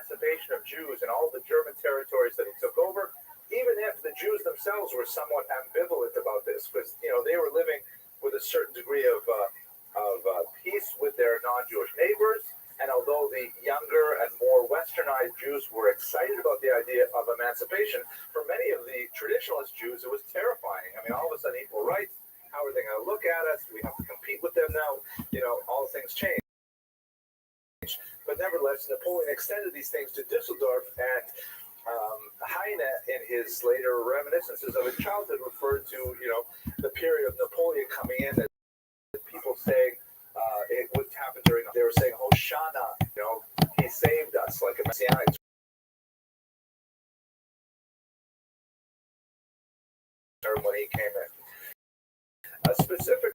emancipation of Jews in all the German territories that he took over, even if the Jews themselves were somewhat ambivalent about this, because they were living with a certain degree of peace with their non-Jewish neighbors. And although the younger and more westernized Jews were excited about the idea of emancipation, for many of the traditionalist Jews, it was terrifying. I mean, all of a sudden, equal rights. How are they going to look at us? We have to compete with them now. All things change. But nevertheless, Napoleon extended these things to Dusseldorf, and Heine, in his later reminiscences of his childhood, referred to the period of Napoleon coming in, as people saying it would happen during. They were saying Hoshana, he saved us, like a messianic term when he came in. Specifically,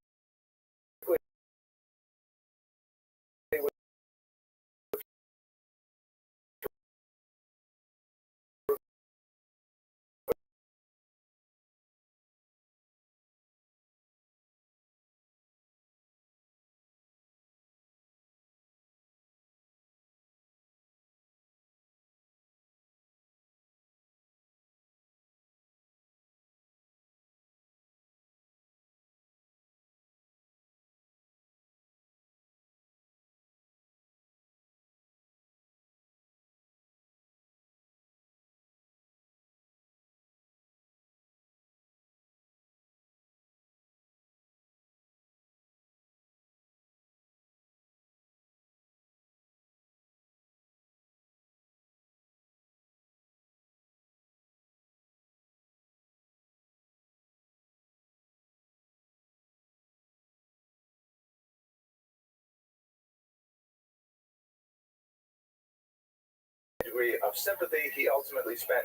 degree of sympathy, he ultimately spent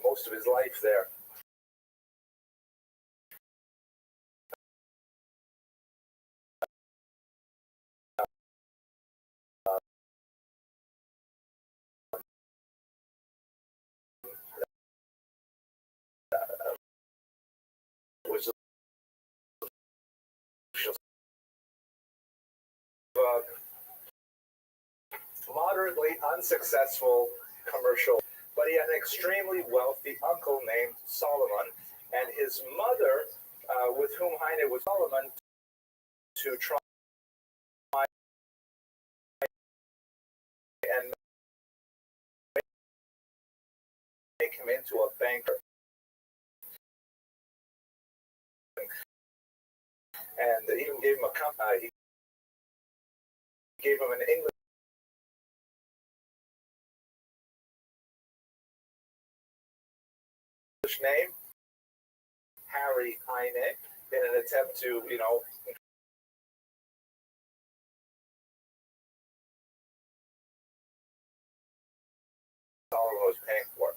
most of his life there. Was moderately unsuccessful commercial, but he had an extremely wealthy uncle named Solomon, and his mother, with whom Heine was Solomon, to try and make him into a banker. And he even gave him he gave him an English name, Harry Heine, in an attempt to, Solomon was paying for.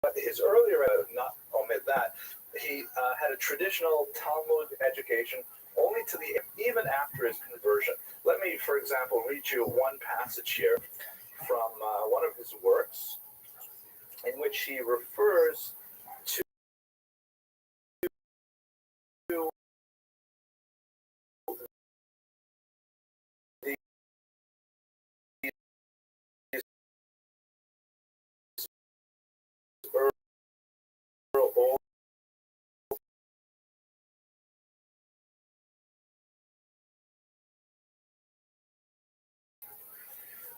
But his earlier, not omit that, he had a traditional Talmud education only to the even after his conversion. Let me, for example, read you one passage here from one of his works, in which he refers to the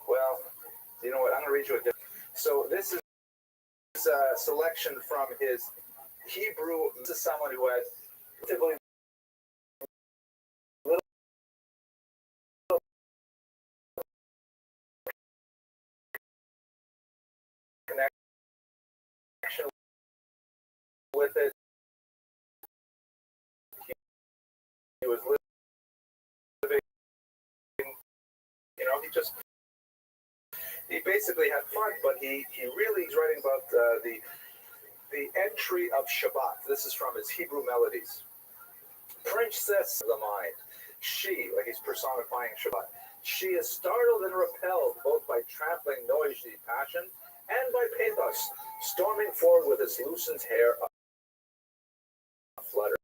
well, you know what? I'm going to read you a different. So this is a selection from his Hebrew. This is someone who had relatively little connection with it. He was living, he basically had fun, but he really is writing about the entry of Shabbat. This is from his Hebrew Melodies. Princess of the mind, she, like he's personifying Shabbat, she is startled and repelled both by trampling noisy passion and by pathos, storming forward with its loosened hair aflutter.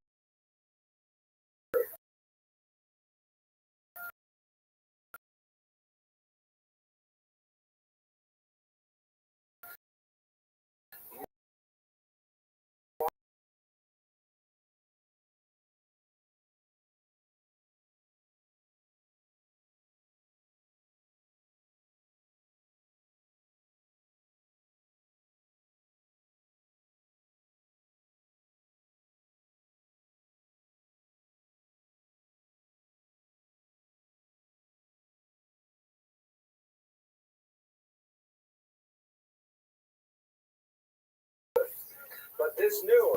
But this noon,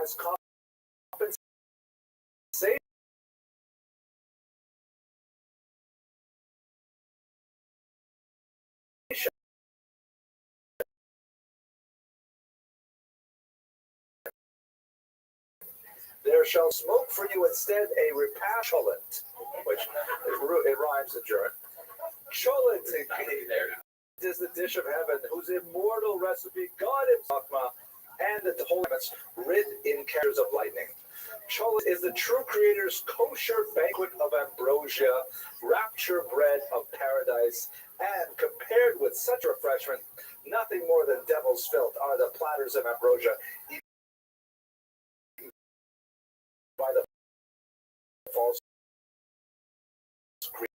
as compensation, there shall smoke for you instead a repasholent, which it rhymes in German. Cholent is the dish of heaven, whose immortal recipe God himself and the holy elements rid in characters of lightning. Cholent is the true creator's kosher banquet of ambrosia, rapture bread of paradise, and compared with such refreshment, nothing more than devil's filth are the platters of ambrosia eaten by the false Greek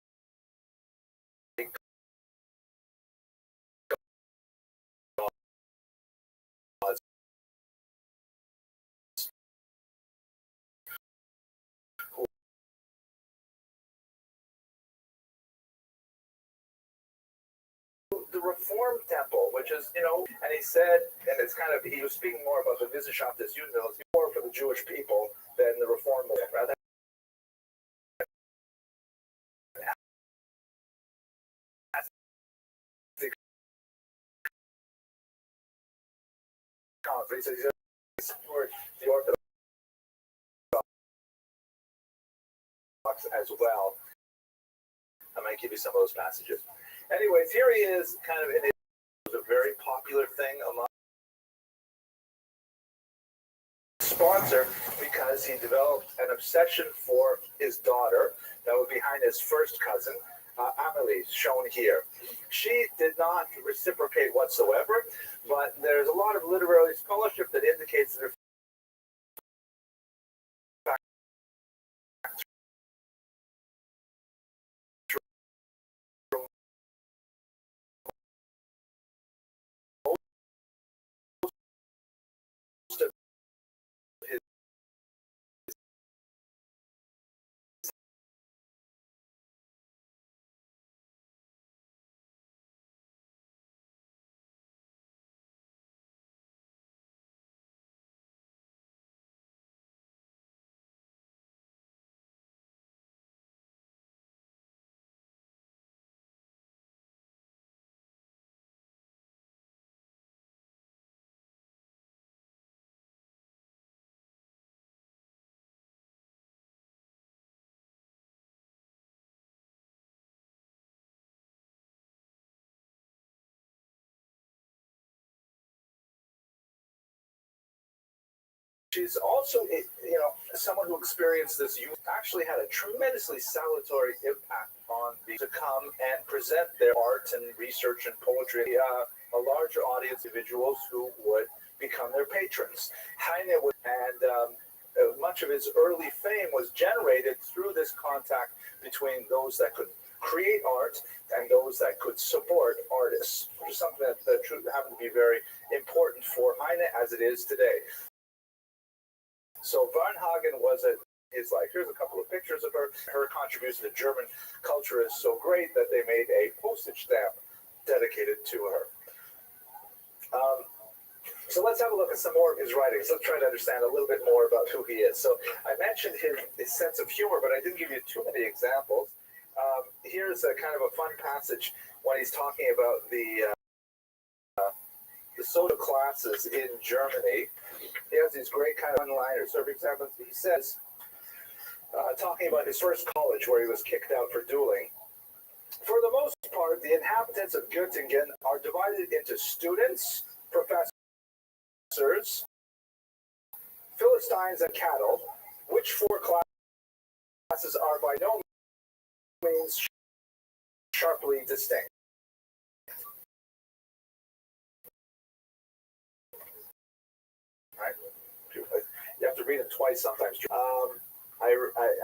gods. The Reformed Temple, which is, and he said, and it's kind of, he was speaking more about the Wissenschaft des Judentums, more for the Jewish people than the Reformed movement, rather. He says for the Orthodox as well. I might give you some of those passages. Anyways, here he is, kind of in a very popular thing among sponsor because he developed an obsession for his daughter that was behind his first cousin, Amelie, shown here. She did not reciprocate whatsoever, but there's a lot of literary scholarship that indicates that she's also, someone who experienced this youth, actually had a tremendously salutary impact on the to come and present their art and research and poetry, a larger audience of individuals who would become their patrons. Heine would, and much of his early fame was generated through this contact between those that could create art and those that could support artists, which is something that happened to be very important for Heine as it is today. So Varnhagen is like, here's a couple of pictures of her. Her contribution to German culture is so great that they made a postage stamp dedicated to her. So let's have a look at some more of his writings. Let's try to understand a little bit more about who he is. So I mentioned his sense of humor, but I didn't give you too many examples. Here's a kind of a fun passage when he's talking about the social classes in Germany. He has these great kind of one-liners. So, for example, he says, talking about his first college where he was kicked out for dueling, for the most part, the inhabitants of Göttingen are divided into students, professors, Philistines, and cattle, which four classes are by no means sharply distinct. Right? You have to read it twice sometimes.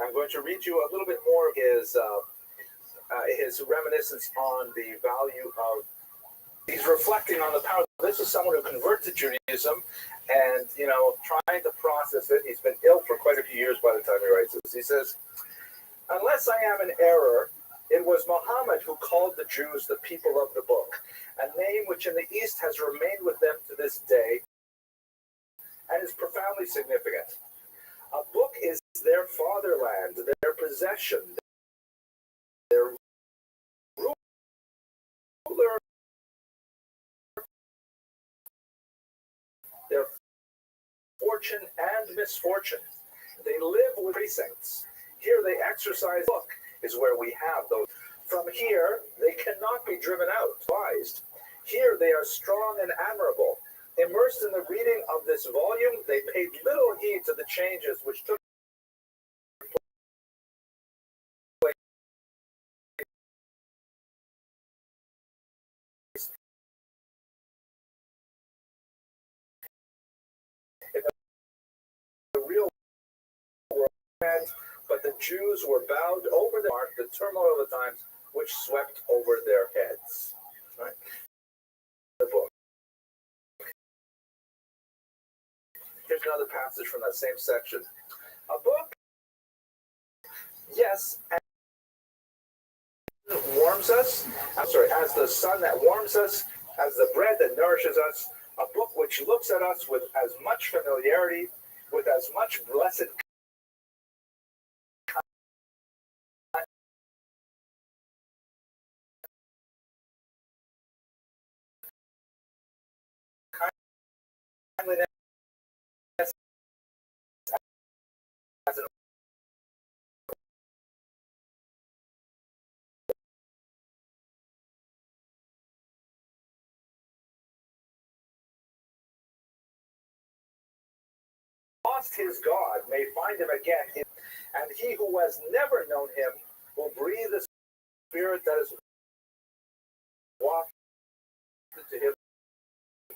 I'm going to read you a little bit more of his reminiscence on the value of. He's reflecting on the power. This is someone who converted to Judaism, and trying to process it. He's been ill for quite a few years by the time he writes this. He says, "Unless I am in error, it was Muhammad who called the Jews the people of the book, a name which in the East has remained with them to this day, and is profoundly significant. A book is their fatherland, their possession, their ruler, their fortune and misfortune. They live with precincts. Here they exercise. Book is where we have those. From here, they cannot be driven out. Advised. Here they are strong and admirable. Immersed in the reading of this volume, they paid little heed to the changes which took place in the real world. But the Jews were bowed over the turmoil of the times which swept over their heads. Right? The book. Here's another passage from that same section. A book, yes, and warms us. As the sun that warms us, as the bread that nourishes us. A book which looks at us with as much familiarity, with as much blessed kindliness as an lost his God may find him again, and he who has never known him will breathe the spirit that is wafted to him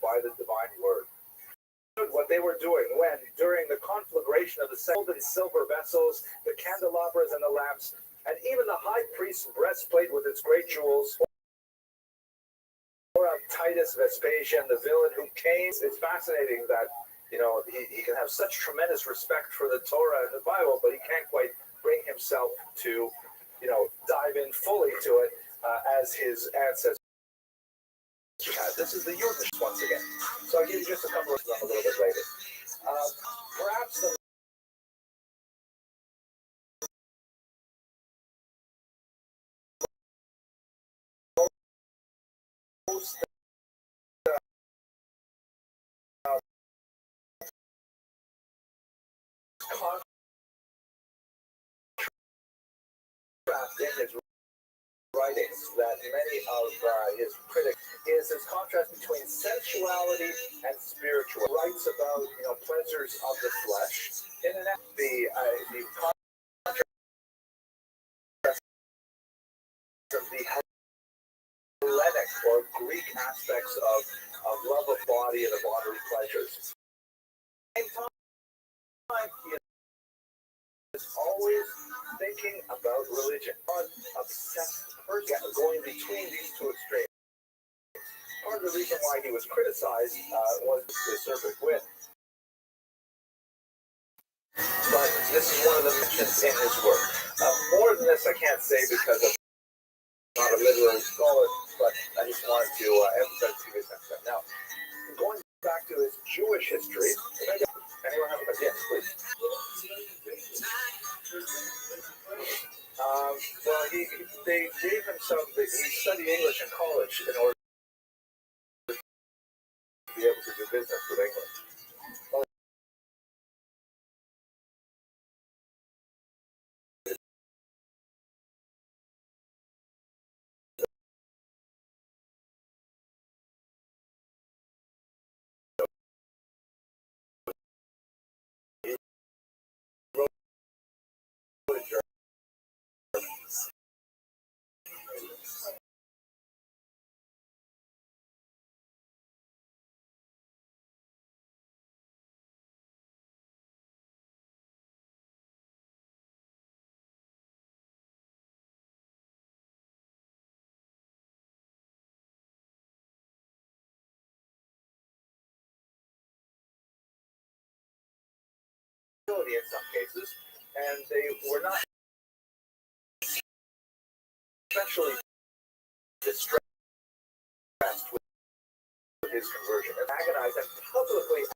by the divine word. What they were doing when, during the conflagration of the gold and silver vessels, the candelabras and the lamps, and even the high priest's breastplate with its great jewels, or of Titus Vespasian, the villain who came. It's fascinating that he can have such tremendous respect for the Torah and the Bible, but he can't quite bring himself to dive in fully to it as his ancestors had. This is the Yiddish once again. So I'll give you just a couple of them a little bit later. Perhaps the most contrast in his writings that many of his critics is his contrast between sensuality and spiritual. He writes about pleasures of the flesh in the contrast of the Hellenic or Greek aspects of love of body and of bodily pleasures. At the same time, he is always thinking about religion. An obsessed person going between these two extremes. Part of the reason why he was criticized was the serpent wit. But this is one of the mentions in his work. More than this I can't say because I'm not a literary scholar, but I just wanted to emphasize to you this. Now, going back to his Jewish history, anyone have a yes, please? Well, they gave him he studied English in college in order to be able to do business with England. In some cases, and they were not especially distressed with his conversion and agonized and publicly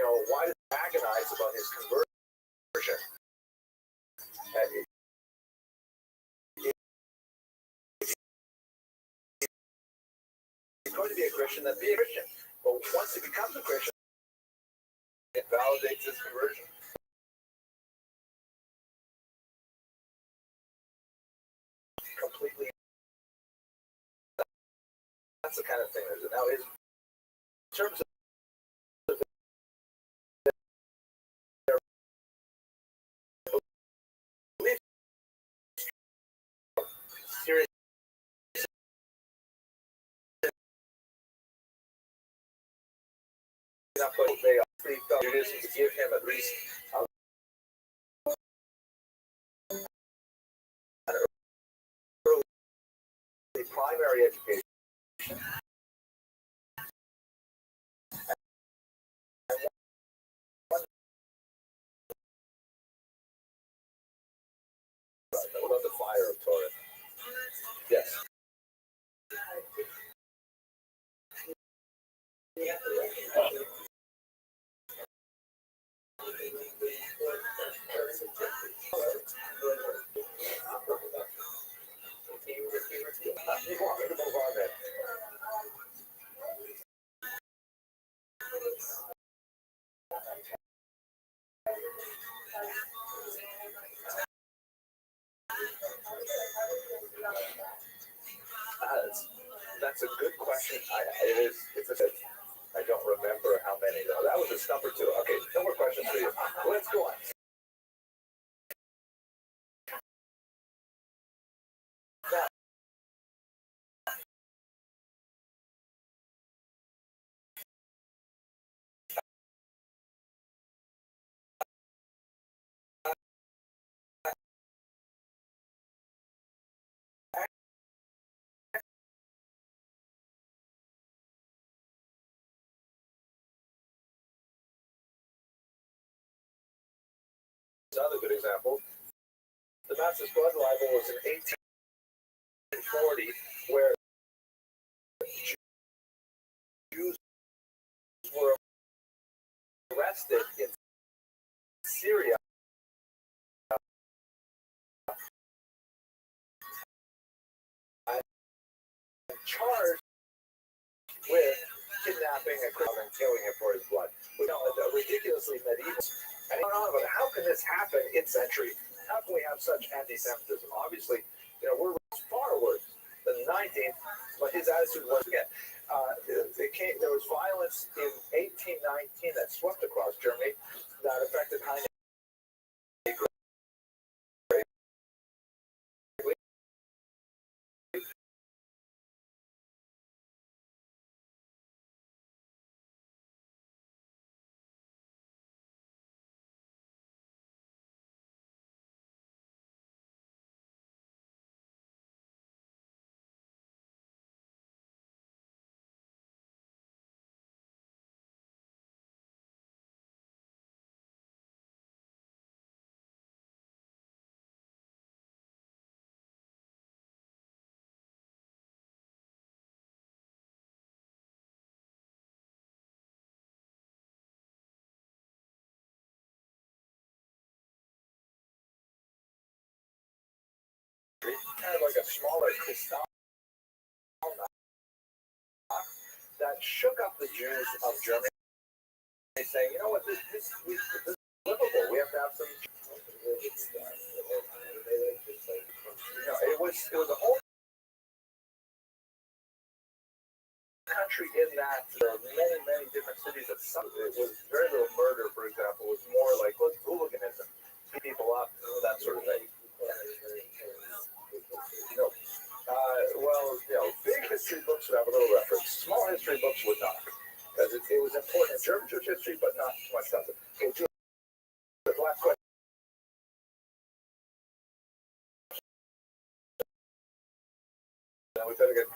why does he agonize about his conversion? And he's going to be a Christian, then be a Christian. But once he becomes a Christian, it validates his conversion. Completely. That's the kind of thing there's now is in terms of their beliefs, serious enough, but they felt Judaism to give him at least an early primary education. What about the fire of Torah? Yes. That's a good question. I don't remember how many though. That was a stumper too. Okay, no more questions for you. Let's go on. Another good example. The Master's Blood Libel was in 1840, where Jews were arrested in Syria and charged with kidnapping a criminal and killing him for his blood. Ridiculously medieval. And on about how can this happen in century? How can we have such anti-Semitism? Obviously, we're far worse than the 19th, but his attitude was again. There was violence in 1819 that swept across Germany that affected high kind of like a smaller crystal that shook up the Jews of Germany, saying, you know what, this is livable. We have to have some. It was a whole country in that there are many different cities. It was very little murder, for example. It was more like hooliganism, beat people up, that sort of thing. Big history books would have a little reference. Small history books would not, because it was important in German Jewish history, but not too much else. Okay, the last question. We better get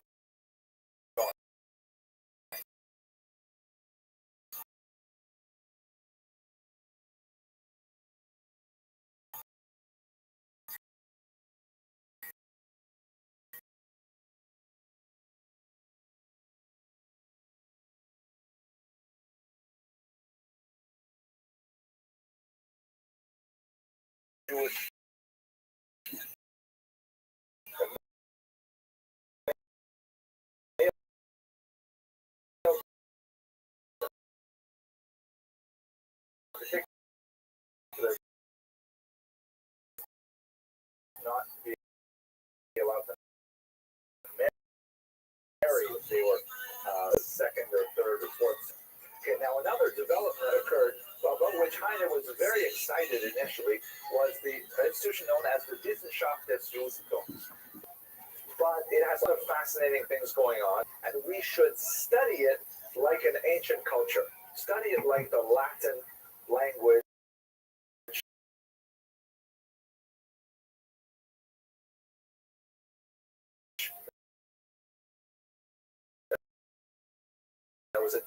Jewish not be allowed to marry if they were second or third or fourth. Okay, now another development that occurred, about which Heine was very excited initially, was the institution known as the Wissenschaft des Judentums. But it has other fascinating things going on, and we should study it like an ancient culture. Study it like the Latin language. There was a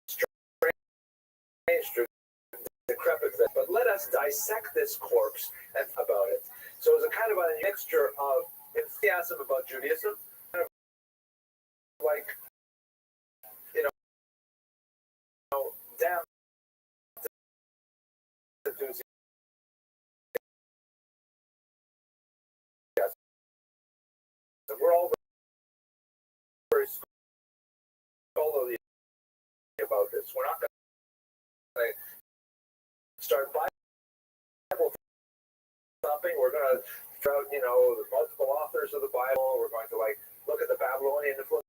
strange, decrepit thing, but let us dissect this corpse and about it. So it was a kind of a mixture of enthusiasm about Judaism, kind of like, you know, down enthusiasm. We're all very scholarly about this. We're not going to start Bible thumping. We're going to throw out, the multiple authors of the Bible. We're going to look at the Babylonian influence.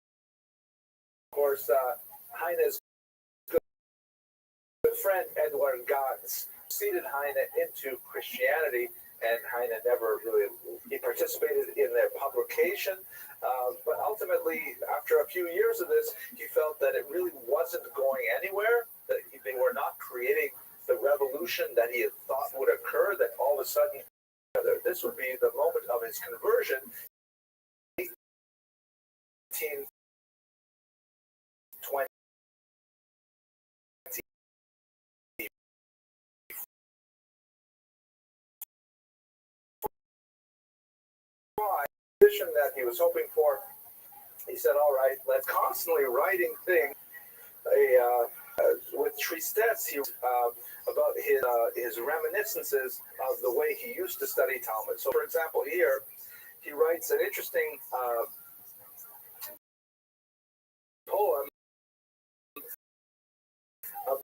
Of course, Heine's good friend Edward Gans seeded Heine into Christianity, and Heine never really participated in their publication. But ultimately, after a few years of this, he felt that it really wasn't going anywhere, that they were not creating the revolution that he had thought would occur, that all of a sudden, this would be the moment of his conversion. 1820. Position that he was hoping for, he said, all right, let's constantly writing things with tristesse about his reminiscences of the way he used to study Talmud. So, for example, here he writes an interesting poem about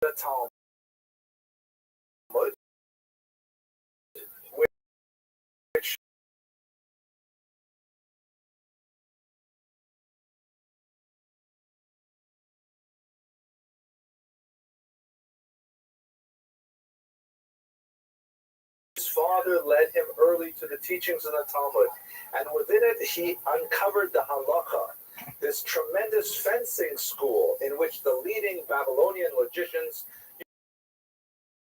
the Talmud, which his father led him early to the teachings of the Talmud, and within it he uncovered the halacha, this tremendous fencing school in which the leading Babylonian logicians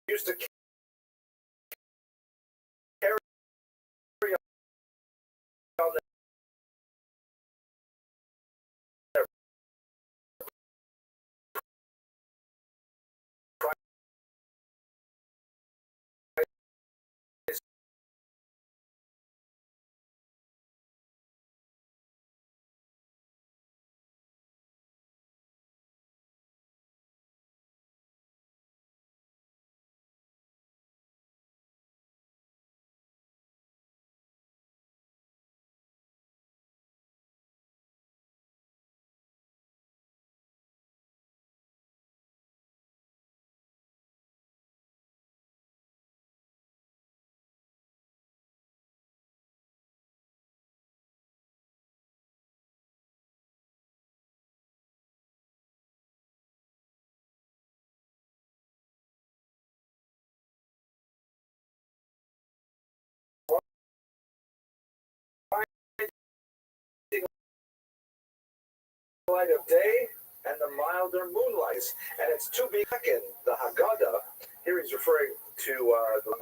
used to carry on their light of day and the milder moonlight. And it's to be reckoned, the Haggadah. Here he's referring to the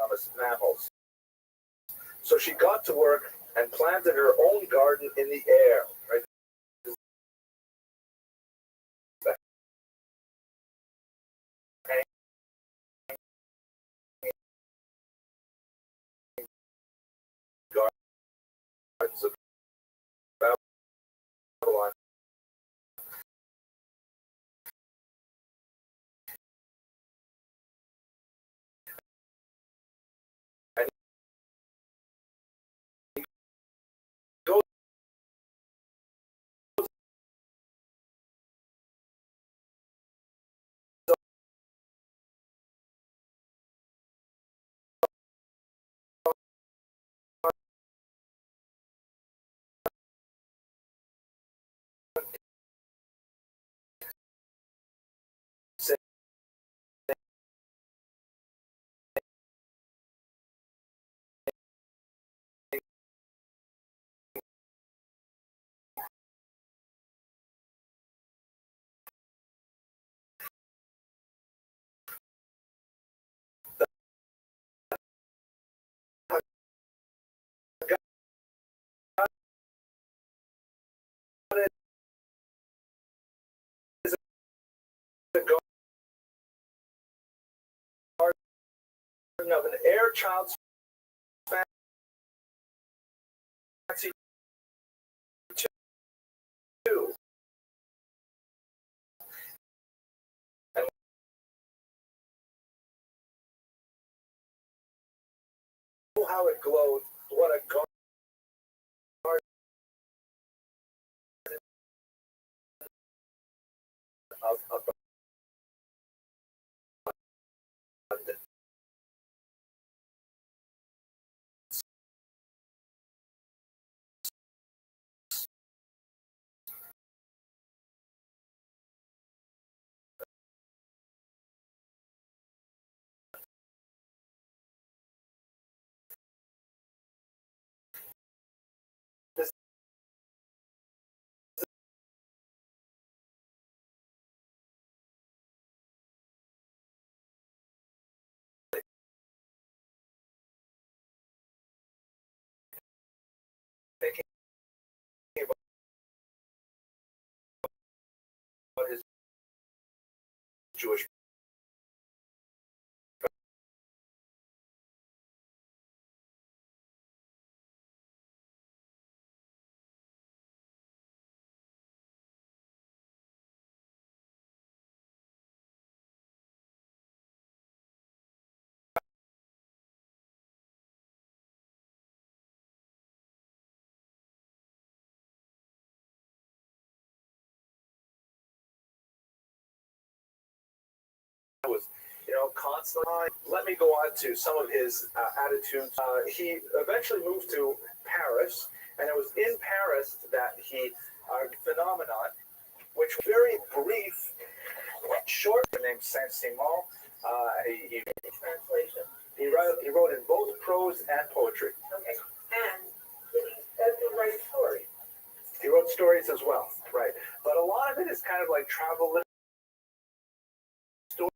mammals. So she got to work and planted her own garden in the air. Right? burden of an heir child's fancy too. And how it glowed, what a garden of abundance. This thinking about his Jewish. Was, constantly. Let me go on to some of his attitudes. He eventually moved to Paris, and it was in Paris that he phenomenon, which was very brief, short, named Saint-Simon. He translation. He wrote in both prose and poetry. Okay, and did he write stories? He wrote stories as well, right? But a lot of it is kind of like travel stories.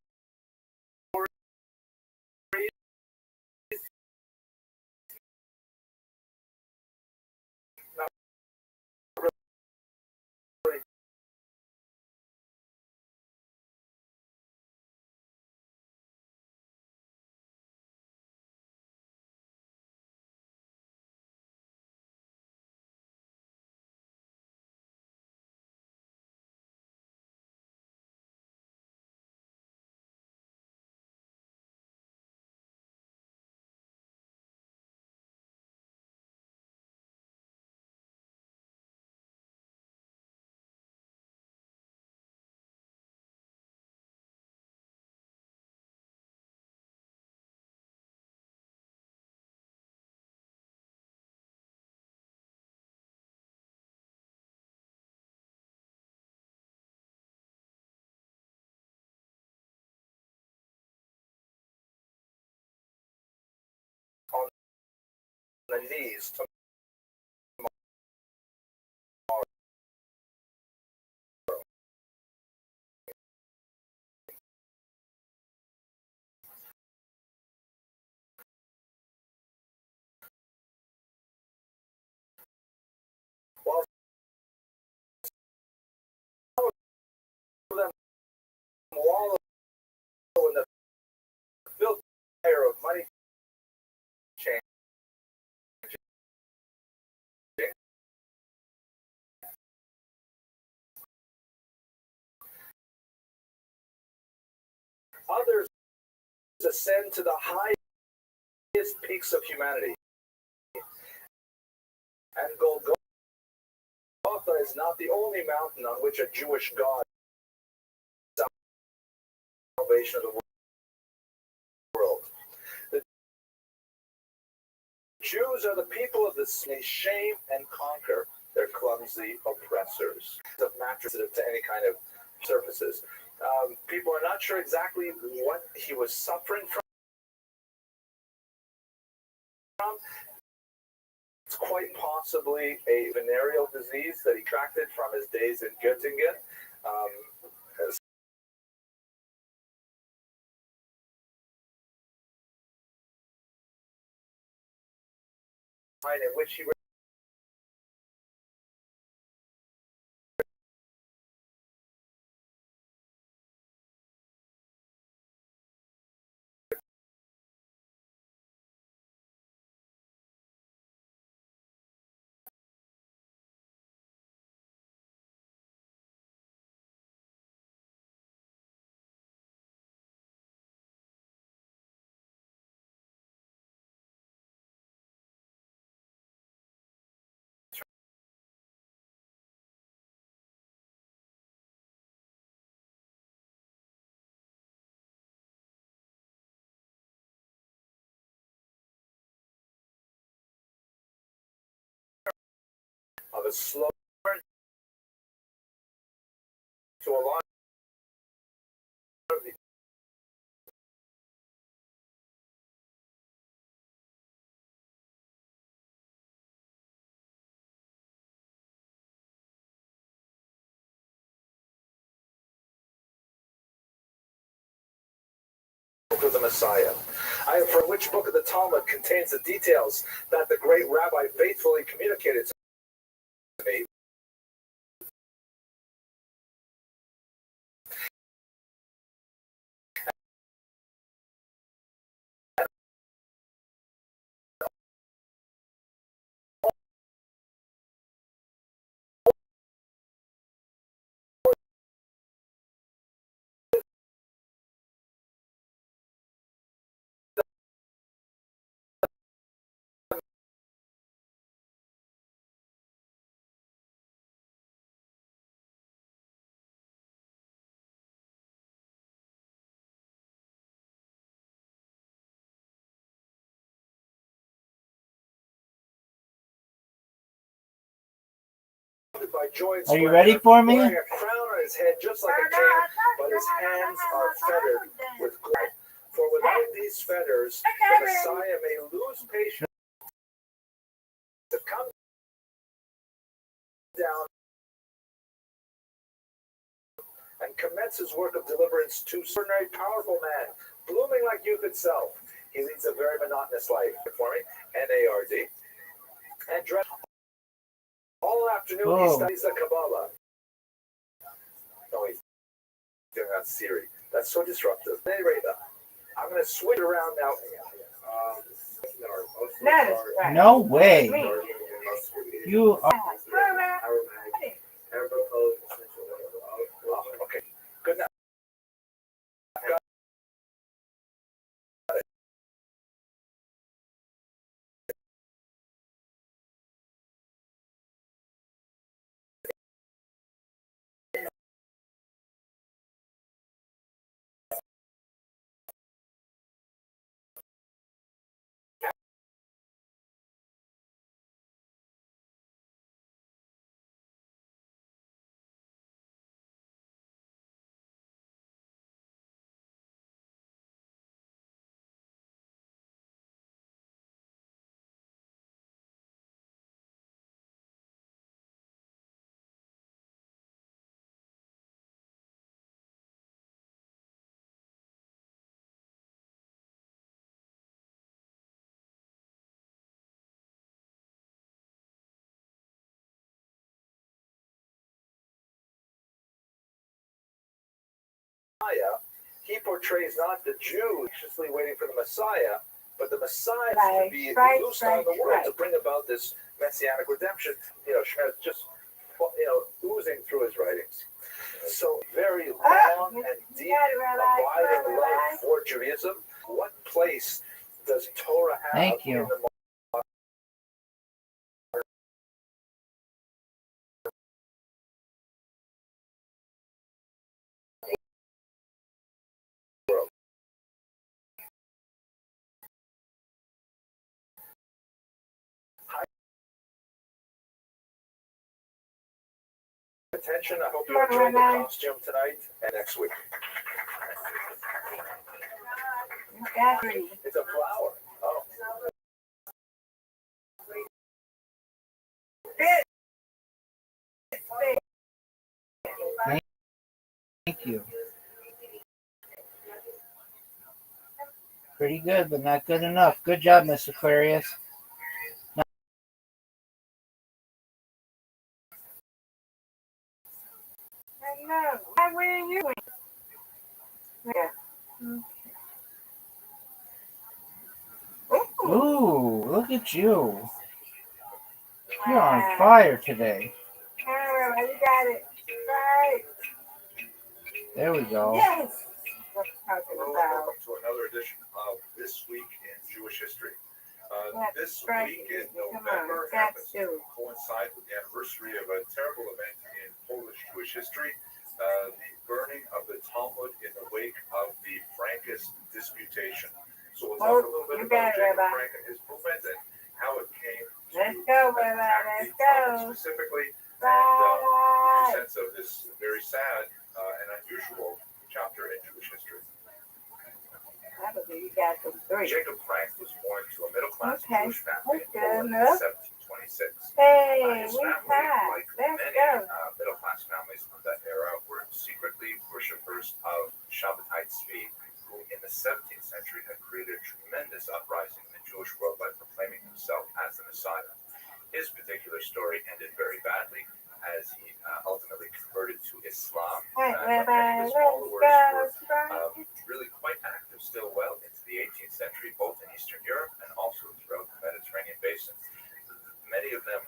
On the knees tomorrow. While some of them wallow in the filth fire of money changing, others ascend to the highest peaks of humanity. And Golgotha is not the only mountain on which a Jewish God is salvation of the world. The Jews are the people of the they shame and conquer their clumsy oppressors. Of mattresses to any kind of surfaces. People are not sure exactly what he was suffering from. It's quite possibly a venereal disease that he contracted from his days in Göttingen. In which he a slow to a lot of the of the Messiah. I have heard which book of the Talmud contains the details that the great rabbi faithfully communicated to me. Are you ready for me? Wearing a crown on his head just like a king, but his hands are fettered with gold. For without these fetters, the Messiah may lose patience to come down and commence his work of deliverance to ordinary powerful man, blooming like youth itself. He leads a very monotonous life, performing N-A-R-D, and dressed all afternoon. He studies the Kabbalah. No, he's doing that Siri. That's so disruptive. At any rate, I'm going to switch it around now. No way. You are. Okay. Good night. He portrays not the Jew anxiously waiting for the Messiah, but the Messiah to be loosed on the world to bring about this messianic redemption. Just oozing through his writings. So very long and deep abiding love for Judaism. What place does Torah have? Thank you. In the attention. I hope you enjoy the costume tonight and next week. It's a flower. Oh. Thank you. Pretty good, but not good enough. Good job, Miss Aquarius. Ooh, look at you. You're on fire today. You got it. Right. There we go. Yes. Welcome to another edition of This Week in Jewish History. This week in November happens to coincide with the anniversary of a terrible event in Polish Jewish history, the burning of the Talmud in the wake of the Frankist disputation. So we'll talk a little bit about Jacob Frank and his movement and how it came to Let's go, Rabbi. Let's go. Specifically, Right. in the sense of this very sad and unusual chapter in Jewish history. I believe you got the three. Jacob Frank was born to a middle-class Okay. Jewish family in That's good Poland in enough. 1726. Hey, His we family, tied. like Let's many go. middle-class families of that era, were secretly worshippers of Shabbatite Tzvi, who in the 17th century had created a tremendous uprising in the Jewish world by proclaiming himself as the Messiah. His particular story ended very badly, as he ultimately converted to Islam. Hey, Many Rabbi. of his Let's followers go. were really quite active still well into the 18th century, both in Eastern Europe and also throughout the Mediterranean basin. Many of them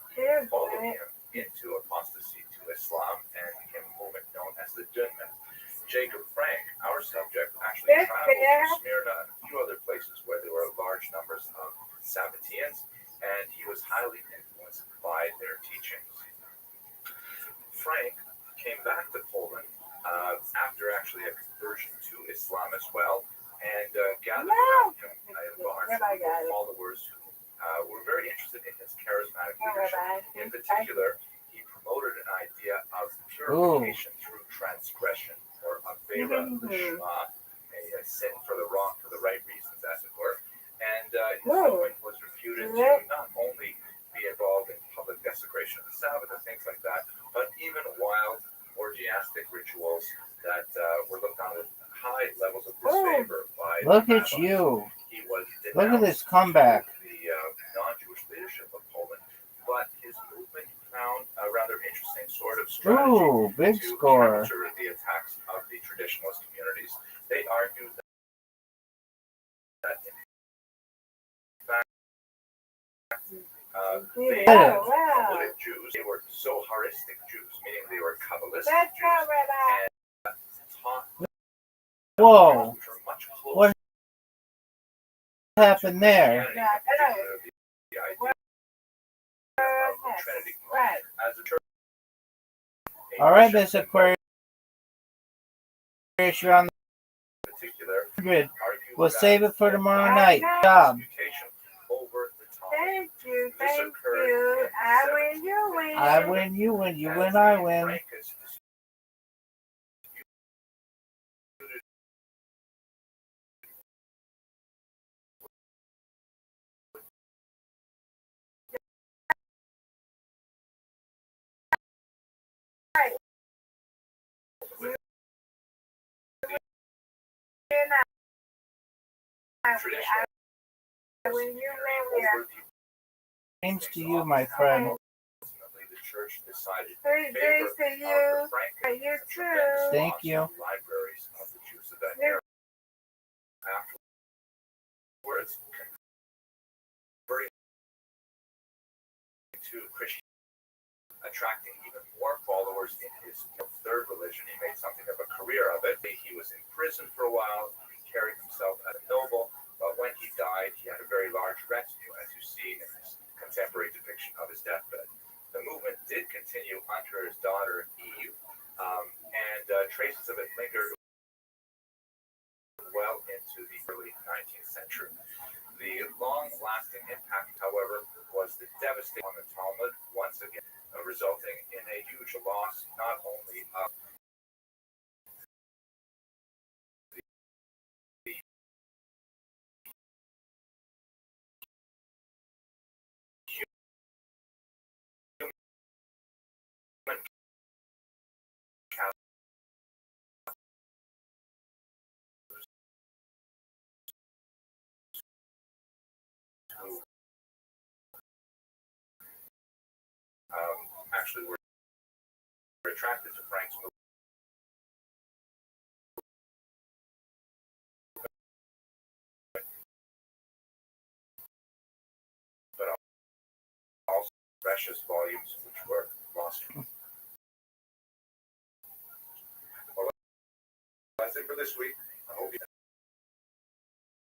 followed him into apostasy to Islam and became a movement known as the Dunman. Jacob Frank, our subject, actually traveled to Smyrna and a few other places where there were large numbers of Sabbateans, and he was highly influenced by their teachings. Frank came back to Poland after actually a conversion to Islam as well, and gathered around him a large group of followers who were very interested in his charismatic leadership. In particular, he promoted an idea of purification through transgression, or avera l'shma, a sin for the wrong, for the right reasons, as it were. And his movement was reputed to not only be involved in public desecration of the Sabbath and things like that, but even wild orgiastic rituals that were looked on with high levels of disfavor by Look the at you. He was Look at this comeback. to the non-Jewish leadership of Poland, but his movement found a rather interesting sort of strategy Ooh, big to score. counter the attacks of the traditionalist communities. They argued that in fact, they Wow. Talmudic Jews, they were Zoharistic Jews, meaning they were Kabbalistic Let's go, Jews, Rabbi. and taught Whoa. which are much What closer happened there? to Christianity, the idea of the Trinity. Right. As a church, All right, Miss Aquarius, you're on in particular, the grid. argued We'll that save it for tomorrow night. Good job. disputation over the Talmud. Thank you. This Thank occurred you. in I win, you win. I win, you win. You win, I win. Frank is traditional I win, you win. over the Names to you, my friend. ultimately the church decided in Three favor days to of you. the Frank You too. tremendous Thank loss you. of libraries of the Jews of that era. Afterwards, converting to Christianity, attracting even more followers in his third religion. He made something of a career of it. He was in prison for a while. He carried himself as a noble, but when he died, he had a very large retinue, as you see in this contemporary depiction of his deathbed. The movement did continue under his daughter Eve, and traces of it lingered well into the early 19th century. The long-lasting impact, however, was the devastation on the Talmud, once again, resulting in a huge loss not only of the human capital, who actually were attracted to Frank's movement, but also precious volumes which were lost. Well, that's it for this week. I hope you have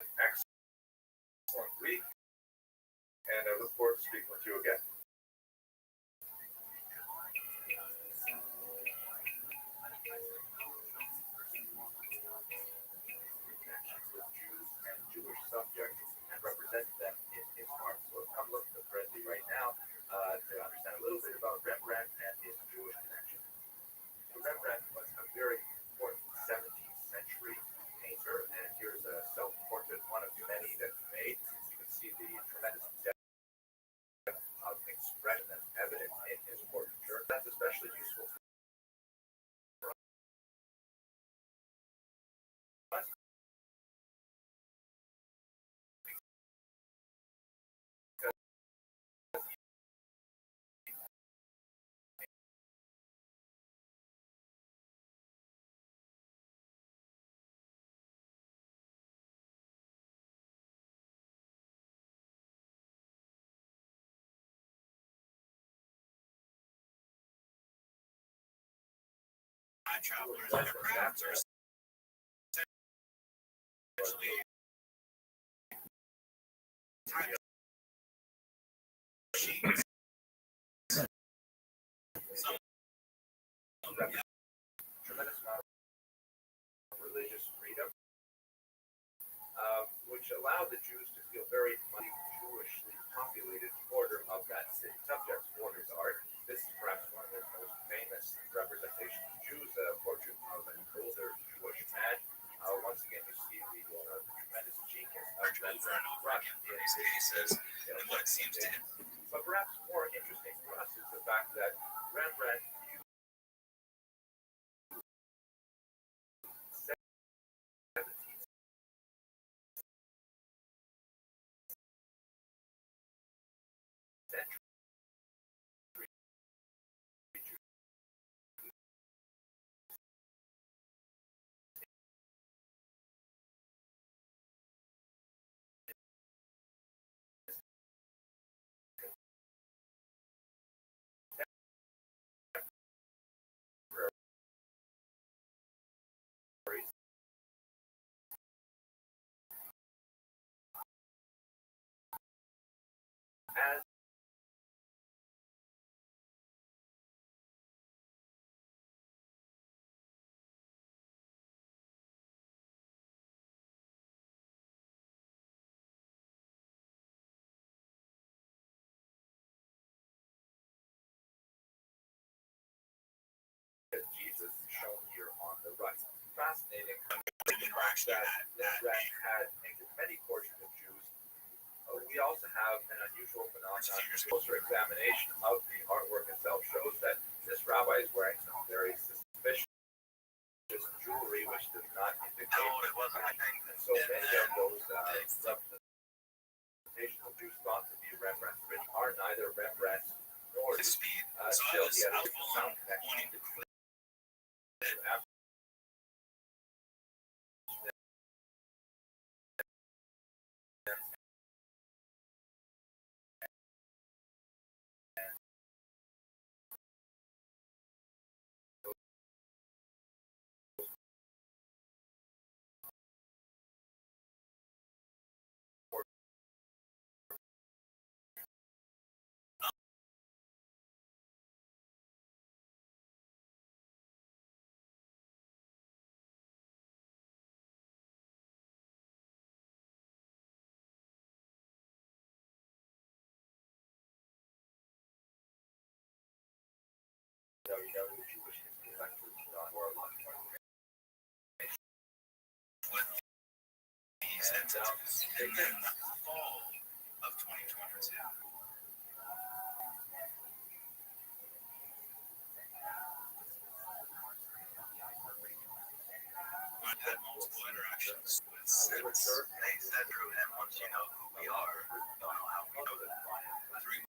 an excellent week, and I look forward to speaking with you again. Jews and Jewish subjects and represent them in his heart. So come look at the frenzy right now. Tremendous amount of religious freedom, which allowed the Jews to feel very much Jewishly populated border of that city. Subject's borders are. This is perhaps one of the most famous representations of Jews, a portrait of an older Jewish man. Once again, you see the tremendous genius of Rembrandt brush in these cases, and what it seems to him. But perhaps more interesting for us is the fact that Rembrandt used 17th century as Jesus shown here on the right. Fascinating that Rembrandt had painted many portraits of Jews. We also have an unusual phenomenon. A closer examination of the artwork itself shows that this rabbi is wearing some very suspicious jewelry, which does not indicate. And so many of those representations of Jews thought to be Rembrandt's are neither Rembrandt's nor still he has a profound connection between Jewish history lectures for a long time. And in the fall of 2022. I've had multiple interactions with since they said through him, once you know who we are, you'll know how we know that 3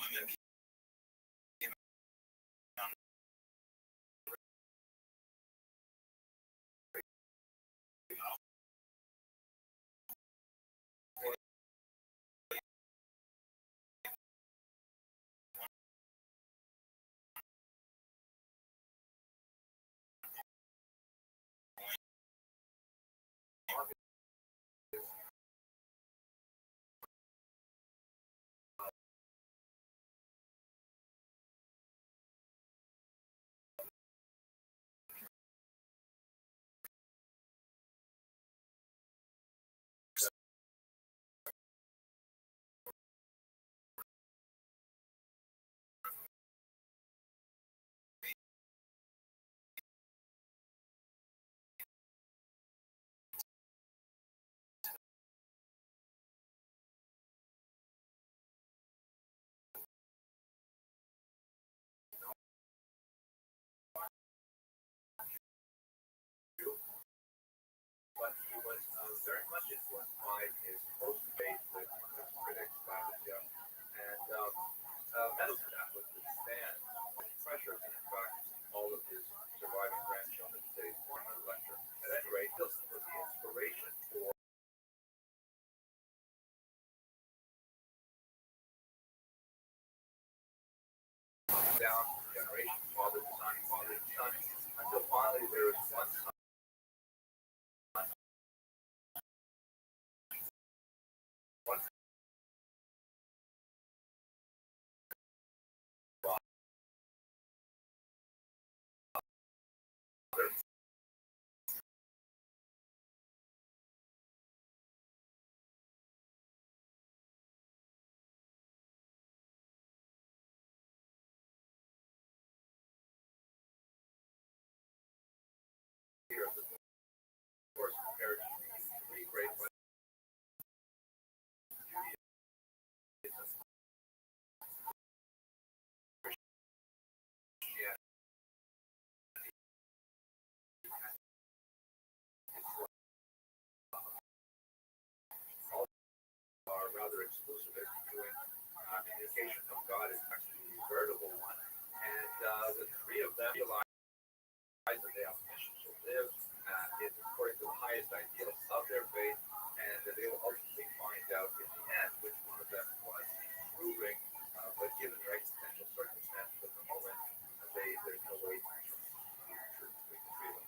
women came on but he was very much influenced by his close faith with critics, and metal that would withstand pressures. And in fact, all of his surviving grandchildren say one lecture. At any rate, this was the inspiration for down generation, father to son, until finally there was one son. One father. Here, of course, compared to the three great ones. Are rather exclusive as viewing communication from God is actually a veritable one. And the three of them realize that they have a mission to live is according to the highest ideals of their faith, and that they will ultimately find out in the end which one of them was proving, but given their existential circumstances at the moment, there's no way to retrieve them.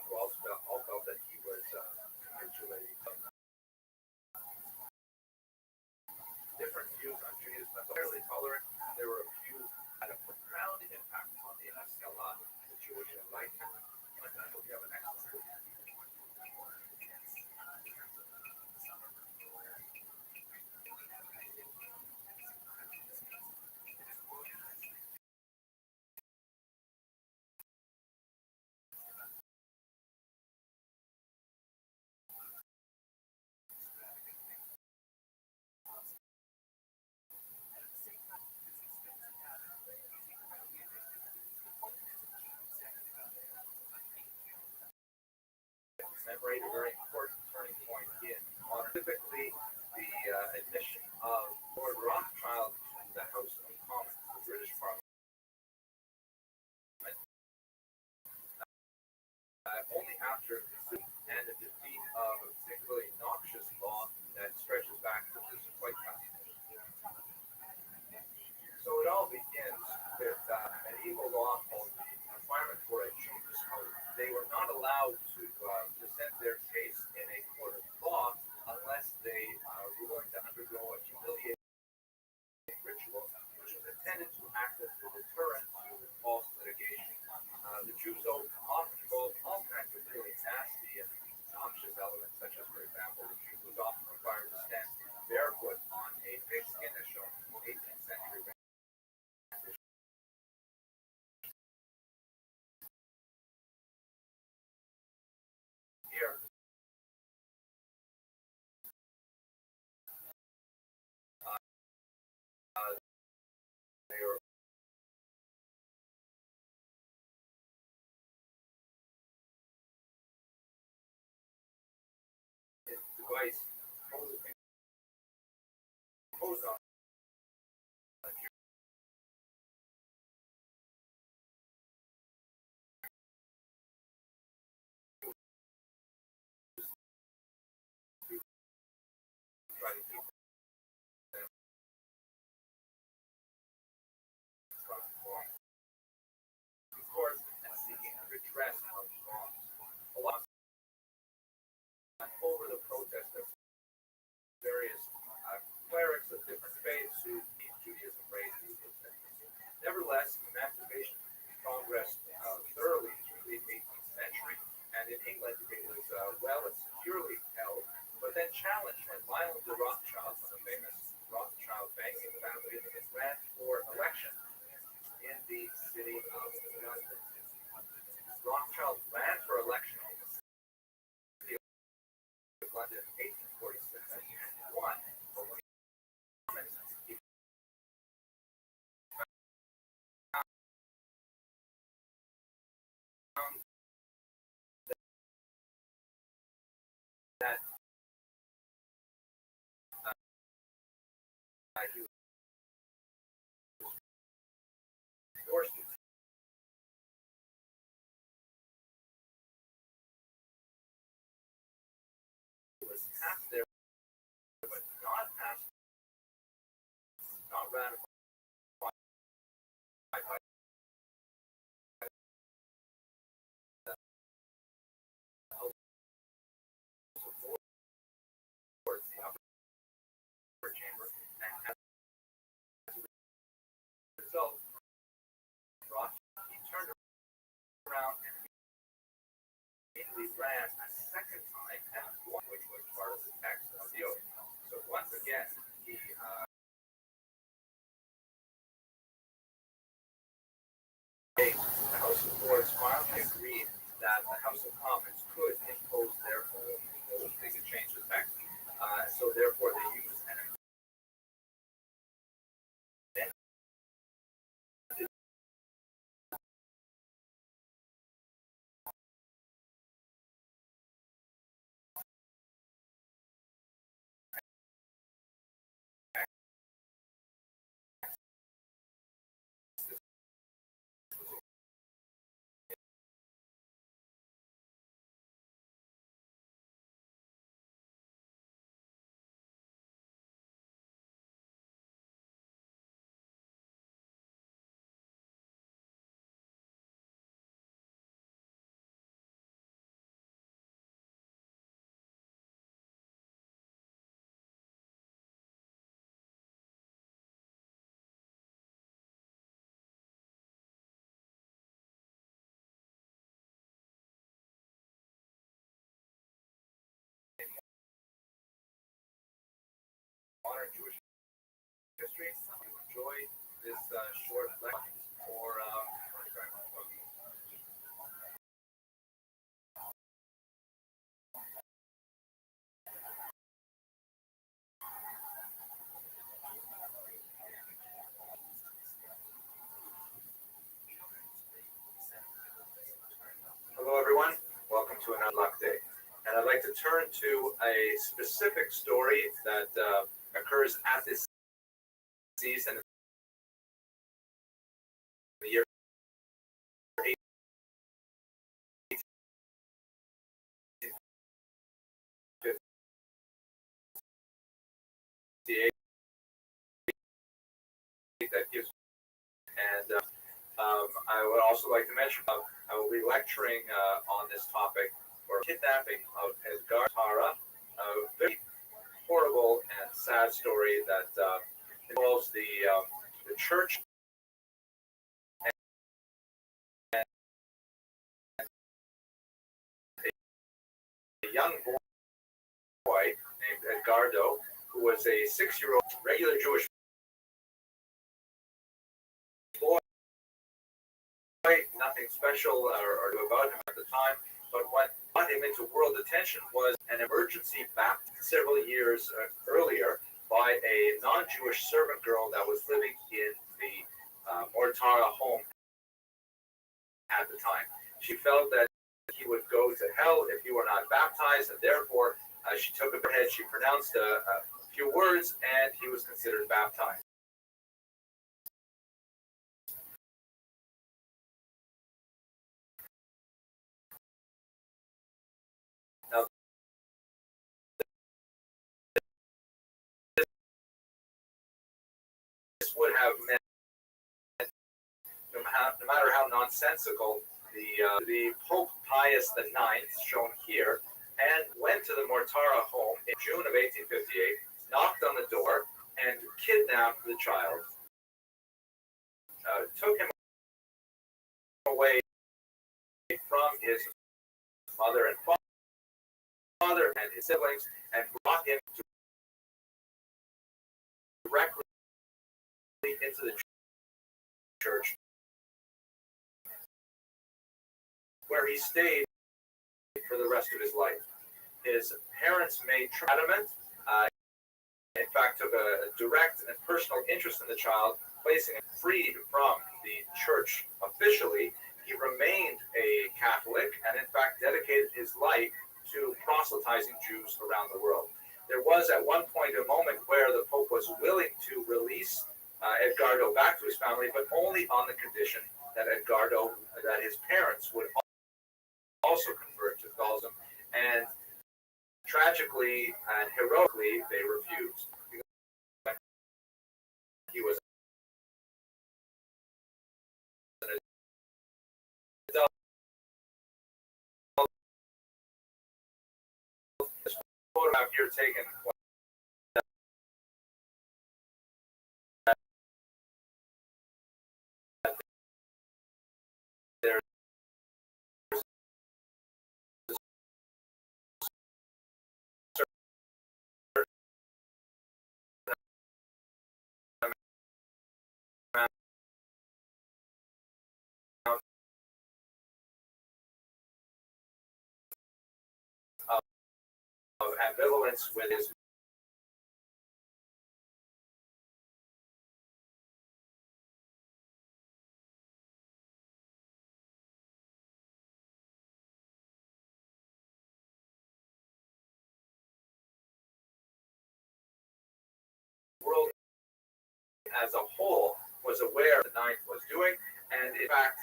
Who all felt that he was capitulating different views on Judaism as fairly tolerant. There were a few that had a profound impact on the Haskalah, the Jewish enlightenment. And I hope you have an excellent week. Commemorate a very important turning point in modern, typically the admission of Lord Rothschild to the House of Commons, the British Parliament, only after and the defeat of a particularly noxious law that stretches back to quite past. So it all begins with an evil law called the requirement for a Jews code. They were not allowed to present their case in a court of law unless they were going to undergo a humiliating ritual, which was intended to act as a deterrent to false litigation. The Jews often involved all kinds of really nasty and noxious elements, such as, for example, the Jew was often required to stand barefoot on a pigskin, as shown in 18th century. Here, they were device imposed on try to keep them from reform. Of course, and seeking redress of wrongs. A lot over the protest well and securely held, but then challenged when Lionel de Rothschild, the famous Rothschild banking family, ran for election in the city of London. Rothschild ran for election in the city of London in 1846 and won. But when he found that he was forced to was passed there, but not passed, not ratified by the House of Lords, the upper chamber, and as a result, he turned around and immediately ran a second time and won, which was part of the text of the oath. So once again, the House of Lords finally agreed that the House of Commons could impose their own rules. They could change the text. So therefore, they used an modern Jewish history. Enjoy this short lecture for Hello, everyone. Welcome to another Luck Day. And I'd like to turn to a specific story that occurs at this season in the year 1858 that gives. And I would also like to mention I will be lecturing on this topic for kidnapping of Edgar Tara, a very horrible and sad story that involves the church and a young boy named Edgardo, who was a 6-year-old regular Jewish boy. Nothing special or about him at the time, but what brought him into world attention was an emergency baptism several years earlier by a non-Jewish servant girl that was living in the Mortara home at the time. She felt that he would go to hell if he were not baptized, and therefore she took it ahead. She pronounced a few words, and he was considered baptized. Now, this would have meant, no matter how nonsensical, the Pope Pius IX, shown here, and went to the Mortara home in June of 1858, knocked on the door, and kidnapped the child, took him away from his mother and father, his siblings and brought him directly into the church, where he stayed for the rest of his life. His parents made adamant, in fact, took a direct and personal interest in the child, placing him freed from the church officially. He remained a Catholic and, in fact, dedicated his life to proselytizing Jews around the world. There was, at one point, a moment where the Pope was willing to release Edgardo back to his family, but only on the condition that his parents would also convert to Catholicism, and tragically and heroically, they refused. He was an adult. This photograph here taken there of ambivalence with his world as a whole was aware of what the Ninth was doing, and in fact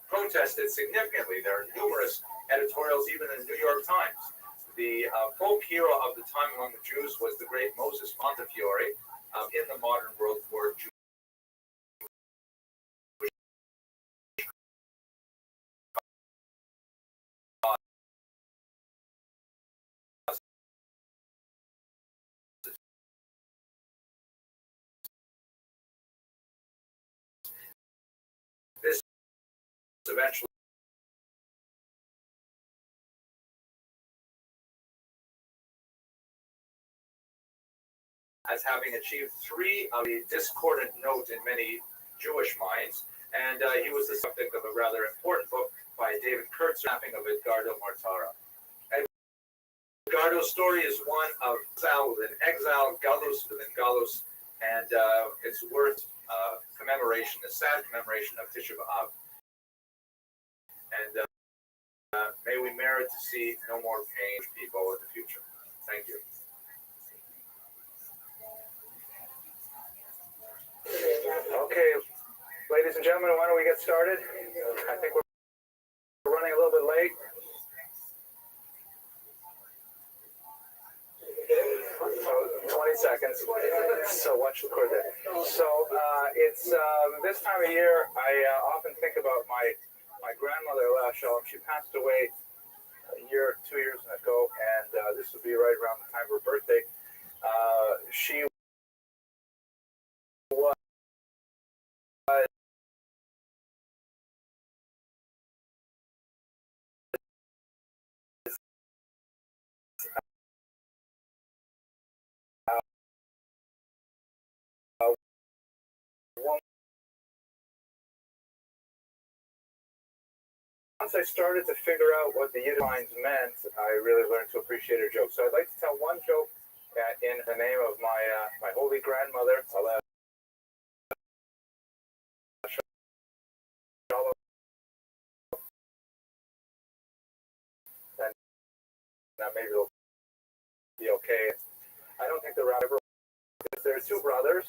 protested significantly. There are numerous editorials, even in the New York Times. The folk hero of the time among the Jews was the great Moses Montefiore. In the modern world for Jews, this eventually as having achieved three of the discordant note in many Jewish minds, and he was the subject of a rather important book by David Kurtz, Mapping of Edgardo Mortara. Edgardo's story is one of exile within exile, Gallus within Gallus, and it's worth commemoration, a sad commemoration of Tisha B'Av. And may we merit to see no more pain people in the future. Thank you. Okay, ladies and gentlemen, why don't we get started? I think we're running a little bit late. 20 seconds. So watch the record there. So it's this time of year, I often think about my grandmother, Shalom. She passed away a year, 2 years ago, and this would be right around the time of her birthday. She was once I started to figure out what the Yiddish lines meant, I really learned to appreciate her jokes. So I'd like to tell one joke in the name of my holy grandmother, and maybe it'll be okay. I don't think the rabbi, because there are two brothers,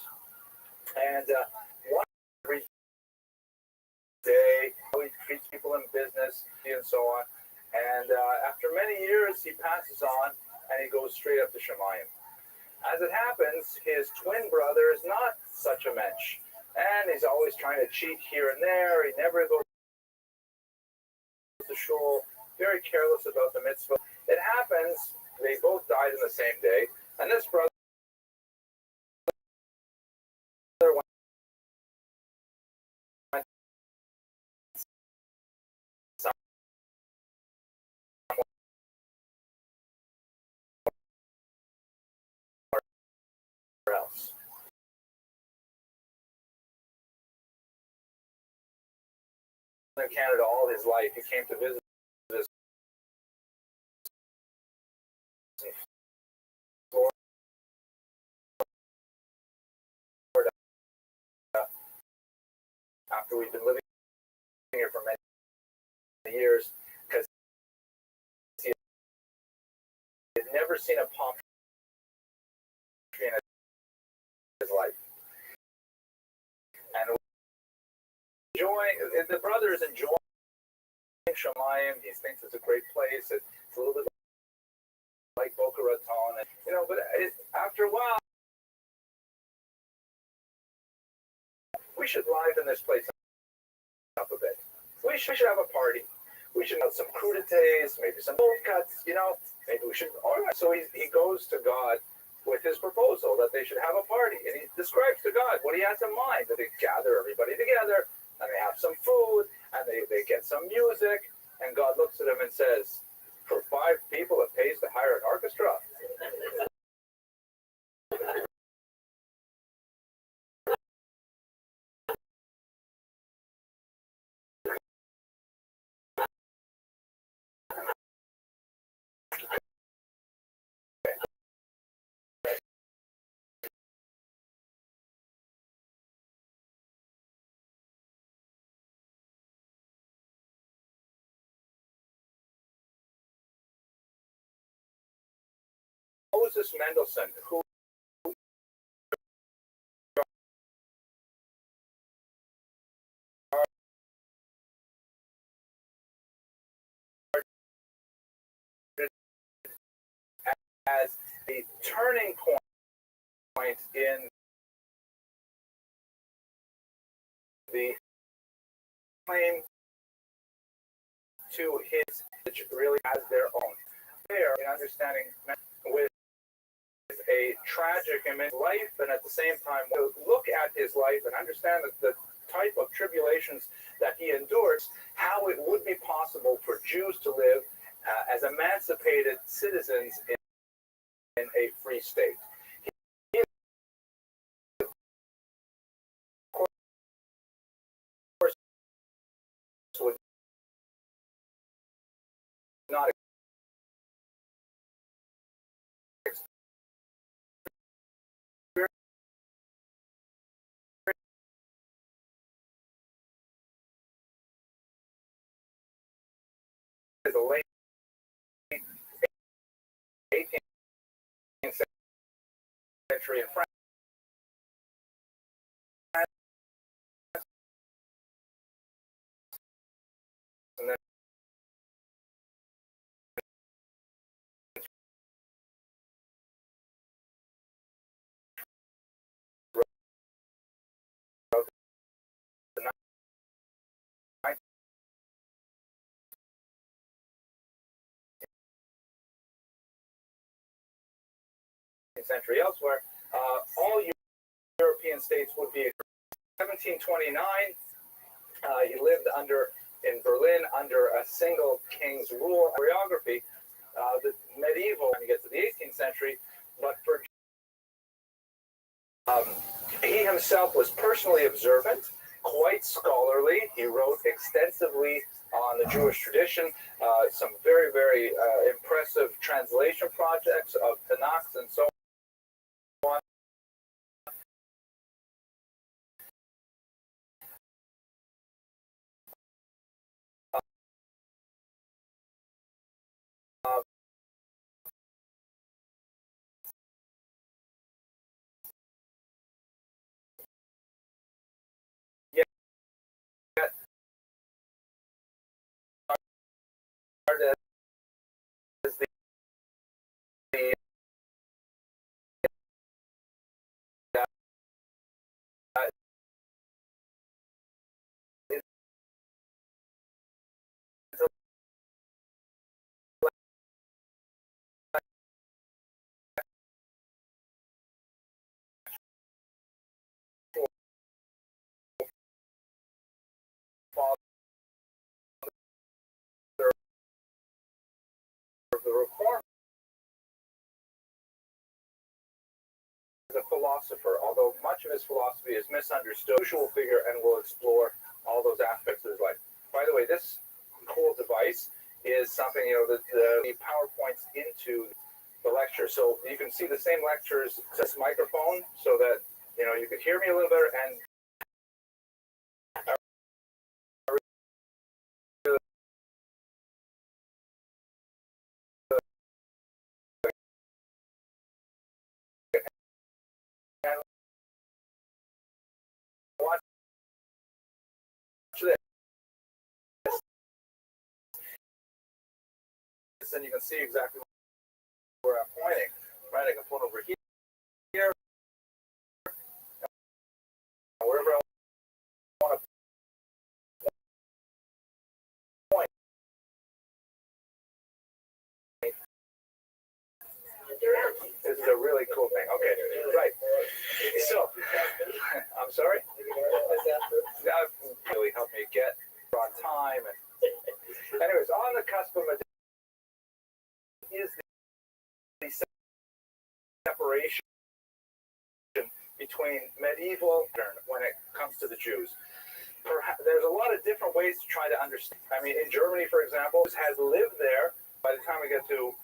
and one every day how he treats people in business and so on. And after many years, he passes on and he goes straight up to Shemayim. As it happens, his twin brother is not such a mensch, and he's always trying to cheat here and there. He never goes to shul, very careless about the mitzvah. It happens, they both died in the same day, and this brother in Canada all his life. He came to visit us in Florida after we've been living here for many years because he had never seen a palm tree in his life. And the brother is enjoying Shemayim. He thinks it's a great place. It's a little bit like Boca Raton, but after a while, we should liven this place up a bit. We should have a party. We should have some crudités, maybe some cold cuts, maybe we should. All right. So he goes to God with his proposal that they should have a party. And he describes to God what he has in mind, that they gather everybody together and they have some food and they get some music. And God looks at him and says, for 5 people, it pays to hire an orchestra. Moses Mendelssohn, who as a turning point in the claim to his really as their own. There, in understanding with a tragic image life, and at the same time look at his life and understand that the type of tribulations that he endures, how it would be possible for Jews to live as emancipated citizens in a free state. He, of course, would not the late 18th century in France. And then the 19th century elsewhere, all European states would be 1729. He lived in Berlin under a single king's rule. Choreography, the medieval when you get to the 18th century, but for he himself was personally observant, quite scholarly. He wrote extensively on the Jewish tradition, some very, very impressive translation projects of Tanakh and so on. Yet, as the the reform as a philosopher, although much of his philosophy is misunderstood, usual figure, and we'll explore all those aspects of his life. By the way, this cool device is something, the PowerPoints into the lecture. So you can see the same lectures, this microphone, so that, you could hear me a little better. And watch this, and you can see exactly where I'm pointing. Right, I can point over here, wherever I want to point. This is a really cool thing. Okay, right. So, I'm sorry. That really helped me get on time. And anyways, on the cusp of is the separation between medieval and when it comes to the Jews. There's a lot of different ways to try to understand. I mean, in Germany, for example, has lived there. By the time we get to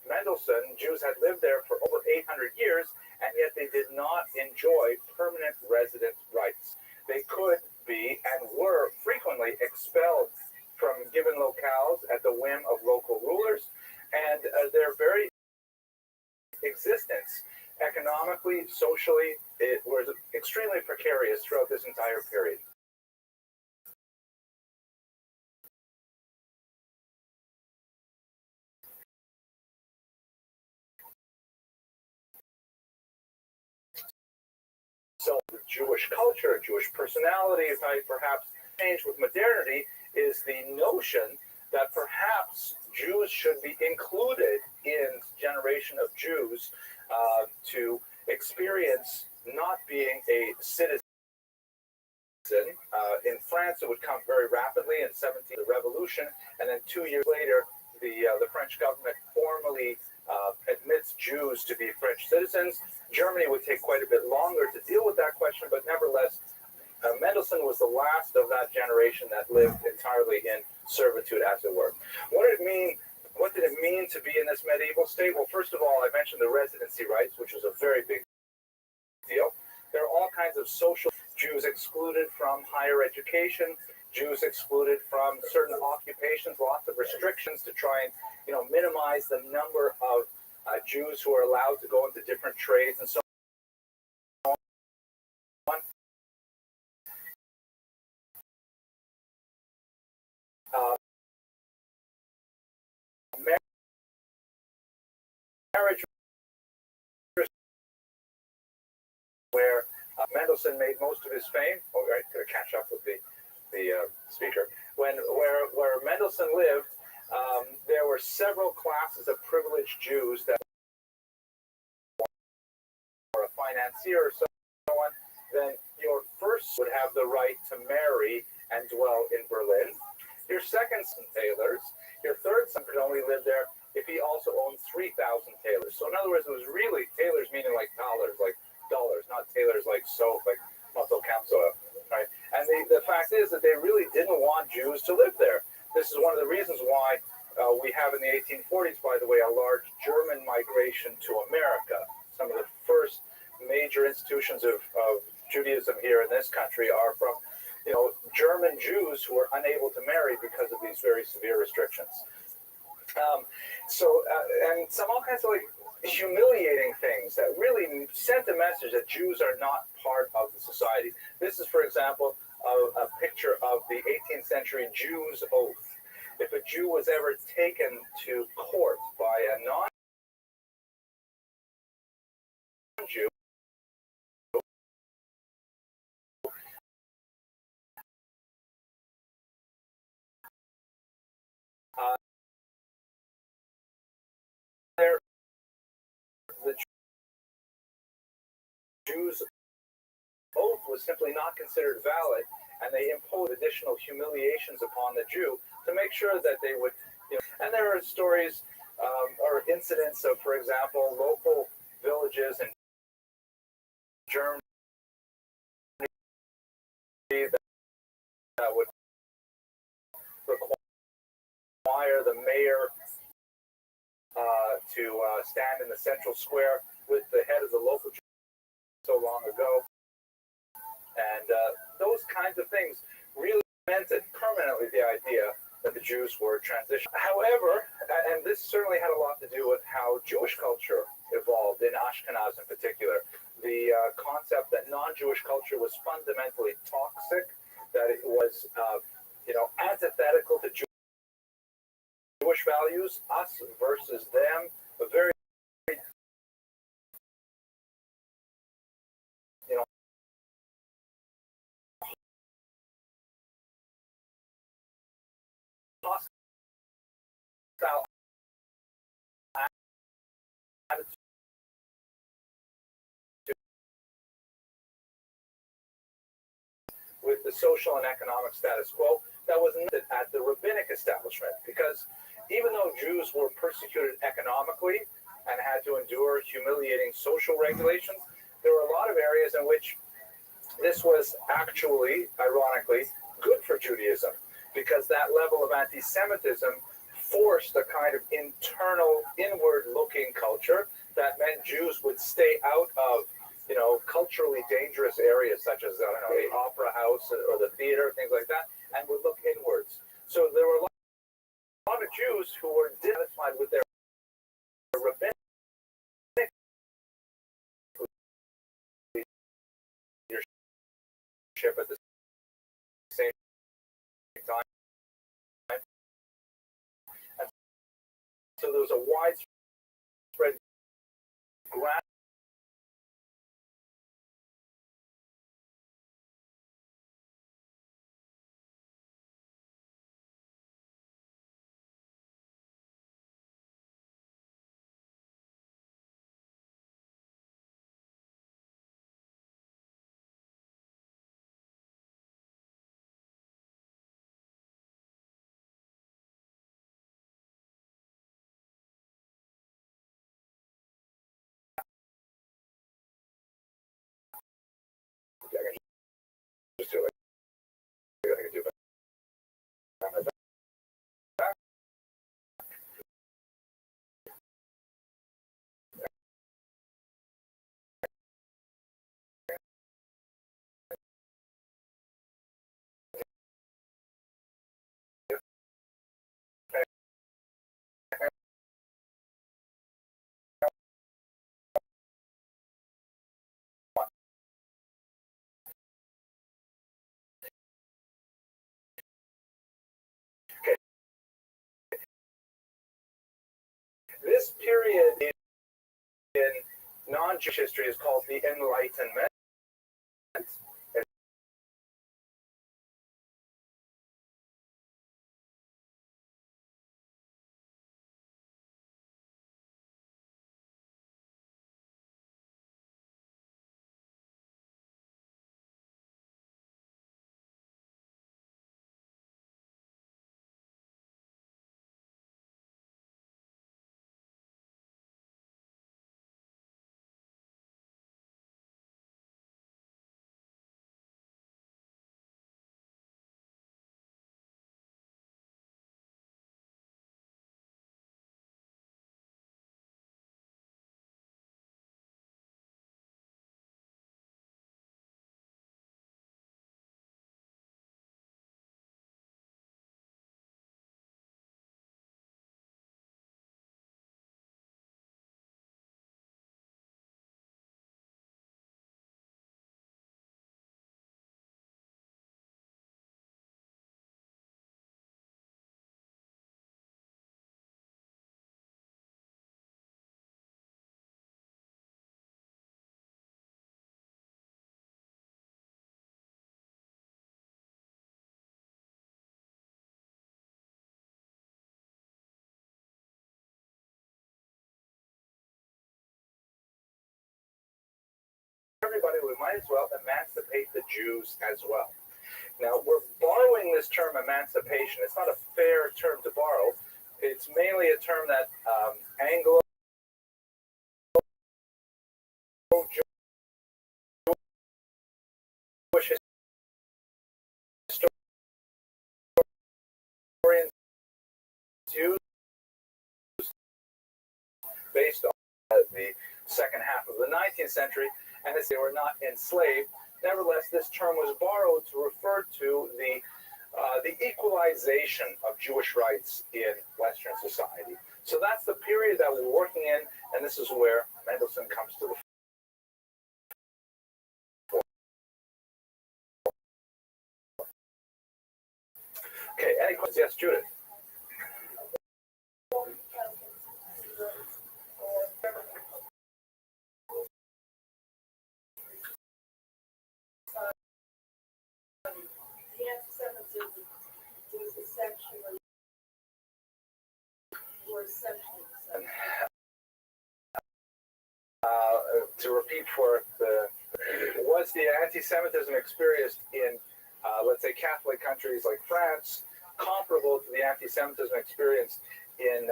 Mendelssohn, Jews had lived there for over 800 years, and yet they did not enjoy permanent resident rights. They could be and were frequently expelled from given locales at the whim of local rulers, and their very existence, economically, socially, it was extremely precarious throughout this entire period. So the Jewish culture, Jewish personality, if I perhaps change with modernity, is the notion that perhaps Jews should be included in generation of Jews to experience not being a citizen. In France, it would come very rapidly in 17, the Revolution, and then 2 years later, the French government formally admits Jews to be French citizens. Germany would take quite a bit longer to deal with that question, but nevertheless, Mendelssohn was the last of that generation that lived entirely in servitude, as it were. What did it mean? What did it mean to be in this medieval state? Well, first of all, I mentioned the residency rights, which was a very big deal. There are all kinds of social Jews excluded from higher education, Jews excluded from certain occupations, lots of restrictions to try and minimize the number of Jews who are allowed to go into different trades and so on. Marriage, where Mendelssohn made most of his fame. Oh, right, gotta catch up with the speaker. Where Mendelssohn lived, there were several classes of privileged Jews that were a financier or so on. Then your first would have the right to marry and dwell in Berlin. Your second son, tailors. Your third son could only live there if he also owned 3,000 tailors. So in other words, it was really tailors meaning like dollars, not tailors like soap, like muscle camsoil, right? And the fact is that they really didn't want Jews to live there. This is one of the reasons why we have in the 1840s, by the way, a large German migration to America. Some of the first major institutions of Judaism here in this country are from German Jews who were unable to marry because of these very severe restrictions. And all kinds of humiliating things that really sent a message that Jews are not part of the society. This is, for example, a picture of the 18th century Jew's oath. If a Jew was ever taken to court by a non-Jew, the Jew's oath was simply not considered valid, and they imposed additional humiliations upon the Jew to make sure that they would, and there are stories or incidents of, for example, local villages in Germany that would hire the mayor to stand in the central square with the head of the local church so long ago. And those kinds of things really cemented permanently the idea that the Jews were transition. However, and this certainly had a lot to do with how Jewish culture evolved in Ashkenaz in particular, the concept that non-Jewish culture was fundamentally toxic, that it was, antithetical to Jewish values, us versus them, a very, hostile attitude with the social and economic status quo that was needed at the rabbinic establishment. Because even though Jews were persecuted economically and had to endure humiliating social regulations, there were a lot of areas in which this was actually, ironically, good for Judaism, because that level of anti-Semitism forced a kind of internal, inward-looking culture that meant Jews would stay out of, culturally dangerous areas such as, the opera house or the theater, things like that, and would look inwards. So there were a lot of Jews who were dissatisfied with their rabbinic leadership at the same time. And so there was a widespread ground. Just do it. I can do that. This period in non-Jewish history is called the Enlightenment. Everybody, we might as well emancipate the Jews as well. Now, we're borrowing this term emancipation. It's not a fair term to borrow. It's mainly a term that Anglo Jewish historians based on the second half of the 19th century, and as they were not enslaved. Nevertheless, this term was borrowed to refer to the equalization of Jewish rights in Western society. So that's the period that we're working in, and this is where Mendelssohn comes to the fore. Okay, any questions? Yes, Judith. To repeat was the anti-Semitism experienced in, let's say, Catholic countries like France comparable to the anti-Semitism experienced in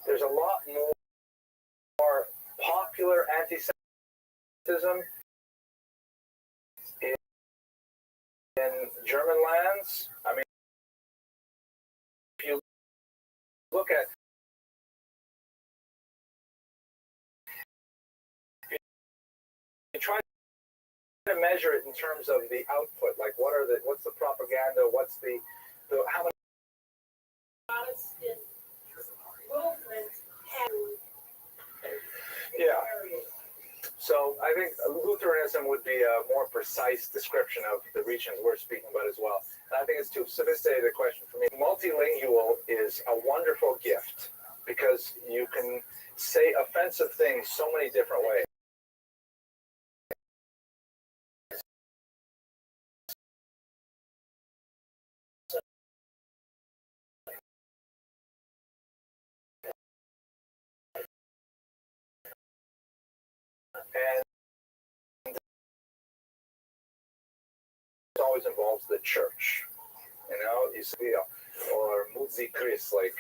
there's a lot more popular anti-Semitism in German lands. I mean, if you look at you try to measure it in terms of the output, like what's the propaganda, what's the how many Protestant movement yeah. So I think Lutheranism would be a more precise description of the regions we're speaking about as well. And I think it's too sophisticated a question for me. Multilingual is a wonderful gift because you can say offensive things so many different ways. And it always involves the church, you see, or Muzikris, like,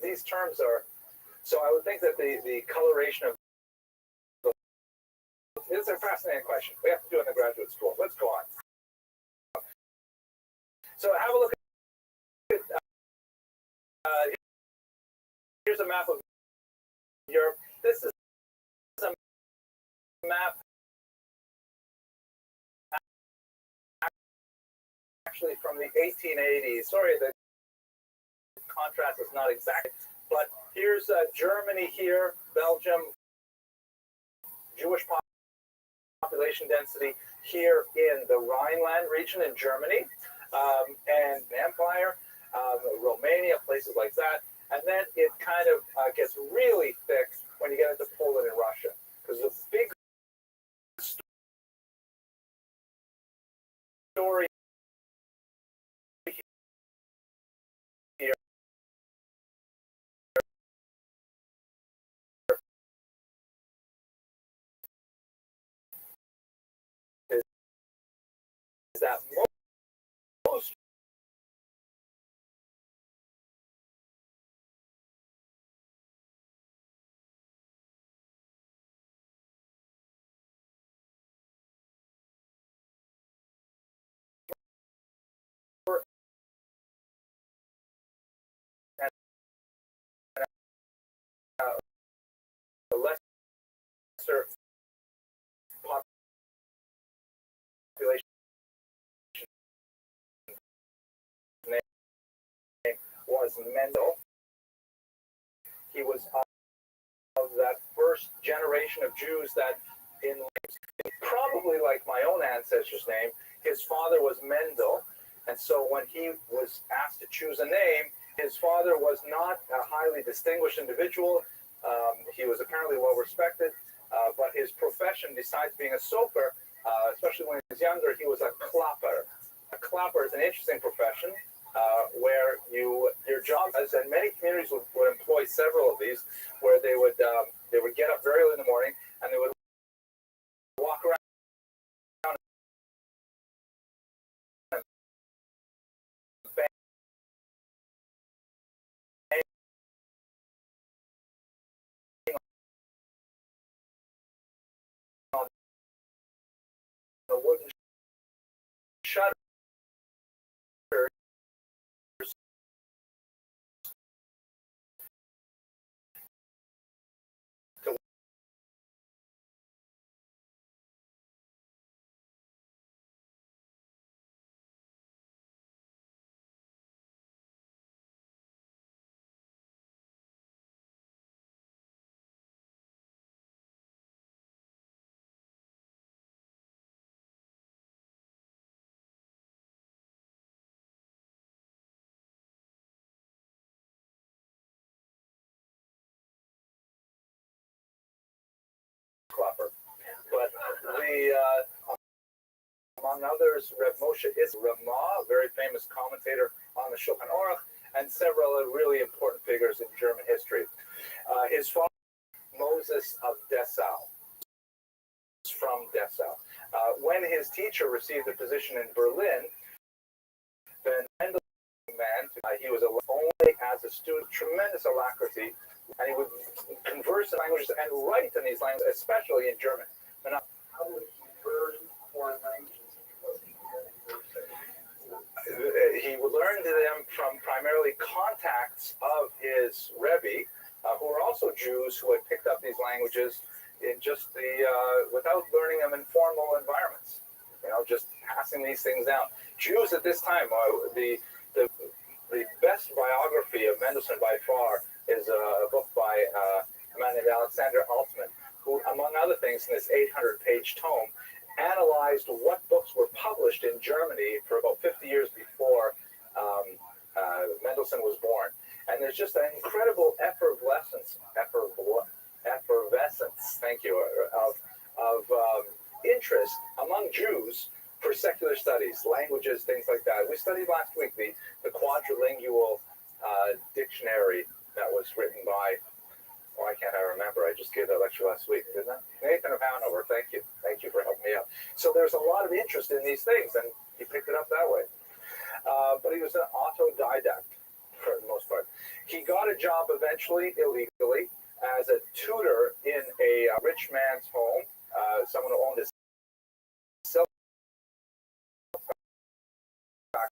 these terms are, so I would think that the coloration of, it's a fascinating question. We have to do it in the graduate school. Let's go on. So have a look at, here's a map of Europe. This is a map actually from the 1880s. Sorry, the contrast is not exact, but here's Germany here, Belgium, Jewish population density here in the Rhineland region in Germany, and Empire, Romania, places like that. And then it kind of gets really thick when you get into Poland and Russia, because the big story here is that most the lesser population name was Mendel. He was of that first generation of Jews that, in probably like my own ancestor's name, his father was Mendel, and so when he was asked to choose a name, his father was not a highly distinguished individual. He was apparently well respected, but his profession, besides being a sofer, especially when he was younger, he was a klopper. A klopper is an interesting profession where your job, as in many communities would employ several of these, where they would get up very early in the morning and they would walk around and bang on the wooden shutters to klopper. But among others, Reb Moshe is Ramah, a very famous commentator on the Shulchan Aruch, and several really important figures in German history. His father, Moses of Dessau, from Dessau. When his teacher received a position in Berlin, then he was only as a student, tremendous alacrity, and he would converse in languages and write in these languages, especially in German. And how would he learn foreign languages? He would learn them from primarily contacts of his Rebbe, who were also Jews who had picked up these languages in just without learning them in formal environments. Just passing these things down. Jews at this time, the best biography of Mendelssohn by far is a book by a man named Alexander Altman, who, among other things, in this 800-page tome, analyzed what books were published in Germany for about 50 years before Mendelssohn was born. And there's just an incredible effervescence, thank you, of interest among Jews for secular studies, languages, things like that. We studied last week the quadrilingual dictionary that was written by, why can't I remember? I just gave that lecture last week, didn't I? Nathan of Hanover, thank you. Thank you for helping me out. So there's a lot of interest in these things, and he picked it up that way. But he was an autodidact for the most part. He got a job eventually, illegally, as a tutor in a rich man's home, someone who owned a silk factory.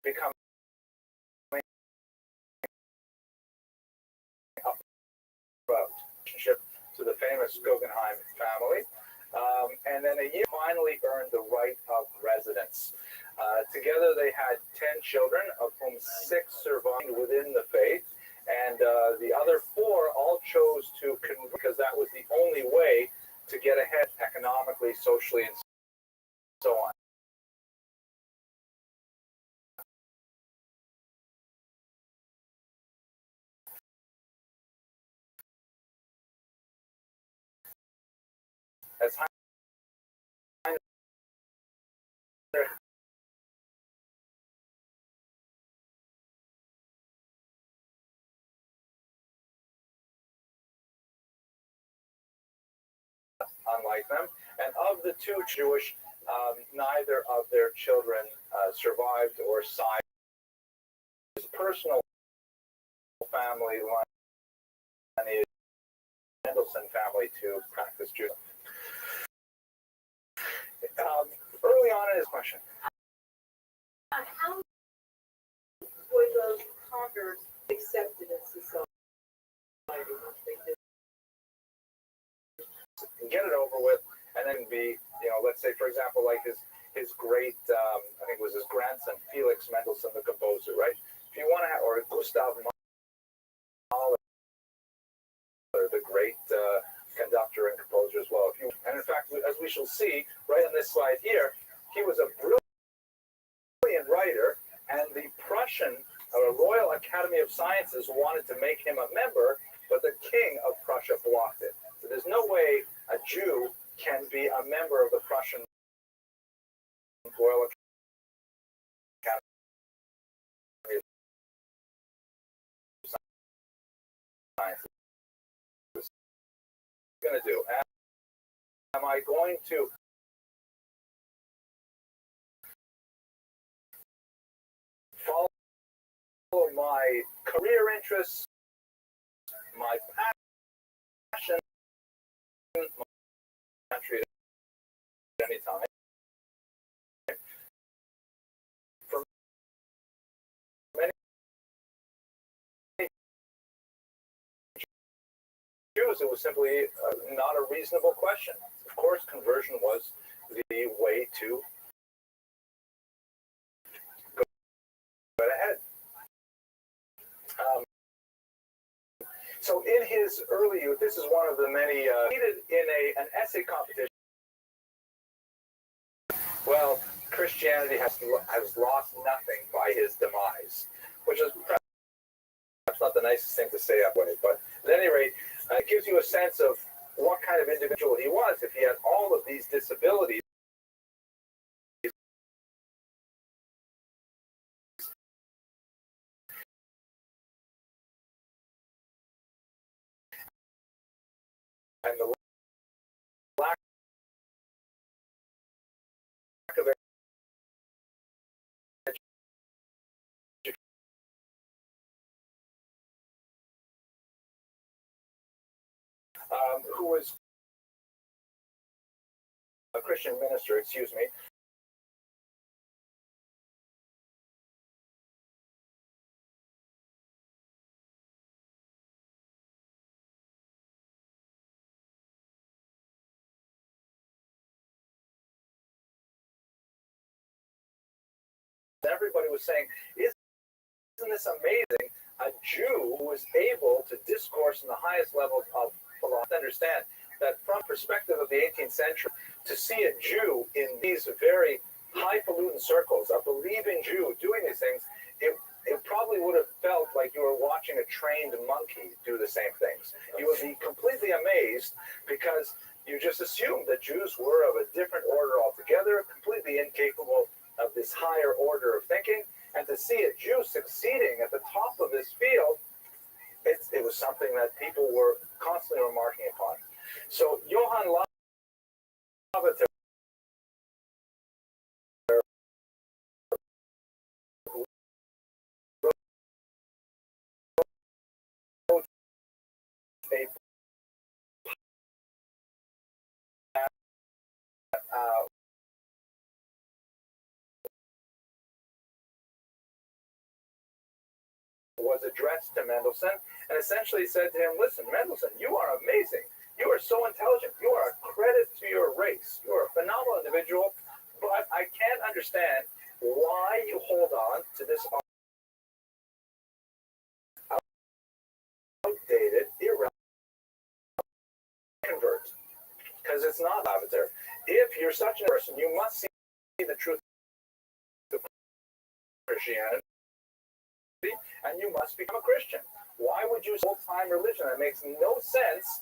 Becoming a relationship to the famous Guggenheim family. And then a year finally earned the right of residence. Together they had 10 children, of whom 6 survived within the faith. And the other 4 all chose to convert because that was the only way to get ahead economically, socially, and so on. As unlike them, and of the 2 Jewish, neither of their children survived or sided. His personal family line is Mendelssohn family to practice Judaism. Early on in his question. How were those conquered accepted in society once they did? Get it over with, and then be, let's say, for example, like his great, I think it was his grandson, Felix Mendelssohn, the composer, right? If you want to have, or Gustav Mahler, the great conductor and composer as well. And in fact, as we shall see right on this slide here, he was a brilliant writer, and the Prussian Royal Academy of Sciences wanted to make him a member, but the king of Prussia blocked it. So there's no way a Jew can be a member of the Prussian Royal Academy of Sciences. What am I going to do? Am I going to follow my career interests, my passion, my country at any time? For many Jews, it was simply not a reasonable question. Of course, conversion was the way to go ahead. So in his early youth, this is one of the many, competed in an essay competition. Well, Christianity has lost nothing by his demise, which is perhaps not the nicest thing to say that way, but at any rate, it gives you a sense of what kind of individual he was if he had all of these disabilities. And the lack of education, who was a Christian minister, excuse me. Everybody was saying, isn't this amazing? A Jew who was able to discourse in the highest levels of philosophy. Understand that from perspective of the 18th century, to see a Jew in these very highfalutin circles, a believing Jew doing these things, it probably would have felt like you were watching a trained monkey do the same things. You would be completely amazed because you just assumed that Jews were of a different order altogether, completely incapable of this higher order of thinking. And to see a Jew succeeding at the top of this field, it was something that people were constantly remarking upon. So Johann Lavater, was addressed to Mendelssohn and essentially said to him, listen, Mendelssohn, you are amazing. You are so intelligent. You are a credit to your race. You are a phenomenal individual, but I can't understand why you hold on to this outdated, irrelevant convert. Because it's not Lavater. If you're such a person, you must see the truth of Christianity, and you must become a Christian. Why would you old-time religion? That makes no sense.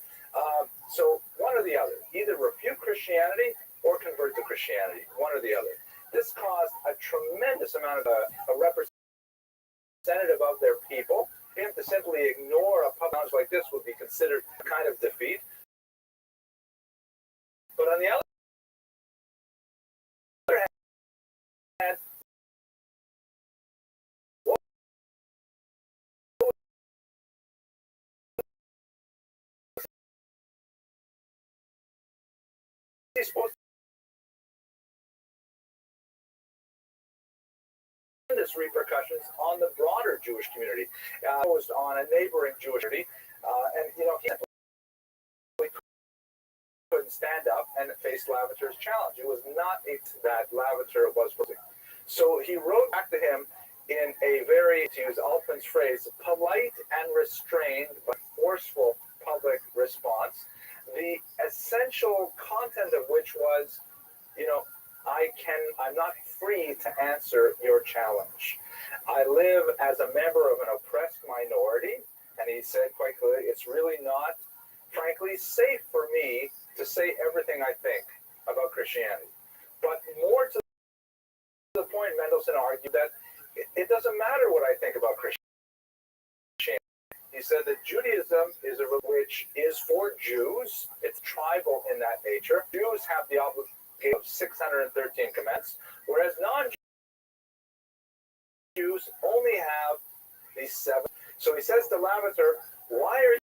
So one or the other. Either refute Christianity or convert to Christianity. One or the other. This caused a tremendous amount of a representative of their people. For him to simply ignore a public knowledge like this would be considered a kind of defeat. But on the other hand, he's supposed tremendous repercussions on the broader Jewish community. It was on a neighboring Jewish community, and he simply couldn't stand up and face Lavater's challenge. It was not that Lavater was posing. So he wrote back to him in a very, to use Altman's phrase, polite and restrained but forceful public response, the essential content of which was, I'm not free to answer your challenge. I live as a member of an oppressed minority, and he said quite clearly, it's really not, frankly, safe for me to say everything I think about Christianity. But more to the point, Mendelssohn argued that it doesn't matter what I think about Christianity. He said that Judaism is a religion which is for Jews. It's tribal in that nature. Jews have the obligation of 613 commandments, whereas non-Jews only have these 7. So he says to Lavater, why are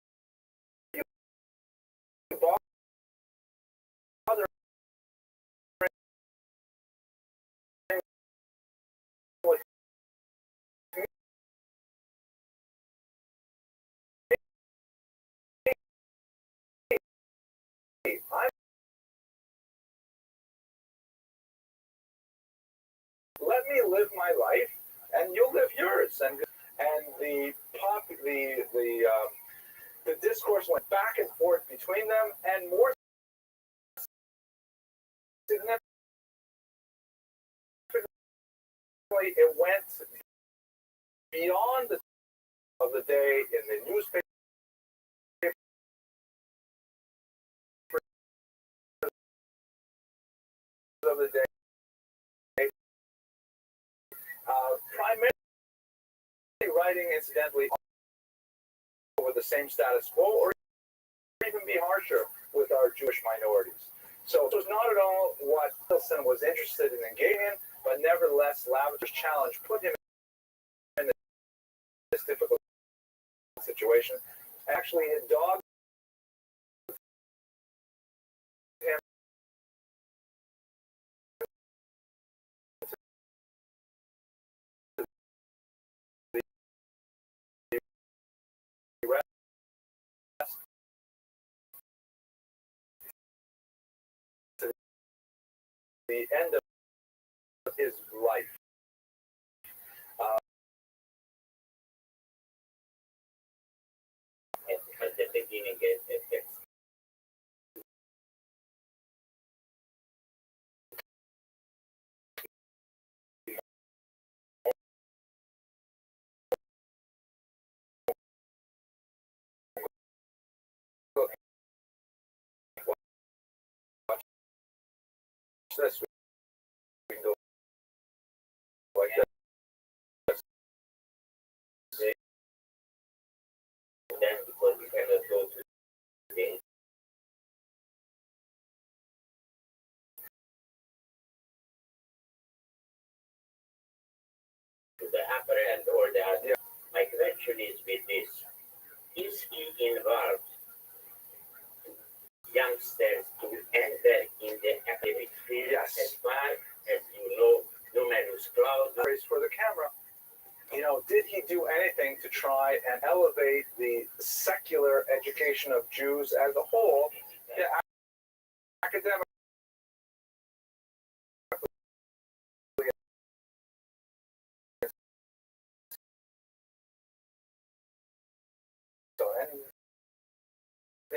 you bothering with me? Let me live my life, and you'll live yours. And the discourse went back and forth between them, and more significantly, it went beyond the of the day in the newspaper of the day. Primarily writing, incidentally, with the same status quo, or even be harsher with our Jewish minorities. So it was not at all what Mendelssohn was interested in engaging in, but nevertheless, Lavater's challenge put him in this difficult situation. Actually, it dogged him to the end of his life. At the beginning, it's This we can go like that. then because we cannot go to the upper end or the other. Yeah. My question is with this. Is he involved youngsters to enter in the academic field Yes. as far as you know, numerous clauses? Praise for the camera. Did he do anything to try and elevate the secular education of Jews as a whole? Yeah, academic. And the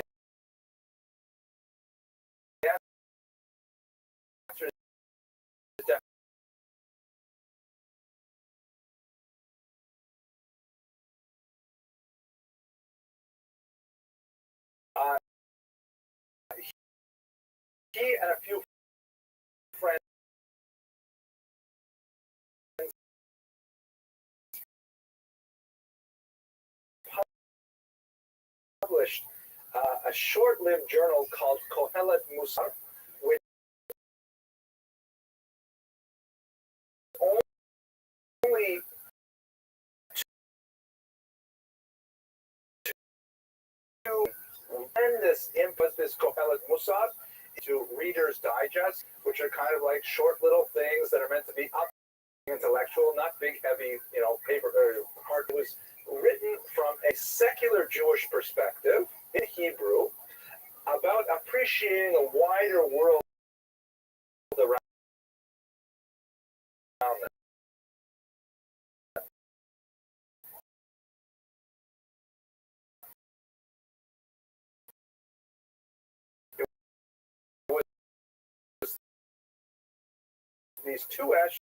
answer is definitely. He and a few friends published a short-lived journal called Kohelet Musar, which only tremendous input this Kohelet Musar to Reader's Digest, which are kind of like short little things that are meant to be intellectual, not big, heavy, paper or hard. It was written from a secular Jewish perspective in Hebrew about appreciating a wider world around them. It was these two aspects.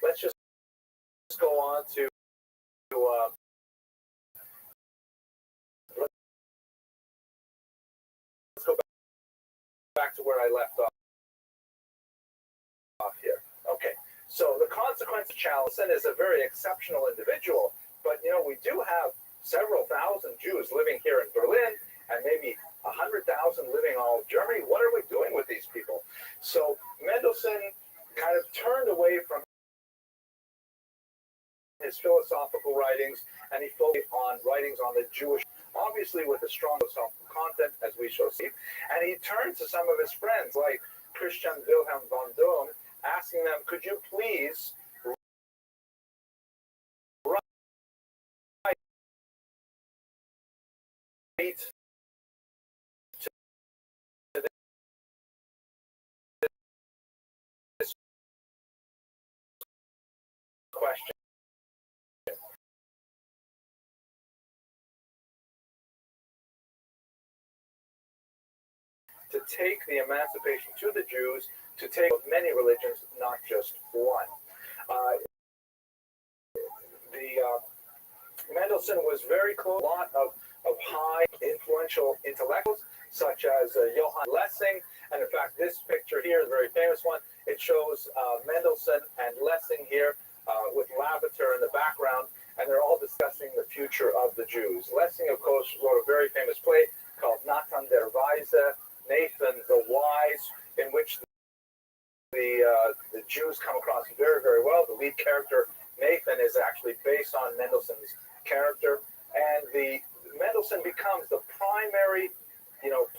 Let's just go on to let's go back to where I left off here. Okay, so the consequence of Chalison is a very exceptional individual, but we do have several thousand Jews living here in Berlin, and maybe 100,000 living all of Germany. What are we doing with these people? So Mendelssohn kind of turned away from his philosophical writings, and he focused on writings on the Jewish, obviously with a strong philosophical content, as we shall see. And he turned to some of his friends, like Christian Wilhelm von Dohm, asking them, could you please write to this question? To take the emancipation to the Jews, to take many religions, not just one. Mendelssohn was very close to a lot of high influential intellectuals, such as Johann Lessing. And in fact, this picture here is a very famous one. It shows Mendelssohn and Lessing here with Lavater in the background, and they're all discussing the future of the Jews. Lessing, of course, wrote a very famous play called Nathan der Weise, Nathan the Wise, in which the Jews come across very, very well. The lead character, Nathan, is actually based on Mendelssohn's character, and Mendelssohn becomes the primary,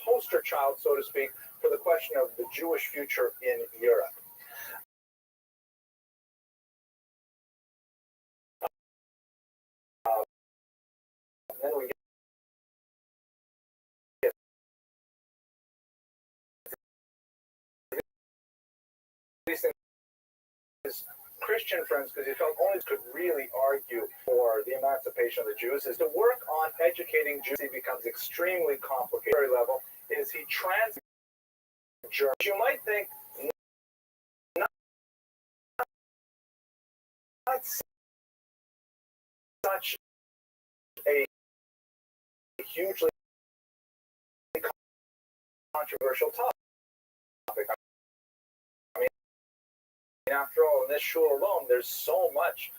poster child, so to speak, for the question of the Jewish future in Europe. Then we get these things. Christian friends, because he felt only could really argue for the emancipation of the Jews, is to work on educating Jews. He becomes extremely complicated. Level is he trans German. You might think not such a hugely controversial topic. I mean, after all, in this shul alone, there's so much.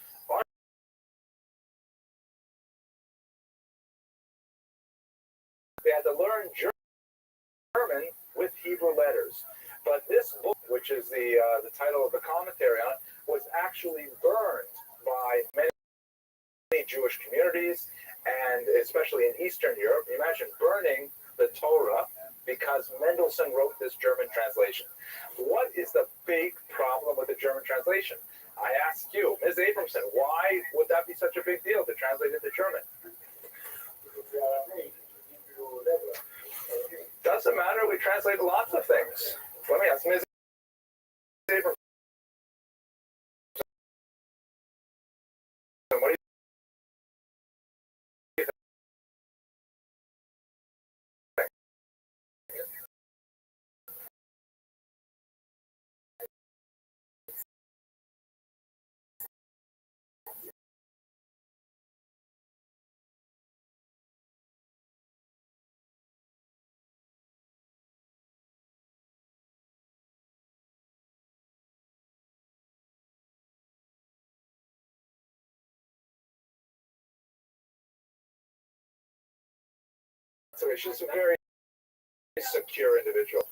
They had to learn German with Hebrew letters. But this book, which is the title of the commentary on it, was actually burned by many Jewish communities, and especially in Eastern Europe. Imagine burning the Torah because Mendelssohn wrote this German translation. What is the big problem with the German translation? I ask you, Ms. Abramson, why would that be such a big deal to translate into German? Doesn't matter. We translate lots of things. Let me ask Ms. Abramson. What do So she's a very secure individual.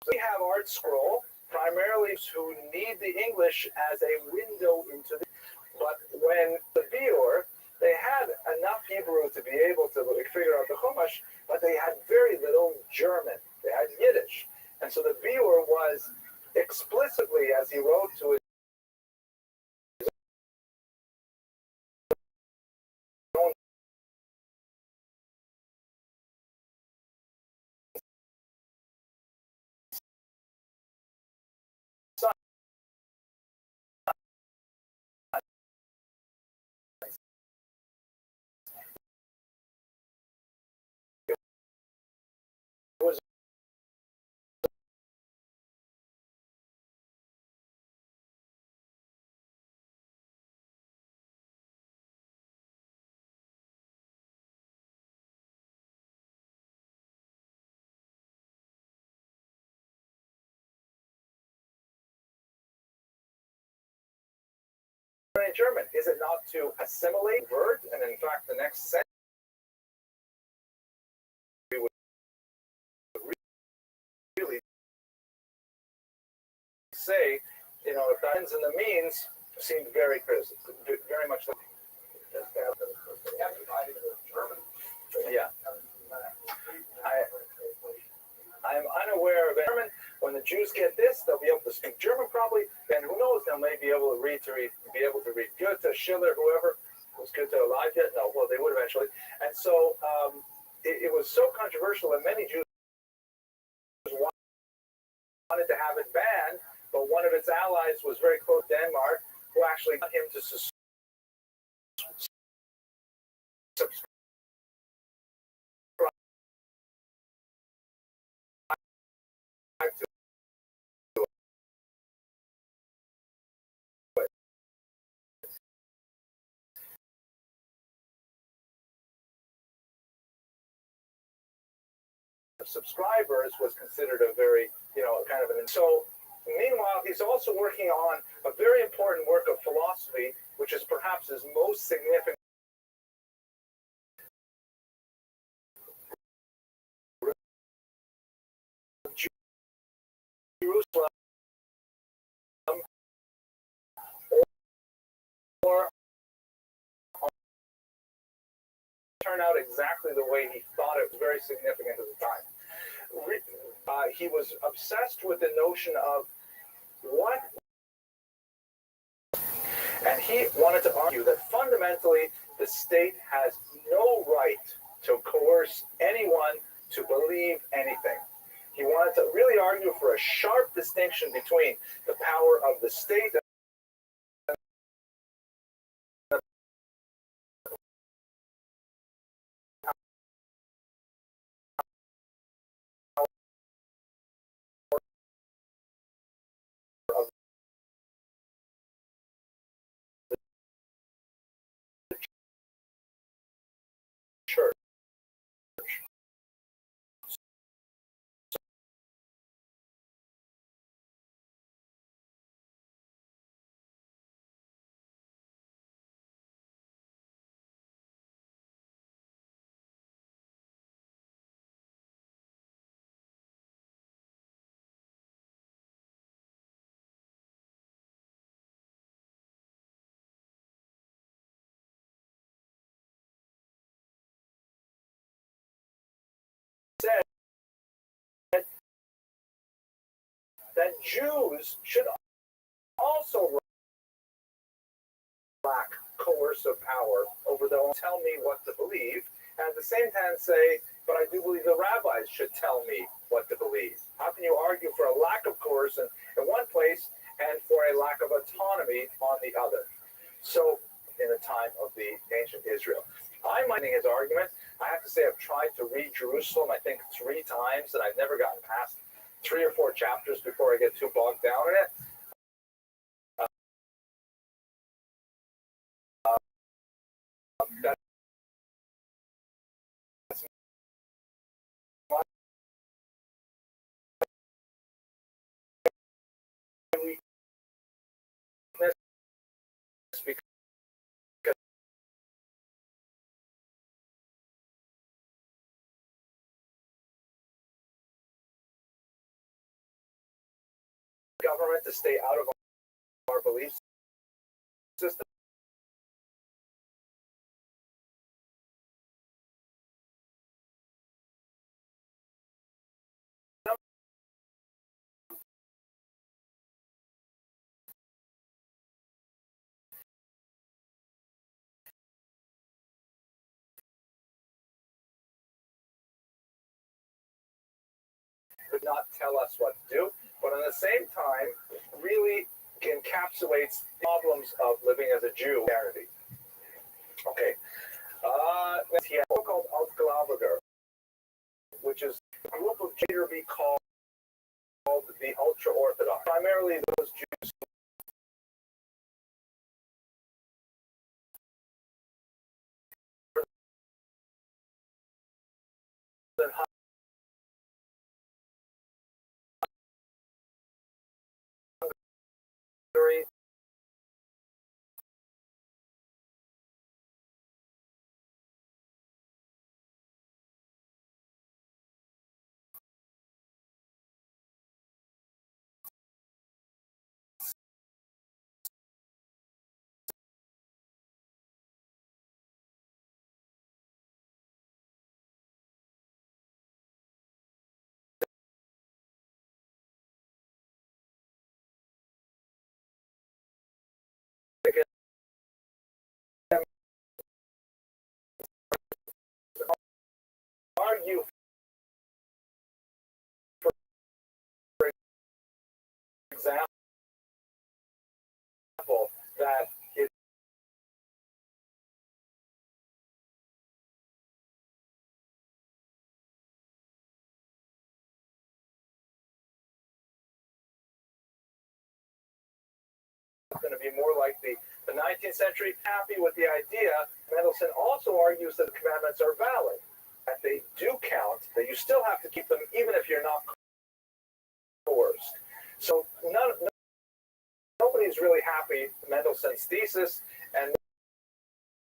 We have Art Scroll, primarily who need the English as a window into the. But when the Biur, they had enough Hebrew to be able to figure out the Chumash, but they had very little German. They had Yiddish. And so the Biur was explicitly, as he wrote to his own son, it was in German. Is it not to assimilate word? And in fact, the next sentence we would really say, you know, if the ends and the means seemed very much like. Yeah. I'm unaware of German. When the Jews get this, they'll be able to speak German probably. Then who knows? They may be able to read Goethe, Schiller, whoever. Was Goethe alive yet? No. Well, they would eventually. And so it was so controversial that many Jews wanted to have it banned, but one of its allies was very close to Denmark, who actually got him to subscribe to it. Subscribers was considered a very, kind of an. So, meanwhile, he's also working on a very important work of philosophy, which is perhaps his most significant. Jerusalem, or turn out exactly the way he thought it was very significant at the time. He was obsessed with the notion of what, and he wanted to argue that fundamentally the state has no right to coerce anyone to believe anything. He wanted to really argue for a sharp distinction between the power of the state and of the church. Said that Jews should also lack coercive power over their own, tell me what to believe, and at the same time say, but I do believe the rabbis should tell me what to believe. How can you argue for a lack of coercion in one place and for a lack of autonomy on the other? So, in the time of the ancient Israel, I'm minding his argument. I have to say I've tried to read Jerusalem, I think 3 times, and I've never gotten past 3 or 4 chapters before I get too bogged down in it. government to stay out of our belief system. Could not tell us what to do, but at the same time, really encapsulates problems of living as a Jew. Okay. Next, he has a book called Altgläubiger, which is a group of later be called the ultra-Orthodox. Primarily those Jews in Hungary, argue, for example, that it's going to be more like the 19th century. Happy with the idea, Mendelssohn also argues that the commandments are valid, that they do count, that you still have to keep them even if you're not coerced. So nobody's really happy with Mendelssohn's thesis, and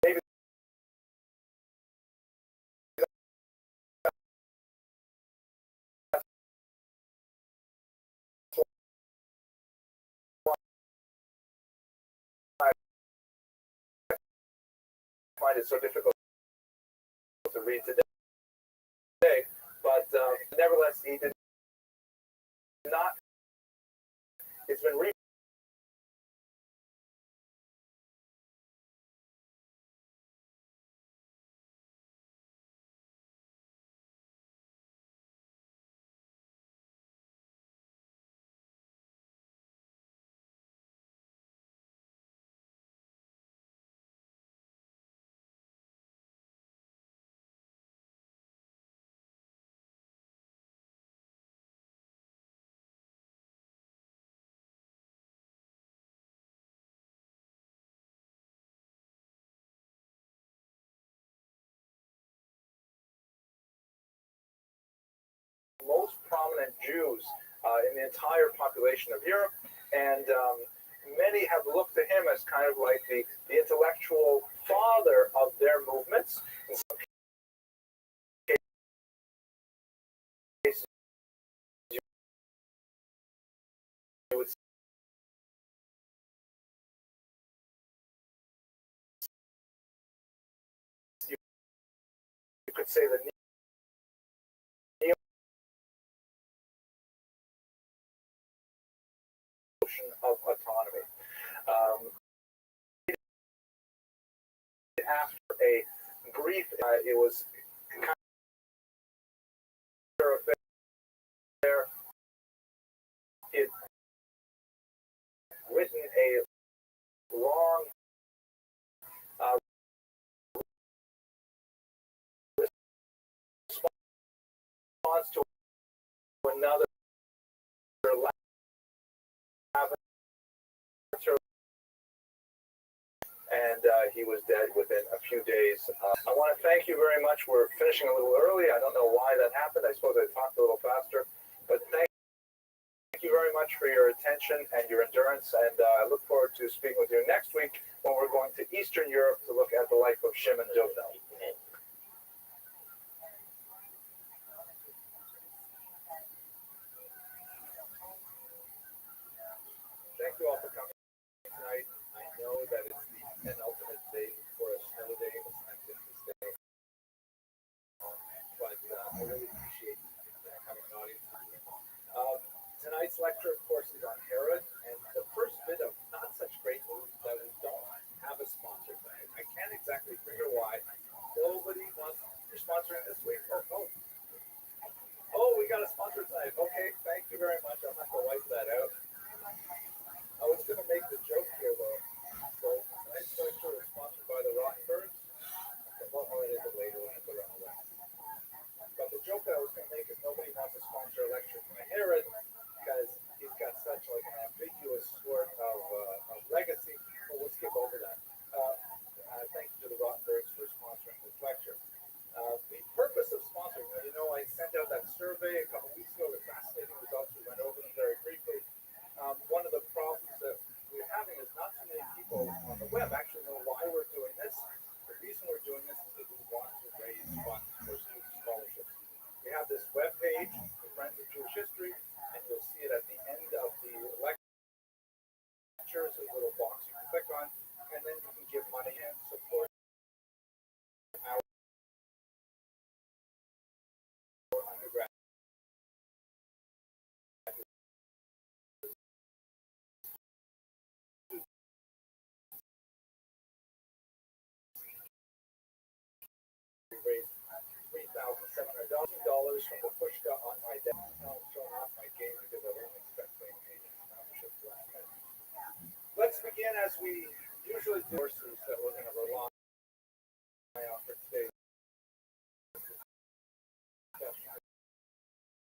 maybe I find it so difficult to read today. But nevertheless, he did not. It's been most prominent Jews in the entire population of Europe, and many have looked to him as kind of like the intellectual father of their movements. In some cases, you would you could say the notion of autonomy. After a brief, it was kind of affair. He had written a long response to another lavatory, and he was dead within a few days. I want to thank you very much. We're finishing a little early. I don't know why that happened. I suppose I talked a little faster, but thank you very much for your attention and your endurance, and I look forward to speaking with you next week when we're going to Eastern Europe to look at the life of Shimon Dovno. lecture, of course, is on Herod, and the first bit of not such great news that we don't have a sponsor tonight. I can't exactly figure why nobody wants. You're sponsoring this week? Oh, we got a sponsor tonight. Okay, thank you very much. I'll have to wipe that out. I was going to make the joke here, though. So tonight's lecture is sponsored by the Rothschilds. Well, I'll edit it later when I put it on the web. But the joke that I was going to make is nobody wants to sponsor a lecture from Herod because he's got such like an ambiguous sort of legacy. But we'll skip over that. Thank you to the Rothschilds for sponsoring this lecture. The purpose of sponsoring, I sent out that survey a couple weeks ago with fascinating results. We went over them very briefly. One of the problems that we're having is not too many people on the web actually know why we're doing this. The reason we're doing this is because we want to raise funds for student scholarships. We have this web page, the Friends of Jewish History, and you'll see it at the end of the lecture. There's a little box you can click on, and then you can give money and support our undergrad. We raised $3,700 from the Pushka on my desk. Now I'm showing off my game because I don't expect playing games. Let's begin as we usually do courses that we're going to rely on for today.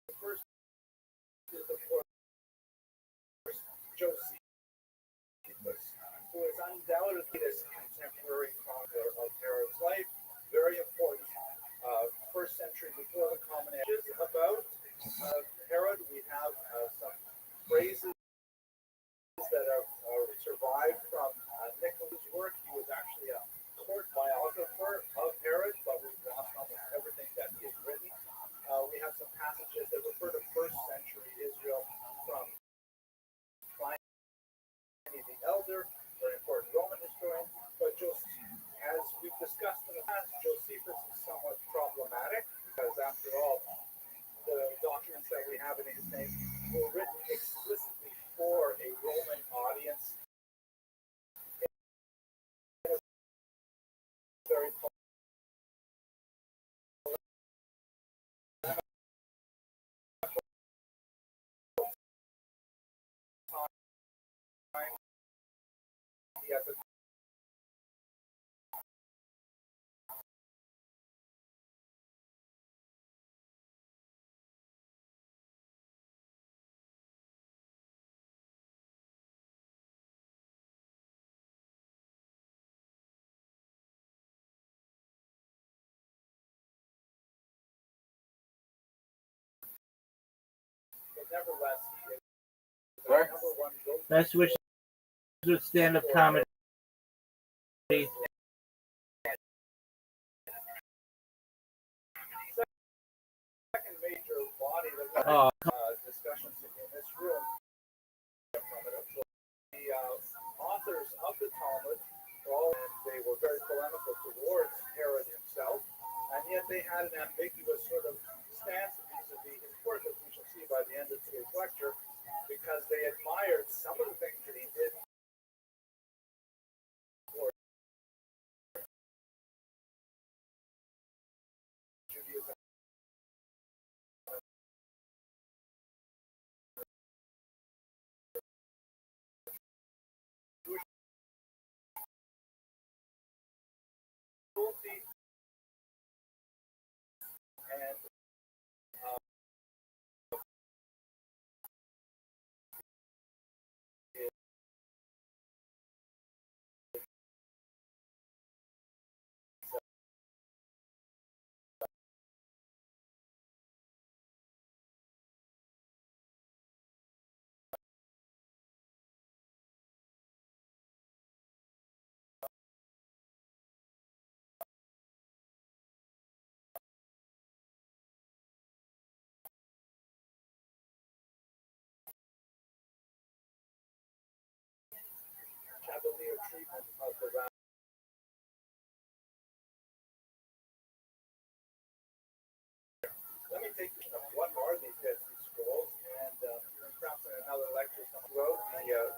The first is, of course, Josephus, who is undoubtedly this contemporary chronicler of Herod's life. Very important. First century before the Common Era. About Herod, we have some phrases that are survived from Nicholas' work. He was actually a court biographer of Herod, but we've lost almost everything that he has written. We have some passages that refer to first century Israel from Pliny the Elder, very important Roman historian. But as we've discussed in the past, Josephus is somewhat problematic because, after all, the documents that we have in his name were written explicitly for a Roman audience. Very he has a nevertheless, he is the number one go-to. Let's switch to stand-up comedy. Second major body that discussions in this room. The authors of the Talmud, they were very polemical towards Herod himself, and yet they had an ambiguous sort of stance vis-a-vis his work, as we shall see by the end of today's lecture, because they admired some of the things that he did for Judaism. And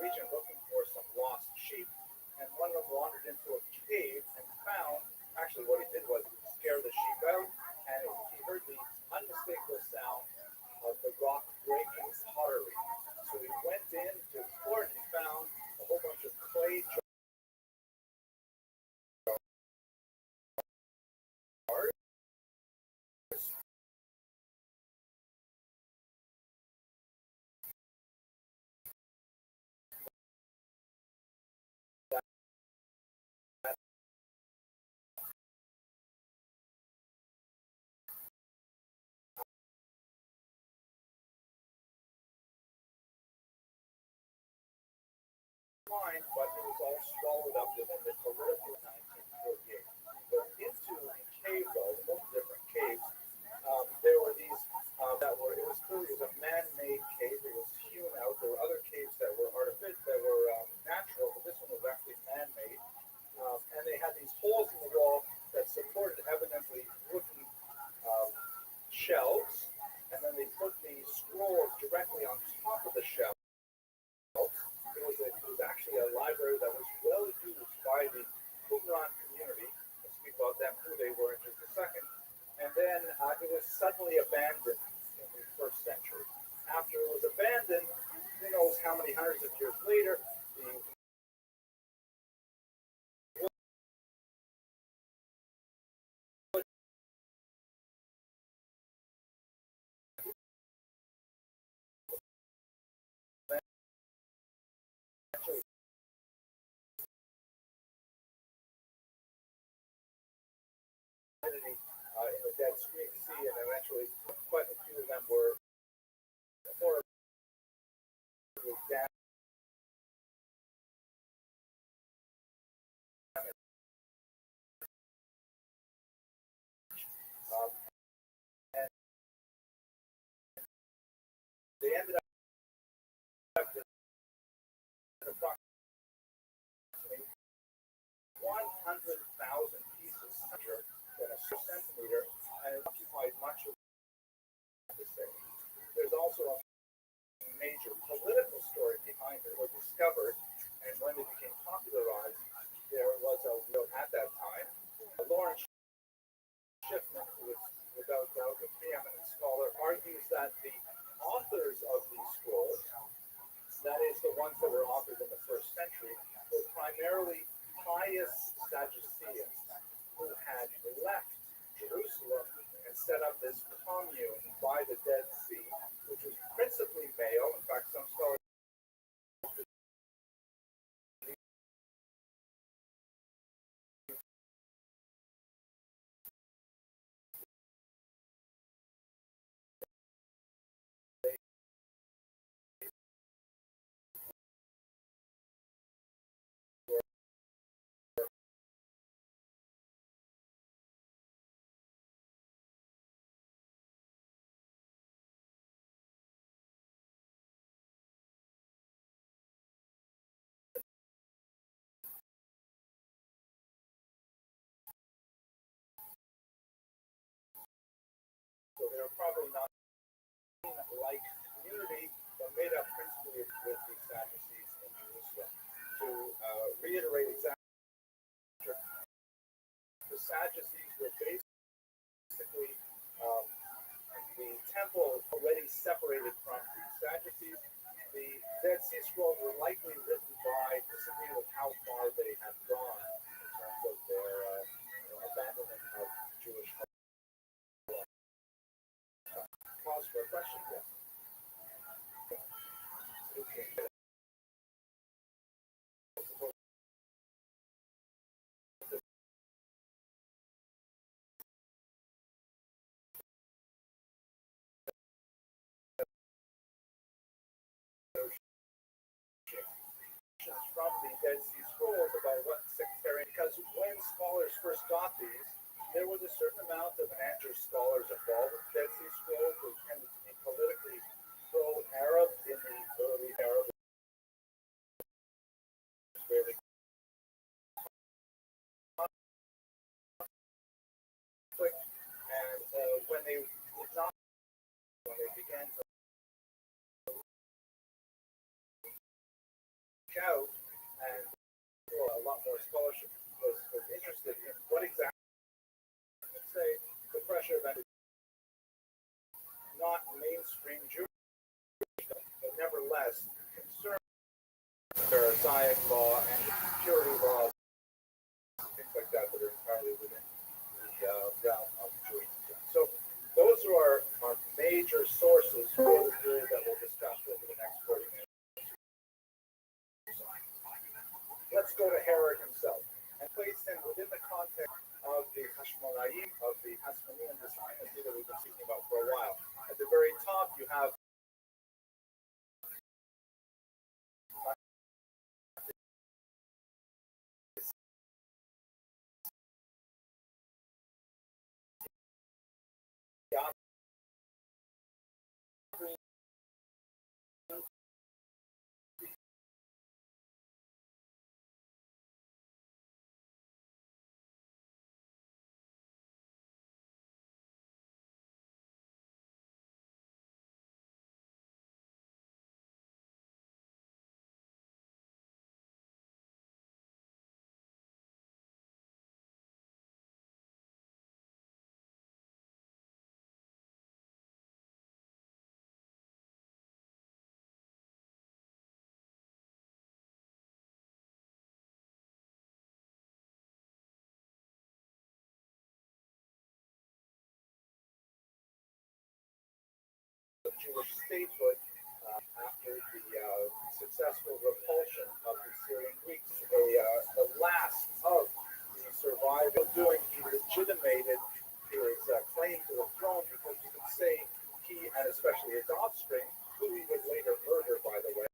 region looking for some lost sheep, and one of them wandered into a cave and found. Actually, what he did was scare the sheep out, and he heard the unmistakable sound of the rock breaking pottery. So he went in to explore and he found a whole bunch of clay jars line, but it was all swallowed up within the political 1948. But into the cave, though, both different caves, there were these that were, it was clearly a man-made cave. It was hewn out. There were other caves that were artificial, that were natural, but this one was actually man-made. And they had these holes in the wall that supported evidently wooden shelves, and then they put the scrolls directly on top of the shelves. It was actually a library that was well used by the Qumran community. We'll speak about them, who they were in just a second. And then it was suddenly abandoned in the first century. After it was abandoned, who knows how many hundreds of years later, the in the Dead Sea, and eventually quite a few of them were more damaged. And they ended up with approximately 100,000 pieces larger than a centimeter, and it occupied much of the city. There's also a major political story behind it, was discovered, and when it became popularized, there was at that time, Lawrence Schiffman, who is without doubt a preeminent scholar, argues that the authors of these scrolls, that is the ones that were authored in the first century, were primarily pious Sadduceans who had left Jerusalem and set up this commune by the Dead Sea, which was principally male. In fact, some scholars so they were probably not like community, but made up principally with the Sadducees in Jerusalem. To reiterate exactly, the Sadducees were basically the temple already separated from the Sadducees. The Dead Sea Scrolls were likely written by disagree with how far they had gone in terms of their abandonment of Jewish culture. Pause for a question, yes? Okay. From the Dead Sea Scrolls about what sectarian, because when scholars first got these, there was a certain amount of Andrew scholars involved with Dead Sea Scrolls who tended to be politically pro-Arab in the early Arab Israeli conflict, and when they did not, when they began to was interested in what exactly, say, the pressure event is not mainstream Jewish, but nevertheless concerned with Pharisaic law and purity laws, things like that that are entirely within the realm of Jewish concern. So those are our major sources for the period that we'll discuss over the next 40 minutes. Let's go to Herod himself and place him within the context of the Hashmonaim, of the Hasmonean dynasty that we've been speaking about for a while. At the very top, you have Jewish statehood after the successful repulsion of the Syrian Greeks. The last of the survivors doing, he legitimated his claim to the throne because you could say he, and especially his offspring, who he would later murder, by the way,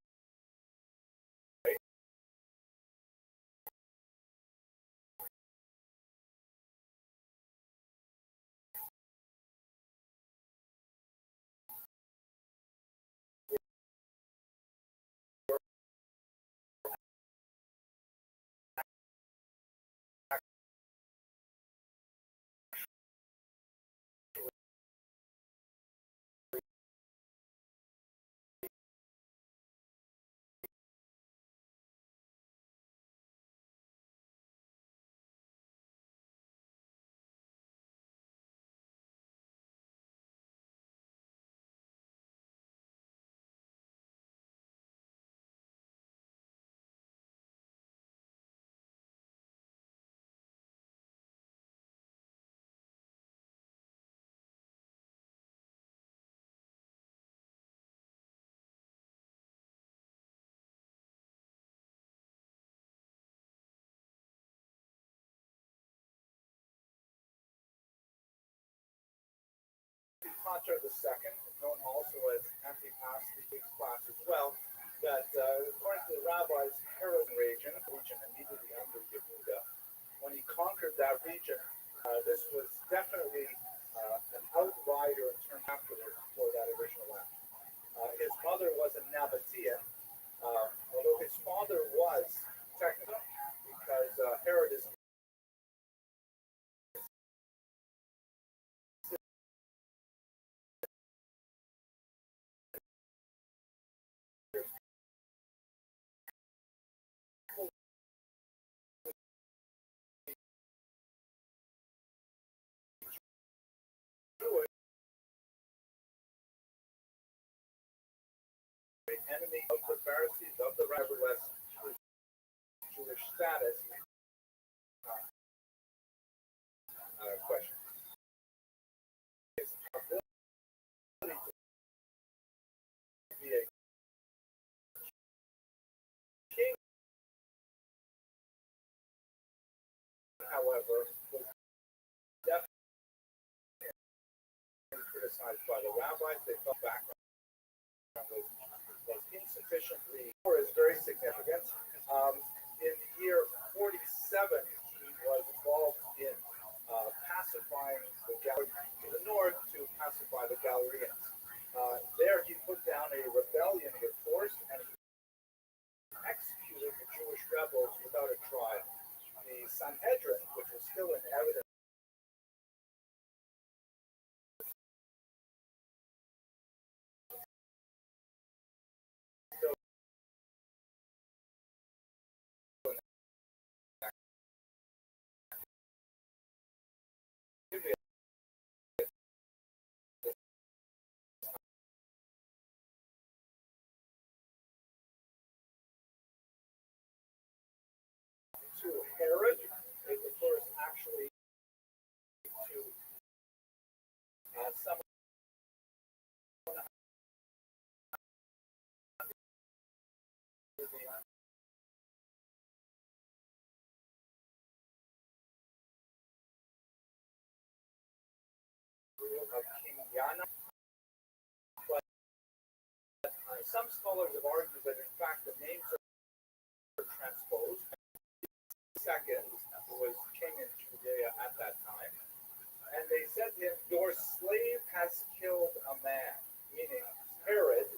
Contra II, known also as Antipas, the Greek class as well, that according to the rabbis, Herod region immediately under Yehuda, when he conquered that region, this was definitely an outrider in terms afterwards for that original land. His mother was a Nabatean, although his father was technically, because Herod is enemy of the Pharisees, of the nevertheless Jewish status. Question. His ability to be a king, however, was definitely criticized by the rabbis. They felt background was insufficiently, or is very significant. In the year 47, he was involved in pacifying the Galileans to the north to pacify the Galileans. There he put down a rebellion with force and he executed the Jewish rebels without a trial. The Sanhedrin, which was still in evidence, some scholars have argued that in fact the names are transposed. Second, who was king in Judea at that time, and they said to him, "Your slave has killed a man," meaning Herod,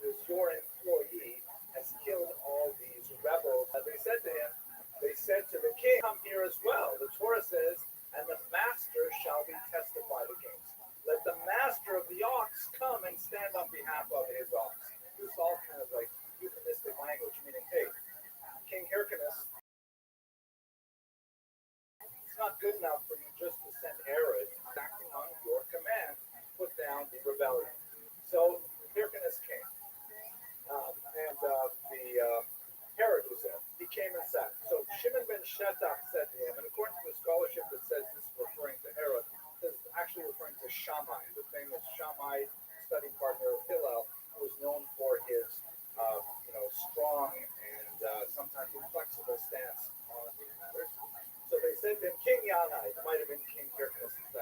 who is your employee, has killed all these rebels. And they said to him, they said to the king, "Come here as well." The Torah says, "And the master shall be testified against. Let the master of the ox come and stand on behalf of his ox." This is all kind of like euphemistic language, meaning, hey, King Hyrcanus, it's not good enough for you just to send Herod acting on your command, put down the rebellion. So Hyrcanus came, and Herod was there. He came and sat. So Shimon ben Shetach said to him, and according to the scholarship that says this is referring to Herod, this is actually referring to Shammai, the famous Shammai study partner of Hillel, who was known for his, strong and sometimes inflexible stance on these matters. So they said to him, "King Yanai," it might have been King Hyrcanus II,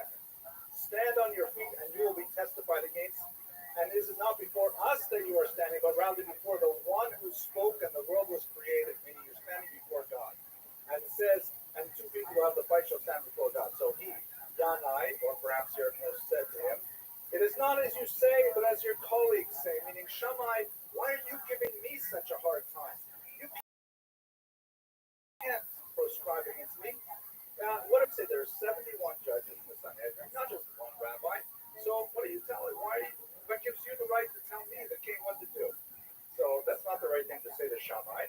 "stand on your feet and you will be testified against. And this is not before us that you are standing, but rather before the one who spoke and the world was created," meaning you're standing before God. And it says, "And two people who have the fight shall stand before God." So he, Yanai, or perhaps Hyrcanus, said to him, "It is not as you say, but as your colleagues say," meaning Shammai, "why are you giving me such a hard time? You can't proscribe against me." What if I say there's 71 judges in the Sanhedrin, not just one rabbi? So what are you telling? What gives you the right to tell me, the king, what to do? So that's not the right thing to say to Shammai.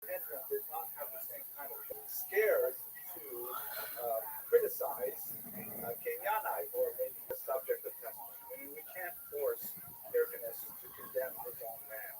Sanhedrin did not have the same kind of scared to criticize King Yanai or maybe the subject of testimony. I mean, we can't force Hyrcanus to condemn his own man.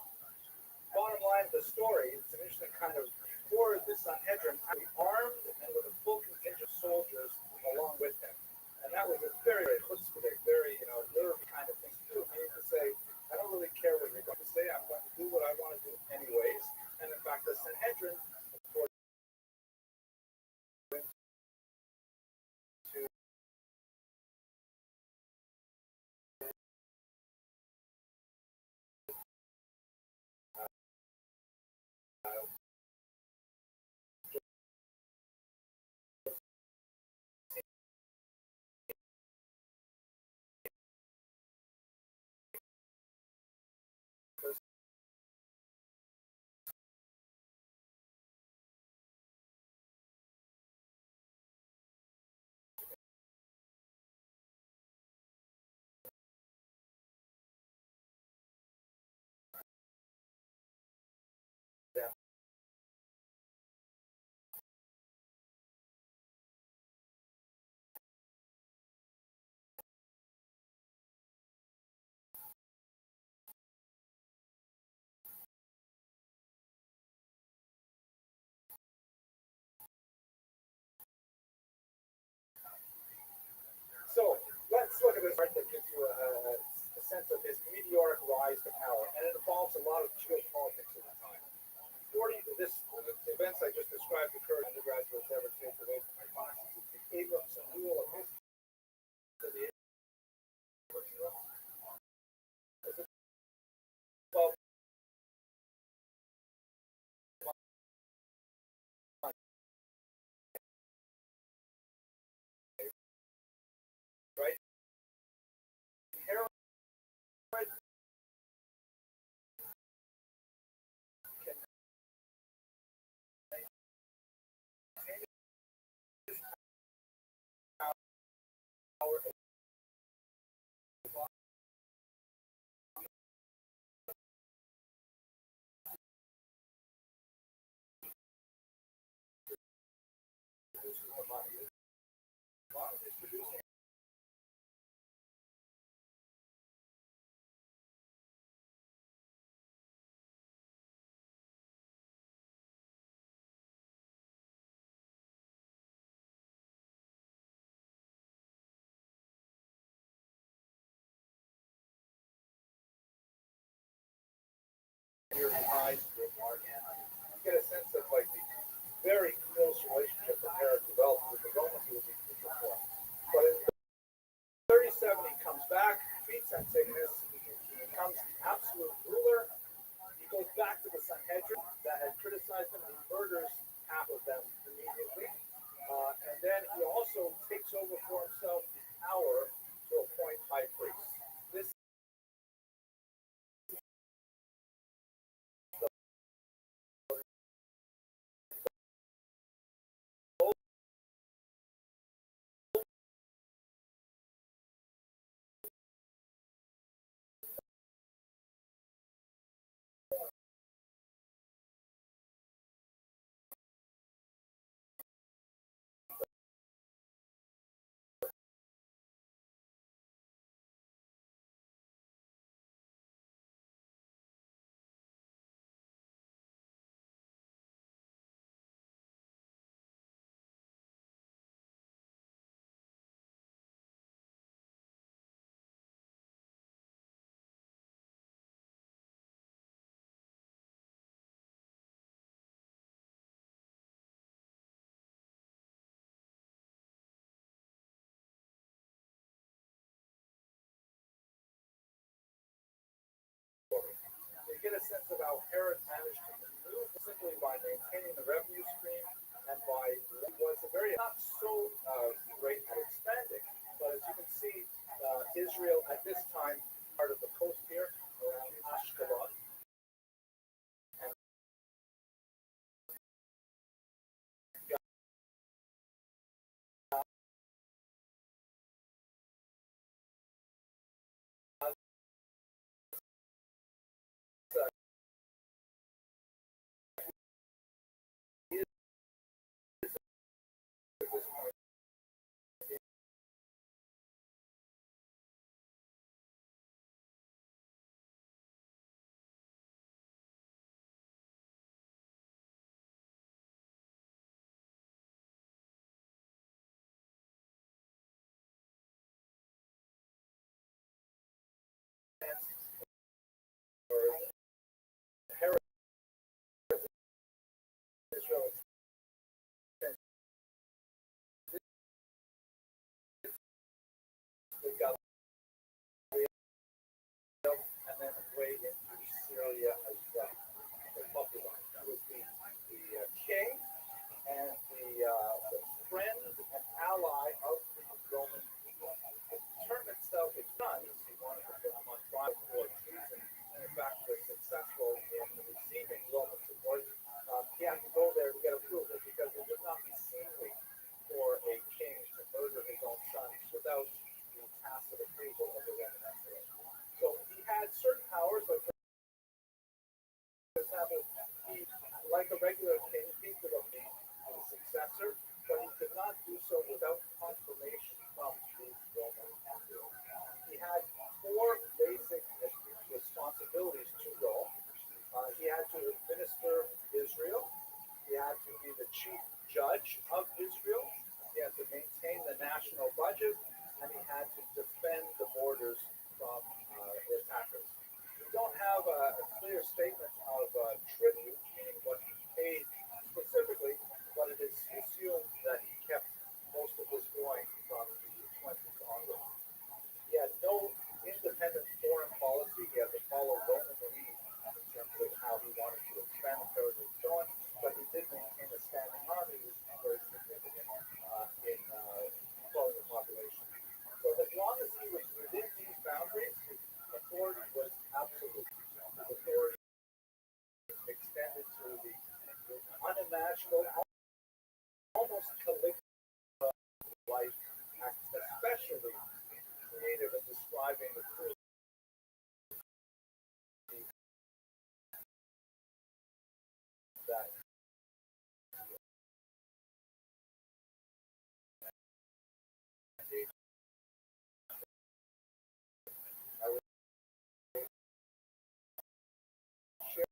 Bottom line of the story, it's an interesting kind of, before the Sanhedrin, armed and with a full contingent of soldiers along with him. And that was a very, very chutzpah, very, nerve kind of thing to do. I mean, to say, I don't really care what you're going to say, I'm going to do what I want to do anyways. And in fact, the Sanhedrin, according to simply by maintaining the revenue stream and by was a very not so great at expanding. But as you can see, Israel at this time, part of the coast here around Ashkelon, and at this point, Israel and then way into Syria as well. The popular. He was the king and the friend and ally of the Roman people. The term itself is done. He wanted to put him on trial for treason, and in fact was successful in receiving Roman support. He had to go there to get approval because it would not be seemly for a king to murder his own sons without the tacit approval of the Roman emperor. So he had certain powers, like for example, he, like a regular king, he could have been a successor, but he could not do so without confirmation from the Roman emperor. He had four basic responsibilities to Rome. He had to administer Israel. He had to be the chief judge of Israel. He had to maintain the national budget, and he had to defend the borders from attackers. We don't have a clear statement of tribute, meaning what he paid specifically, but it is assumed that he kept most of this going from the 20s onward. He had no independent foreign policy. He had to follow Roman lead in terms of how he wanted to expand the territory and so on, but he did maintain a standing army, which was very significant in controlling the population. So as long as he was within these boundaries, his authority was absolute. His authority extended to the unimaginable, almost Caligula life, especially creative in describing the cruelty that I would share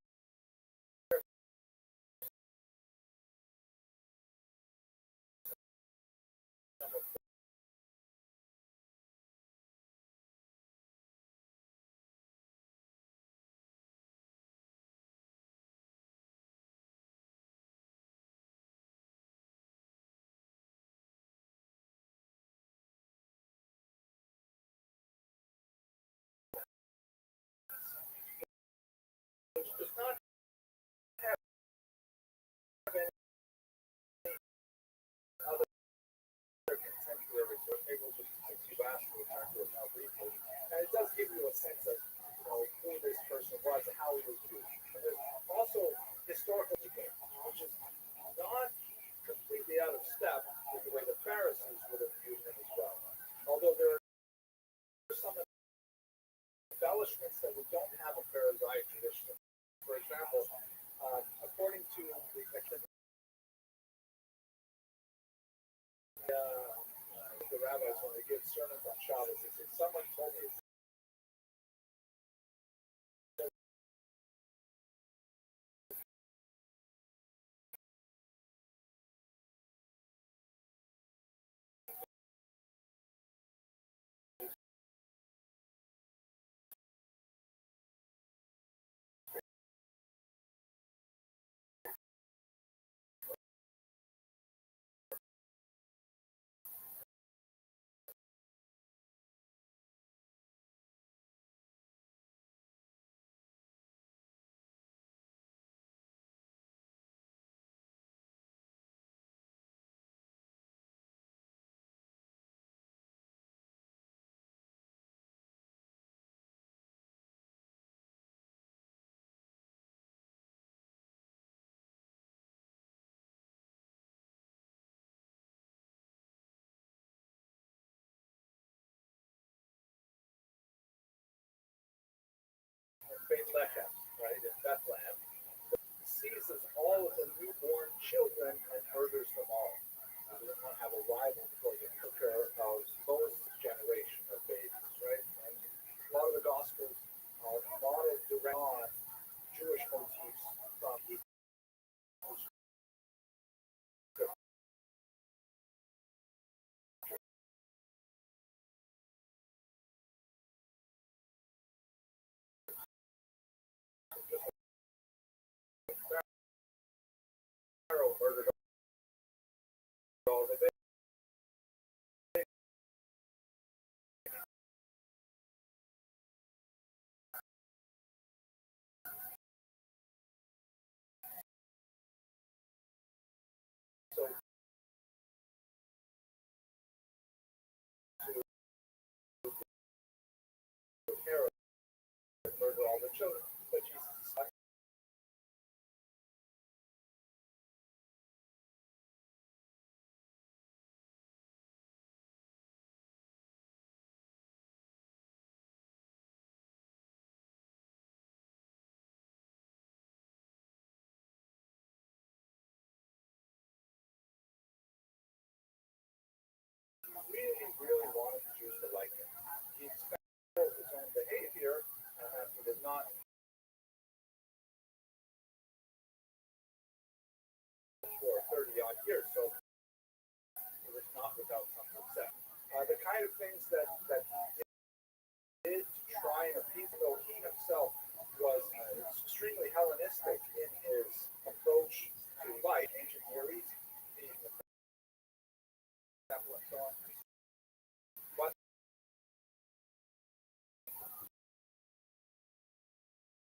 some of which does not have any other contemporaries, or maybe we'll just since you've asked to return to it now briefly. And it does give you a sense of who this person was and how he was viewed. And there's also historical debate, which is not completely out of step with the way the Pharisees would have viewed him as well. Although there are some embellishments that we don't have a Pharisaic tradition. For example, according to the rabbis, when they give sermons on Shabbos, they say, someone told me follows the newborn children and murders them all. We don't want to have a rival for the cooker of Moses' generation of babies, right? And a lot of the Gospels are modeled direct on Jewish motifs from Hebrew. Pharaoh murdered all the babies. So to Herod murder all the children, but Jesus is like, really wanted the Jews to like him. He expected his own behavior, and he did not for 30 odd years, so it was not without some success. The kind of things that he did to try and appease, though he himself was extremely Hellenistic in his approach to life, ancient Near East, being the temple and so on. But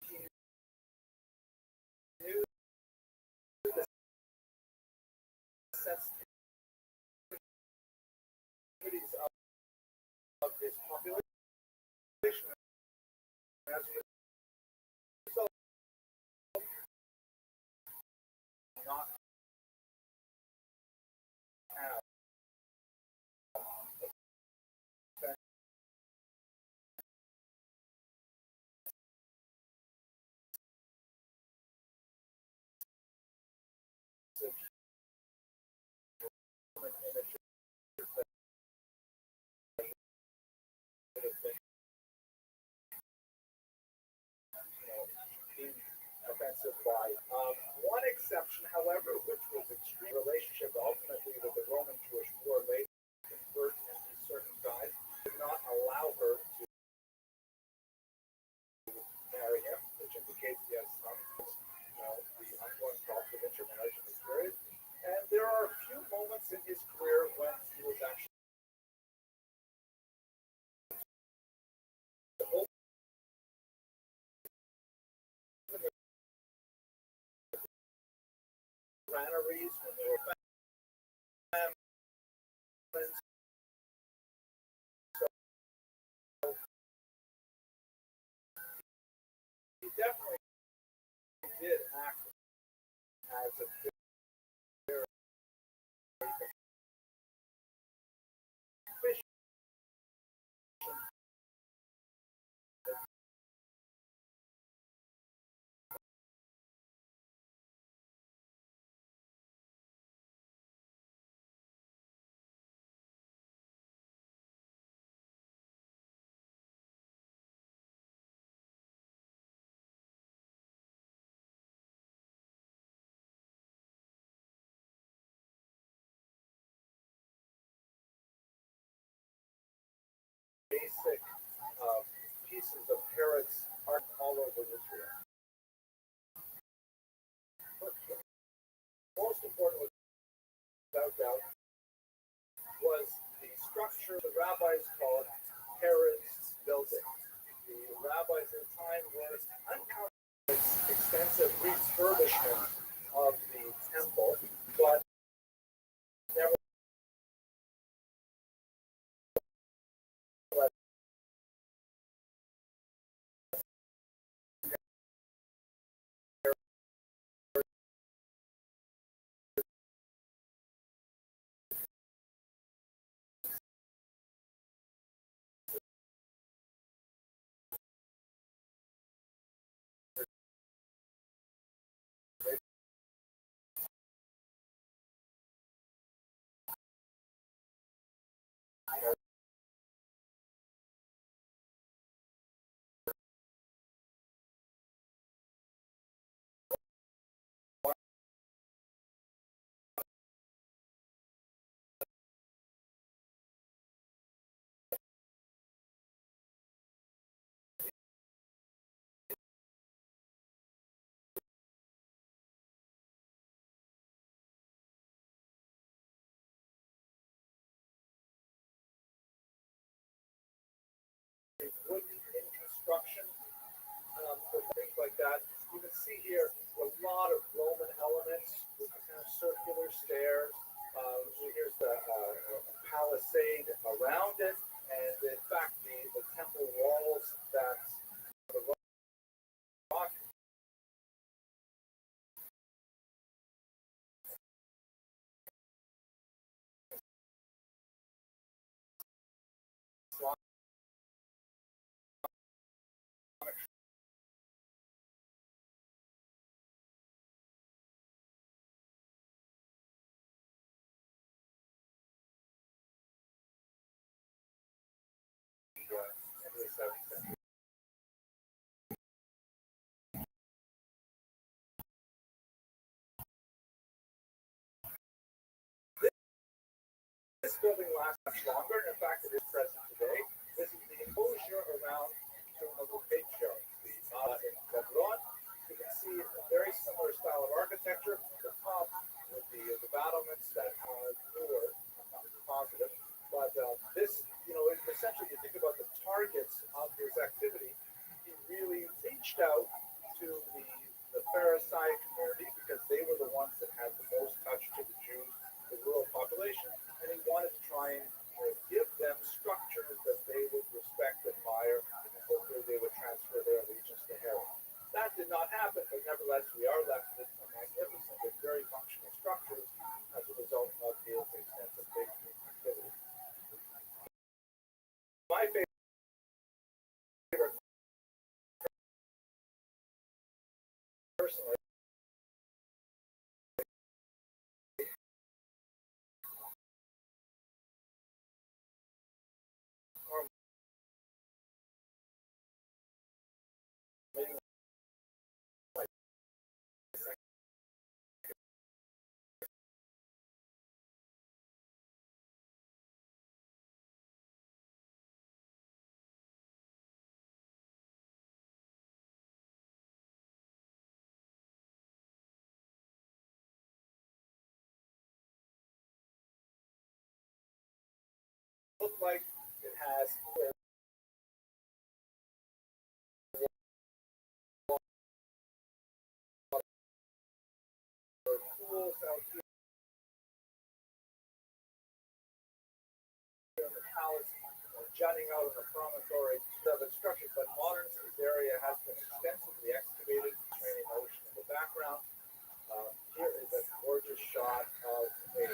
he knew the sensitivities of his population. As a result, not have human images that would have been, deemed offensive by. One exception, however, which was extreme relationship ultimately with the Roman Jewish war, they convert and be circumcised, did not allow her to marry him, which indicates he has some, the ongoing problems of intermarriage in this period. And there are a few moments in his career when he was actually the whole granaries when they were famines. So he definitely did act as a very efficient basic pieces of Herod's art all over Israel. Most important, without doubt, was the structure the rabbis called Herod's building. The rabbis at the time were uncomfortable with extensive refurbishment of the temple, but never see here a lot of Roman elements with kind of circular stairs. Here's the palisade around it, and in fact, the temple walls that the rock into the 7th century. This building lasts much longer, and in fact, it is present today. This is the enclosure around some of the big shows, the Mala in Hebron. You can see a very similar style of architecture. The top with the battlements that are newer, I'm not positive, but this, essentially, you think about the targets of his activity. He really reached out to the Pharisaic community because they were the ones that had the most touch to the Jews, the rural population, and he wanted to try and give them structures that they would respect, admire, and hopefully they would transfer their allegiance to Herod. That did not happen, but nevertheless, we are left with some magnificent and very functional structures as a result of his extensive patronage activity. My favorite personally are maybe my look like it has pools out here in the palace, jutting out on a promontory of structure, but modern this area has been extensively excavated, draining ocean in the background. Here is a gorgeous shot of an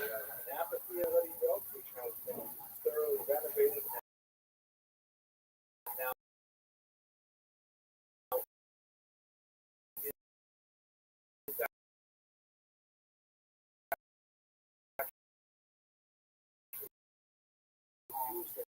amphitheater that he built, which has been thoroughly renovated and now used in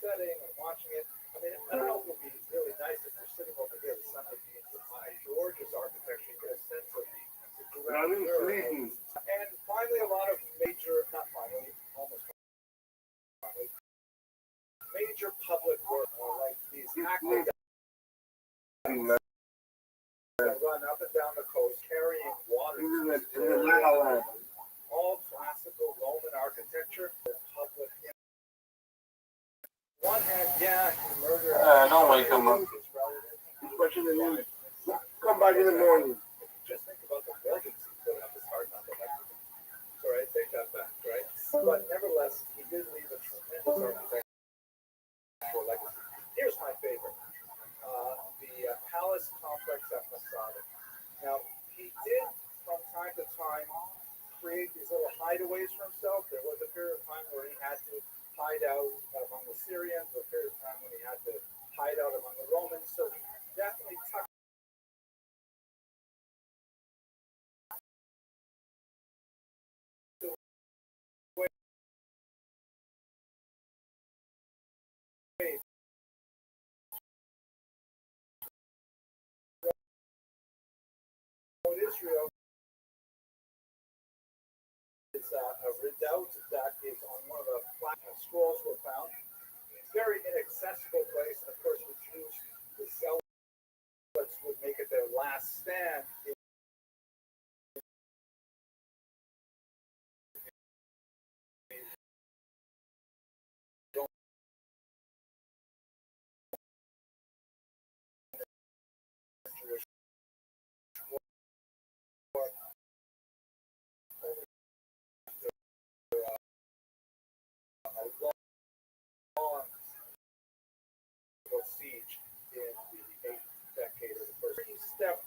setting and watching it. I mean, I don't know if it would be really nice if you're sitting over here, the sun would be in your eye. Gorgeous architecture, you get a sense of the grandeur. And finally, a lot of major, not finally, almost finally, major public work, like these active that run up and down the coast carrying water. All classical Roman architecture for public. One hand, yeah, he murdered. No, Mike, come on. His relatives. He's watching the news. Come back in the morning. If you just think about the buildings he put up, it's hard not to like them. Sorry, I take that back, right? But nevertheless, he did leave a tremendous architectural legacy. Here's my favorite. The palace complex at Masada. Now, he did, from time to time, create these little hideaways for himself. There was a period of time where he had to hide out among the Syrians, a period of time when he had to hide out among the Romans. So he definitely tucked away Israel. It's a redoubt that is on one of the flat scrolls were found. Very inaccessible place, and of course, the Jews, the zealots would make it their last stand long siege in the 8th decade of the first. Three-stepped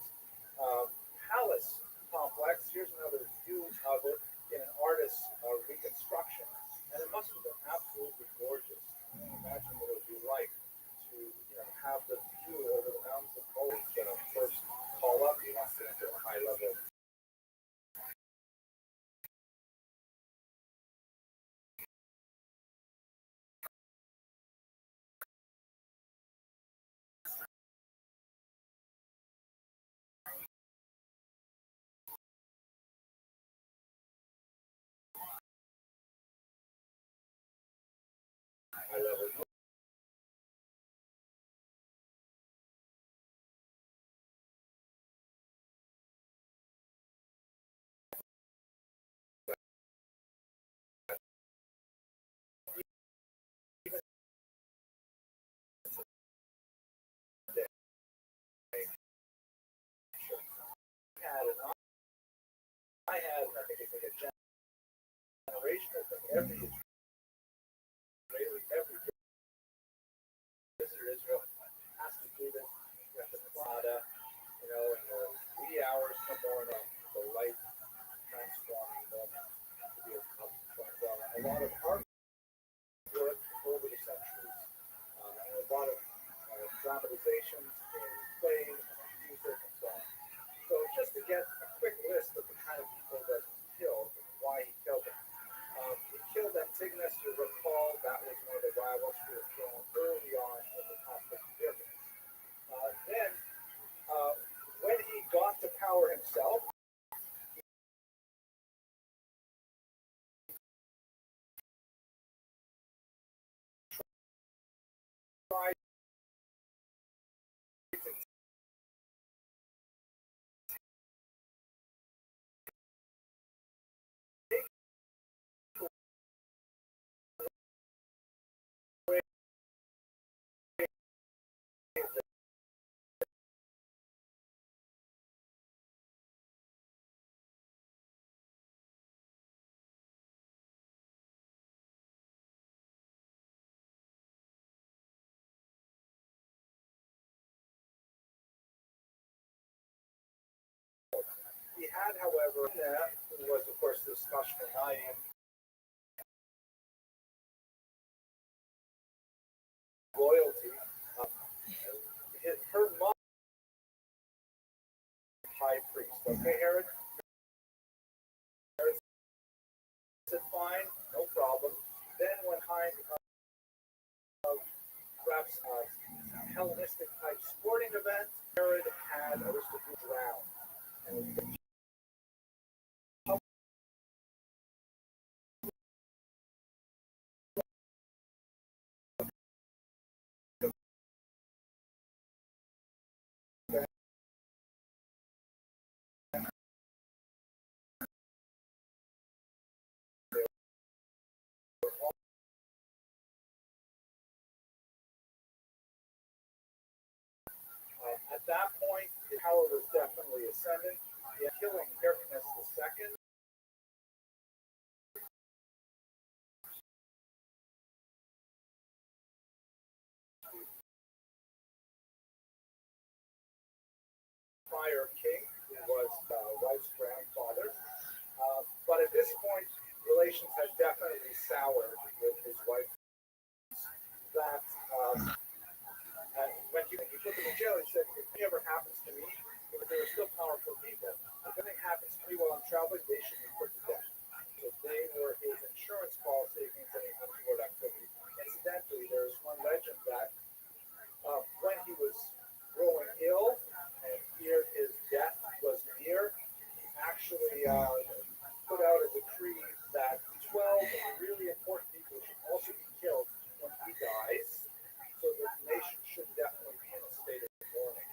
palace complex. Here's another view of it in an artist's reconstruction, and it must have been absolutely gorgeous. Imagine what it would be like to have the view over the mountains of Poland. First call up, you must enter a high level. High level. I think it's like a generational thing. Every visitor to Israel has to do this. You have to Nevada, in the wee hours in the morning, the light transforming them to be a well, a lot of art work over the centuries, and a lot of dramatizations in plays and music and so on. So just to get a quick list of the kind of people that he killed and why he killed them. He killed Antigonus, you recall, that was one of the rivals who were thrown early on in the conflict of difference. Then, when he got to power himself, he tried to he had, however, was of course this Kashmir loyalty. Her mom, high priest. Okay, Herod. Herod said, "Fine, no problem." Then, when kind of perhaps Hellenistic type sporting event, Herod had Aristocles drowned, and at that point, the power was definitely ascendant. Killing Hyrcanus II. Prior king, who was wife's grandfather. But at this point, relations had definitely soured with his wife. That when he put them in jail, he said, "If anything ever happens to me, because they were still powerful people, if anything happens to me while I'm traveling, they should be put to death." So they were his insurance policy against any untoward activity. Incidentally, there's one legend that when he was growing ill and feared his death was near, he actually put out a decree that 12 really important people should also be killed when he dies, so the nation should definitely be in a state of mourning.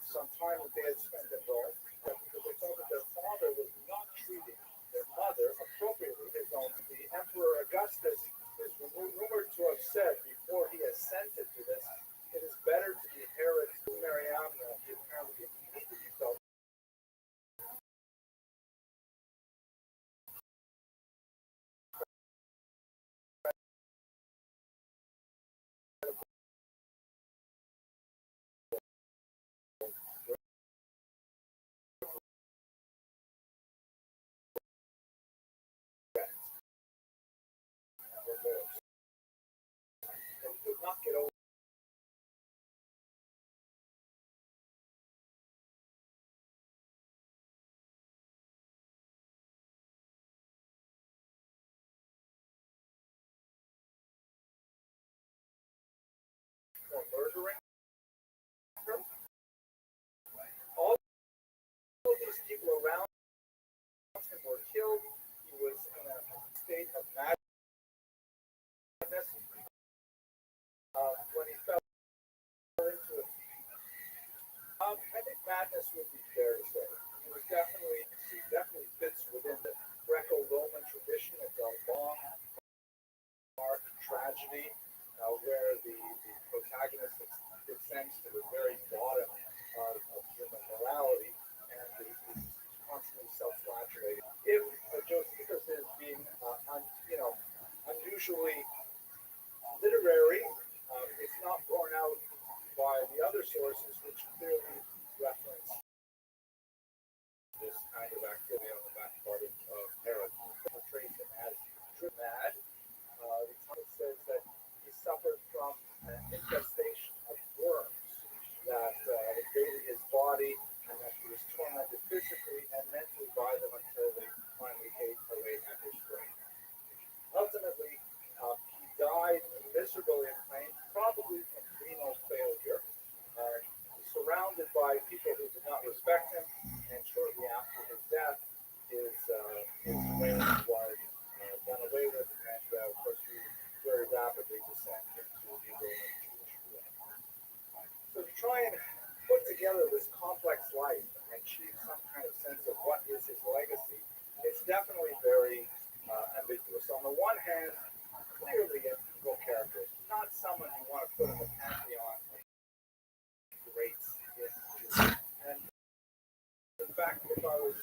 some time that they had spent in Rome, because they felt that their father was not treating their mother appropriately. His own, the Emperor Augustus is rumored to have said before he assented to this, it is better to be Herod to Mariamna. He apparently immediately felt remorse. And he could not get over for murdering her. All of these people around him were killed. He was in a state of madness when he fell into it. I think madness would be fair to say. He definitely fits within the Greco-Roman tradition. It's a long, dark tragedy where the protagonist descends to the very bottom of human morality and is constantly self-flagellating. If Josephus is being, unusually literary, it's not borne out by the other sources, which clearly reference this kind of activity on the back part of Herod. Portrays him as mad. The text says that he suffered from an infestation of worms that invaded his body, and that he was tormented physically and mentally by them until they finally ate away at his brain. Ultimately, he died miserably in pain, probably from renal failure, surrounded by people who did not respect him, and shortly after his death, his reign was done away with, and of course he very rapidly descended into the Roman Jewish rule. So to try and put together this complex life and achieve some kind of sense of what is his legacy, it's definitely very ambiguous. On the one hand, clearly an evil character, not someone you want to put in the pantheon of greats in Judaism. And in fact, if I was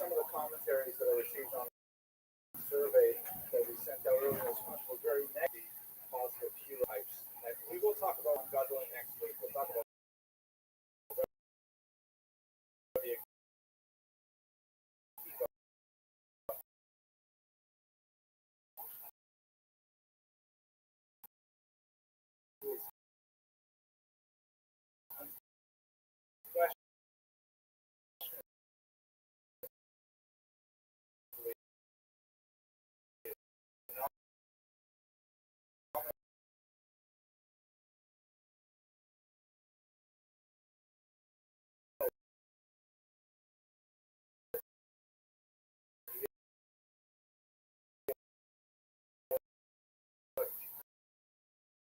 some of the commentaries that I received on the survey that we sent out earlier this month were very negative, positive hero types. And we will talk about God willing next week. We'll talk about the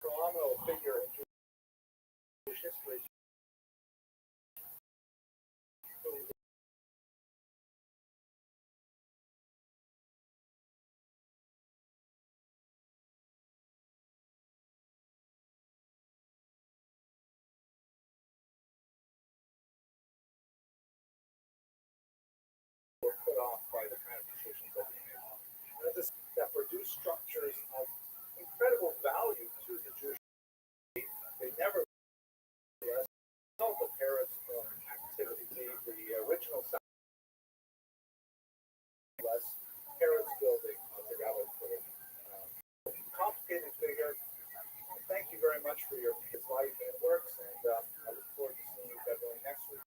phenomenal figure in Jewish history. Were put off by the kind of decisions that he made. And this, that produced structures of incredible value to the Jewish people. They never result of Herod's own activity. The original was Herod's building together for complicated figure. Thank you very much for your his life and works, and I look forward to seeing you definitely next week.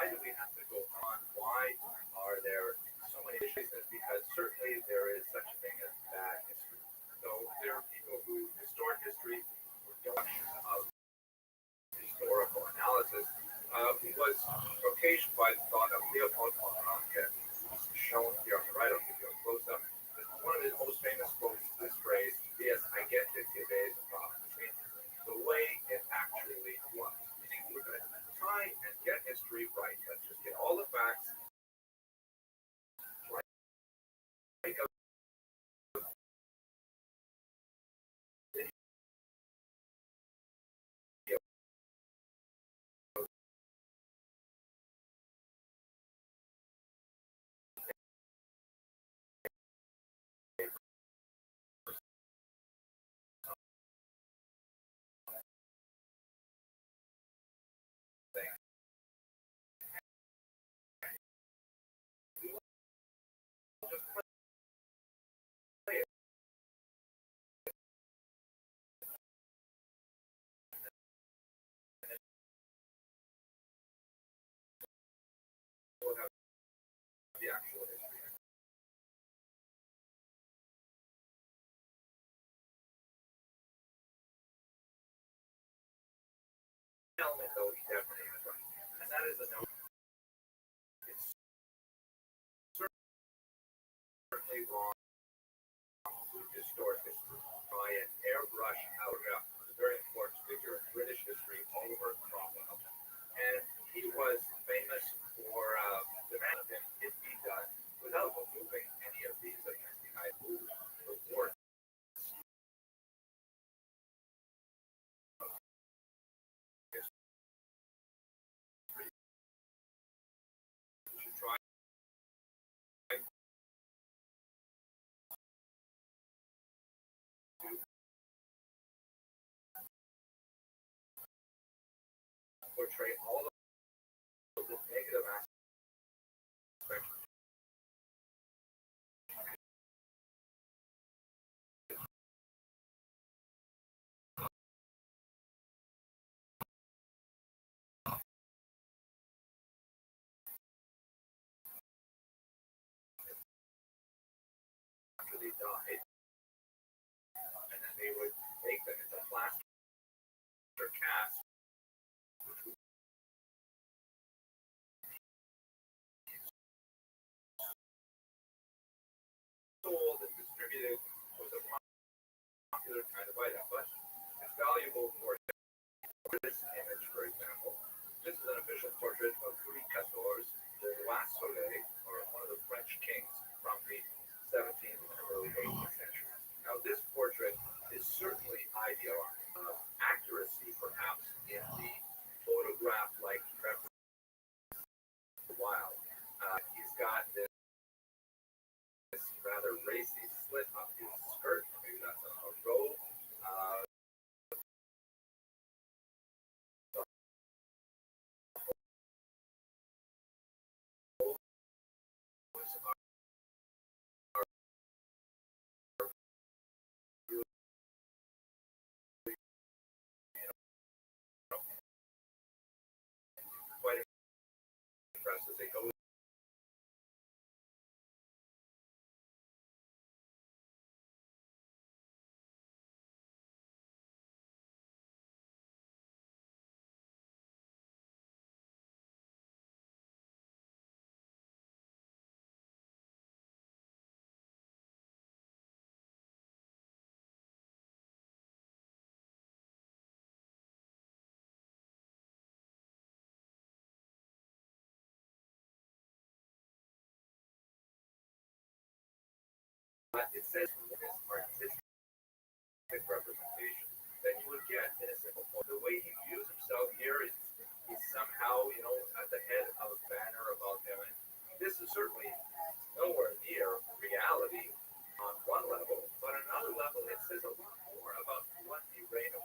why do we have to go on? Why are there so many issues? Because certainly there is such a thing as bad history. So there are people who distort history, who don't of historical analysis, was occasioned by the thought of Leopold von Ranke, shown here on the right. I'll give you a close-up. One of his most famous quotes is this phrase, "Yes, I get it, between the way it actually was." Meaning we're going to try and get history right. Let's just get all the facts right. We'll have the actual history. Element, though, he definitely is right. And that is the notion. It's certainly wrong to distort history, try and airbrush out a very important figure in British history, Oliver Cromwell. And he was famous for demanding it be done without removing any of these identified rules or words. You should try to portray all of the negative aspects after they died, and then they would make them into plaster casts, which would be sold and distributed, was a popular kind of item, but it's valuable for this image, for example. This is an official portrait of Louis XIV, the last Soleil, or one of the French kings from the 17th and early 18th century. Now, this portrait is certainly idealized. Accuracy, perhaps, in the photograph-like preference. While he's got this rather racy slit up his skirt, maybe that's a robe. Quite impressed as they go. But it says from this artistic representation that you would get in a simple photo. The way he views himself here is he's somehow, at the head of a banner above him. And this is certainly nowhere near reality on one level, but on another level, it says a lot more about what the reign of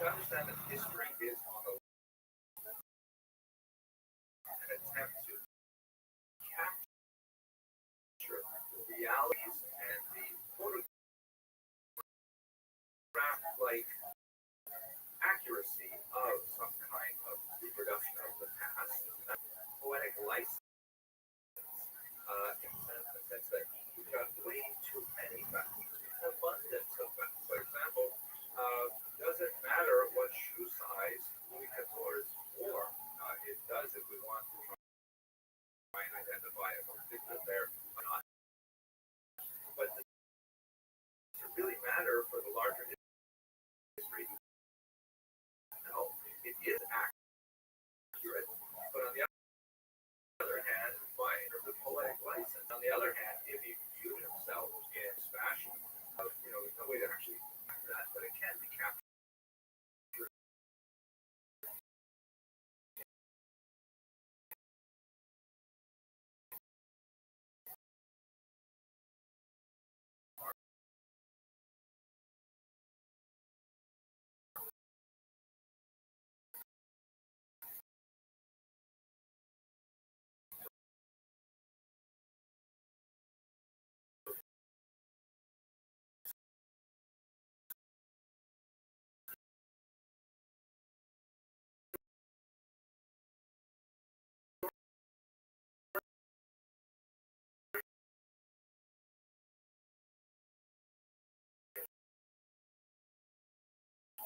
understand that history is on an attempt to capture the realities and the photograph-like accuracy of some kind of reproduction of the past, poetic license, in the sense that we've got way too many facts, an abundance of facts. For example, does it matter what shoe size Louis XIV wore? It does if we want to try and identify a particular there or not. But does it really matter for the larger history? No, it is accurate. But on the other hand, by the poetic license, on the other hand, if he viewed himself in fashion, there's no way to actually do that, but it can be captured.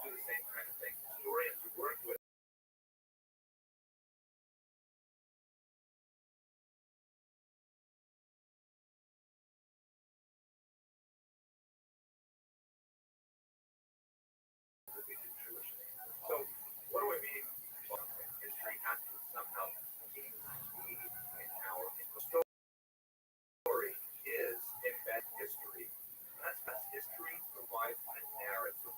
Do the same kind of thing. Historians who work with So, what do we mean? Well, history has to somehow be in our story is embed history. That's history provides a narrative.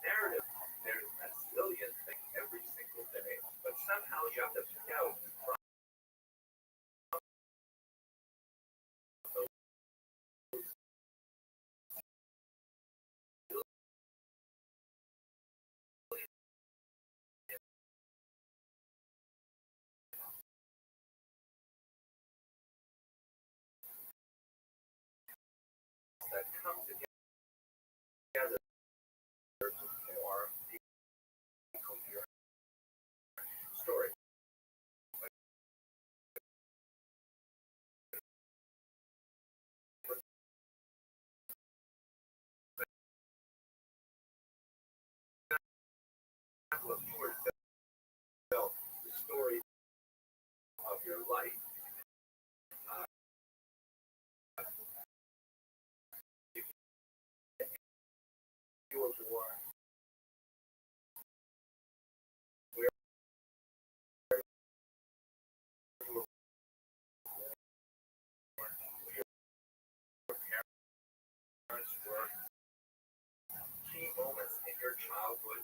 Narrative, there's a zillion things every single day, but somehow you have to pick out from that come together to form the coherent story. Look towards the story of your life. If you were born where you were born, who your parents were, key moments in your childhood,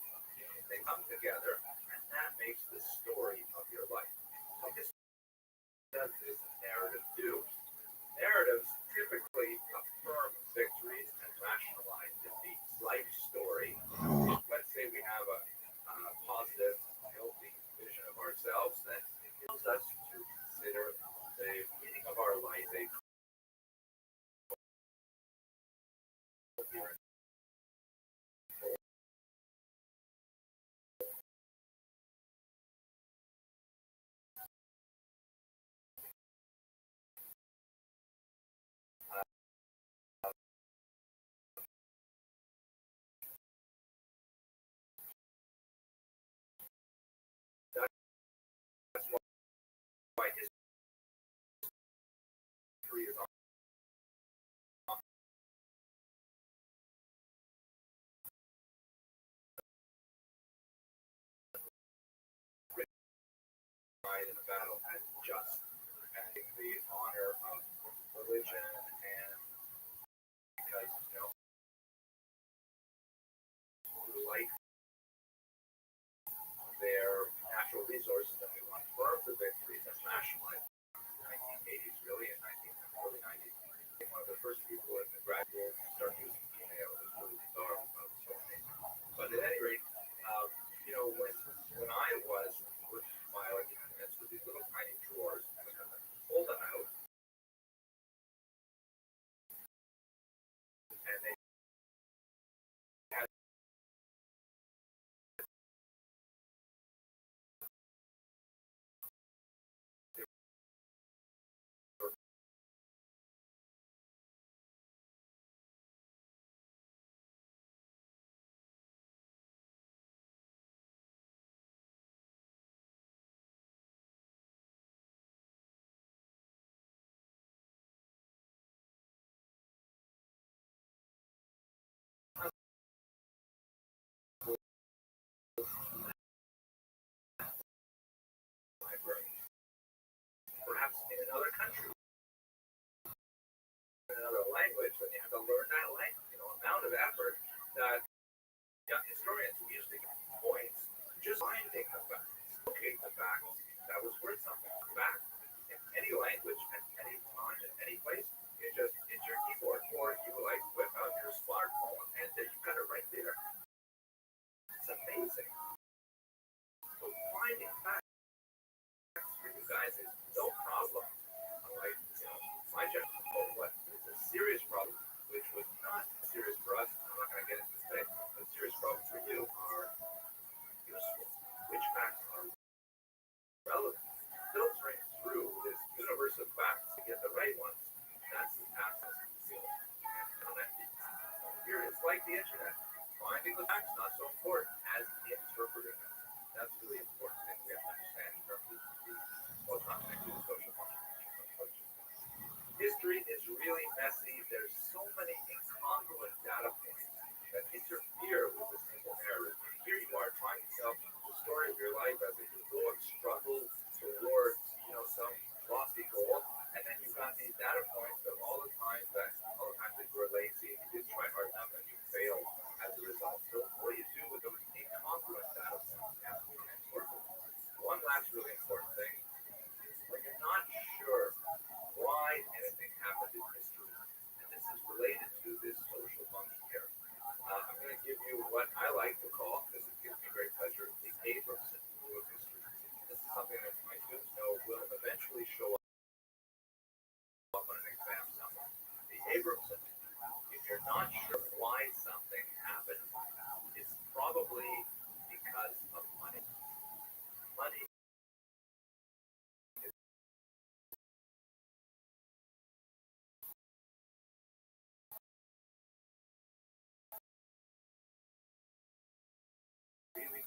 they come together, and that makes the story of your life. So this does this narrative do. Narratives typically affirm victories and rationalize defeats. Life story. Let's say we have a positive, healthy vision of ourselves, then it helps us to consider the meaning of our life a coherent. That's why history is on in the battle as just, and the honor of religion, and because like their natural resources, and we want to firm the victories and nationalize like the internet, finding the facts not so important as interpreting them. That's really important thing we have to understand in terms of what's not connected to social function. History is really messy. There's so many incongruent data points that interfere with the simple narrative. Here you are trying to tell the story of your life as a heroic struggle towards, some lofty goal, and then you've got these data points of all the times that you were lazy, you didn't try hard enough, and you failed as a result. So what do you do with those incongruent data points? You have to transport them. One last really important thing is when you're not sure why anything happened in history, and this is related to this social function here. I'm going to give you what I like to call, because it gives me great pleasure, the Abramson rule of history. This is something that my students know will eventually show up on an exam somewhere. The Abramson, if you're not sure why something happened, it's probably because of money. Money is really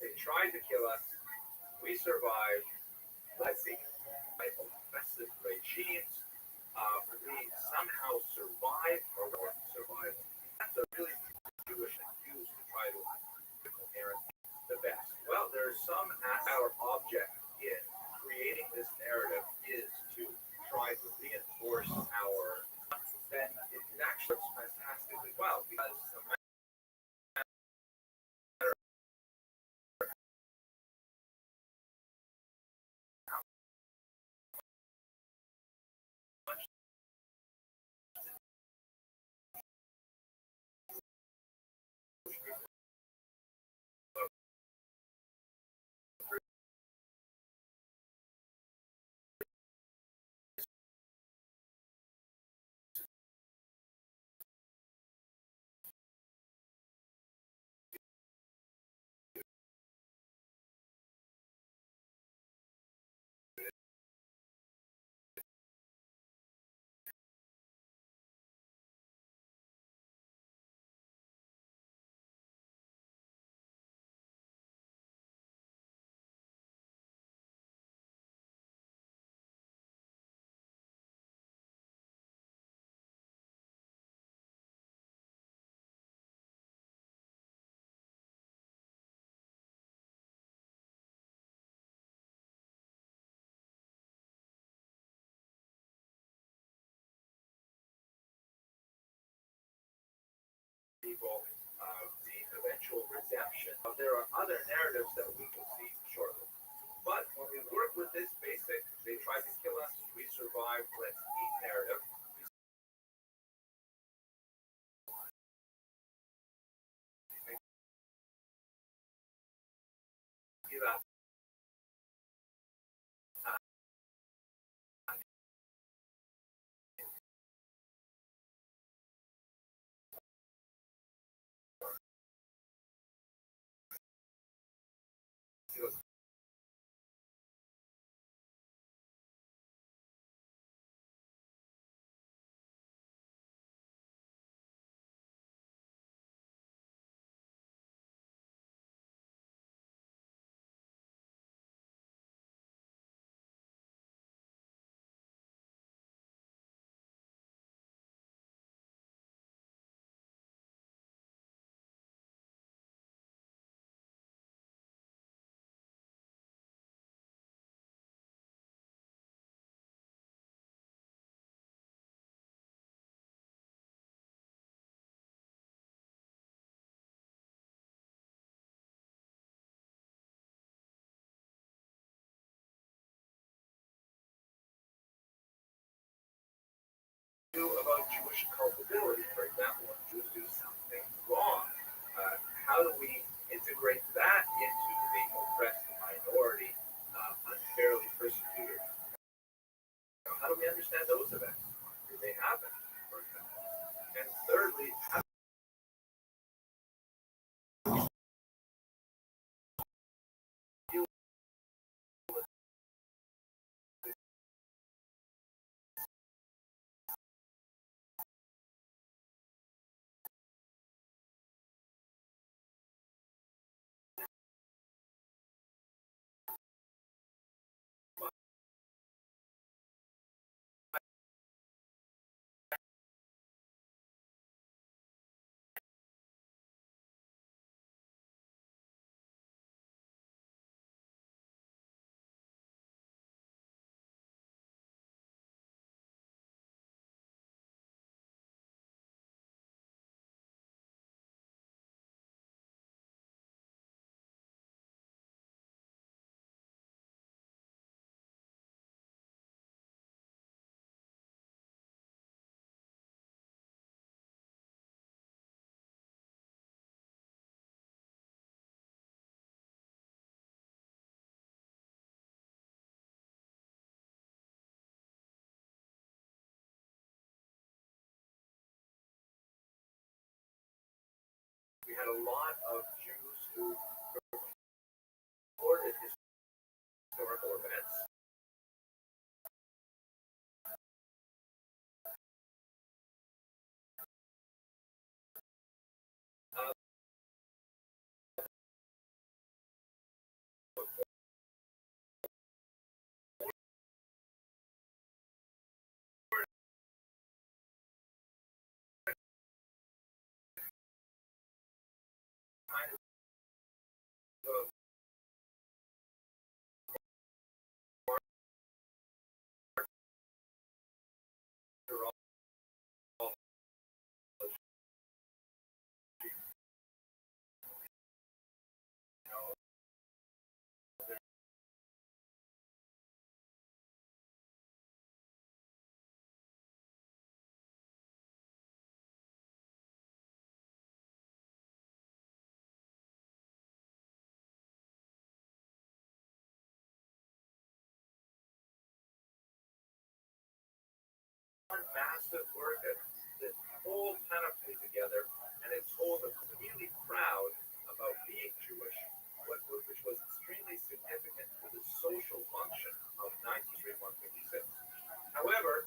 they tried to kill us. We survived. Let's see, by oppressive regimes. We somehow survived or survived. That's a really Jewish excuse to try to coherent the best. Well, there's some our object in creating this narrative is to try to reinforce our. Then it actually works fantastically well because no matter how much people, the eventual redemption. There are other narratives that we will see shortly. But when we work with this basic, they tried to kill us, we survived, let's eat narrative, we see that Jewish culpability. For example, when Jews do something wrong, how do we integrate that into the oppressed minority, unfairly persecuted? How do we understand those events? Do they happen, for example? And thirdly, how do you we had a lot of Jews who reported historical events. Uh, kind of one massive work that the whole kind of put together, and it told us really proud about being Jewish, which was extremely significant for the social function of 1956. However,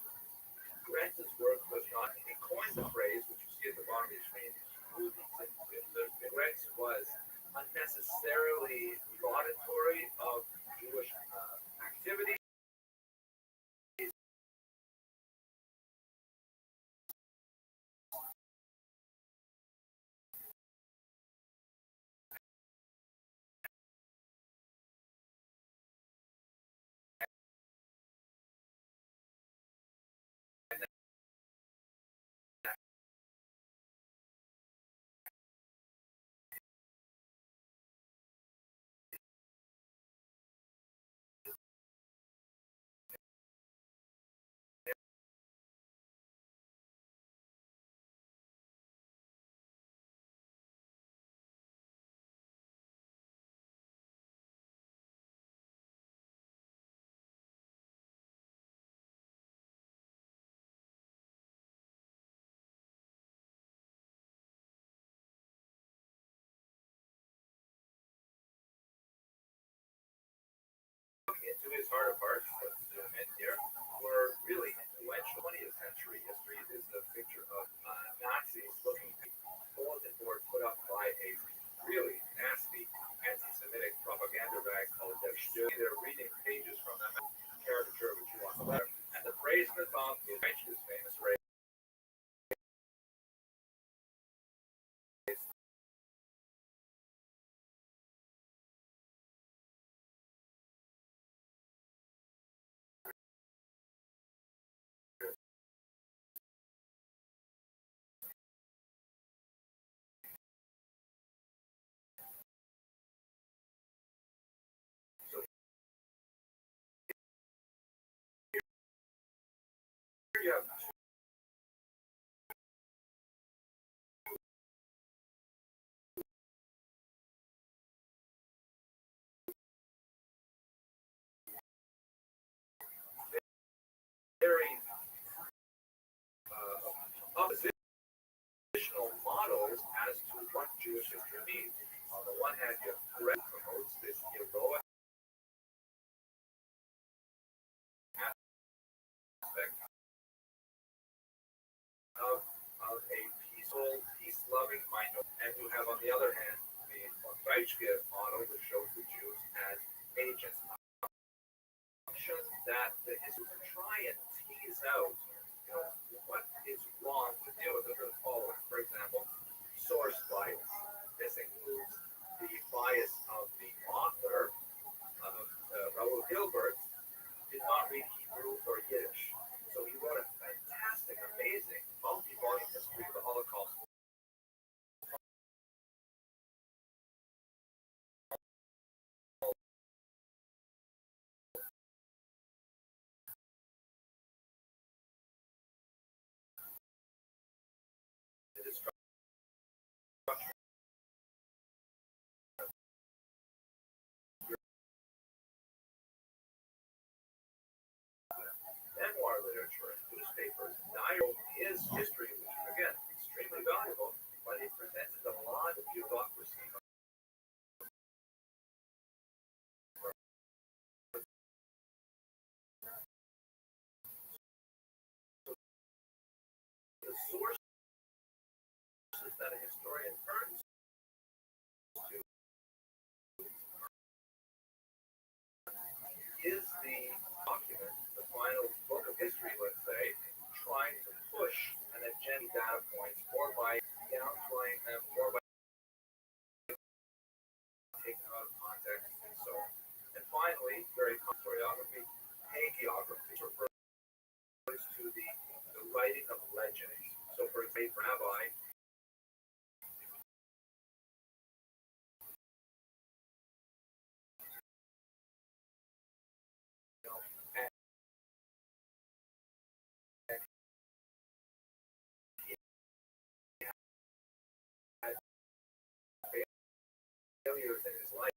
Grant's work was not, he coined the phrase, which you see at the bottom of the screen, Grant was unnecessarily laudatory of Jewish activity. Into his heart of hearts, let's zoom in here, were really influential 20th century history. Is a picture of Nazis looking at a bulletin board put up by a really nasty anti-Semitic propaganda rag called Der Still. They're reading pages from that caricature of a Jew on the left. And the phrase in the top is his famous phrase. So here you have traditional models as to what Jewish history means. On the one hand, you have Red promotes this heroic aspect of a peaceful, peace-loving minority, and you have on the other hand the Rothschild model, which shows the Jews as agents that the history try and tease out, what is wrong with the following. For example, source bias. This includes the bias of the author, Raoul Hilbert, did not read Hebrew or Yiddish. So he wrote a fantastic, amazing, multi-volume history of the Holocaust. Memoir literature and newspapers narrow his history, which is again extremely valuable, but it presented a lot of bureaucracy. The sources that a historian turns to is the document, the final book of history, let's say, trying to push an agenda data points or by downplaying them or by taking out of context and so on. And finally, very common historiography, hagiography refers to the writing of legends. So for example, Rabbi failures in his life.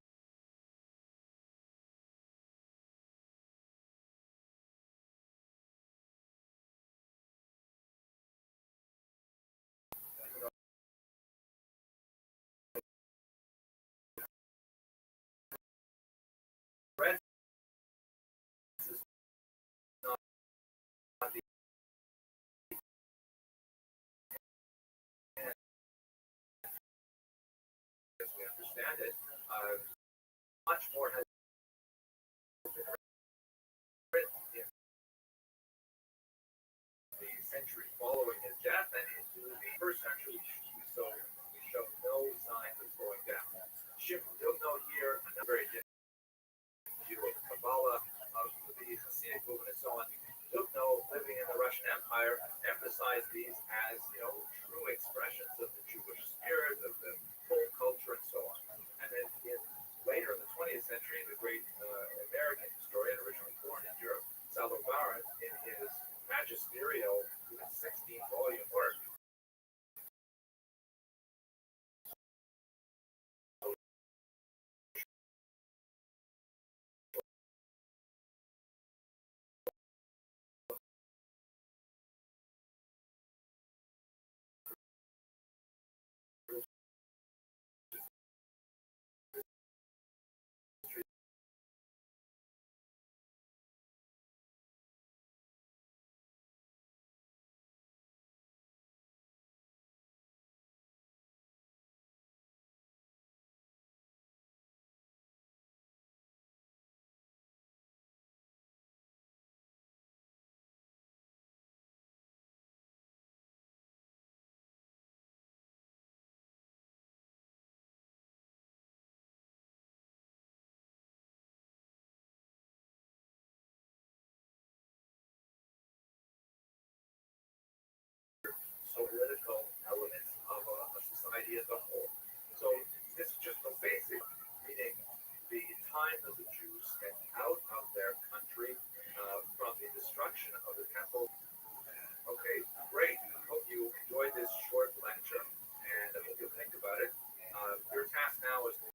Friends is not the as we understand it. Much more has been written in the century following his death and into the first century, so we show no signs of slowing down. You'll note here another very different view of Kabbalah, of the Hasidic movement, and so on. Dubno, living in the Russian Empire, emphasized these as true expressions of the Jewish spirit, of the whole culture, and so on. And then later in the 20th century, the great American historian, originally born in Europe, Salazar, in his magisterial 16-volume work, so political elements of a society as a whole. So this is just a basic reading the time that the Jews spent out of their country from the destruction of the temple. Okay, great. I hope you enjoyed this short lecture, and I hope you'll think about it. Your task now is to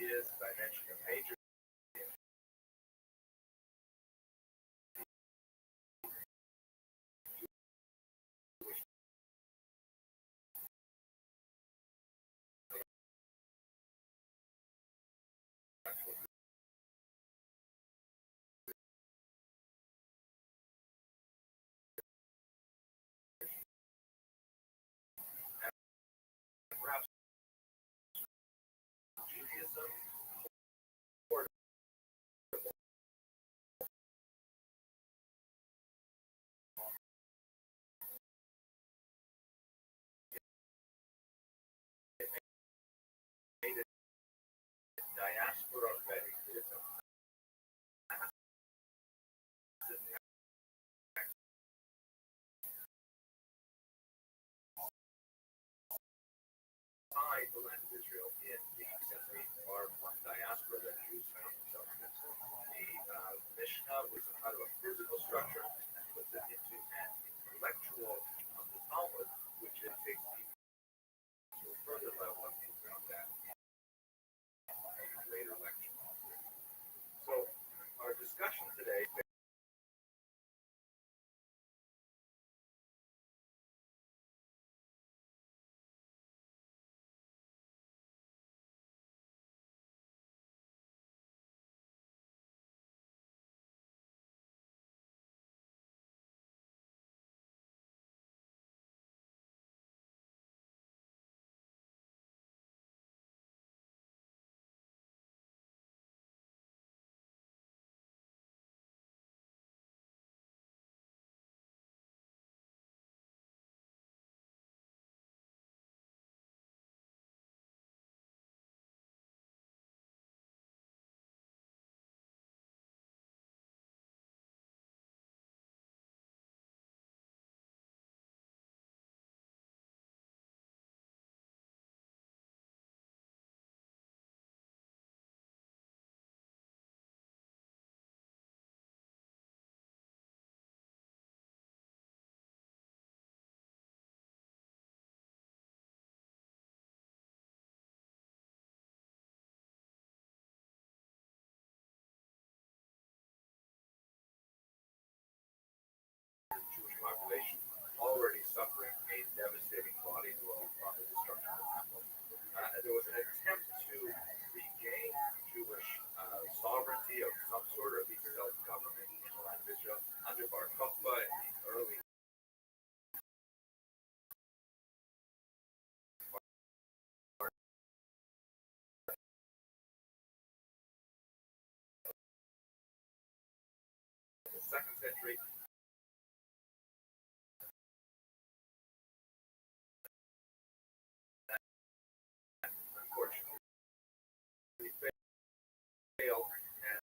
is, as I mentioned, a major perhaps Judaism or made it diaspora Judaism. Outside the land of Israel in the century are one diaspora that Jews found themselves in. The Mishnah was a kind of a physical structure and puts it into an intellectual of the Talmud, which it takes to a further level and beyond that in a later lecture. So our discussion today Jewish population already suffering a devastating body blow from the destruction of the temple. There was an attempt to regain Jewish sovereignty of some sort, or at least self-government in the land of Israel under Bar Kokhba in the early second century. Unfortunately, failed, and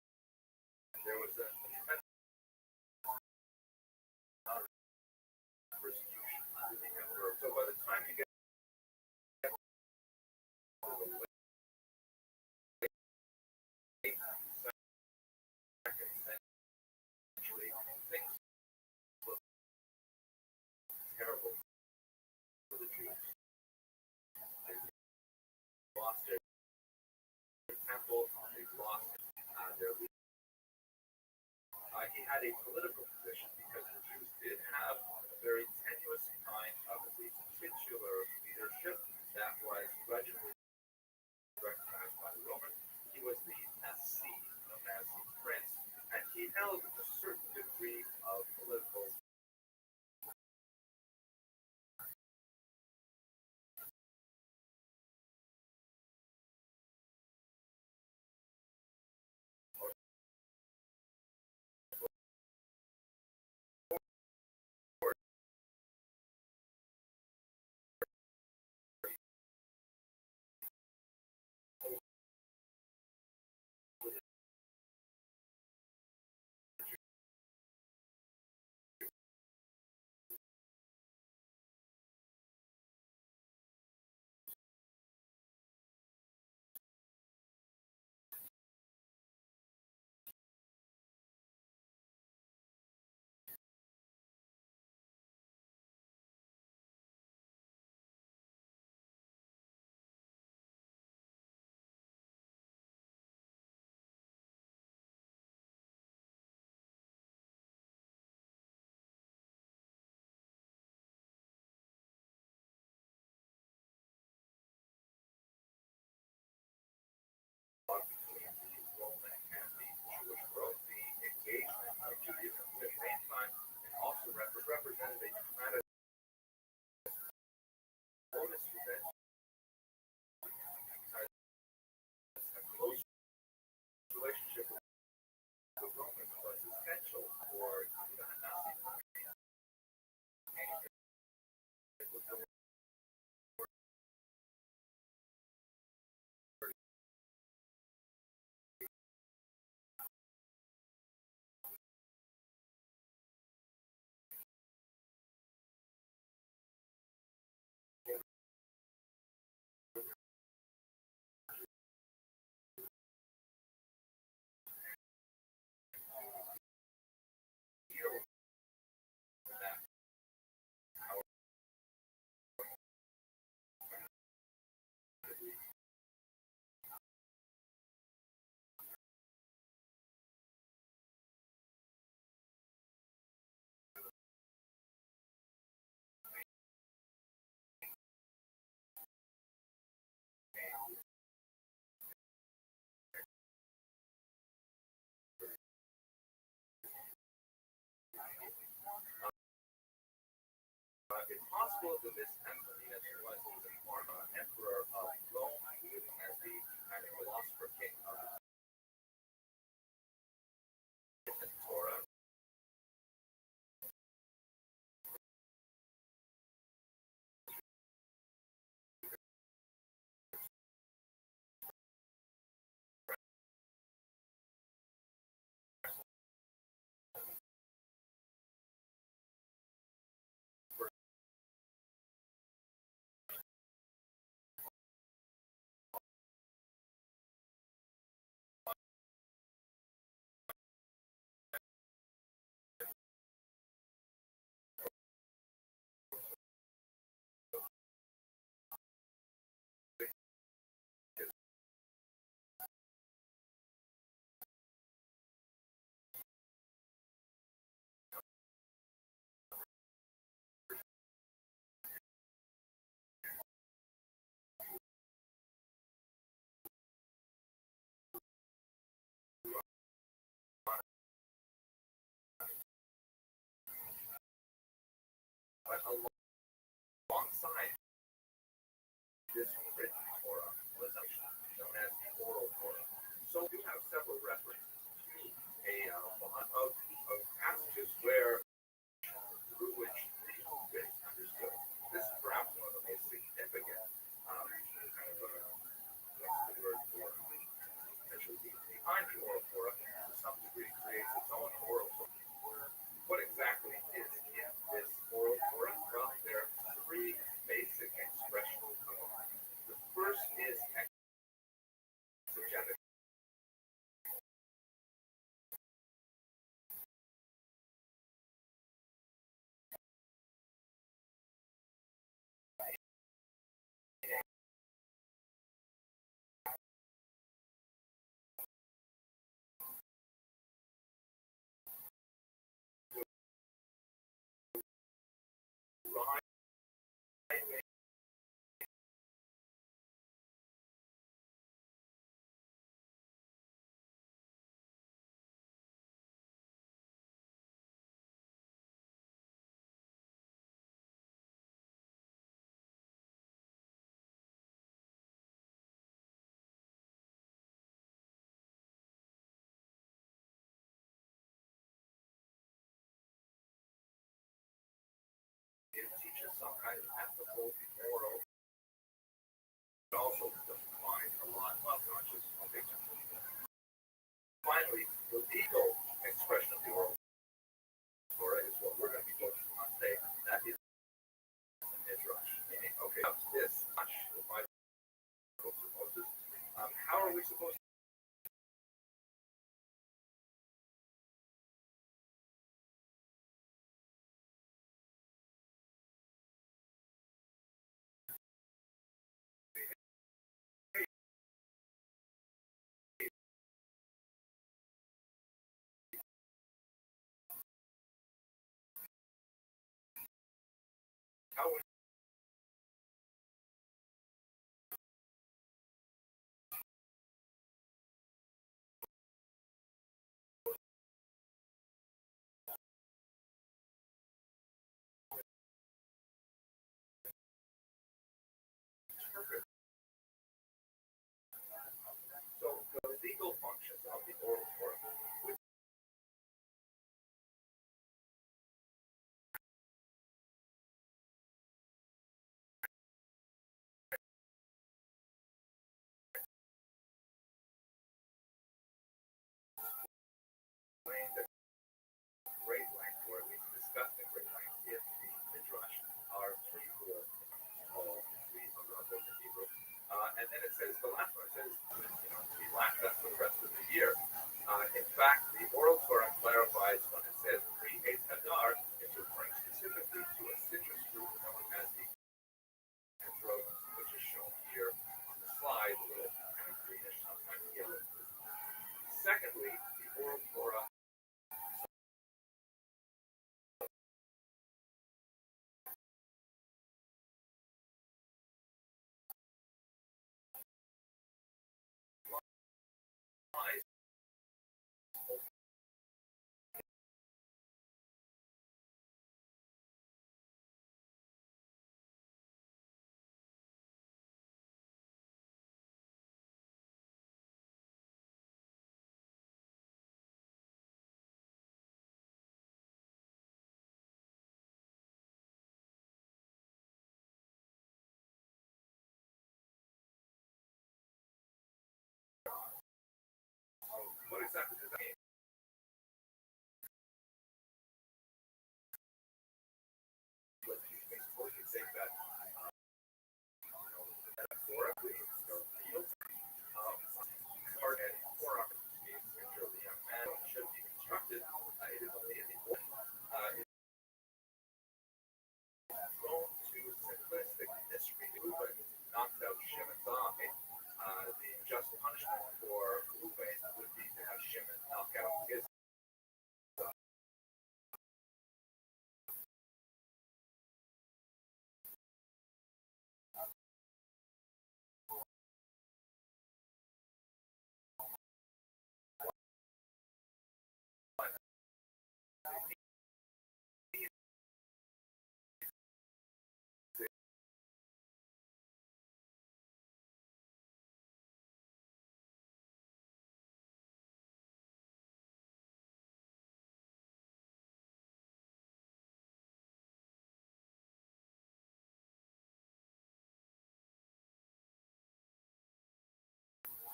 there was a tremendous amount of persecution under the emperor. So by the time you get to the late second century, things look terrible for the Jews. They lost their temple, they lost their leader. He had a political position because the Jews did have a very tenuous kind of at least titular leadership that was gradually recognized by the Romans. He was the Nasi, known as the prince, and he held a certain degree of political gospel of the Miss Antoninus was even more emperor of Rome, as the kind of philosopher king of the Torah. But alongside this written Torah was a known as the oral Torah. So we have several references to a lot of passages where through which the is understood. This is perhaps one of the most significant kind of what's the word for essentially behind the oral Torah to some degree creates its own oral Torah. What exactly is in this oral Torah? Well, there are three basic expressions of it. The first is exegetic. It teaches some kind of ethical, moral, but also defines a lot of conscious conviction. Finally, the legal expression of the oral Torah is what we're going to be focusing on today. That is the midrash. Meaning, okay, this much the five books of Moses. How are we supposed to how we interpret? So the legal functions of the oral Torah, which explained at great length, or at least discussed at great length in the midrash, are threefold. Three of the book in Hebrew. And then it says, the last one says, to be laughed at for the rest of the year. In fact, the oral Torah clarifies when it says pre-8 Hadar, it's referring specifically to a citrus fruit known as the throat, which is shown here on the slide, a little kind of greenish, sometimes yellow. Secondly, the oral Torah just punishment for Reuben would be to have Shimon knock out his.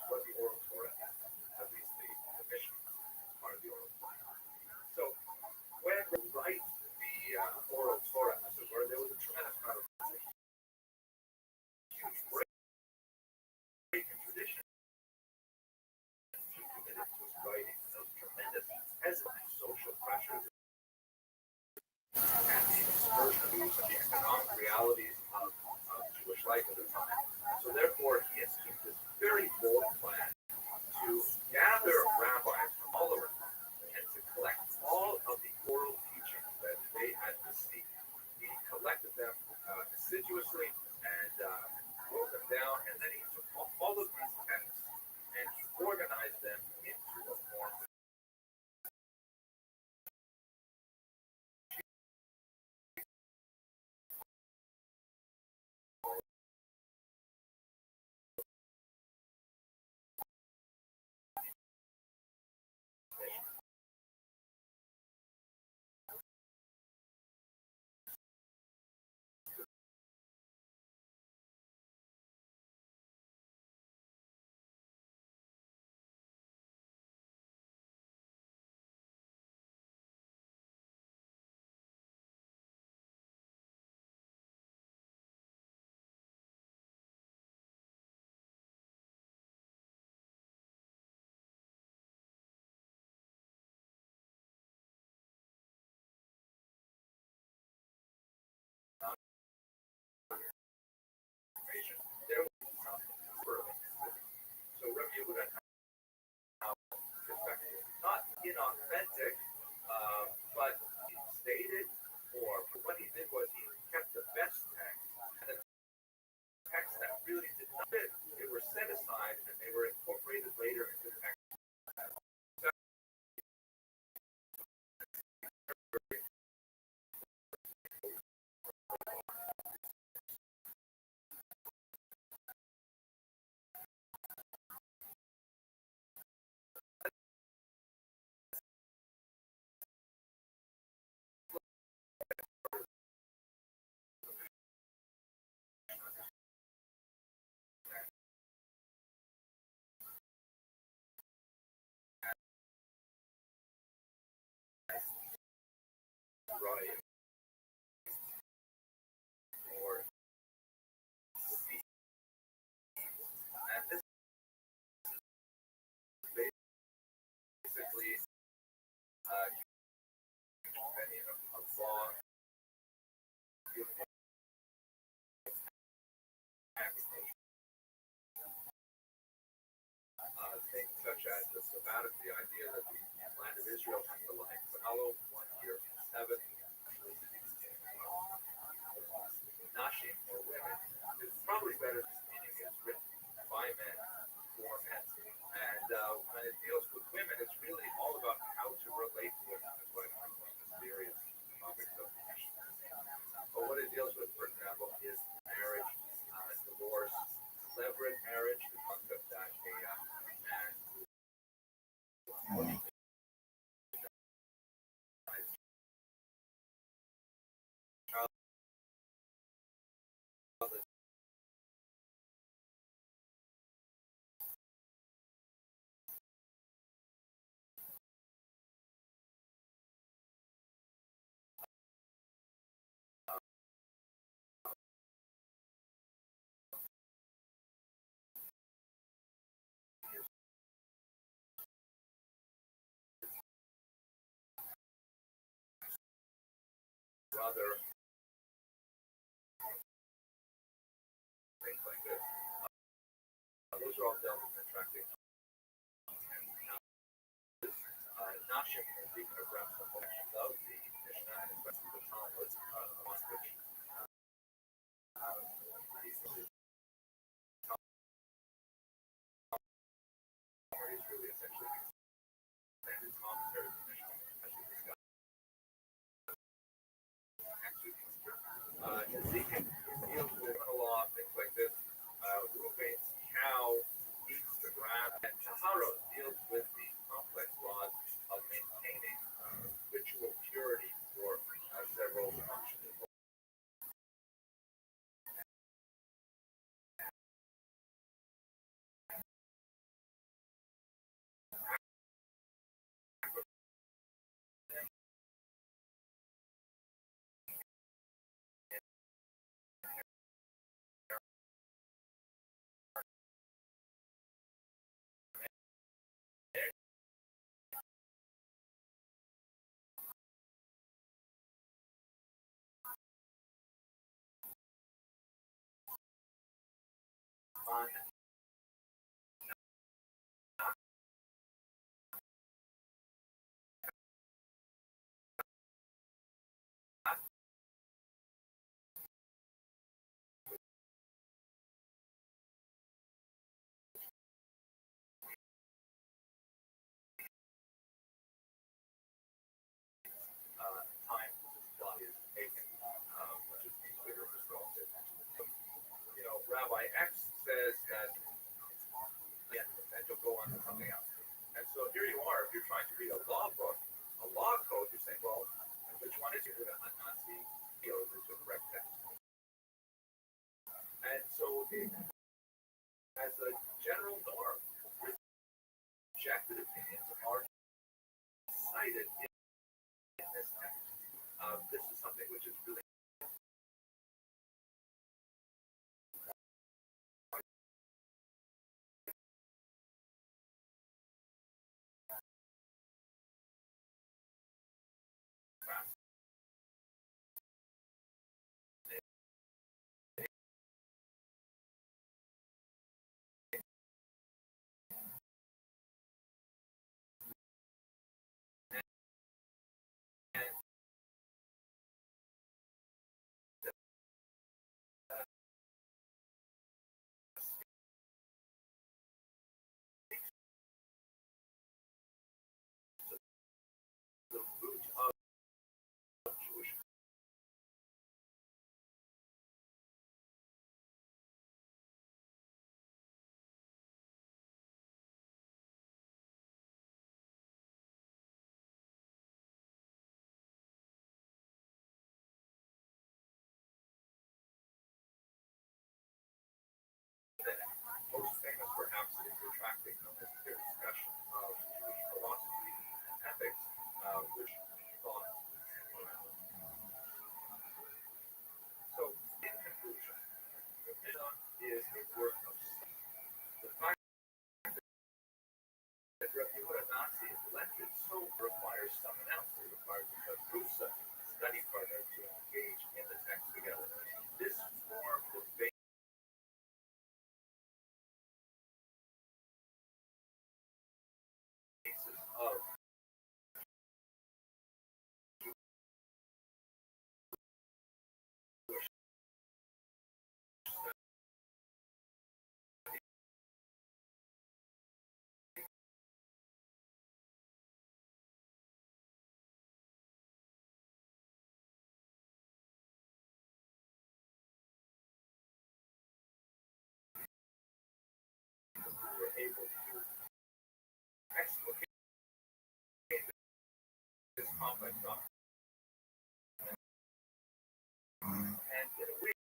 What the oral Torah is, at least the mission part of the oral Torah. So when we write the oral Torah, as it were, there was a tremendous amount of huge break in tradition to commit it to writing. And those tremendous peasant social pressures and the dispersion of the economic realities of Jewish life at the time. So therefore, he instituted this very bold plan to gather rabbis from all over and to collect all of the oral teachings that they had received. He collected them assiduously and wrote them down, and then he took all of these texts and he organized them into a form. There was something so Rabbi Yehuda effective, not inauthentic, but he stated, or what he did was he kept the best text, and the texts that really did not fit, they were set aside and they were incorporated later into the text. Right. Or C. And this is basically any of law things such as the sabbatic, the idea that the land of Israel has to lie fallow 1 year, 7 nashim or women. It's probably better meaning is written by men for men. And when it deals with women, it's really all about how to relate to women. That's why it's one of the mysterious topics of the mission. But what it deals with, for example, is marriage, divorce, levirate marriage, the concept that a man brother, things like this. Those are all dealt with attracting Nashim because that's the collections of the Mishnah and especially the Talmud, among which is really essentially extended commentary of the Mishnah, as we discussed. Ezekiel deals with criminal law, things like this. Ruvain's cow eats the grass, and Tahara deals with the complex laws of maintaining ritual purity for several functions. On time this plot is taken, which is clear resulted. Rabbi X says that and you'll go on to something else. And so here you are, if you're trying to read a law book, a law code, you're saying, well, which one is it? I'm not seeing the correct text. And so as a general norm, rejected opinions are cited in this text. This is something which is really the root of Jewish. Most famous, perhaps, is retracting the necessary discussion of Jewish philosophy and ethics, which thought and morality. So, in conclusion, the Mishnah is a work of the fact that Rabbi Yehuda Nasi is elected so requires someone else. It requires a Rusa study partner to engage in the text together. This formed the basis of we're able to explicate this complex doctrine. And in a way,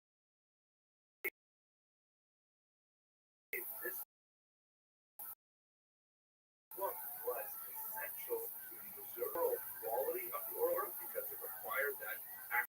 this book was essential to the overall quality of the oral work because it required that act.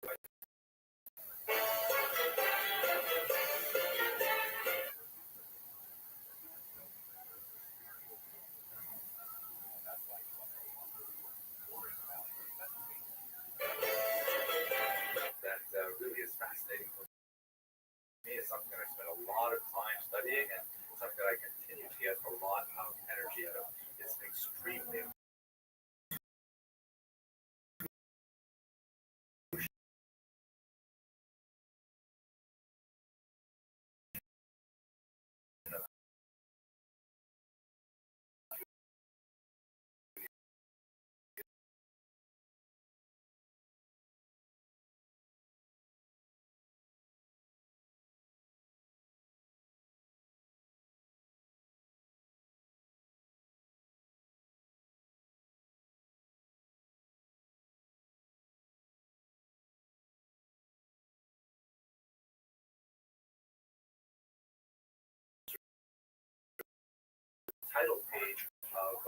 title page of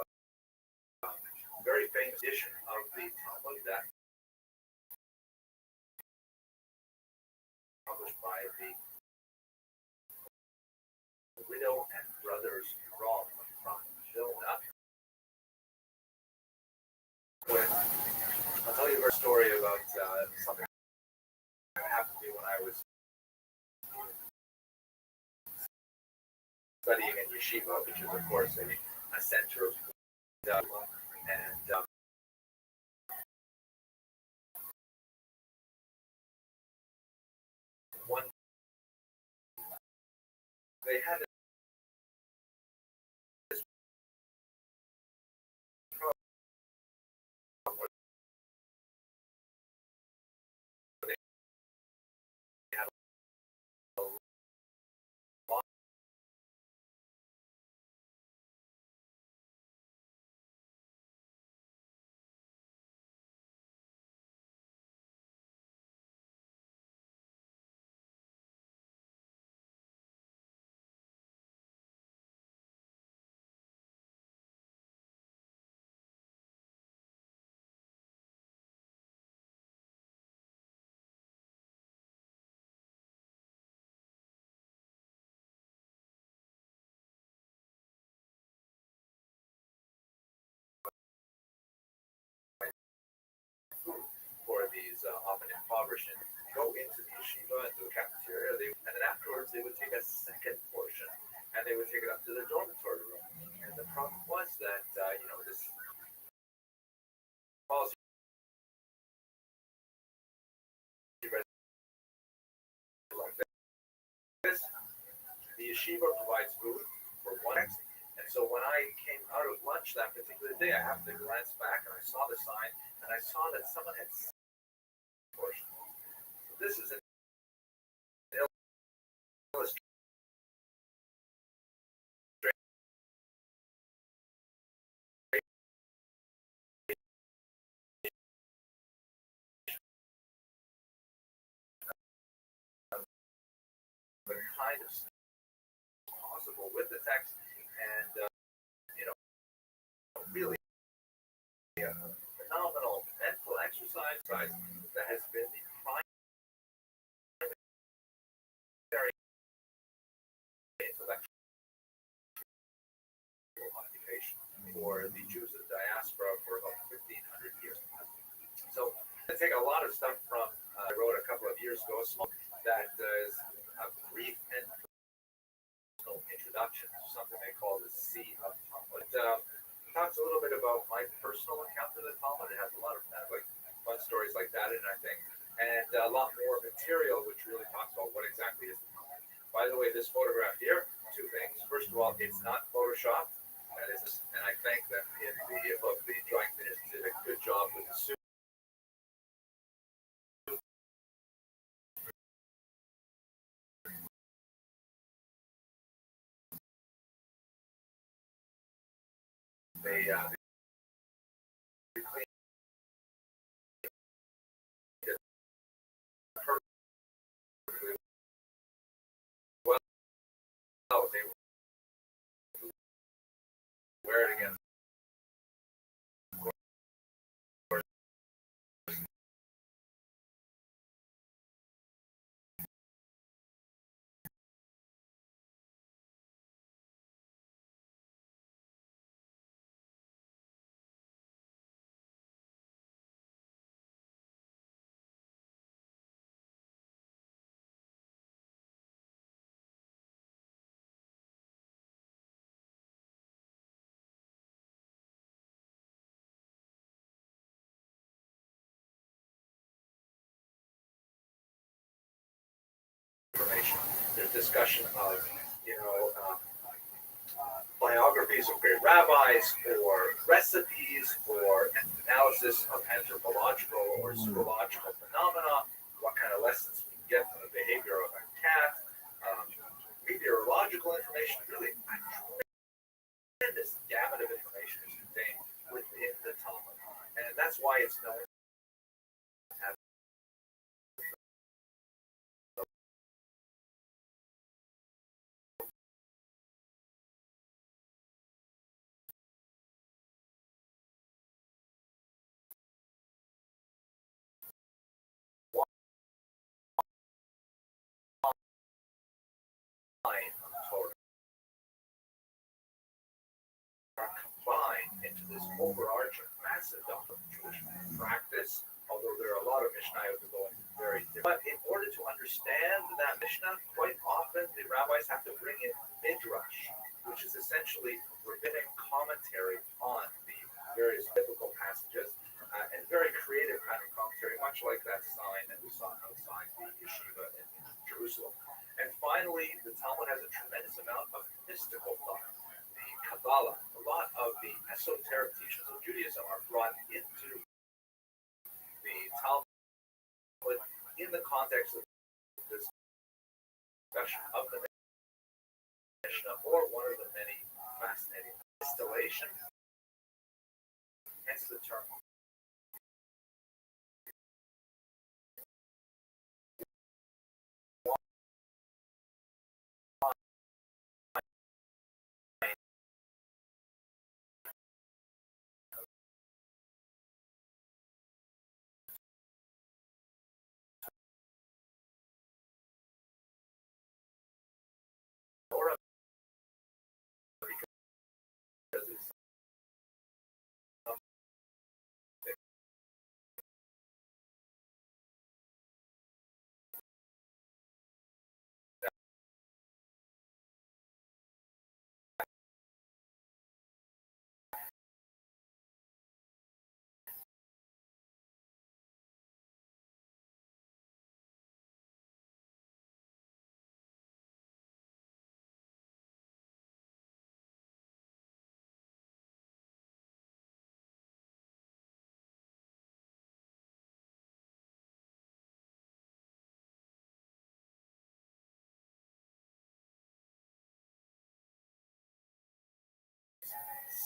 a very famous edition of the Talmud that published by the widow and brothers from Vilna. I'll tell you a story about something that happened to me when I was studying in yeshiva, which is, of course, a center of and one they had this problem where they had a lot for these often impoverished and go into the yeshiva, into the cafeteria, and then afterwards they would take a second portion and they would take it up to the dormitory room. And the problem was that, this policy like this, the yeshiva provides food for one X. And so when I came out of lunch that particular day, I happened to glance back and I saw the sign and I saw that someone had portion. So this is an illustration of the kind of possible with the text and really a phenomenal mental exercise that has been the primary intellectual occupation for the Jews of the diaspora for about 1,500 years. So I take a lot of stuff from I wrote a couple of years ago that is a brief and introduction to something they call the Sea of Talmud. It talks a little bit about my personal encounter with the Talmud. It has a lot of like fun stories like that in it, I think, and a lot more material which really talks about what exactly is the Talmud. By the way, this photograph here, two things. First of all, it's not photoshopped. That is, and I thank them in the book. The drawing finish did a good job with the suit. They cleaned it perfectly well. They wear it again. Information. There's discussion of, biographies of great rabbis, or recipes, or analysis of anthropological or zoological phenomena, what kind of lessons we can get from the behavior of a cat, meteorological information, really a tremendous gamut of information is contained within the Talmud. And that's why it's known Torah are combined into this overarching massive doctrine of Jewish practice, although there are a lot of Mishnayot that go into very different. But in order to understand that Mishnah, quite often the rabbis have to bring in Midrash, which is essentially rabbinic commentary on the various biblical passages, and very creative kind of commentary, much like that sign that we saw outside the yeshiva in Jerusalem. And finally, the Talmud has a tremendous amount of mystical thought. The Kabbalah, a lot of the esoteric teachings of Judaism are brought into the Talmud in the context of this discussion of the Mishnah, or one of the many fascinating distillations. Hence the term.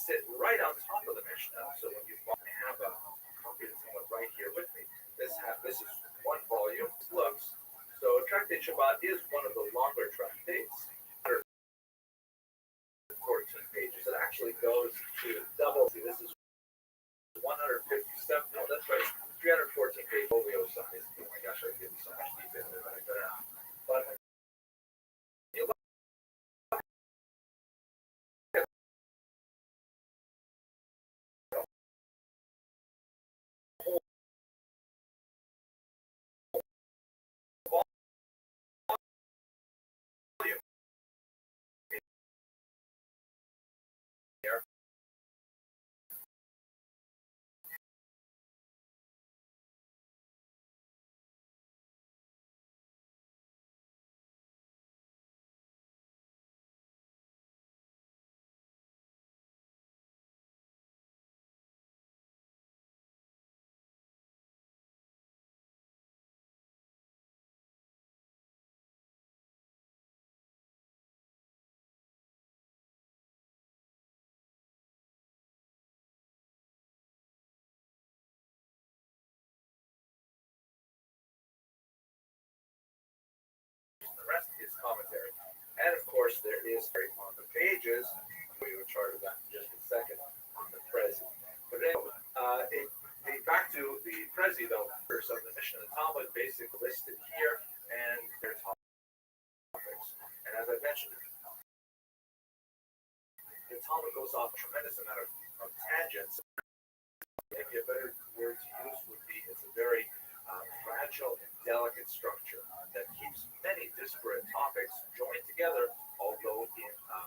Sit right on top of the Mishnah. So when you have a copy of someone right here with me, this is one volume. Looks so Tractate Shabbat is one of the longer tractates, 14 pages. It actually goes to double. See, this is 157. No, that's right. 314 page folio size. Oh my gosh, I give you so much detail there, but I better not. But you look here. The rest is commentary. And of course, there is on the pages. We will chart of that in just a second on the Prezi. But anyway, back to the Prezi, though, first of the Mishnah and the Talmud, basically listed here, and their topics. And as I mentioned, the Talmud goes off a tremendous amount of tangents. Maybe a better word to use would be it's a very fragile and delicate structure that keeps many disparate topics joined together, although in a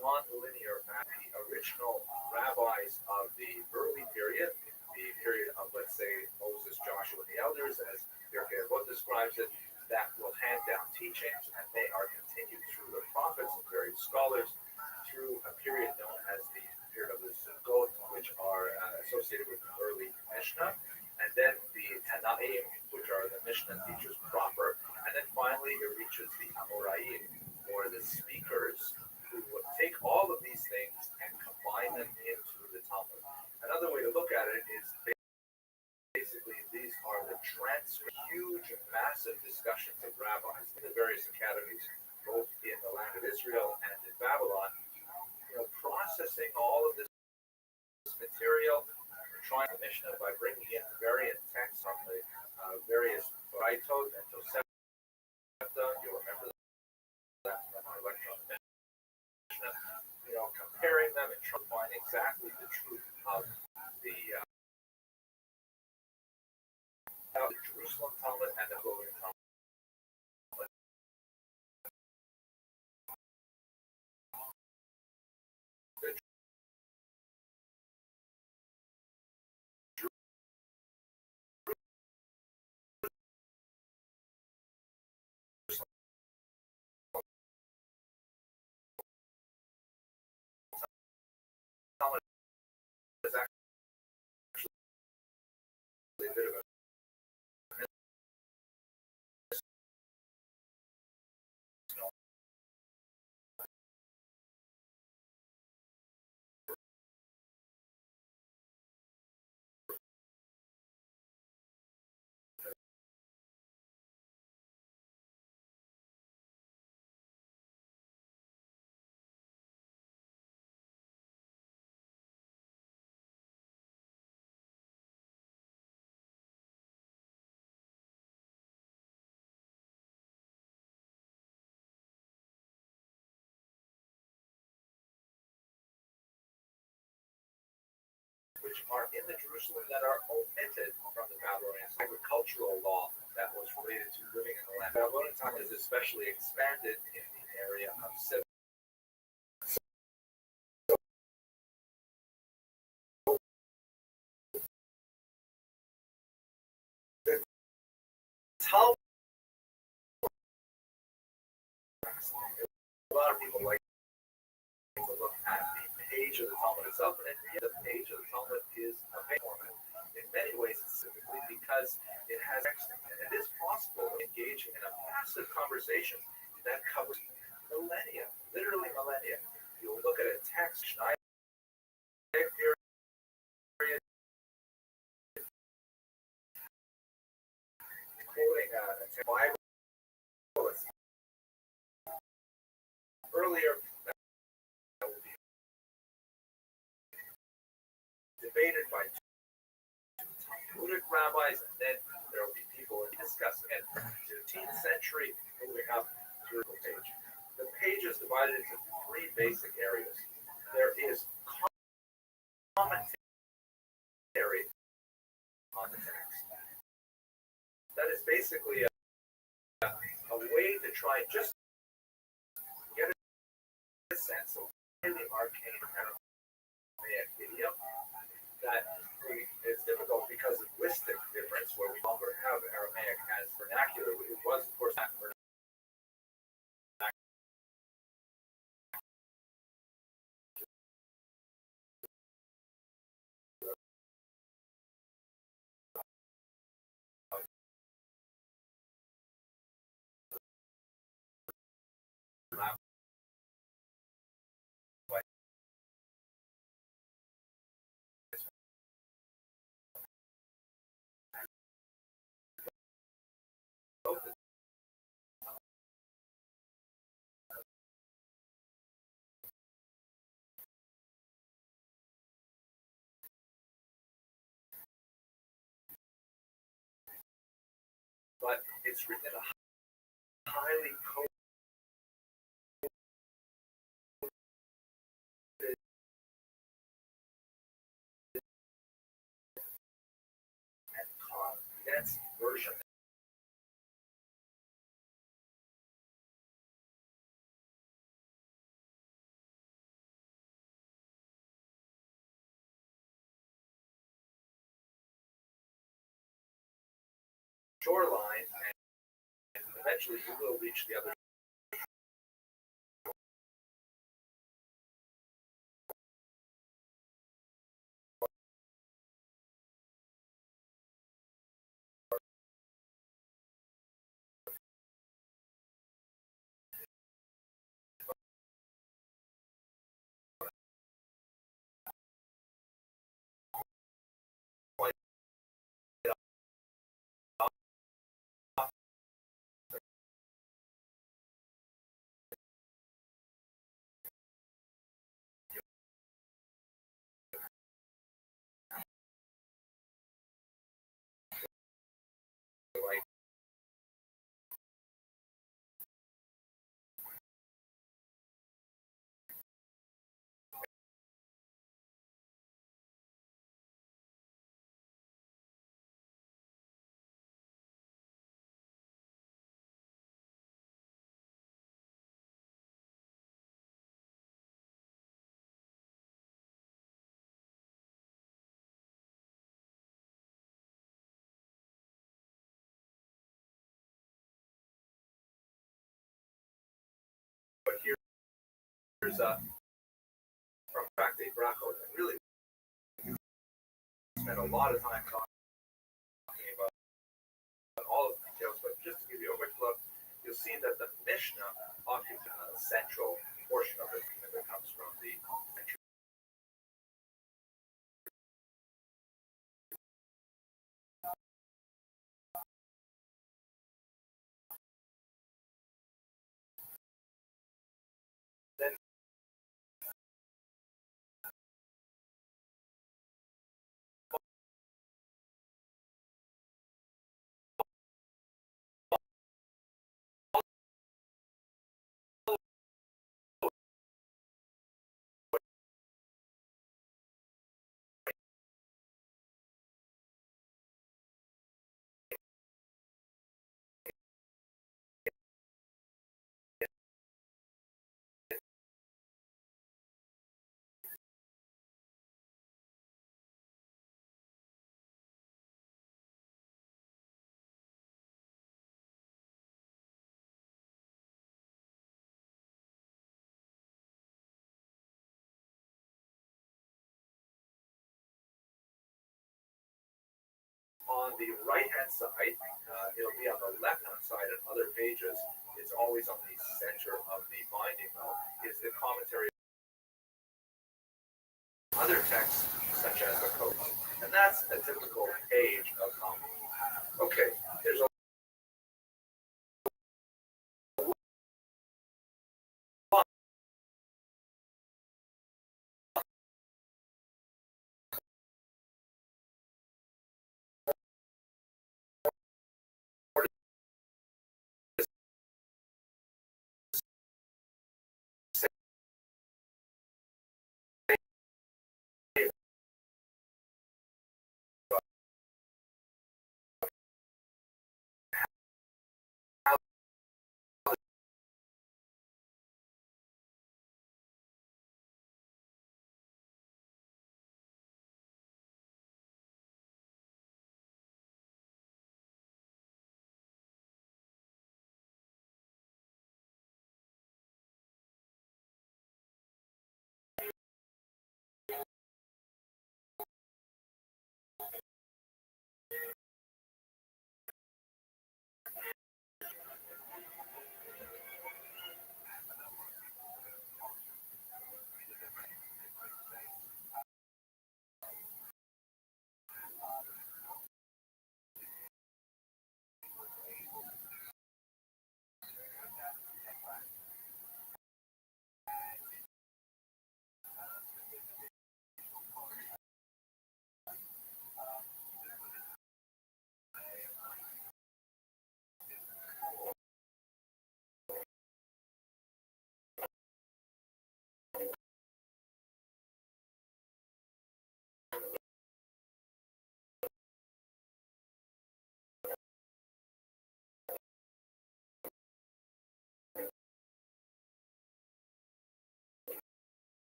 non-linear fashion. The original rabbis of the early period, the period of, let's say, Moses, Joshua, and the elders, as Pirkei Avot describes it, that will hand down teachings, and they are continued through the prophets and various scholars through a period known as the period of the Sukkot, which are associated with the early Mishnah, and then the Tanaim, which are the Mishnah teachers proper, and then finally it reaches the Amoraim, or the speakers, who would take all of these things and combine them into the Talmud. Another way to look at it is basically these are the huge, massive discussions of rabbis in the various academies, both in the land of Israel and in Babylon, processing all of this material, trying to Mishnah by bringing in variant texts from the various Braitot and Tosefta. You'll remember that from our lecture comparing them and trying to find exactly the truth of the Jerusalem Talmud and the Golden Talmud. Is actually a bit of a which are in the Jerusalem that are omitted from the Babylonian agricultural law that was related to living in the land. Babylonian time is especially expanded in the area of civil. The Talmud, a lot of people like to look at the page of the Talmud itself, and the page of the Talmud is a format. In many ways, specifically because it has text, and it is possible to engage in a massive conversation that covers millennia, literally millennia. You'll look at a text, period, quoting a Bible earlier, that will be debated by Talmudic rabbis, and then there will be people discussing it. 15th century, moving up through the page. The page is divided into three basic areas. There is commentary on the text. That is basically a way to try just get a sense of really arcane Aramaic idiom that is difficult because of linguistic difference, where we no longer have Aramaic as vernacular. It was, of course, not vernacular. But it's written in a highly coded and condensed version. Shoreline, and eventually you will reach the other there's from Tractate Brachot, and really spent a lot of time talking about all of the details, but just to give you a quick look, you'll see that the Mishnah occupies a central portion of it that comes from the then on the right-hand side, it'll be on the left-hand side in other pages. It's always on the center of the binding, though, is the commentary of other texts, such as the Code. And that's a typical page of commentary. Okay, there's a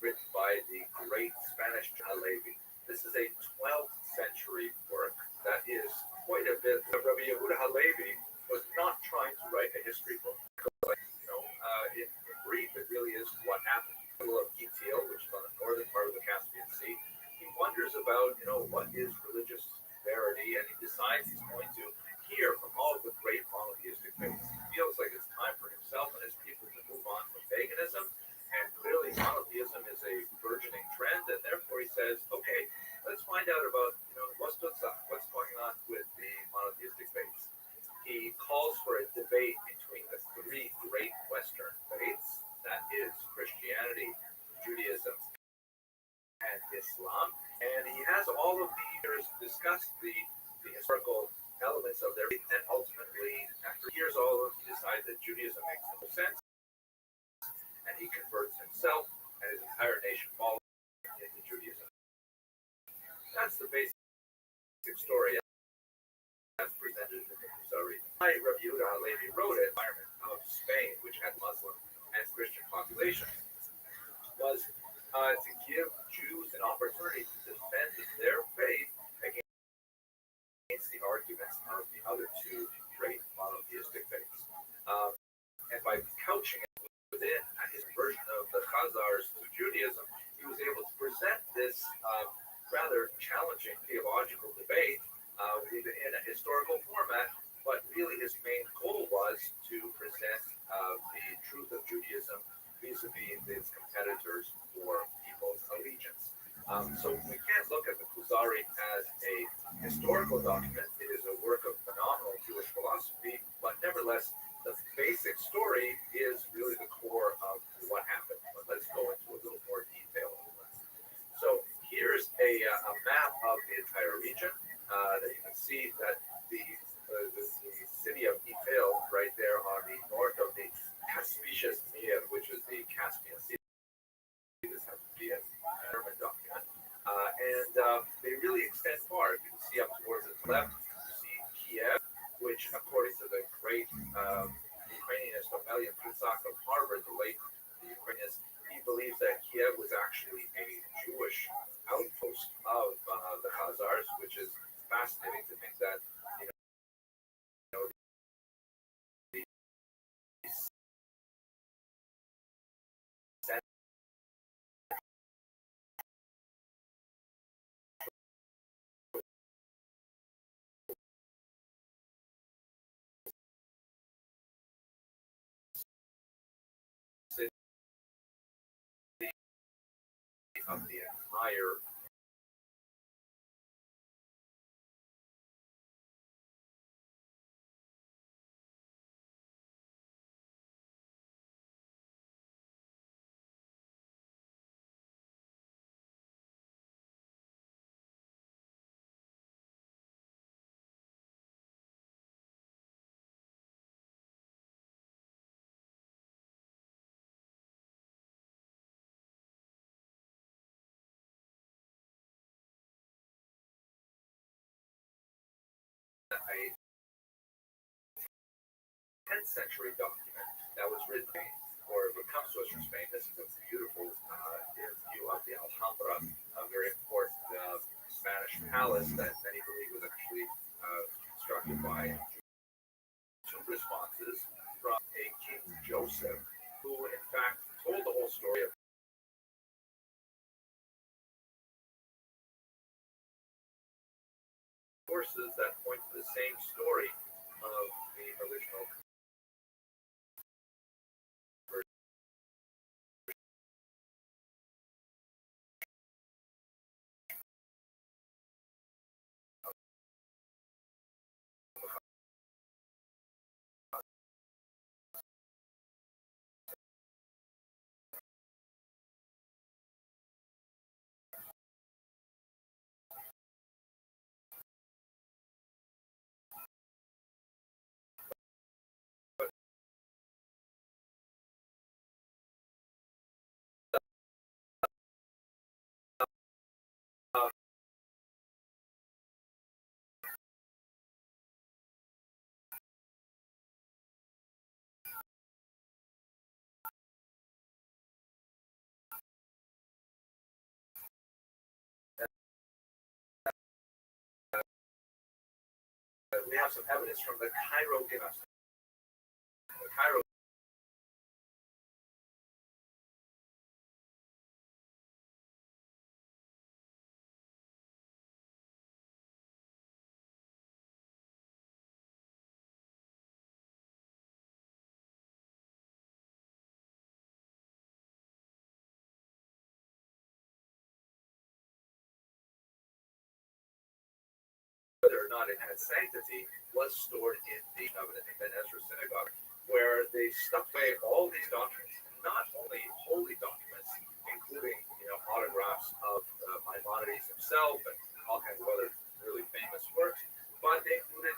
written by the great Spanish Rabbbi. This is a 12th century work that is quite a bit. Rabbi Yehuda Halevi was not trying to write a history book. In brief, it really is what happened in the middle of Gittil, which is on the northern part of the Caspian Sea. He wonders about, what is religious verity, and he decides he's going to hear from all of the great monotheistic find out about, what's going on with the monotheistic faiths. He calls for a debate between the three great Western faiths, that is Christianity, Judaism, and Islam. And he has all of the leaders discuss the historical elements of their faith, and ultimately, after he hears all of them, he decides that Judaism makes no sense, and he converts himself, and his entire nation follows into Judaism. That's the basic story as presented in the Kuzari. Rabbi Yehuda Halevi wrote it, environment of Spain, which had Muslim and Christian population, was to give Jews an opportunity to defend their faith against the arguments of the other two great monotheistic faiths. And by couching it within his version of the Khazars to Judaism, he was able to present this rather challenging theological debate in a historical format, but really his main goal was to present the truth of Judaism vis-a-vis its competitors for people's allegiance. So we can't look at the Kuzari as a historical document. It is a work of phenomenal Jewish philosophy, but nevertheless, the basic story is really the core of what happened. But let's go into a little more detail. So here's a map of the entire region. That you can see that the city of Itil right there on the north of the Caspicius Mir, which is the Caspian Sea. This has to be a German document. And they really extend far. You can see up towards the left, you see Kiev, which according to the great Ukrainianist Omelian Prusak of Harvard, the late Ukrainianist, he believes that Kiev was actually a Jewish outpost of the Khazars, which is fascinating to think that, of the entire a 10th century document that was written, or if it comes to us from Spain, this is a beautiful view of the Alhambra, a very important Spanish palace that many believe was actually constructed by two responses from a King Joseph, who in fact told the whole story of sources that point to the same story of the original we have some evidence from the Cairo dynasty. The Cairo not it had sanctity, was stored in the Ben Ezra synagogue, where they stuffed away all these documents, not only holy documents, including autographs of Maimonides himself and all kinds of other really famous works, but they included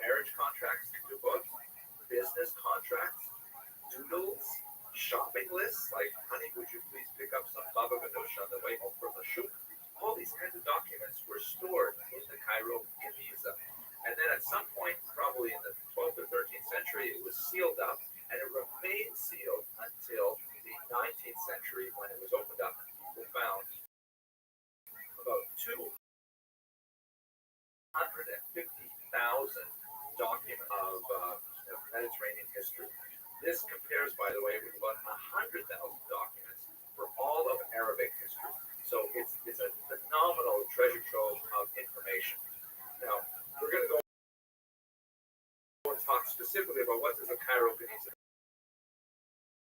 marriage contracts to books, business contracts, doodles, shopping lists like, honey, would you please pick up some baba ganoush on the way home from the shuk? All these kinds of documents were stored in the Cairo in Giza. And then at some point, probably in the 12th or 13th century, it was sealed up, and it remained sealed until the 19th century when it was opened up. People found about 250,000 documents of Mediterranean history. This compares, by the way, with about 100,000 documents for all of Arabic history. So it's a phenomenal treasure trove of information. Now, we're going to go and talk specifically about what does the Cairo Geniza,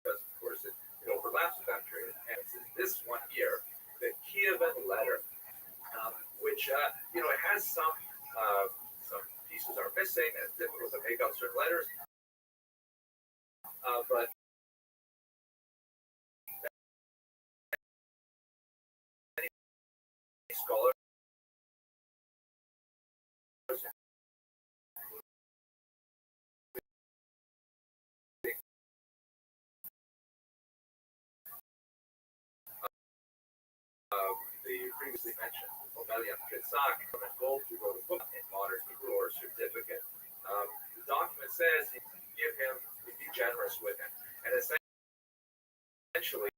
because of course it overlaps with that period. And it's this one here, the Kievan letter, which it has some pieces are missing, and it's difficult to make out certain letters, but many scholars the previously mentioned Omelian Kitzak from Gold, who wrote a book in modern Hebrew or certificate. The document says you give him, you be generous with him. And essentially,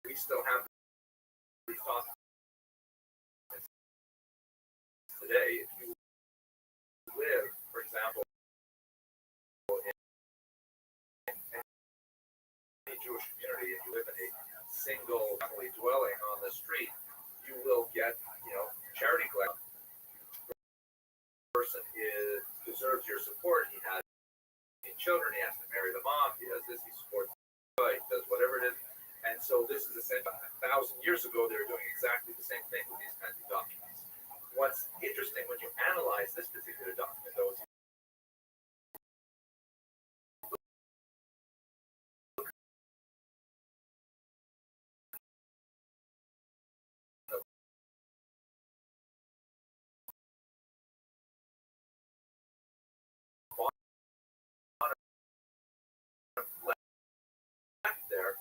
we still have these documents today. If you live, for example, in any Jewish community, if you live in a single family dwelling on the street, you will get, charity collection. The person deserves your support. He has children. He has to marry the mom. He does this. He supports. He does whatever it is. And so this is essentially 1,000 years ago. They were doing exactly the same thing with these kinds of documents. What's interesting when you analyze this particular document, though, is left there.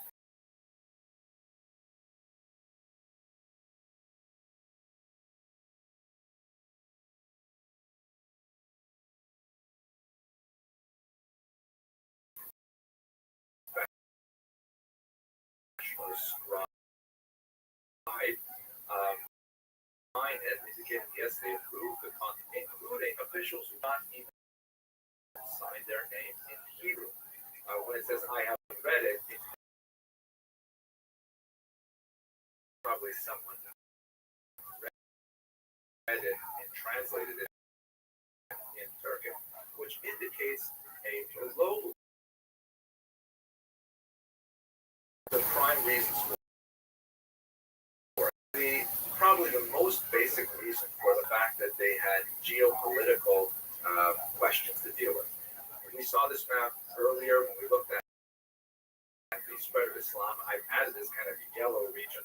Or scribe. Mine is again, yes, they approve the content, including officials who not even sign their name in Hebrew. When it says I have read it, it's probably someone read it and translated it in Turkish, which indicates a low. The prime reasons for it. Probably the most basic reason for the fact that they had geopolitical questions to deal with. We saw this map earlier when we looked at the spread of Islam. I've added this kind of yellow region.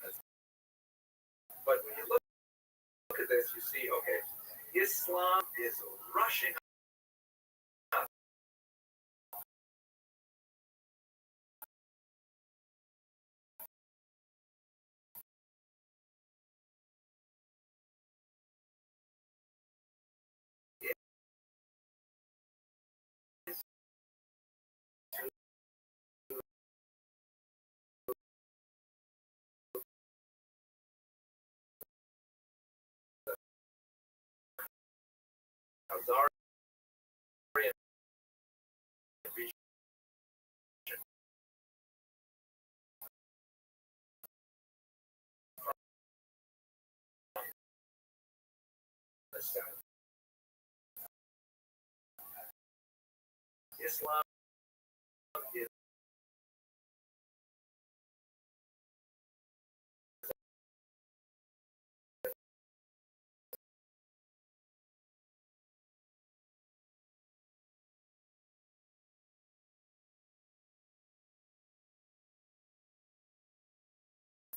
But when you look at this, you see, okay, Islam is rushing up. Hazara region. Islam is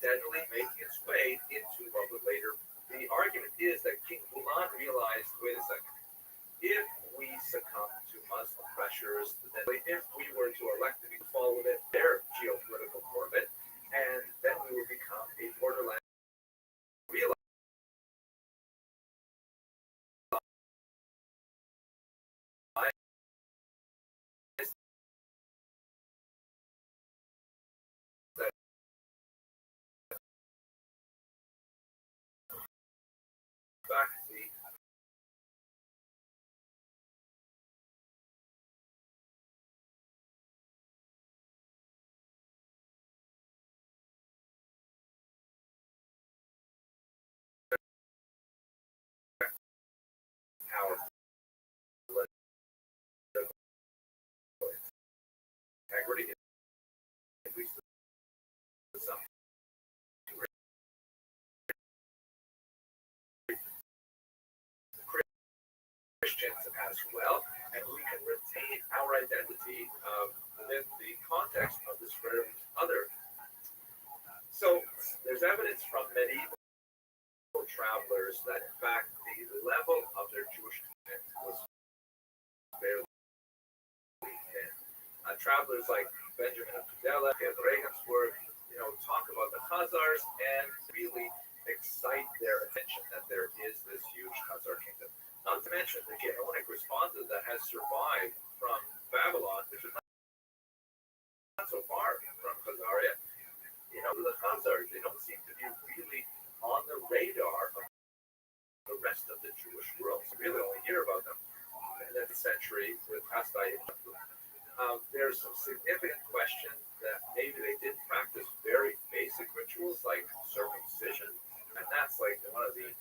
steadily making its way into what would later. The argument is that King Bulan realized, wait a second, if we succumb to Muslim pressures, then if we were to elect to follow their geopolitical orbit, and then we would become a borderland. Realize that back the power integrity, at least some Christians as well, and we can retain our identity within the context of this very other. So there's evidence from medieval travelers that in fact the level of their Jewish commitment was fairly thin. Travelers like Benjamin of Tudela and Regensburg, talk about the Khazars and really excite their attention that there is this huge Khazar kingdom. Not to mention the Geonic responses that has survived from Babylon, which is not so far from Khazaria. The Khazars, they don't seem to be really on the radar of the rest of the Jewish world. So we really only hear about them in the century with Hastai. There's some significant question that maybe they did practice very basic rituals like circumcision, and that's like one of the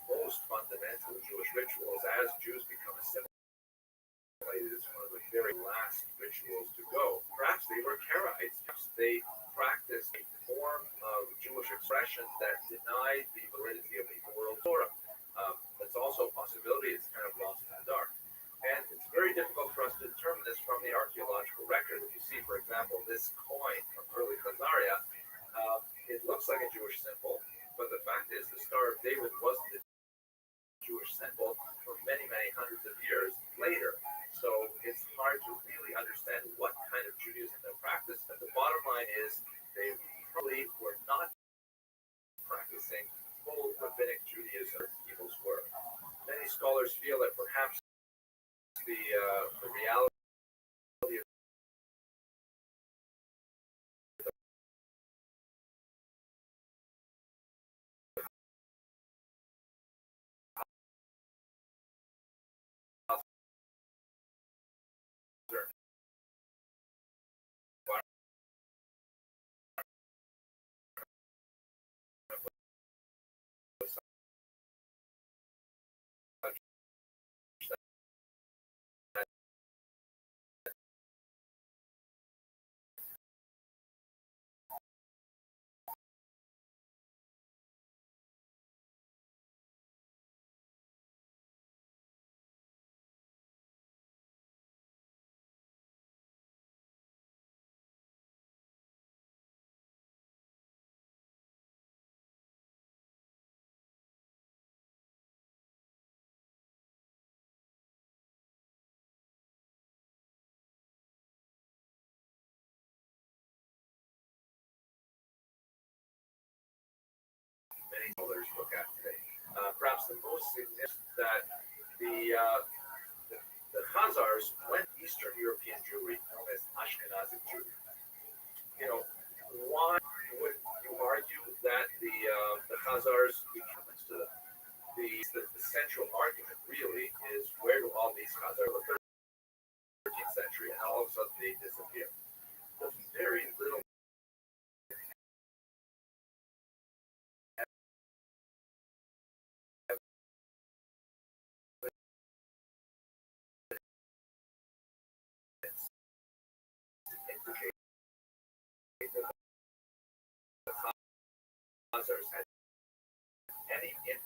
most fundamental Jewish rituals. As Jews become assimilated, it's one of the very last rituals to go. Perhaps they were Karaites. They practiced a form of Jewish expression that denied the validity of the oral Torah. That's also a possibility. It's kind of lost in the dark. And it's very difficult for us to determine this from the archaeological record. If you see, for example, this coin from early Khazaria, it looks like a Jewish symbol, but the fact is the Star of David wasn't a Jewish symbol for many, many hundreds of years later. So it's hard to really understand what kind of Judaism they practiced. But the bottom line is they probably were not practicing full rabbinic Judaism as evils were. Many scholars feel that perhaps the reality of many scholars look at today. Perhaps the most significant that the Khazars went Eastern European Jewry, known as Ashkenazic Jewry. Why would you argue that the Khazars became to the central argument really is where do all these Khazars of the 13th century and all of a sudden they disappear? There's very little indicate that the Khazars had any influence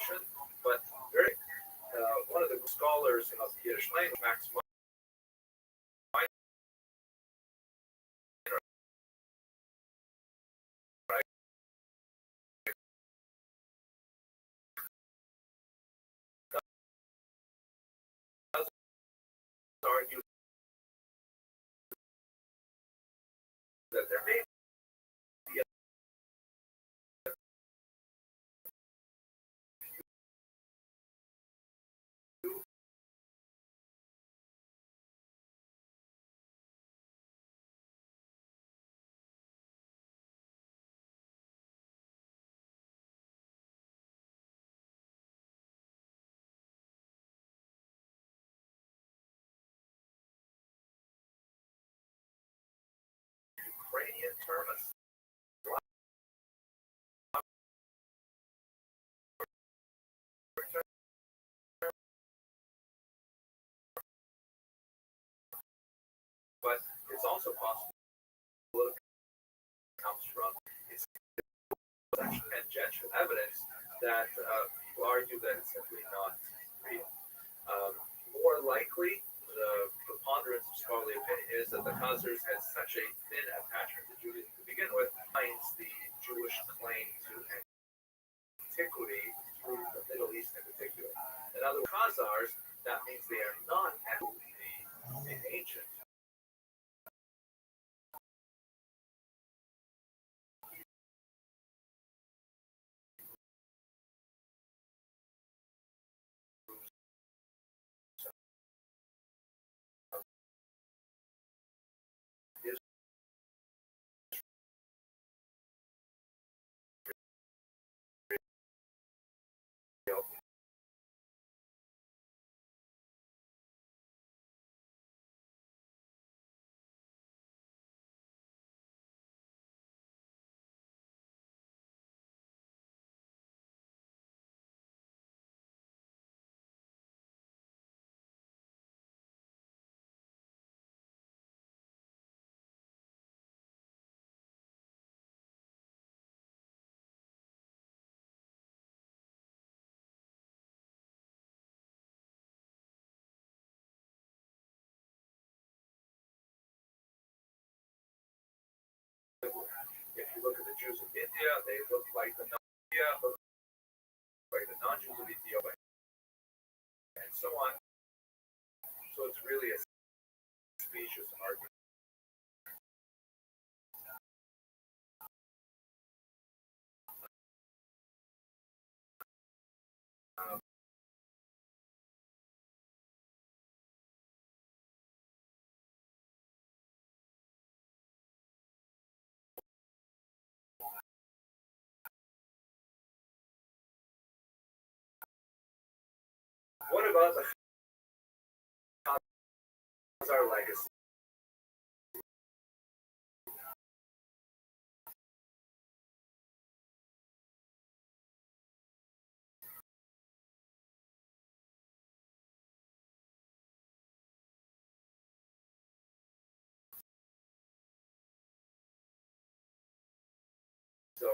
notion, but very one of the scholars of Yiddish language, Max Weiner, does argue that there may be Ukrainian termists. But it's also possible it comes from its tangential evidence that people argue that it's simply not real. More likely, the preponderance of scholarly opinion is that the Khazars had such a thin attachment to Judaism to begin with, finds the Jewish claim to antiquity through the Middle East in particular. In other words, Khazars, that means they are not the ancient. If you look at the Jews of India, they look like the non-Jews of Ethiopia, and so on. So it's really a specious argument. What about the Khazar legacy? So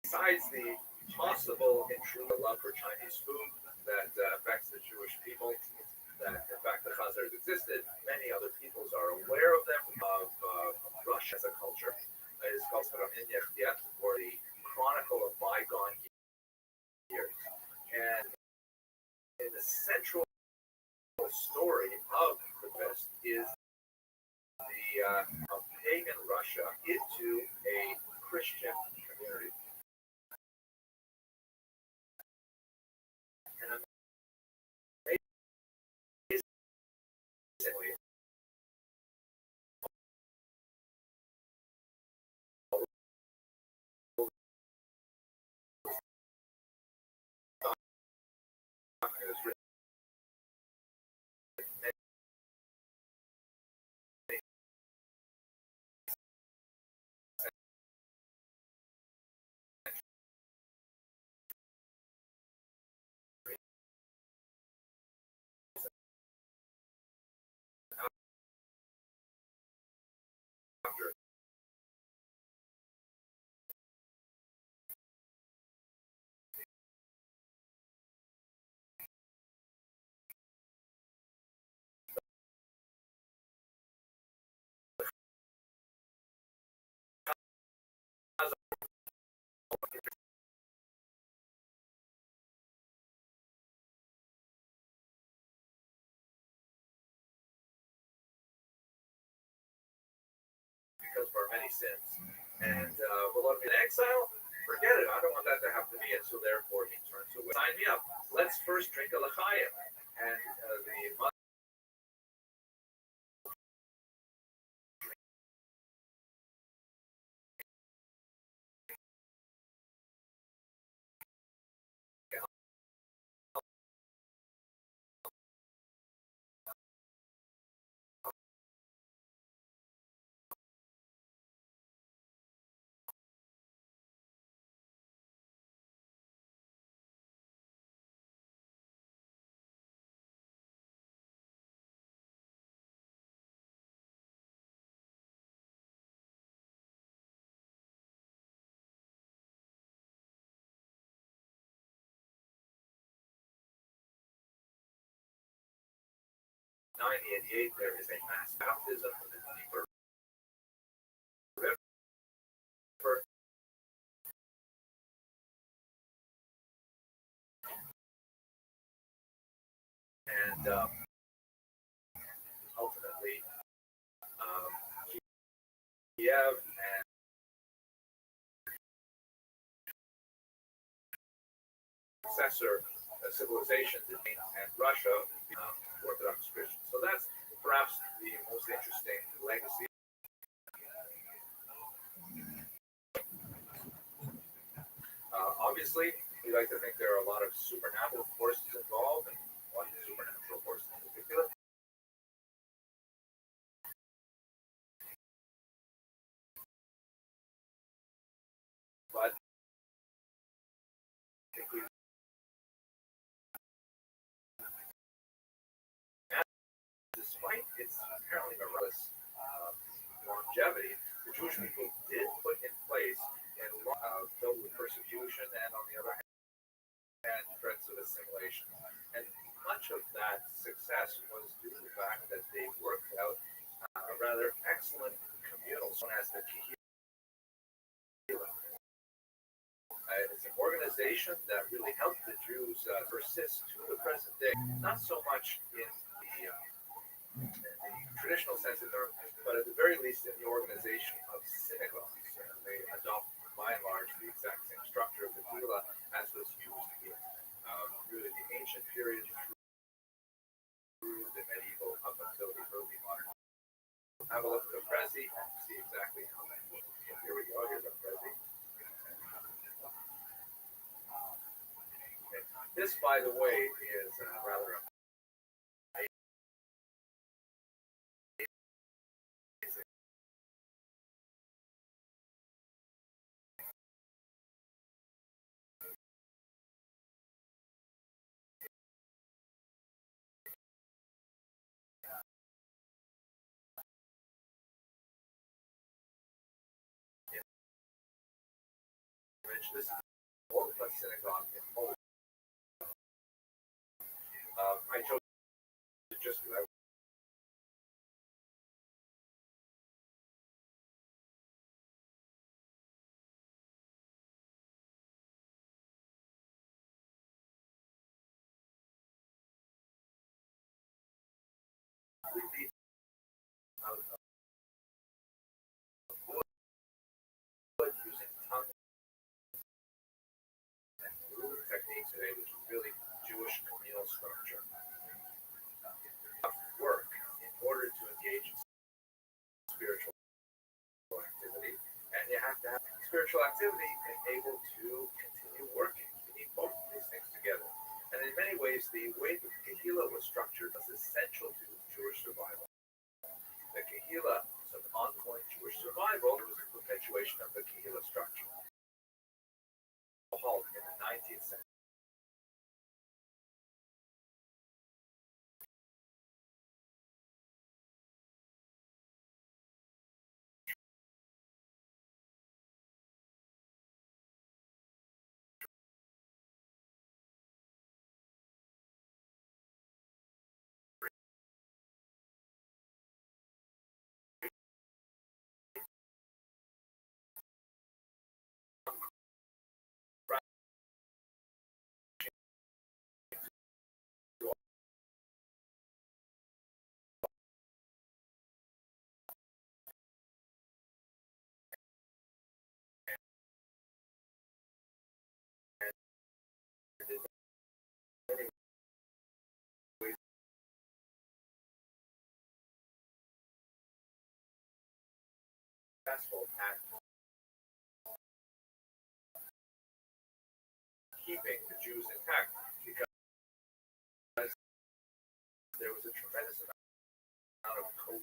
besides the possible intrusive love for Chinese food that affects the Jewish people, that in fact the Khazars existed, many other peoples are aware of them, of Russia as a culture. It is called or the Chronicle of Bygone Years. And in the central story of the West is the of pagan Russia into a Christian community. And amazingly, is written after. Because of our many sins. And beloved in exile, forget it. I don't want that to happen to me. And so therefore he turns away. Sign me up. Let's first drink a l'chaim. And the mother '98, there is a mass baptism in the deeper river. And ultimately, Kiev and successor civilizations and Russia become Orthodox Christians. So that's perhaps the most interesting legacy. Obviously, we like to think there are a lot of supernatural forces involved, and one supernatural force in particular. But if we, despite its apparently miraculous longevity, the Jewish people did put in place a law filled with persecution and, on the other hand, threats of assimilation. And much of that success was due to the fact that they worked out a rather excellent communal, known as the Kehillah. It's an organization that really helped the Jews persist to the present day. Not so much in the traditional sense of the term, but at the very least in the organization of synagogues. They adopt, by and large, the exact same structure of the Kehillah as was used in really the ancient period through the medieval up until the early modern. Have a look at the Prezi and see exactly how that works. Here we go. Here's our Prezi. This, by the way, is rather amazing image. This is the Orthodox synagogue in Poland. I chose it just because I completely out of wood using tongue and glue techniques today, which is really Jewish communal structure. Work in order to engage in spiritual activity, and you have to have spiritual activity and able to continue working. You need both of these things together. And in many ways, the way the Kehillah was structured was essential to Jewish survival. The Kehillah was an ongoing Jewish survival. It was a perpetuation of the Kehillah structure. In the 19th century.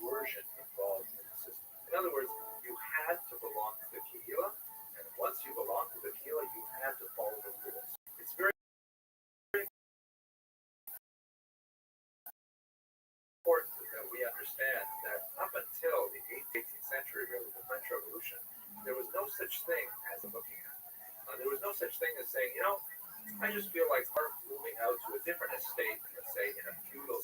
coercion involved in the system. In other words, you had to belong to the Kehillah, and once you belong to the Kehillah, you had to follow the rules. It's very important that we understand that up until the 18th century, really, the French Revolution, there was no such thing as looking at. There was no such thing as saying, I just feel like moving out to a different estate, let's say in a feudal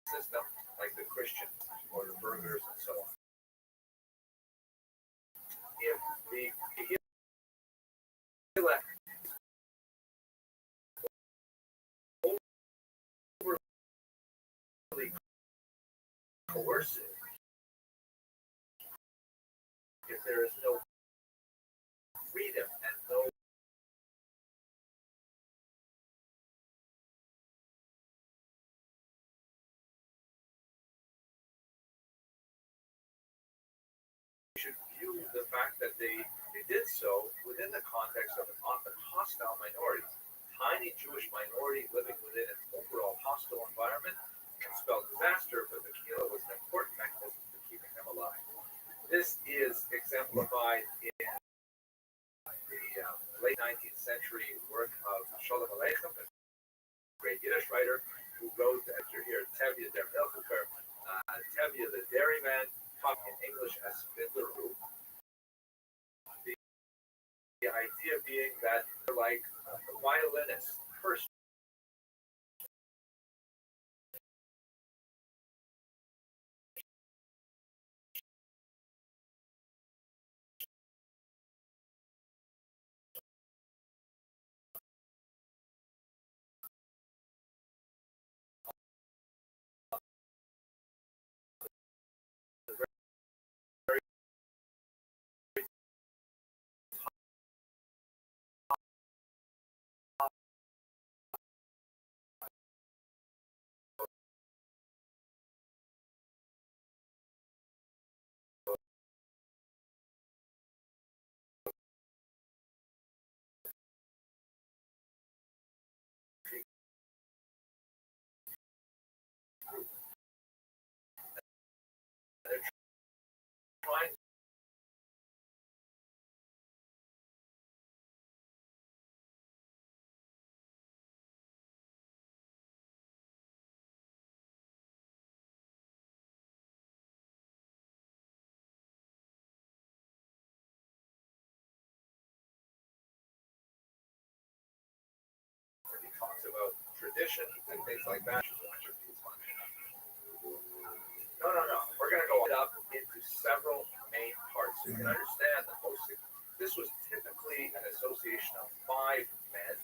system like the Christians or the burghers and so on. If the Kehillah overly coercive, if there is no freedom and no should view the fact that they did so within the context of an often hostile minority. Tiny Jewish minority living within an overall hostile environment can spell disaster, but the Kehillah was an important mechanism for keeping them alive. This is exemplified in the late 19th century work of Sholem Aleichem, a great Yiddish writer, who wrote, as you're here, Tevye der Milchiker, Tevye the Dairyman, talking in English as Fiddler Roo. The idea being that they're like the violinist, first trying he talks about traditions and things like that. No. We're going to go up into several main parts so you can understand the most. This was typically an association of 5 men.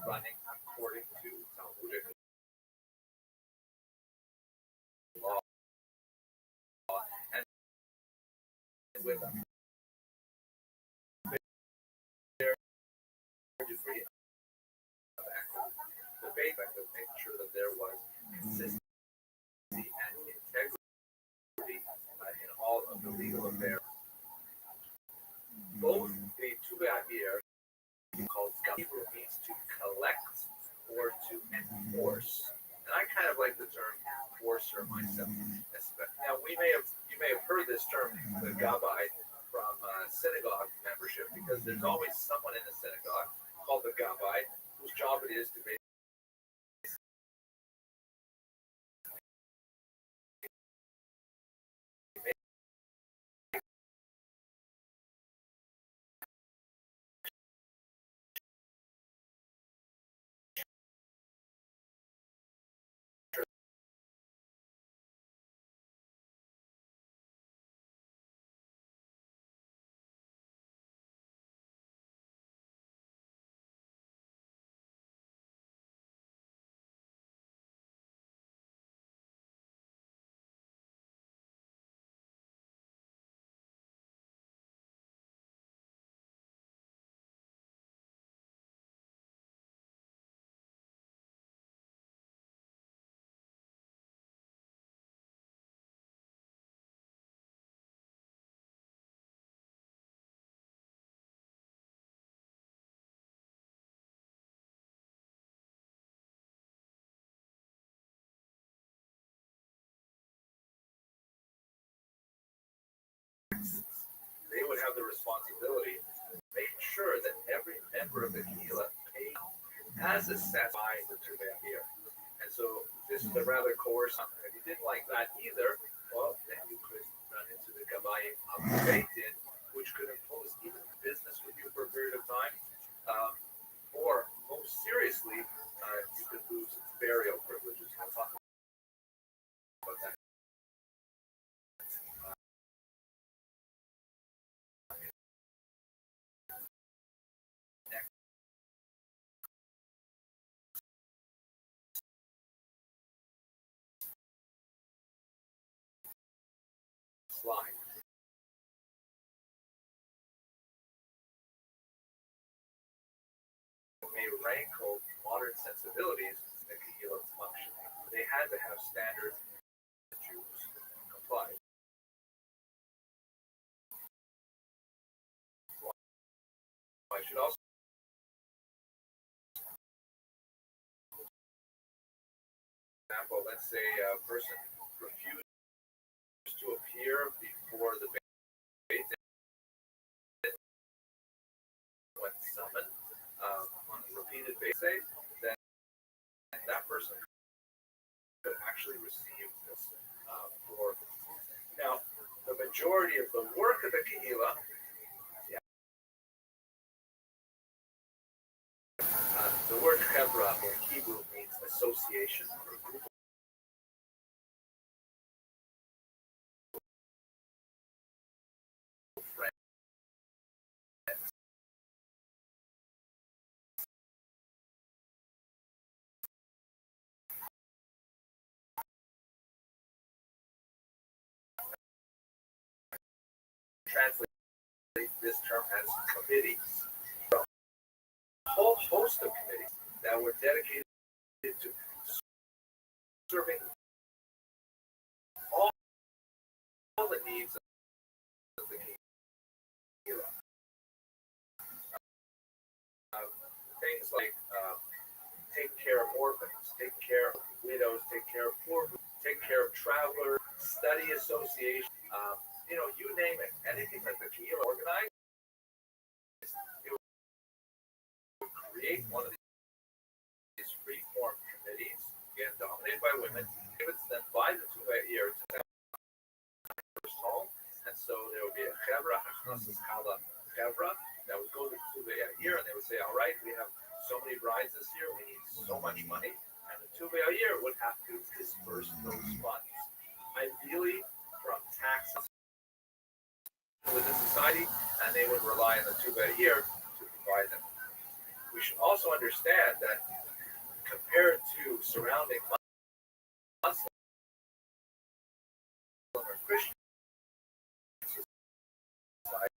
running according to Talmudic law and with a fair degree of debate, to make sure that there was consistency and integrity in all of the legal affairs. Both the Tuva'ir, called Hebrew, means to collect or to enforce. And I kind of like the term enforcer myself. Now you may have heard this term, the Gabbai, from synagogue membership, because there's always someone in the synagogue called the Gabbai whose job it is to make they would have the responsibility of making sure that every member of the Kehillah paid as assessed by the Tuva'ir. And so this is a rather coarse. If you didn't like that either, well, then you could run into the Gabbai of the Beit Din, which could impose even business with you for a period of time. Or, most seriously, you could lose burial privileges. We'll talk about that. Slide. May rankle modern sensibilities in the Kehillah's functioning. They had to have standards that Jews complied. I should also example, let's say a person refused to appear before the Beit Din when summoned on a repeated basis, then that person could actually receive this for. Now, the majority of the work of the Kehillah, the word chevra in Hebrew means association or group of friends. Translate this term as committees. A whole host of committees that were dedicated to serving all the needs of the Kehillah. Things like take care of orphans, take care of widows, take care of poor, take care of travelers, study association, you name it. Anything that the Kehillah organized, it would create one of these free-form committees, again, dominated by women, given to them by the Tuva'ir to their first home. And so there would be a chevra, chevra, that would go to the Tuva'ir, and they would say, all right, we have so many brides this year, we need so much money. And the Tuva'ir would have to disperse those funds, ideally from taxes within society, and they would rely on the Tuva'ir to provide them We should also understand that compared to surrounding Muslim or Christian society,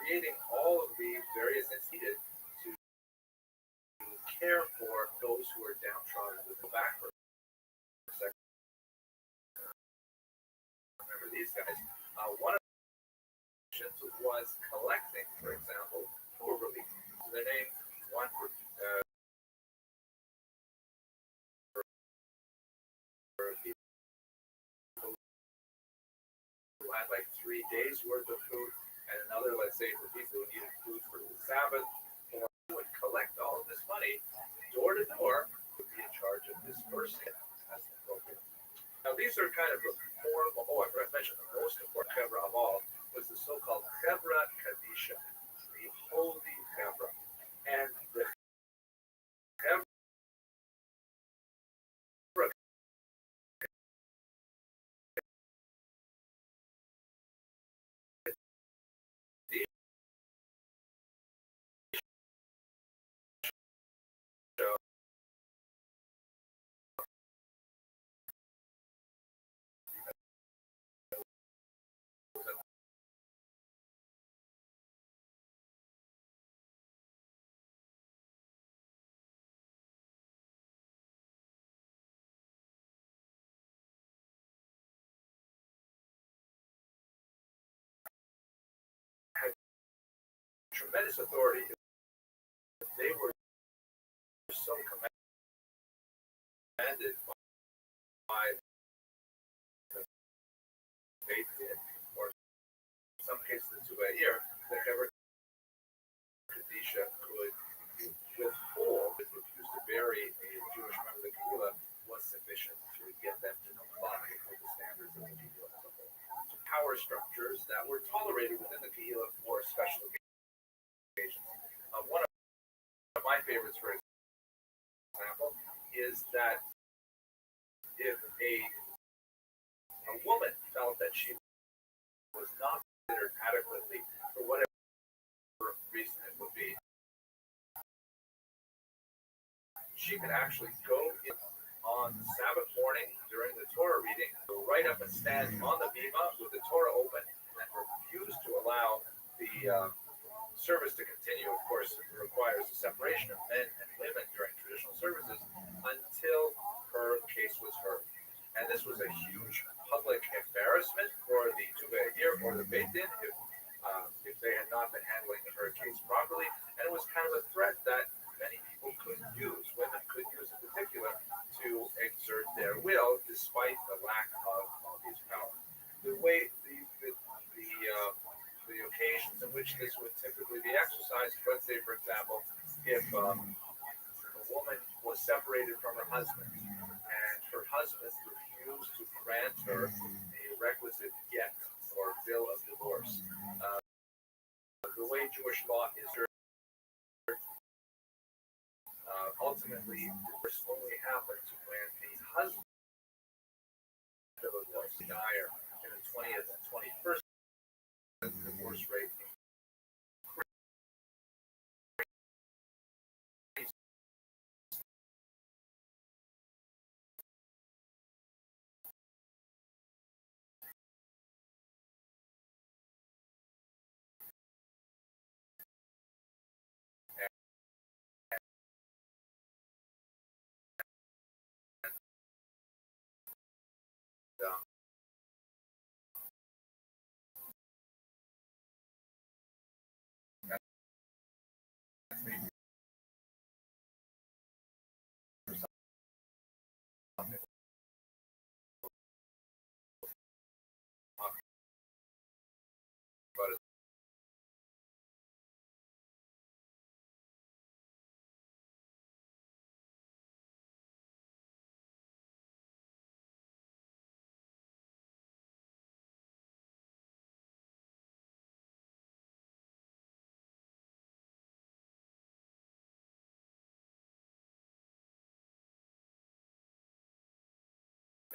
creating all of the various institutions to care for those who are downtrodden with the back for a second. Remember these guys. One of the missions was collecting, for example, poor relief. So their name, one for people who had like 3 days worth of food, and another, let's say, for people who needed food for the Sabbath, or who would collect all of this money door to door, would be in charge of dispersing it as appropriate. Now, these are kind of the more, I forgot to mention, the most important chevra of all was the so-called chevra kadisha, the holy chevra. And the chevra had tremendous authority. They were so commanded by the faith in, or in some cases the Tuvair, that Heber Kadisha could withhold, and refuse to bury a Jewish member of the Kehillah was sufficient to get them to comply with the standards of the Kehillah as a whole. Power structures that were tolerated within the Kehillah for special occasions. One of my favorites, for example, is that if a woman felt that she was not considered adequately, for whatever reason it would be, she could actually go in on Sabbath morning during the Torah reading, go right up and stand on the bima with the Torah open, and refuse to allow the service to continue. Of course, it requires a separation of men and women during traditional services until her case was heard. And this was a huge public embarrassment for the Tuvair or the Beit Din if they had not been handling her case properly. And it was kind of a threat that many people could use, women could use in particular, to exert their will despite the lack of his power. The way the occasions in which this would typically be exercised, let's say, for example, if a woman was separated from her husband and her husband refused to grant her the requisite get or bill of divorce. The way Jewish law is ultimately, divorce only happens when the husband was dire in the 20th and 21st divorce rate.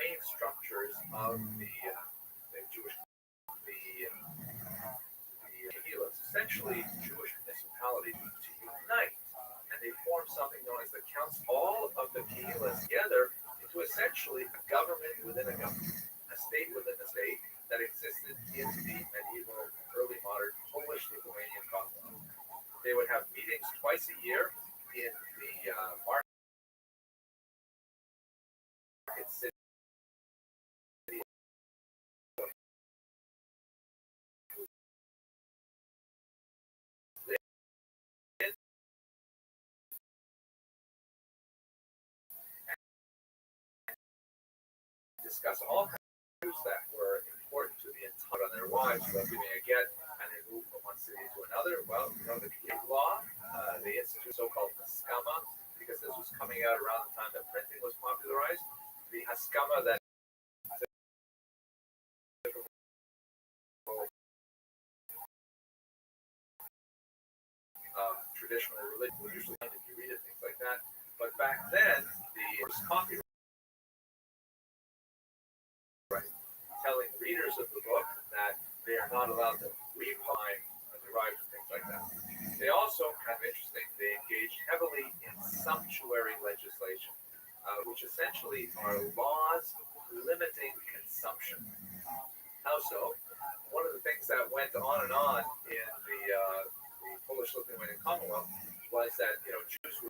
main structures of the Jewish the Kehillas, essentially Jewish municipalities, to unite, and they form something known as the council. All of the Kehillas together into essentially a government within a government, a state within a state that existed in the medieval, early modern Polish-Lithuanian Commonwealth. They would have meetings twice a year in the market city. Discuss all kinds of issues that were important to the entire on their wives about giving a get, and they moved from one city to another. Well, the Kehillah law, they instituted so-called haskama, because this was coming out around the time that printing was popularized. The haskama that traditional religion was usually if you read it, things like that. But back then, the first copyright, telling readers of the book that they are not allowed to refine and derive things like that. They also, kind of interesting, they engaged heavily in sumptuary legislation, which essentially are laws limiting consumption. How so? One of the things that went on and on in the Polish-Lithuanian Commonwealth was that Jews were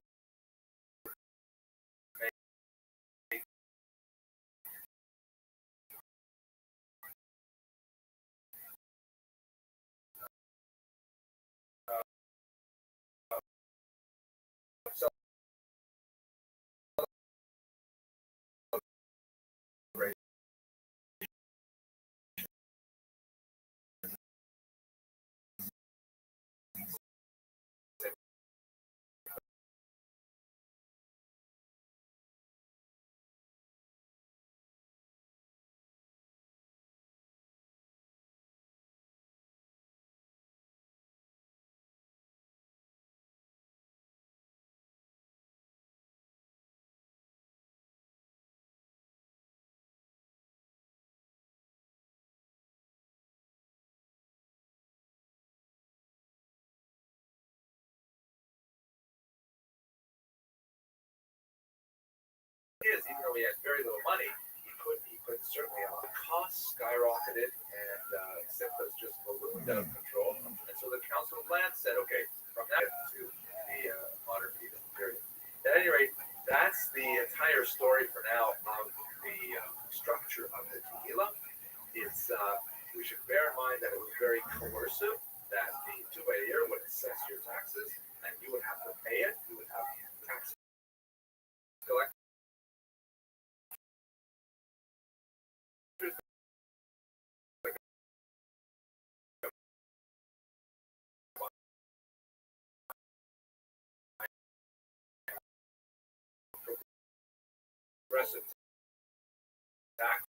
even though he had very little money, he could certainly the costs skyrocketed and symptoms just ballooned out of control. And so the Council of Land said, okay, from that to the modern period. At any rate, that's the entire story for now of the structure of the Kehillah. It's we should bear in mind that it was very coercive, that the two-year would assess your taxes and you would have to pay it. You would have tax collectors. Progressive tax,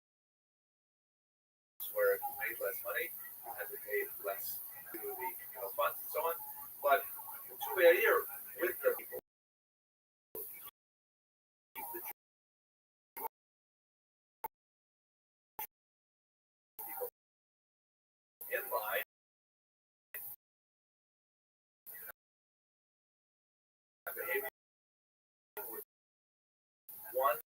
where if you made less money, you had to pay less to the funds and so on. But the 2 a year with the people, keep the people in line, and behaving with one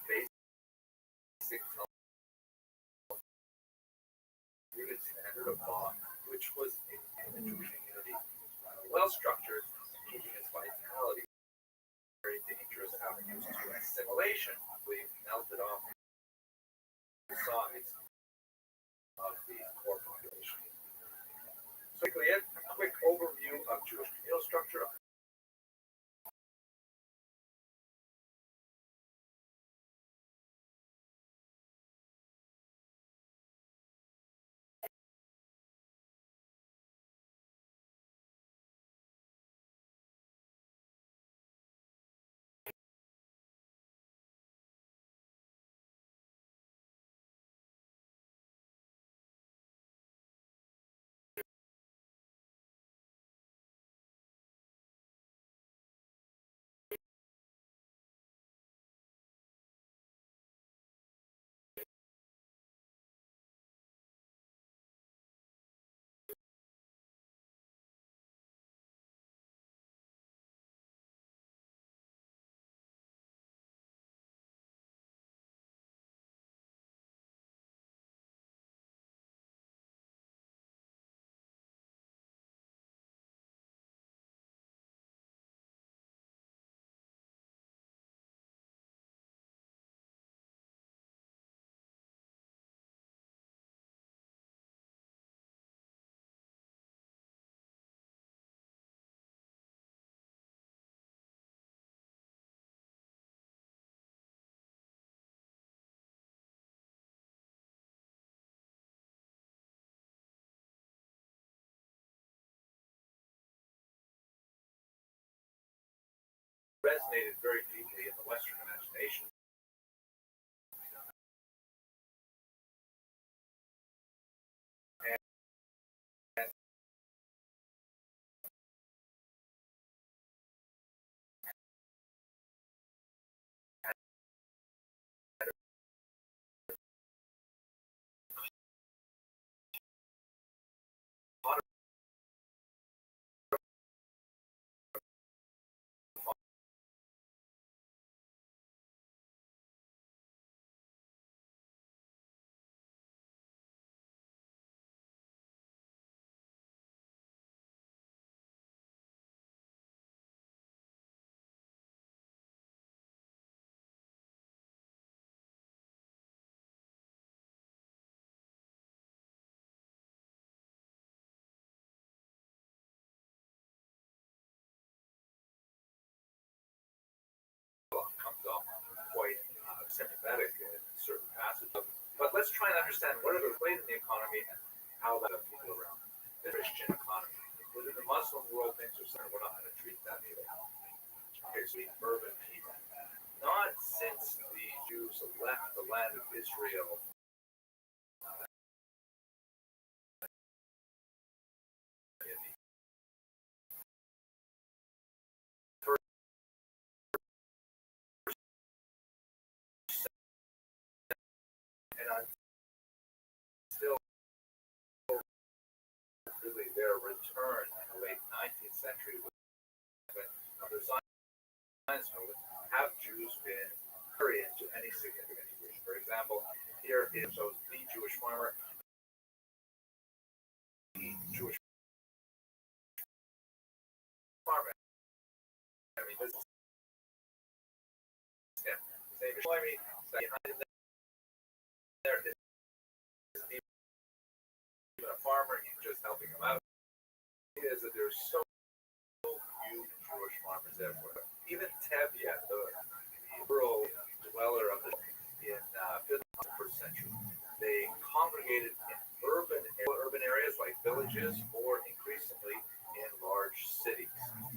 basic unit standard of law, which was in the Jewish community well structured, keeping its vitality. Very dangerous avenues to assimilation. We melted off the sides of the core population. So quickly, a quick overview of Jewish communal structure. resonated very deeply in the Western imagination. And comes off quite sympathetic in certain passages. But let's try and understand what are the ways in the economy and how that people around the Christian economy. Within the Muslim world, things are certain. We're not going to treat that either. Okay, so the urban people. Not since the Jews left the land of Israel in the first and until really their return in the late 19th century with the Zionist movement, have Jews been carried into any significant degree. For example, here is the Jewish farmer. The Jewish farmer. I mean, this is him. His name is Shlomi. Behind him there isn't even a farmer. He's just helping him out. The idea is that there's so few Jewish farmers everywhere. Even Tevye, the rural dweller of the in the first century, they congregated in urban areas like villages or increasingly in large cities.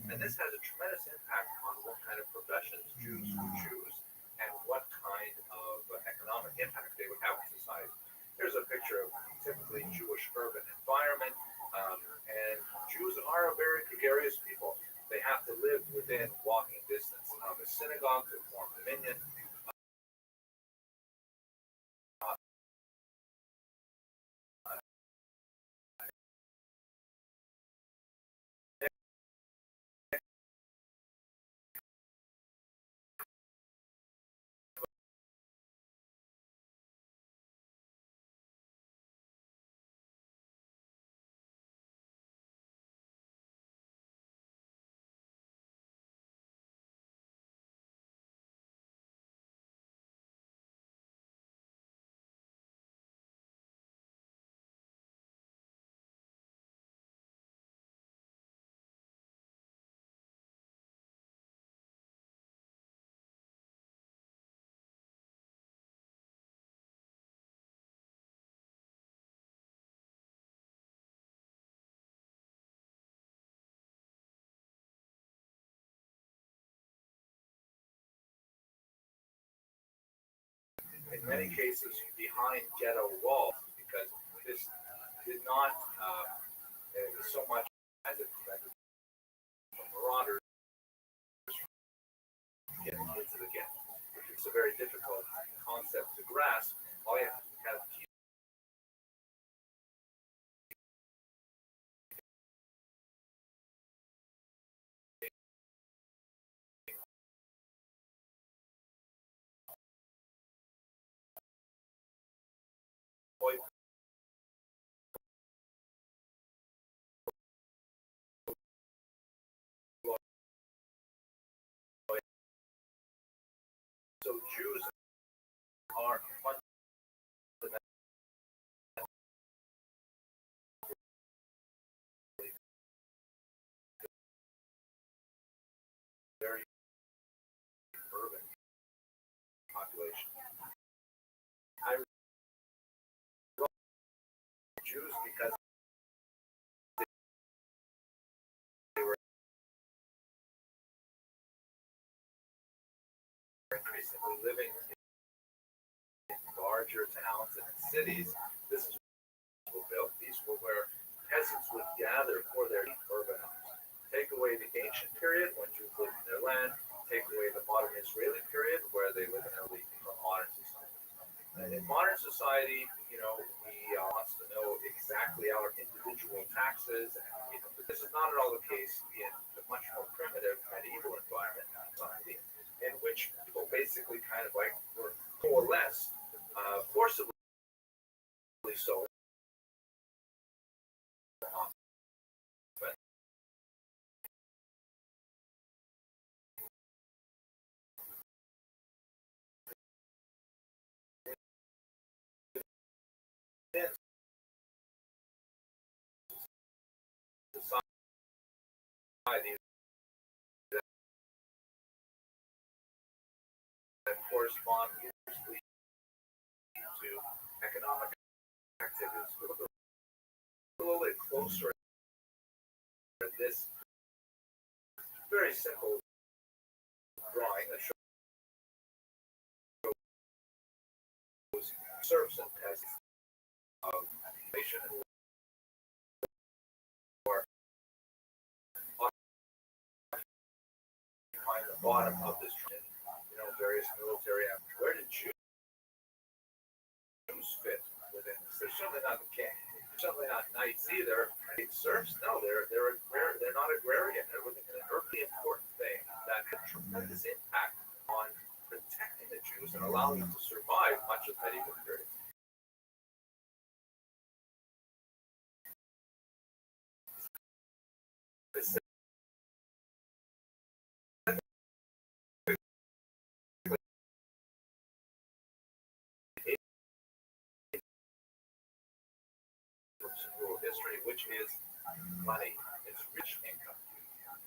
And this has a tremendous impact on what kind of professions Jews would choose and what kind of economic impact they would have in society. Here's a picture of typically Jewish urban environment. And Jews are a very gregarious people. They have to live within walking distance of a synagogue to form a minyan. In many cases, behind ghetto walls, because this did not so much as it prevented marauders getting into the ghetto. It's a very difficult concept to grasp. All you have to avoid. So Jews are fundamentally very urban population. I wrote Jews because they were increasingly living in larger towns and cities, this is what built. These were where peasants would gather for their urban homes. Take away the ancient period when Jews lived in their land. Take away the modern Israeli period where they live in a modern society. In modern society, we wants to know exactly our individual taxes. But this is not at all the case in the much more primitive medieval environment society, in which people basically kind of like were coalesced, forcibly so. Society that correspond loosely to economic activities. We look a little bit closer at this very simple drawing that shows serfs and peasants of nation and war occupying the bottom of this trend, various military actions. Where did Jews fit within this? They're certainly not the king. They're certainly not knights either. Serfs? No, they're not agrarian. They're living in an earthly important thing that had tremendous impact on protecting the Jews and allowing them to survive much of the medieval period. History, which is money. It's rich income.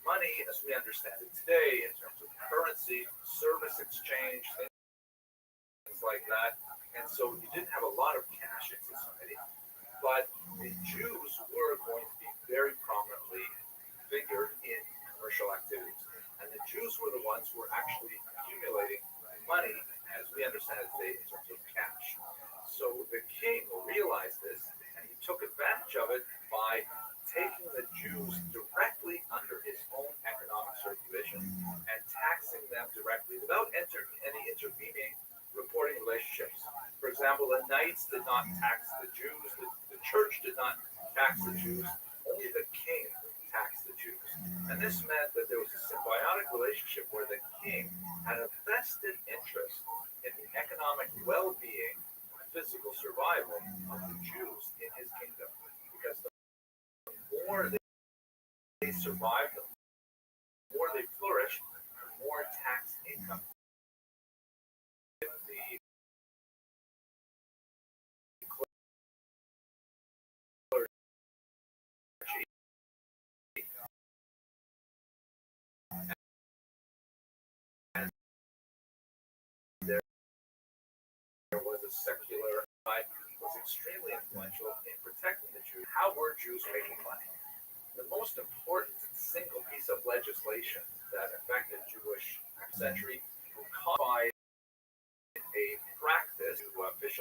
Money, as we understand it today, in terms of currency, service exchange, things like that. And so you didn't have a lot of cash in society, but the Jews were going to be very prominently figured in commercial activities. And the Jews were the ones who were actually accumulating money, as we understand it today, in terms of cash. So the king realized this, and he took advantage of it by taking the Jews directly under his own economic supervision and taxing them directly without any intervening reporting relationships. For example, the knights did not tax the Jews, the church did not tax the Jews, only the king taxed the Jews. And this meant that there was a symbiotic relationship where the king had a vested interest in the economic well-being and physical survival of the Jews in his kingdom. Because the more they survived, the more they flourished, the more tax income. The clergy and there was a secular side was extremely influential in protecting the Jews. How were Jews making money? The most important single piece of legislation that affected Jewish century codified a practice to official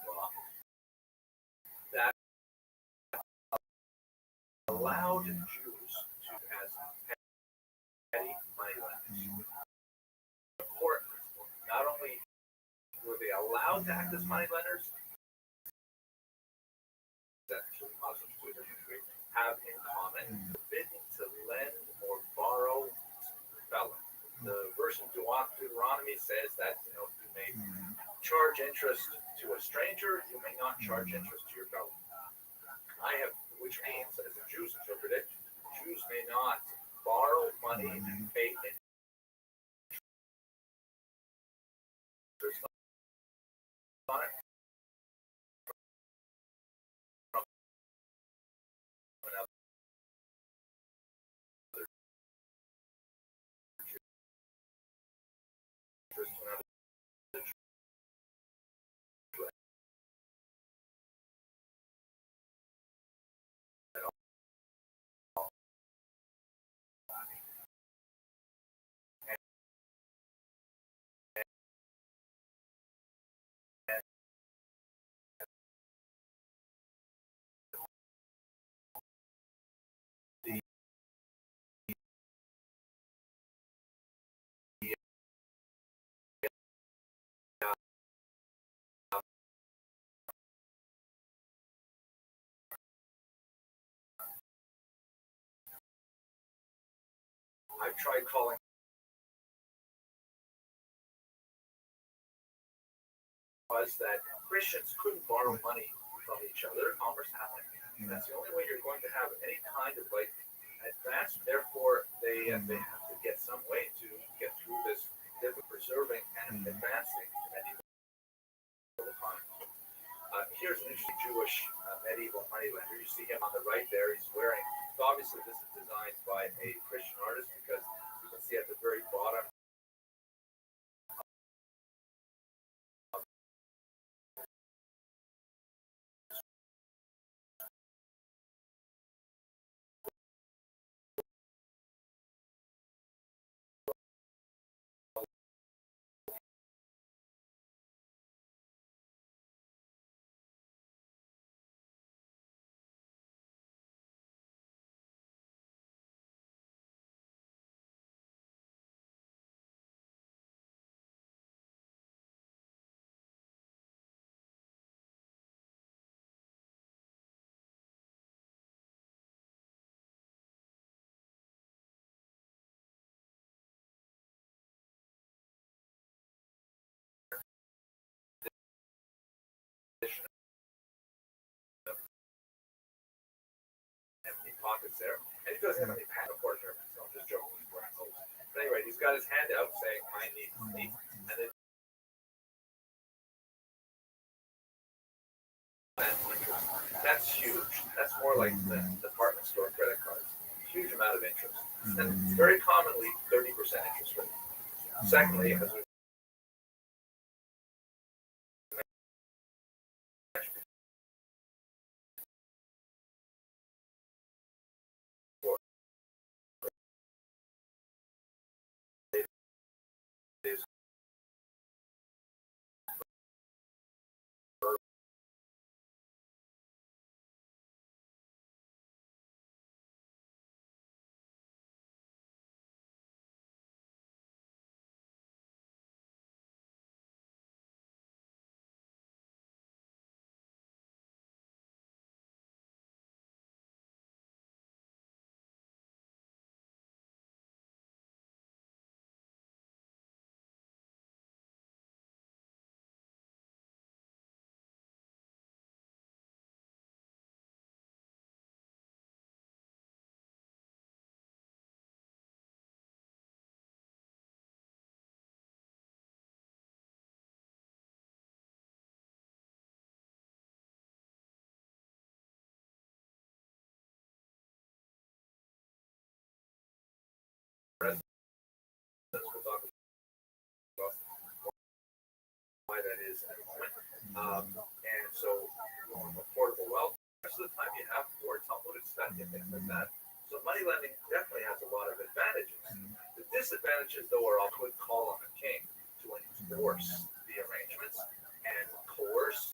law that allowed Jews to as petty money lenders. Important. Not only were they allowed to act as money lenders, that Muslims to a different degree have in common, forbidden to lend or borrow fellow. The verse in Deuteronomy says that you may charge interest to a stranger, you may not charge interest to your fellow. Which means, as the Jews interpret it, Jews may not borrow money and pay interest on it. I've tried calling was that Christians couldn't borrow money from each other. Commerce happened. That's the only way you're going to have any kind of like advance. Therefore, they have to get some way to get through this difficult preserving and advancing medieval economy. Here's an interesting Jewish medieval moneylender. You see him on the right there. He's wearing. So obviously, this is designed by a Christian artist because you can see at the very bottom. Empty pockets there, and he doesn't have any pants. Of course, so I'm just joking. He's wearing clothes. But anyway, he's got his hand out saying, "I need," and then that's huge. That's more like the department store credit cards. Huge amount of interest, and very commonly 30% interest rate. Secondly, as we is we'll talk about why that is at a moment. And so, affordable wealth. Most of the time, you have more Talmudic study and things like that. So, money lending definitely has a lot of advantages. The disadvantages, though, are all good call on the king to enforce the arrangements and coerce.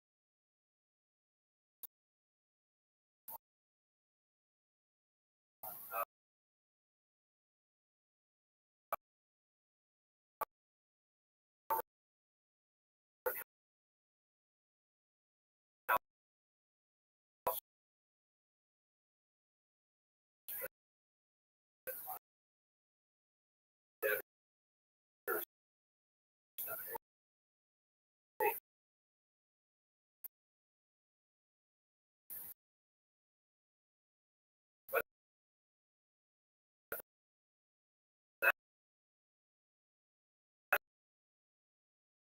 But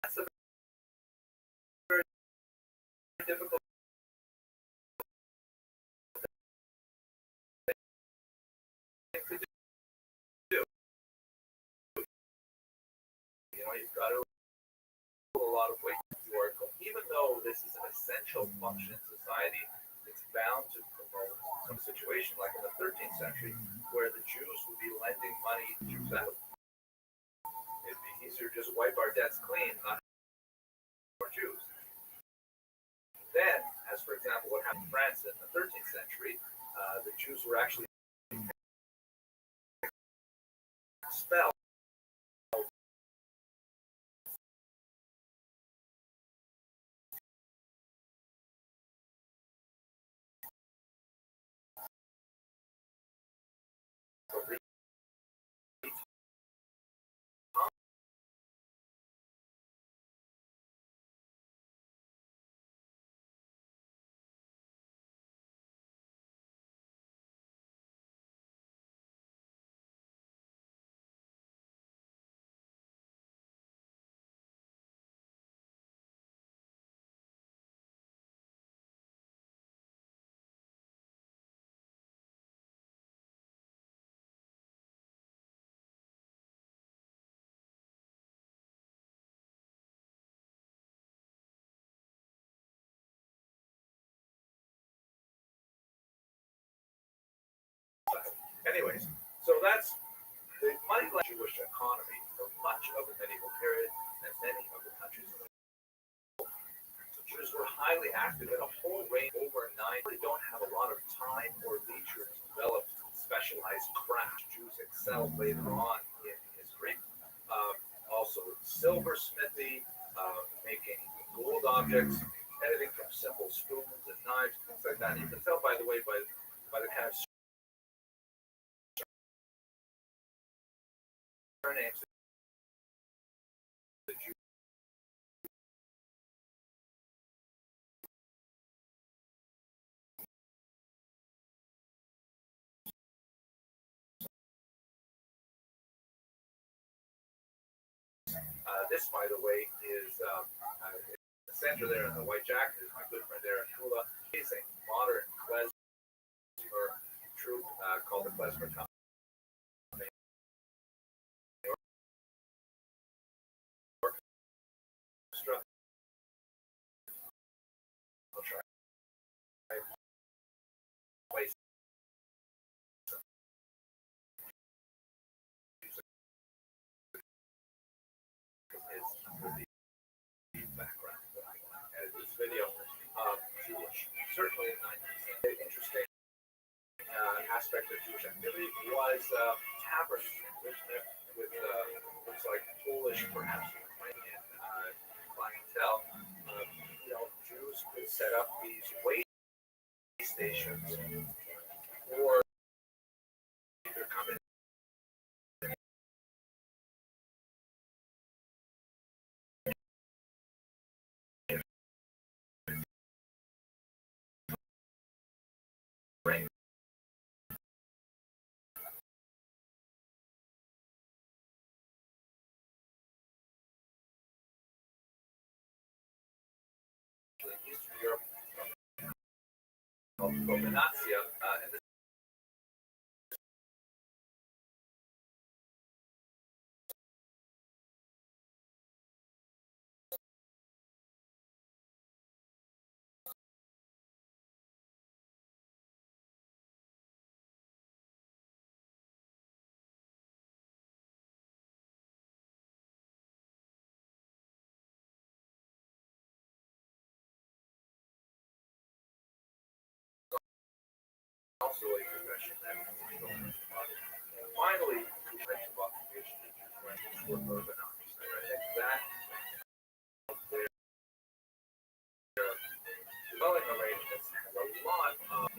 that's a very difficult thing to do. You know, you've got to a lot of weight to work. Even though this is an essential function in society, it's bound to promote some situation like in the 13th century where the Jews would be lending money to Jews out. It'd be easier to just wipe our debts clean, not more Jews. Then, as for example, what happened in France in the 13th century, the Jews were actually expelled. anyways, so that's the money Jewish economy for much of the medieval period and many of the countries in the world. So Jews were highly active in a whole range overnight. They don't have a lot of time or leisure to develop specialized crafts. Jews excelled later on in history. Also silversmithy, making gold objects, anything from simple spoons and knives, things like that. You can tell, by the way, by the kind of surnames that you this, by the way, is the center there in the white jacket is my good friend Aaron Hula. He's a modern klezmer troupe called the Klezmer Company. Orchestra. I'll try. Place is the background that I added this video. Jewish, certainly in 19th century. Interesting aspect of Jewish activity was taverns with looks like Polish, perhaps Ukrainian clientele. Jews could set up these way stations or either come in ring. Eastern Europe, called Provenantia, and also a profession that finally, French occupation were urbanized. And I think that their dwelling arrangements have a lot of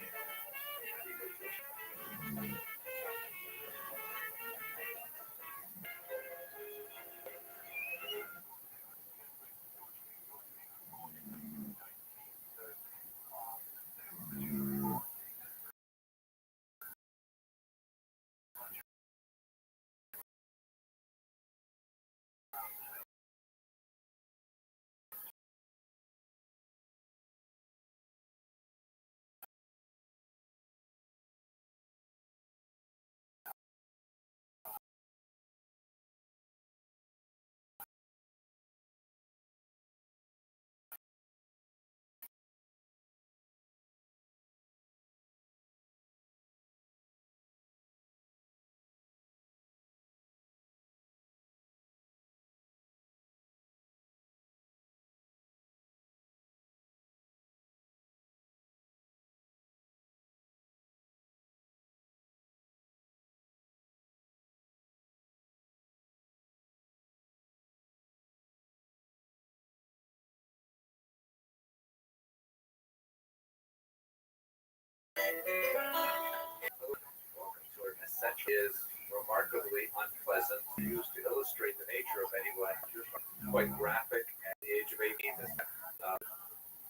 essentially is remarkably unpleasant, used to illustrate the nature of any language, quite graphic at the age of 18 is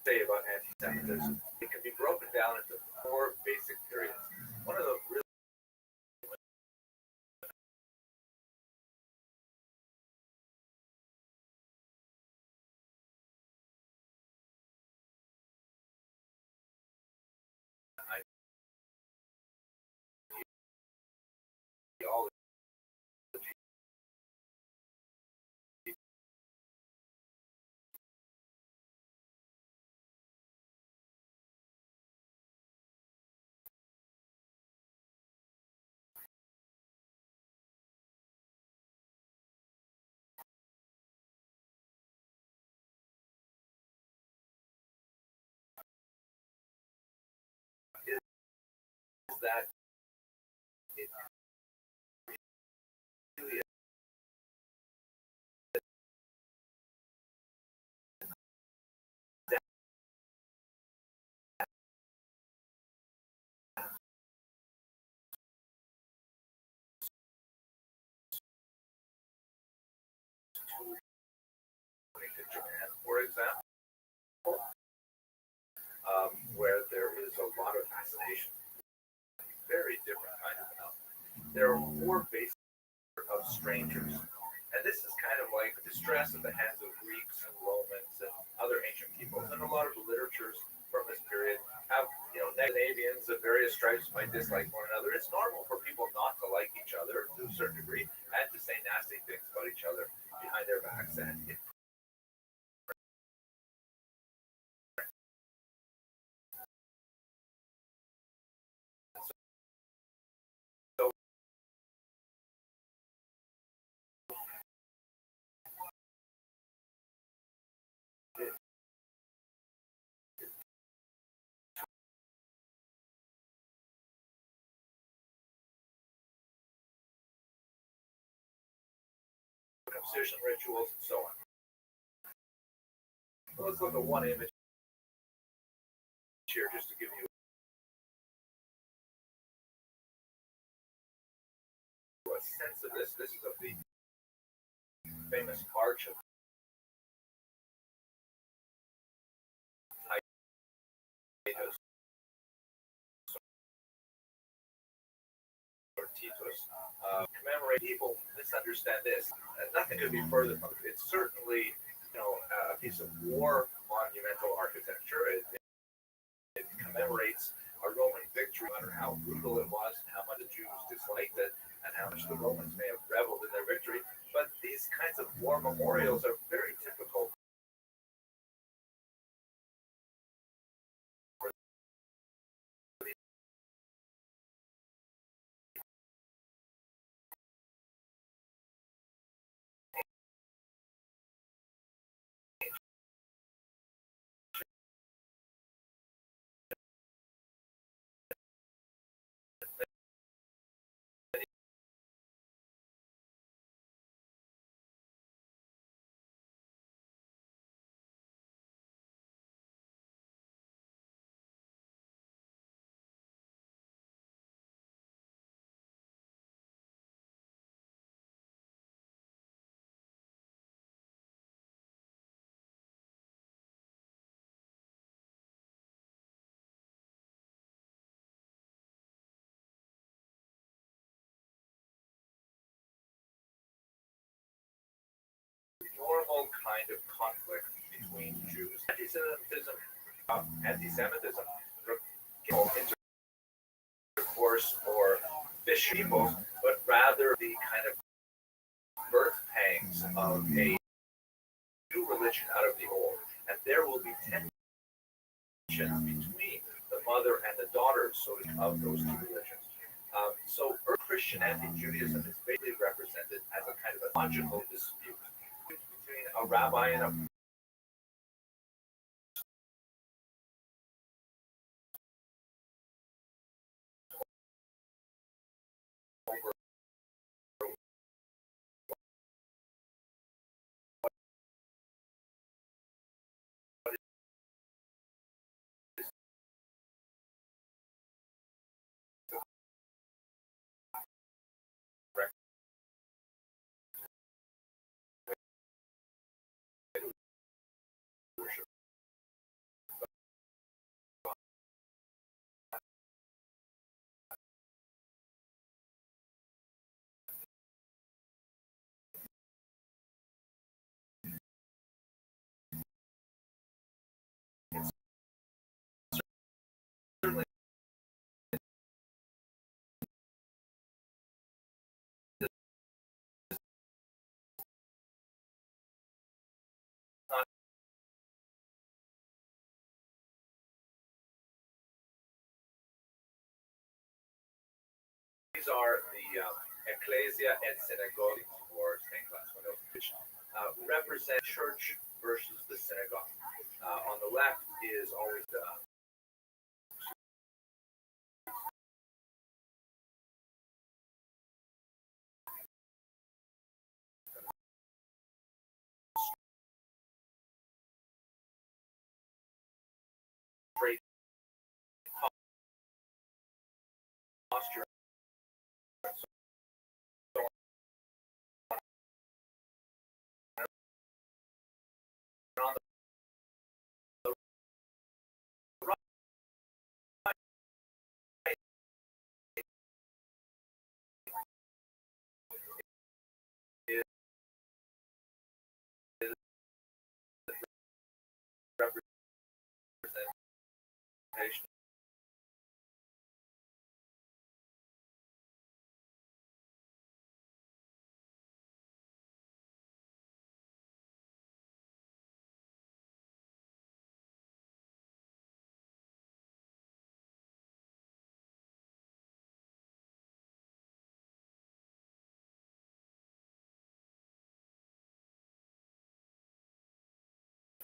say about anti-Semitism. It can be broken down into four basic periods. One of the really ideology that it really is to Japan, for example, where there is a lot of fascination, very different kind of phenomenon. There are four bases of strangers, and this is kind of like distress at the hands of Greeks and Romans and other ancient peoples, and a lot of the literatures from this period have, Scandinavians of various stripes might dislike one another. It's normal for people not to like each other to a certain degree and to say nasty things about each other behind their backs, and so circumcision rituals and so on. So let's look at one image here just to give you a sense of this. This is of the famous Arch of Titus or Titus. Commemorate people misunderstand this, and nothing could be further from it. It's certainly, a piece of war monumental architecture. It commemorates a Roman victory, no matter how brutal it was and how much the Jews disliked it and how much the Romans may have reveled in their victory. But these kinds of war memorials are very typical for the normal kind of conflict between Jews. Anti-Semitism, intercourse or fish people, but rather the kind of birth pangs of a new religion out of the old. And there will be tensions between the mother and the daughter, of those two religions. So Christian anti-Judaism is basically represented as a kind of a logical dispute between a rabbi and a certainly not. These are the Ecclesia et Synagogue, or stained glass windows, which represent church versus the synagogue. On the left is always the representation.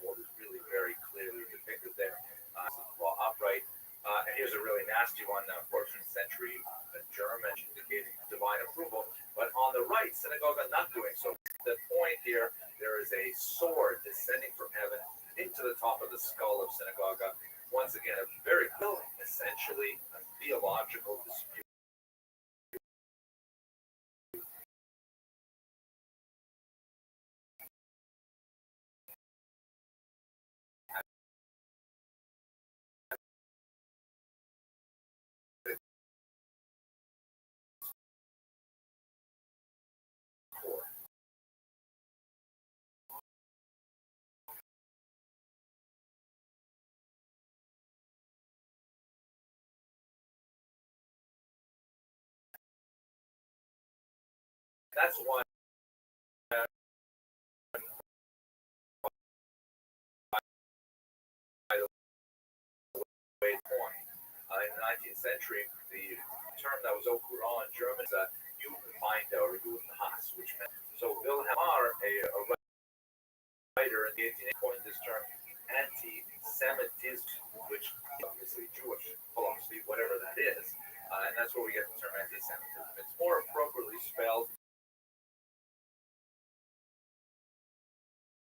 What is really very clearly depicted there. Well, upright. And here's a really nasty one, 14th century German indicating divine approval. But on the right, synagogue not doing so. The point here, there is a sword descending from heaven into the top of the skull of synagogue. Once again, a very essentially a theological dispute. That's why point. In the 19th century, the term that was au courant in German is Jugendfeinde or Judenhass, which meant so. Wilhelm Marr, a writer in the 1880s, coined this term anti-Semitism, which is obviously Jewish philosophy, whatever that is, and that's where we get the term anti-Semitism. It's more appropriately spelled.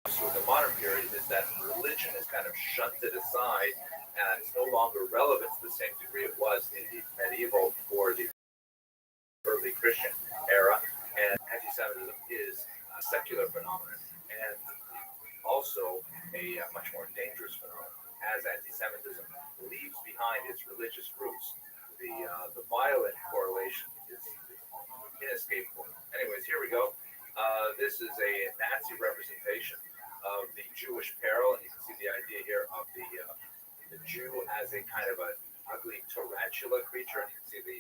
So the modern period is that religion is kind of shunted aside and it's no longer relevant to the same degree it was in the medieval or the early Christian era, and anti-Semitism is a secular phenomenon and also a much more dangerous phenomenon as anti-Semitism leaves behind its religious roots. The violent correlation is inescapable. Anyways, here we go. This is a Nazi representation of the Jewish peril, and you can see the idea here of the Jew as a kind of an ugly tarantula creature. And you can see the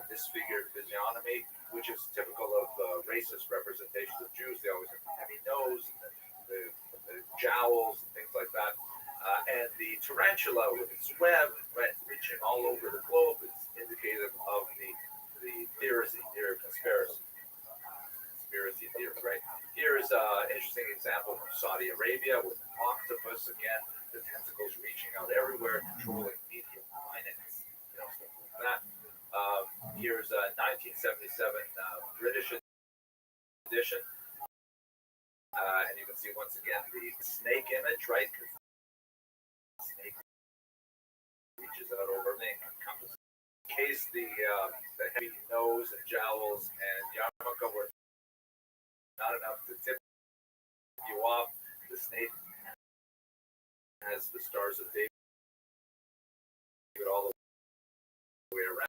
disfigured physiognomy, which is typical of racist representations of Jews. They always have a heavy nose, and the jowls, and things like that. And the tarantula with its web reaching all over the globe is indicative of the theory of conspiracy theories, right? Here's an interesting example from Saudi Arabia with an octopus, again, the tentacles reaching out everywhere, controlling media, finance, stuff like that. Here's a 1977 British edition. And you can see once again the snake image, right? Snake reaches out over me, encompasses. In case the heavy nose and jowls and yarmulke were not enough to tip you off, the snake has the stars of David all the way around.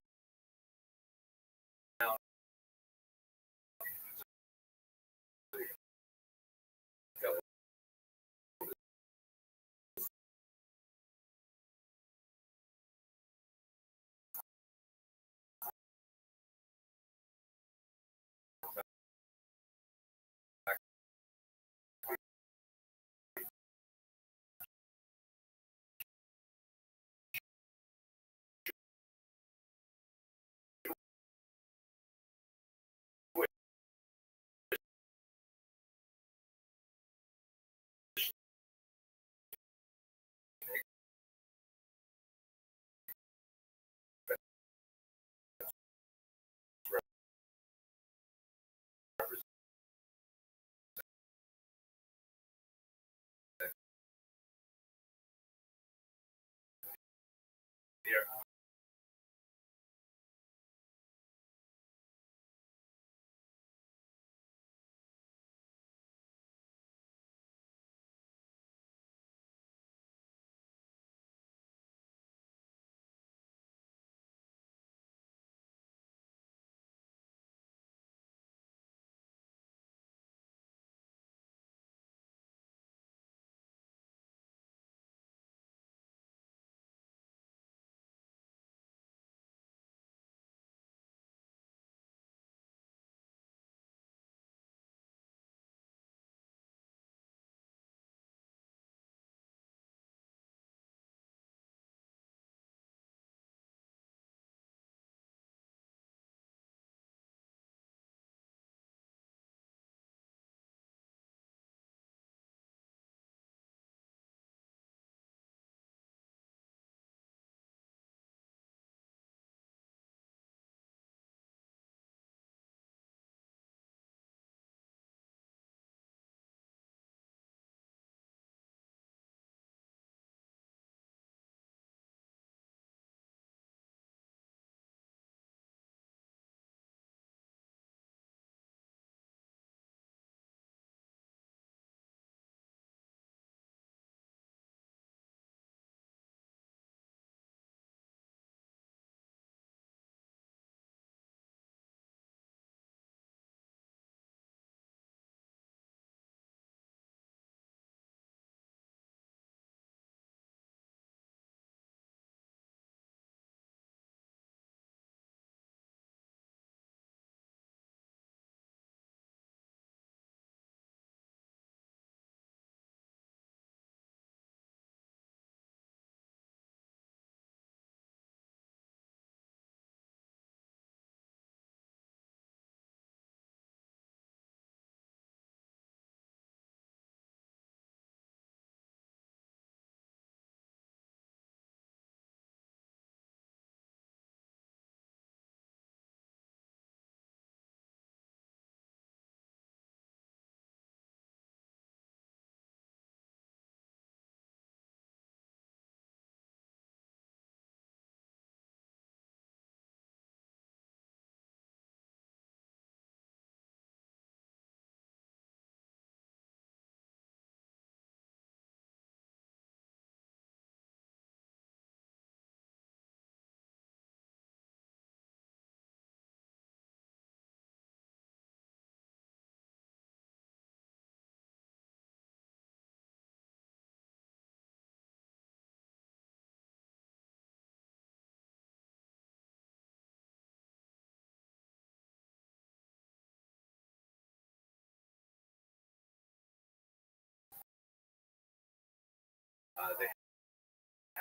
Here.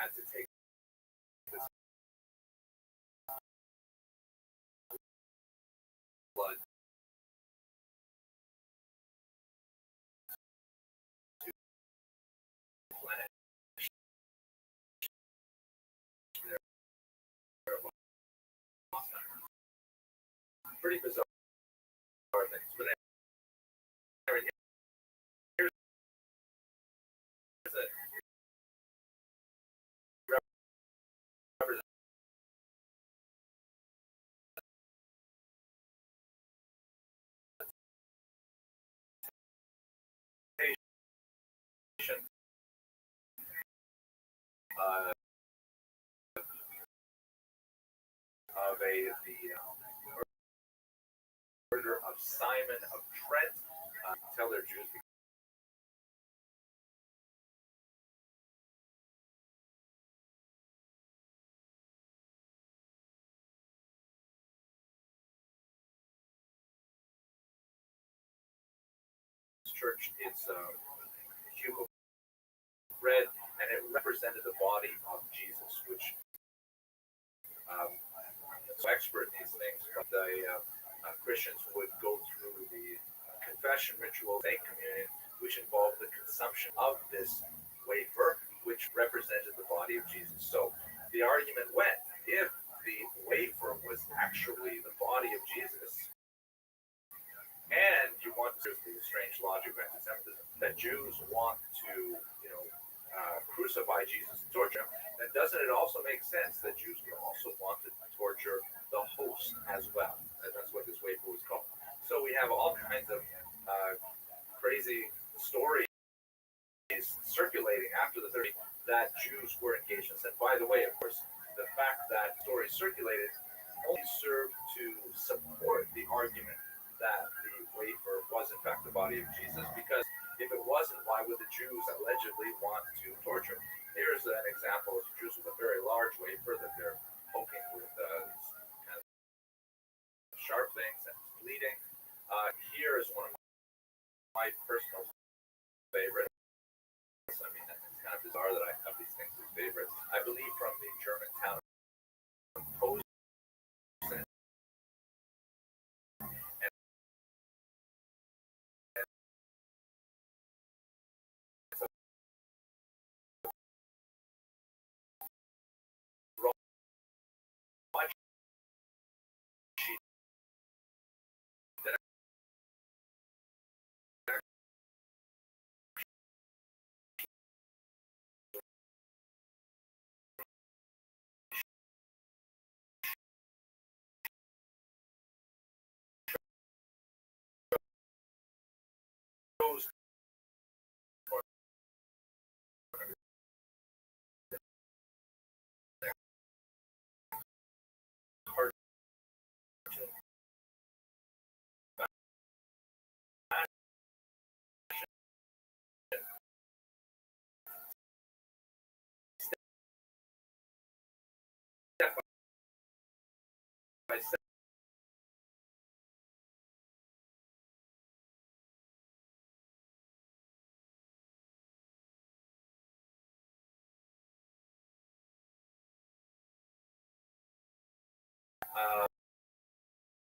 had to take this blood to replenish their pretty bizarre things. But anyway, here's the representation of the murder of Simon of Trent. Tell their Jews church is a cube of bread, and it represented the body of Jesus, which so expert in these things, but the Christians would go through the confession ritual, take communion, which involved the consumption of this wafer, which represented the body of Jesus. So the argument went, if the wafer was actually the body of Jesus, and you want to see the strange logic of anti-Semitism that Jews want to, crucify Jesus and torture him, then doesn't it also make sense that Jews would also want to torture the host as well? And that's what this wafer was called. So we have all kinds of crazy stories circulating after the 30 that Jews were engaged in sin. By the way, of course, the fact that stories circulated only served to support the argument that the wafer was in fact the body of Jesus, because if it wasn't, why would the Jews allegedly want to torture? Here's an example of Jews with a very large wafer that they're poking with kind of sharp things and bleeding. Here is one of my personal favorites. I mean, it's kind of bizarre that I have these things as favorites. I believe from the German town of Posen.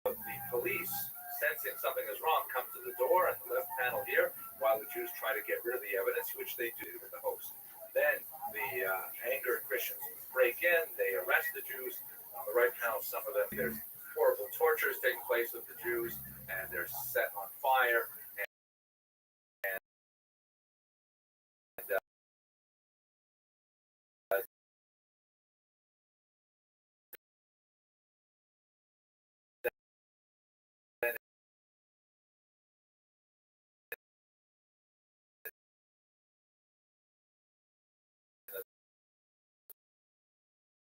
The police, sensing something is wrong, come to the door at the left panel here, while the Jews try to get rid of the evidence, which they do with the host. Then the angered Christians break in, they arrest the Jews. On the right panel, some of them, there's horrible tortures taking place with the Jews, and they're set on fire.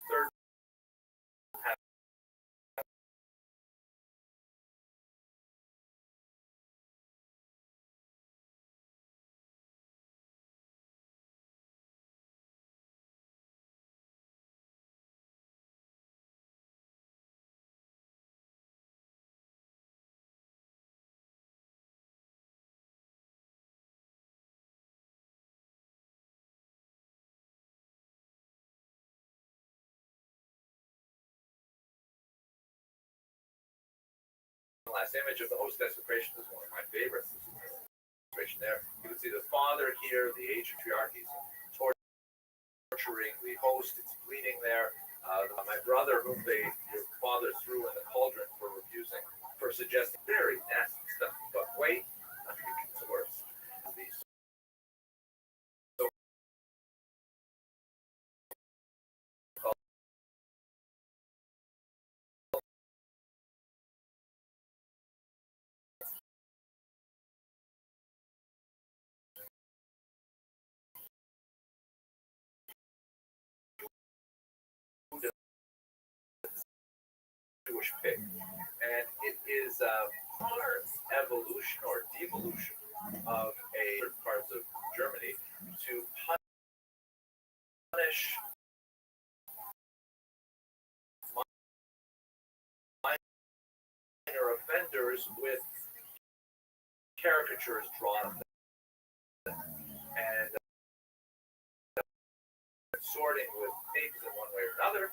Third image of the host desecration is one of my favorites. There, you can see the father here, the patriarch, he's torturing the host. It's bleeding there. My brother, whom your father threw in the cauldron for suggesting very nasty stuff. But wait, it gets worse. Jewish pig, and it is part evolution or devolution of certain parts of Germany to punish minor offenders with caricatures drawn of them, and sorting with pigs in one way or another.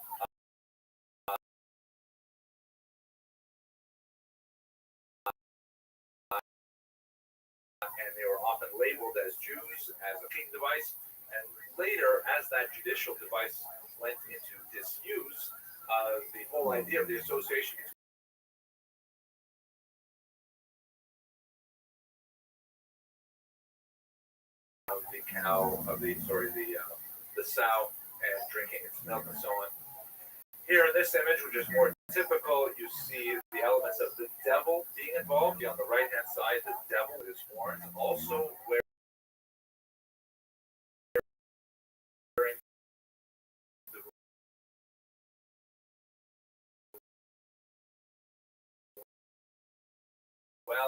And they were often labeled as Jews, as a cheating device. And later, as that judicial device went into disuse, the whole idea of the association of the cow, the sow, and drinking its milk and so on. Here in this image, which is more typical, you see the elements of the devil being involved. On the right-hand side, the devil with his horns, also wearing the well.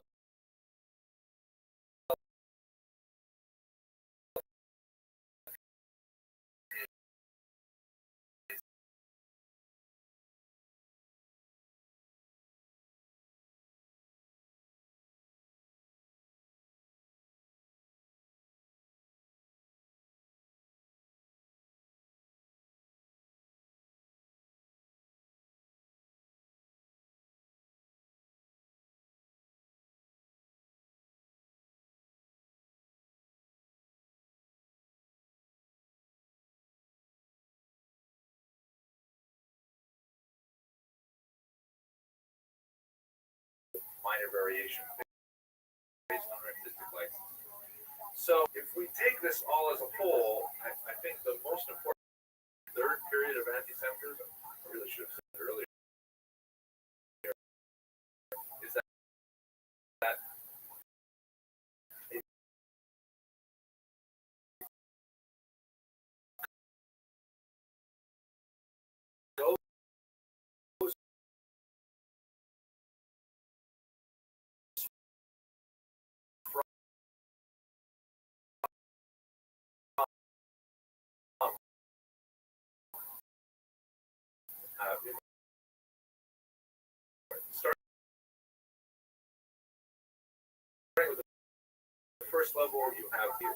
Minor variation based on artistic license. So if we take this all as a whole, I think the most important third period of anti-Semitism, I really should have said it earlier, is that it goes starting with the first level, you have the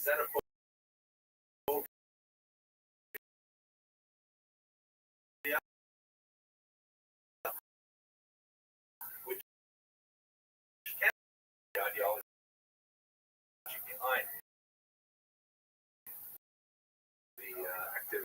xenophobia, which can be the ideology behind the activity.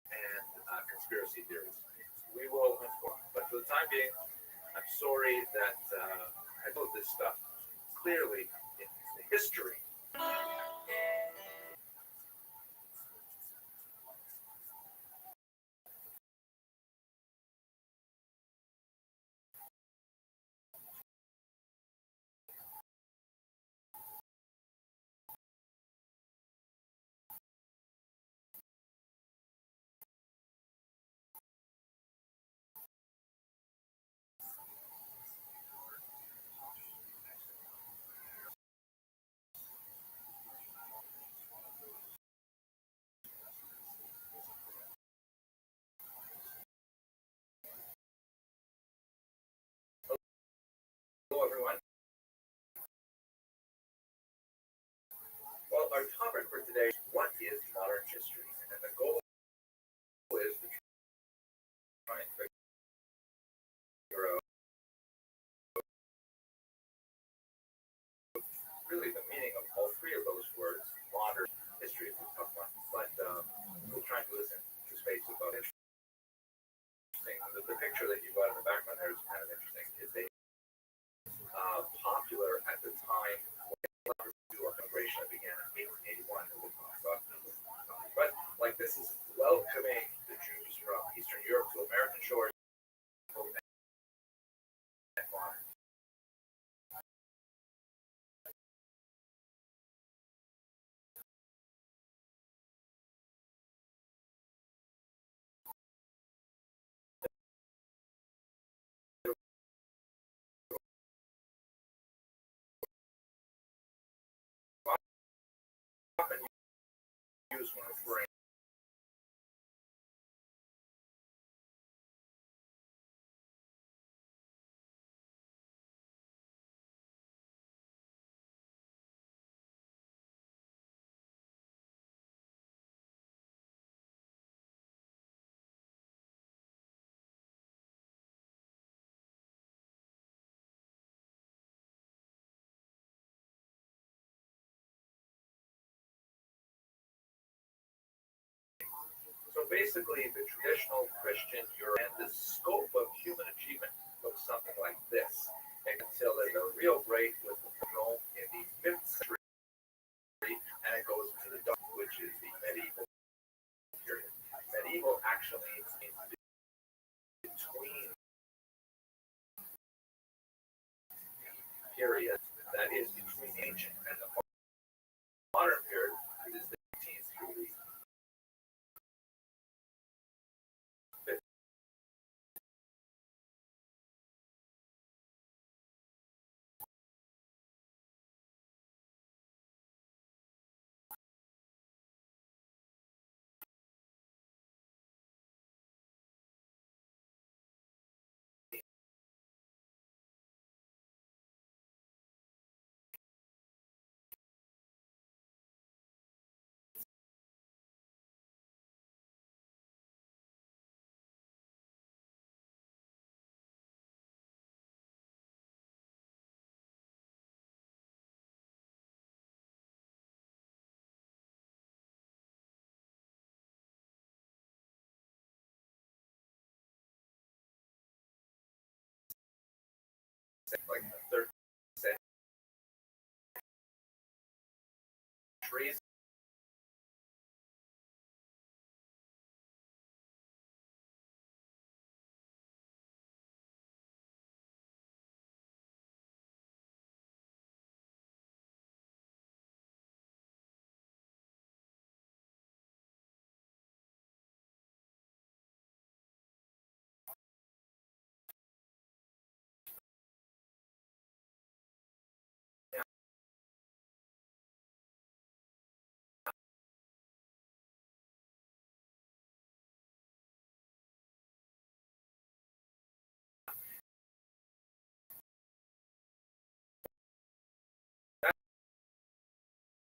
And conspiracy theories. We will, but for the time being, I'm sorry that I know this stuff clearly in history. Our topic for today is what is modern history? And the goal is to try and figure out really the meaning of all three of those words. Modern history is a tough one, but we'll try and listen to space about it. The picture that you got in the background there is kind of interesting. It's a popular at the time when immigration began in 1881. But like this is welcoming the Jews from Eastern Europe to American shores. Often used when referring So basically, the traditional Christian Europe and the scope of human achievement looks something like this. Until there's a real break with Rome in the 5th century, and it goes to the Dark, which is the medieval period. Medieval actually means between periods, that is between ancient and the modern period, which is the 18th through the 5th. Like the 3rd century.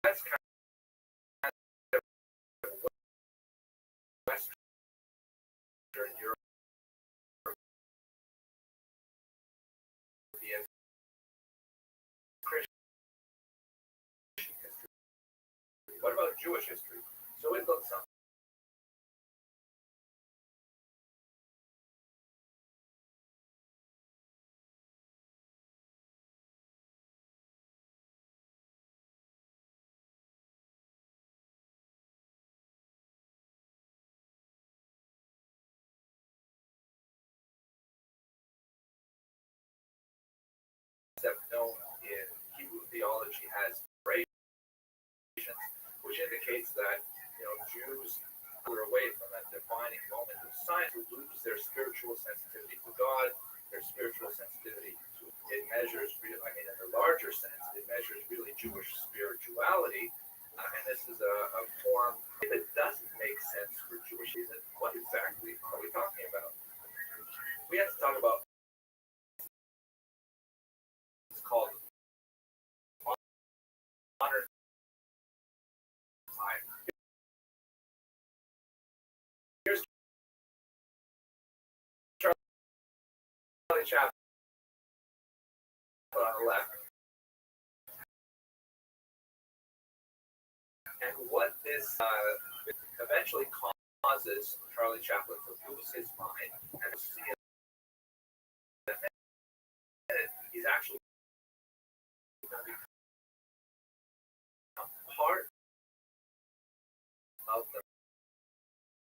That's kind of Western European Christian history. What about Jewish history? So it looks something. Known in Hebrew theology as generations, which indicates that Jews who are away from that defining moment of science who lose their spiritual sensitivity to God, their spiritual sensitivity to it measures really, I mean, in a larger sense, it measures really Jewish spirituality, and this is a form that doesn't make sense for Jewish reason. What exactly are we talking about? We have to talk about it's called modern Charlie Chaplin on the left. And what this eventually causes Charlie Chaplin to lose his mind and see it. He's actually going to become part of the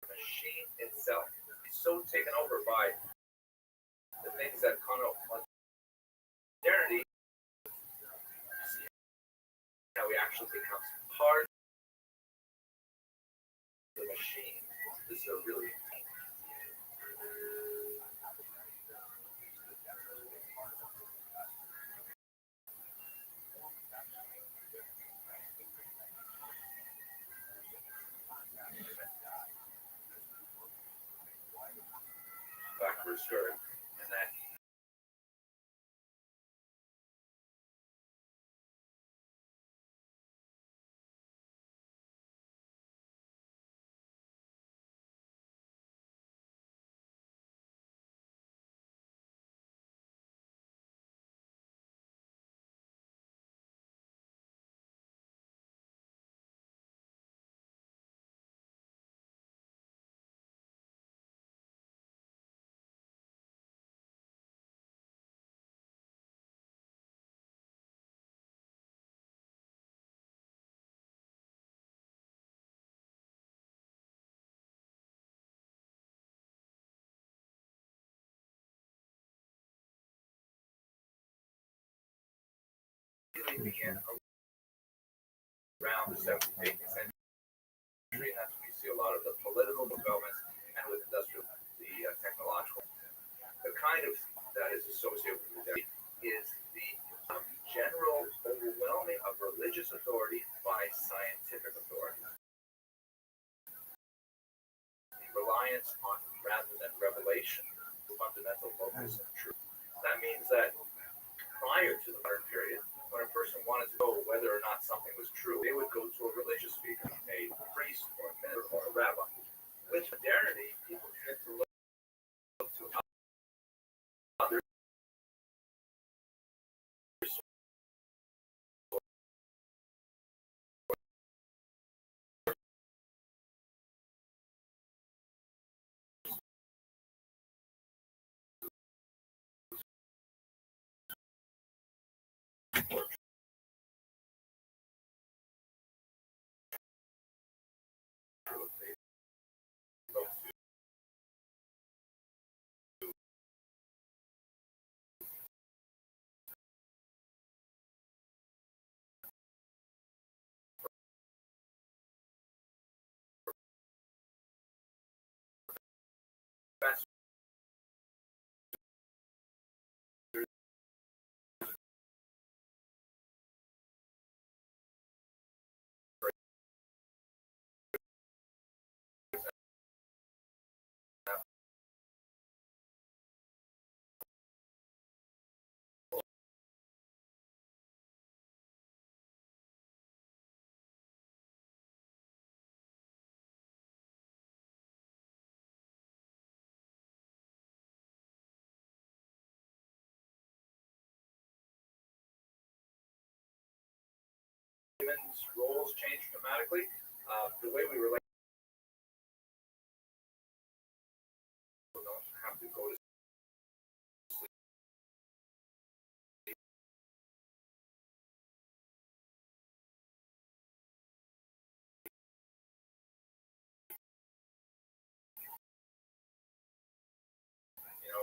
machine itself. He's so taken over by the things that connote modernity. See how he actually becomes part of the machine. This is a really backward skirt, and then really began around the 17th century, and that's when you see a lot of the political developments, and with industrial, the technological, the kind of that is associated with it is the general overwhelming of religious authority by scientific authority. The reliance on rather than revelation, fundamental focus and truth. That means that prior to the modern period, when a person wanted to know whether or not something was true, they would go to a religious figure, a priest or a minister or a rabbi. With modernity, people tend to look to other truth. They go to best women's roles change dramatically. The way we relate don't have to go to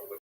with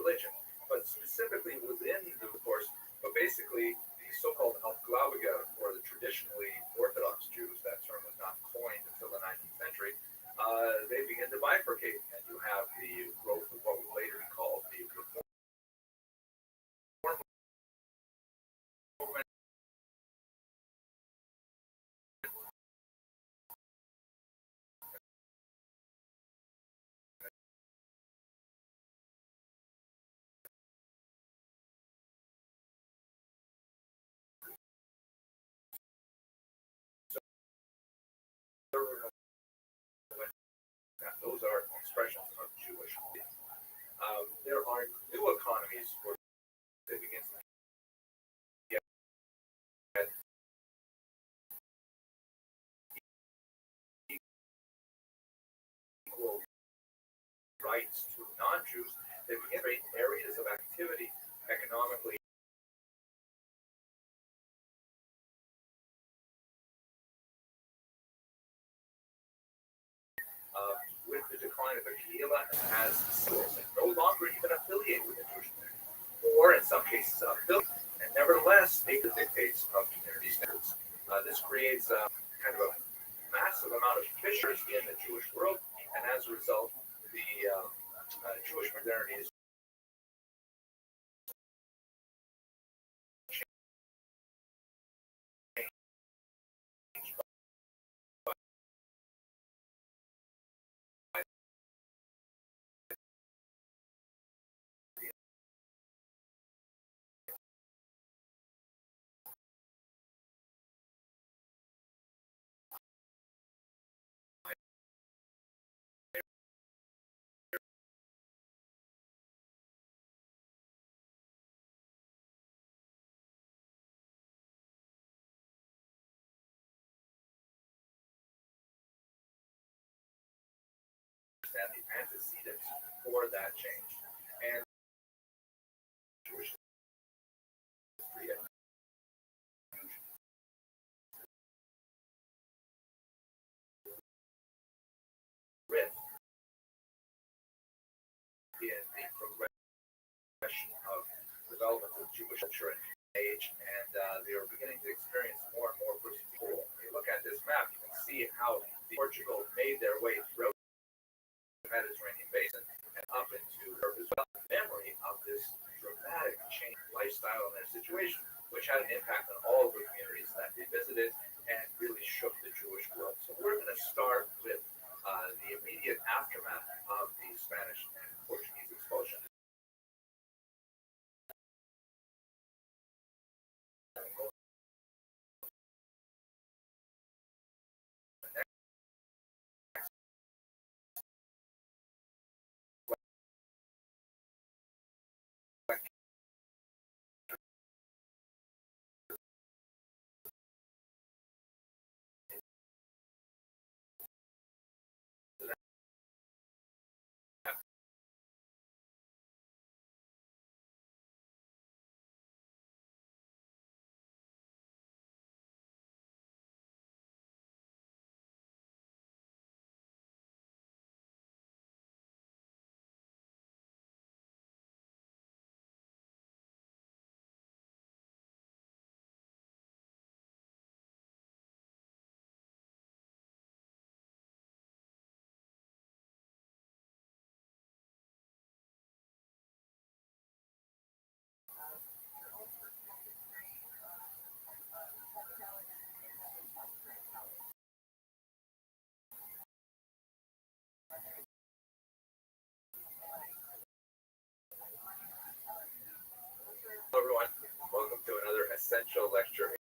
religion, but specifically within the course, but basically the so-called Aufgläubige, or the traditionally Orthodox Jews, that term was not coined until the 19th century, they begin to bifurcate, and you have the growth of what would later be called the Reform movement. Those are expressions of Jewish. There are new economies where they begin to get equal rights to non-Jews. They begin to create areas of activity economically. With the decline of the Kehillah as schools and no longer even affiliated with the Jewish community, or in some cases affiliated, and nevertheless make the dictates of community standards. This creates kind of a massive amount of fissures in the Jewish world, and as a result, the Jewish modernity is and the antecedents for that change. And Jewish history and rift in the progression of development of Jewish culture and age, and they are beginning to experience more and more persecution. When you look at this map, you can see how Portugal made their way throughout Mediterranean basin and up into Europe as well. Memory of this dramatic change in lifestyle and their situation, which had an impact on all of the communities that they visited and really shook the Jewish world. So we're going to start with the immediate aftermath of the Spanish and Portuguese expulsion. Hello everyone, welcome to another essential lecture.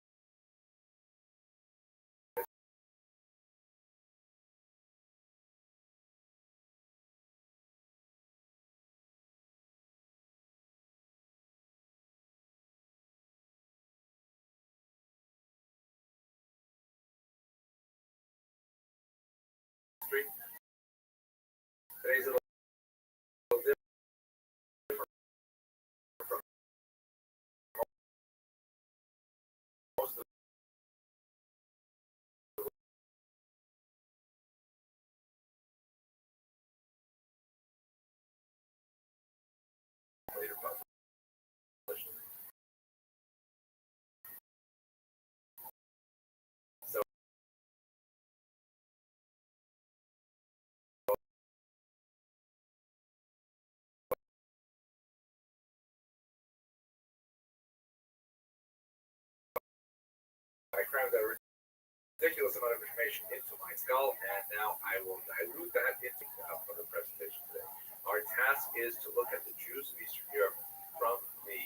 Today's a little different from I crammed a ridiculous amount of information into my skull, and now I will dilute that into for the presentation today. Our task is to look at the Jews of Eastern Europe from the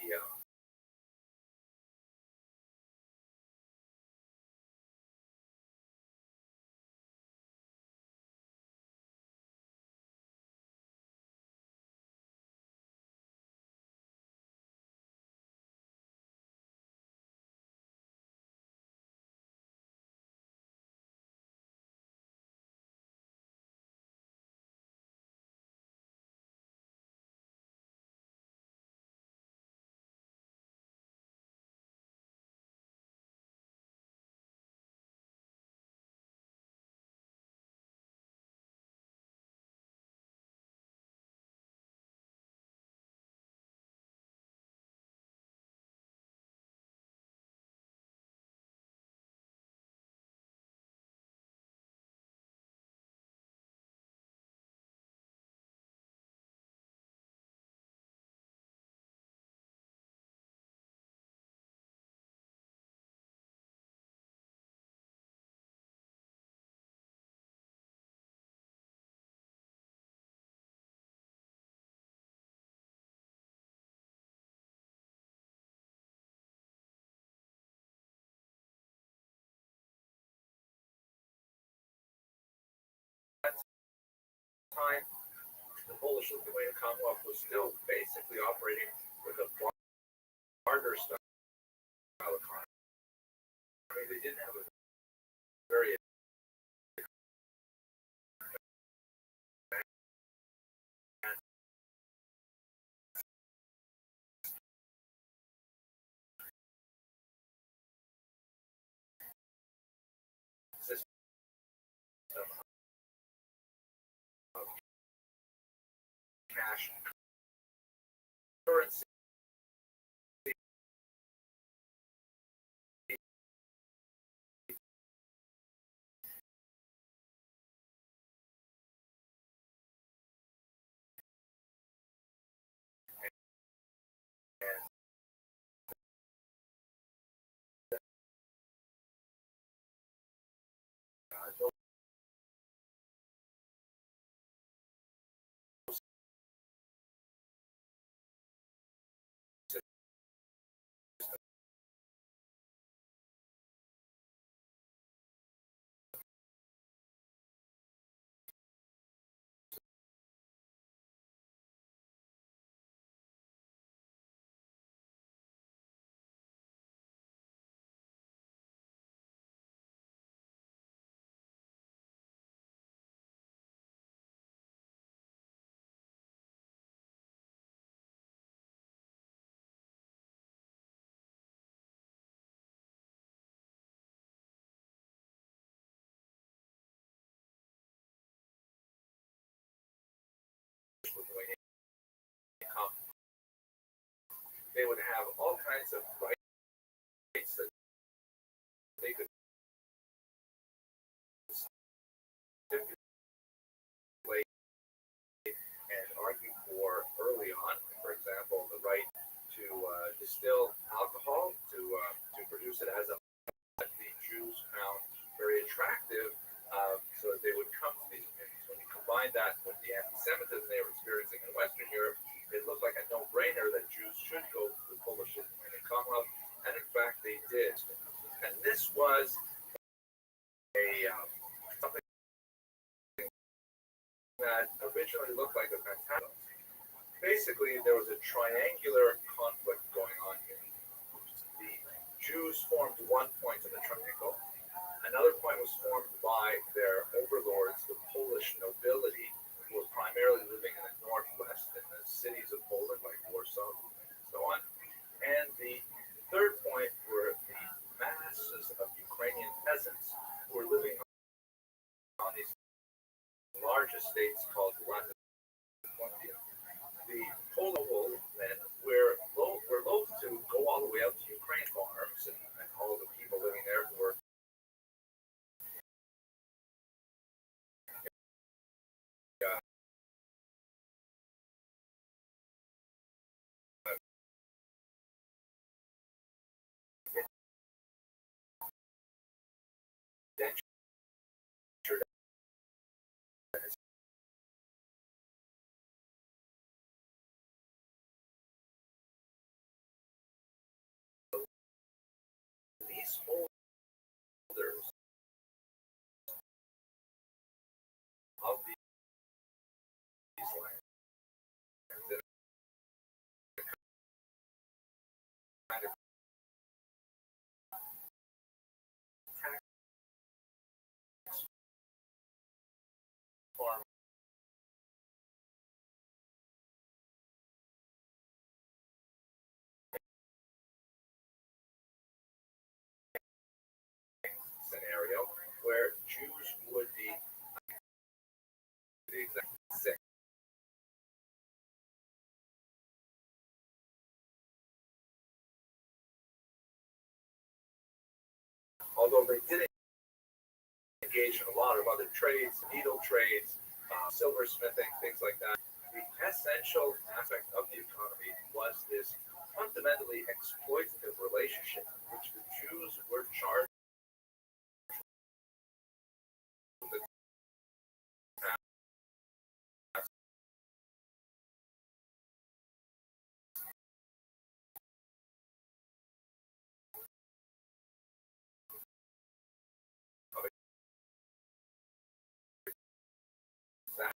time, the Polish-Lithuanian Commonwealth was still basically operating with a barter style economy. They didn't have a very system of cash currency. Those Lithuanian Commonwealth, they would have all kinds of rights that they could stipulate and argue for early on. For example, the right to distill alcohol, to produce it as a that the Jews found very attractive, so that they would come to these communities. When you combine that with the anti-Semitism they were experiencing in Western Europe, it looked like a no-brainer that Jews should go to the Polish-Lithuanian Commonwealth, and in fact they did. And this was something that originally looked like a fantastic. Basically, there was a triangular conflict going on here. The Jews formed one point in the triangle. Another point was formed by their overlords, the Polish nobility, who were primarily living in the northwest, in the cities of Poland, like Warsaw and so on. And the third point were the masses of Ukrainian peasants who were living on these large estates called Latifundia. The Polish men were loath to go all the way out to Ukraine farms and all the people living there who were leaseholders of these lands in a kind of tax farm scenario where Jews would be the exact same. Although they did engage in a lot of other trades, needle trades, silversmithing, things like that. The essential aspect of the economy was this fundamentally exploitative relationship in which the Jews were charged with the task of exact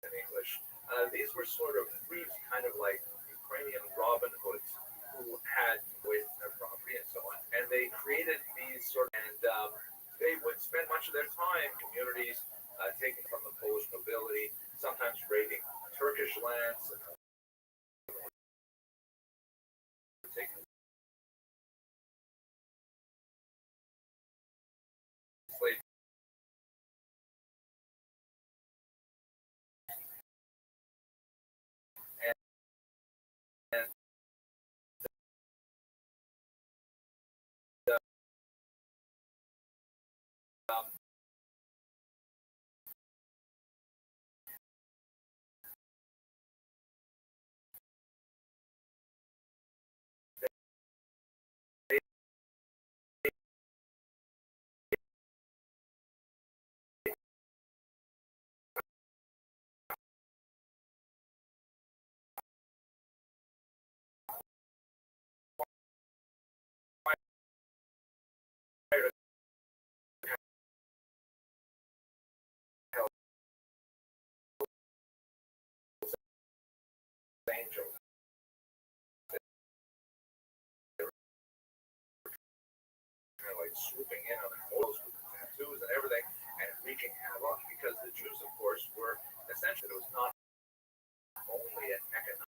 in English. These were sort of thieves, kind of like Ukrainian Robin Hoods, who had with their property and so on. And they created these they would spend much of their time in communities taken from the Polish nobility, sometimes raiding Turkish lands, taking slaves. And um, they hired angels. They were kind of like swooping in on the Poles with tattoos and everything and wreaking havoc because the Jews, of course, were essentially, it was not only an economic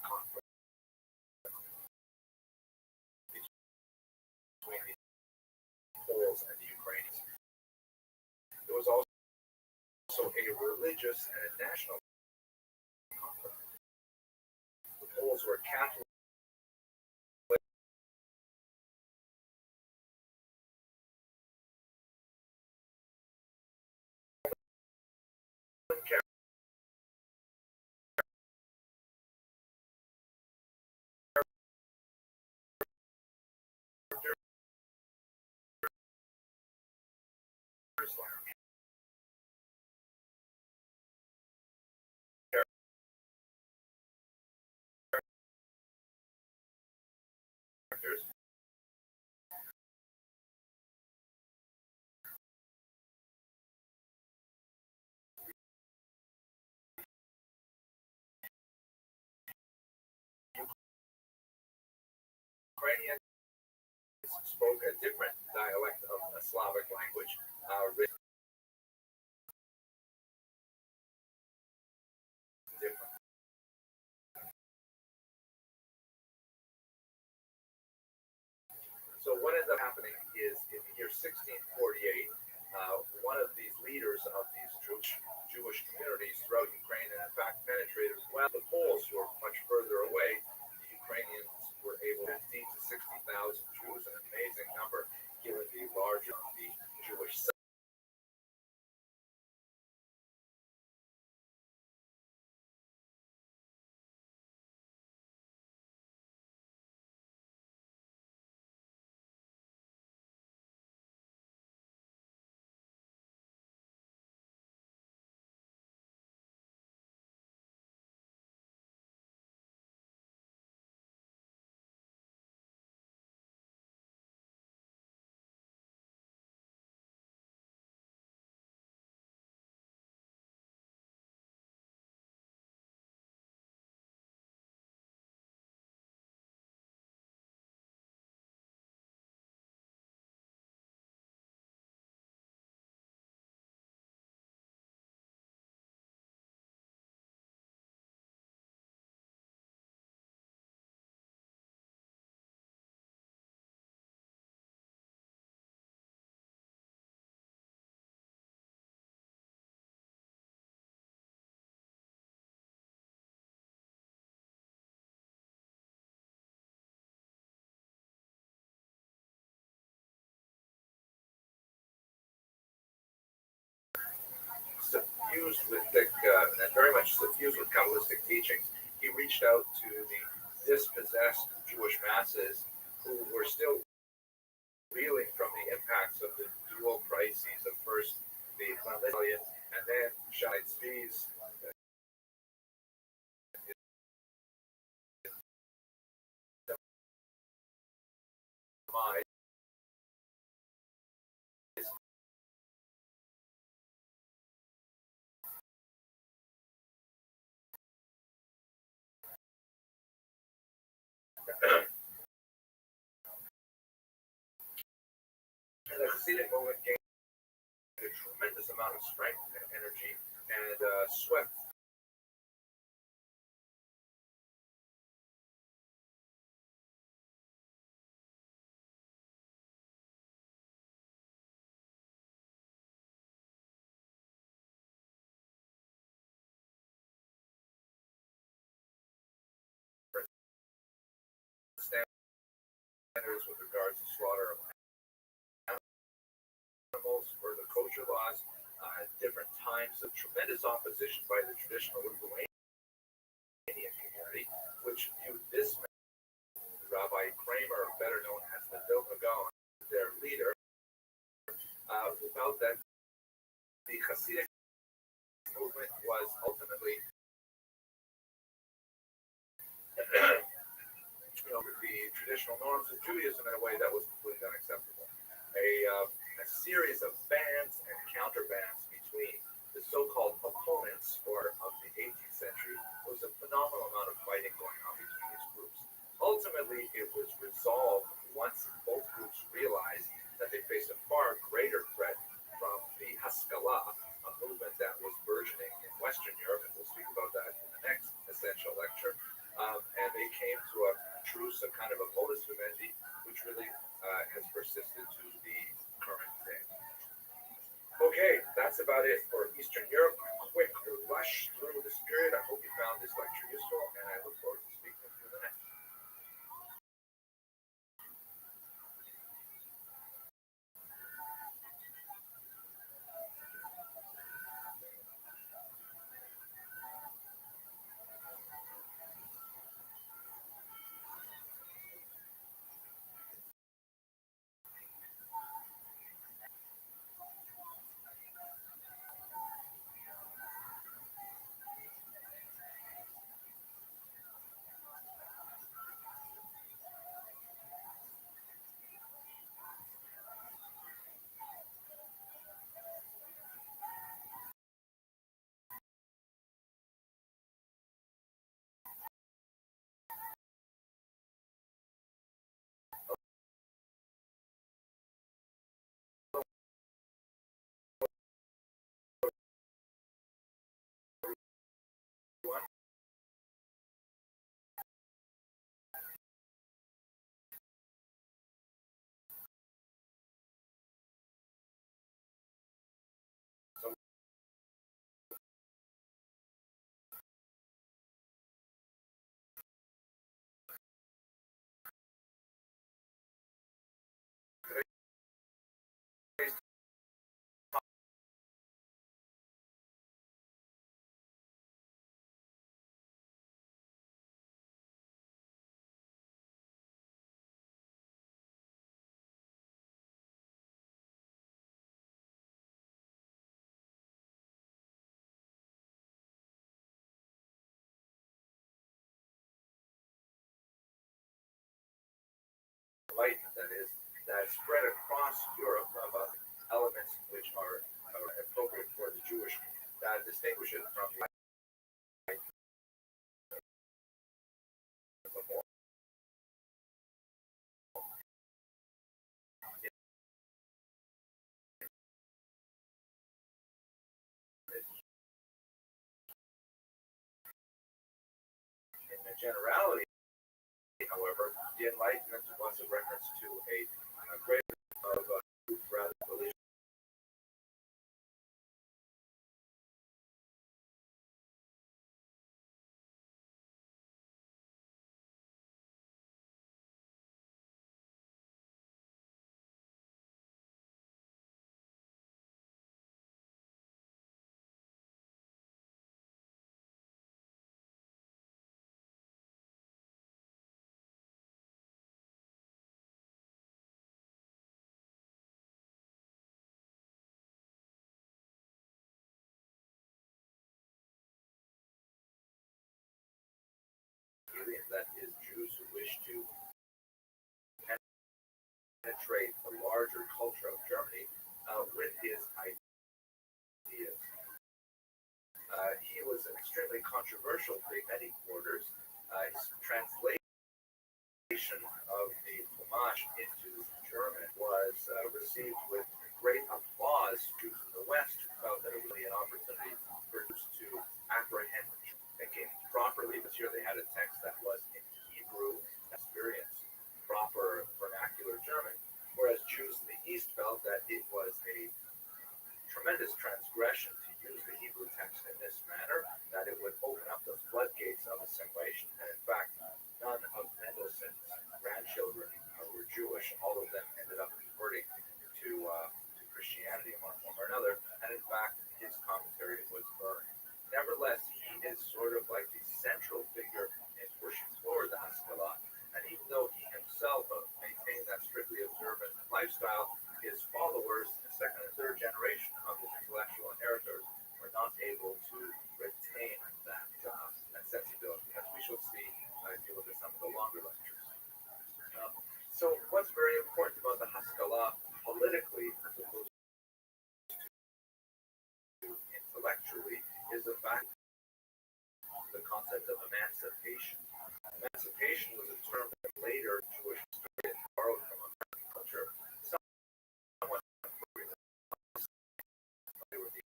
conflict between the Poles and the Ukrainians. It was also a religious and a national conflict. The Poles were Catholic. Ukrainians spoke a different dialect of a Slavic language, written different. So what ends up happening is 1648, one of these leaders of these Jewish communities throughout Ukraine, and in fact penetrated well the Poles who are much further away. The Ukrainians were able to 50 to 60,000 Jews, an amazing number given the large of the Jewish suffused with and very much suffused with Kabbalistic teachings, he reached out to the dispossessed Jewish masses who were still reeling from the impacts of the dual crises of first the Rebellion and then Shai Tzvi's demise. And the Hasidic movement gained a tremendous amount of strength and energy and swept standards with regards to slaughter of animals for the kosher laws, different times of tremendous opposition by the traditional Lithuanian community, which viewed this man, Rabbi Kramer, better known as the Vilna Gaon, their leader, who felt that the Hasidic movement was ultimately the traditional norms of Judaism in a way that was completely unacceptable. A series of bans and counter bans between the so-called opponents of the 18th century was a phenomenal amount of fighting going on between these groups. Ultimately, it was resolved once both groups realized that they faced a far greater threat from the Haskalah, a movement that was burgeoning in Western Europe, and we'll speak about that in the next essential lecture. And they came to a truce, a kind of a modus vivendi, which really has persisted to the current day. Okay, that's about it for Eastern Europe. A quick rush through this period. I hope you found this lecture useful, and I look forward to speaking with you in the next. Enlightenment, that is, that spread across Europe about elements which are appropriate for the Jewish, that distinguish it from the in the generality. However, the Enlightenment was a reference to a greater of rather religion. That is, Jews who wish to penetrate the larger culture of Germany with his ideas. He was an extremely controversial in many quarters. His translation of the Chumash into German was received with great applause to the West, who felt that it was really an opportunity for Jews to apprehend thinking properly. This year they had a text that was in Hebrew, experience proper vernacular German, whereas Jews in the East felt that it was a tremendous transgression to use the Hebrew text in this manner, that it would open up the floodgates of assimilation. And in fact, none of Mendelssohn's grandchildren were Jewish. All of them ended up converting to Christianity in one form or another, and in fact, his commentary was burned. Nevertheless, he is sort of like the central figure in pushing forward the Haskalah. And even though he himself maintained that strictly observant lifestyle, his followers, the second and third generation of his intellectual inheritors, were not able to retain that sensibility, as we shall see if you look at some of the longer lectures. So what's very important about the Haskalah politically, as opposed to intellectually, is the fact the concept of emancipation. Emancipation was a term that later Jewish historians borrowed from American culture. Somewhat they were the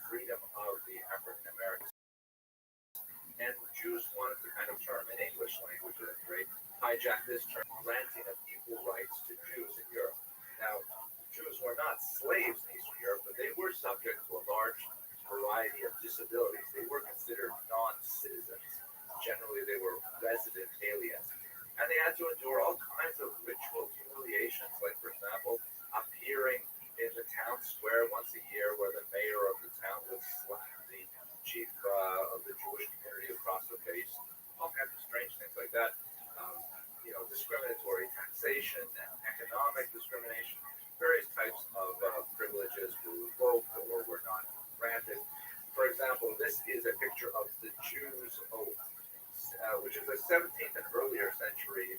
freedom of the African Americans. And Jews wanted to kind of term in English language at any rate, hijack this term, granting of equal rights to Jews in Europe. Now, Jews were not slaves in Eastern Europe, but they were subject to a large variety of disabilities. They were considered non-citizens. Generally, they were resident aliens. And they had to endure all kinds of ritual humiliations, like, for example, appearing in the town square once a year where the mayor of the town would slap the chief of the Jewish community across the face, all kinds of strange things like that. Discriminatory taxation and economic discrimination, various types of privileges were revoked or were not granted. For example, this is a picture of the Jews' oath, which is a 17th and earlier century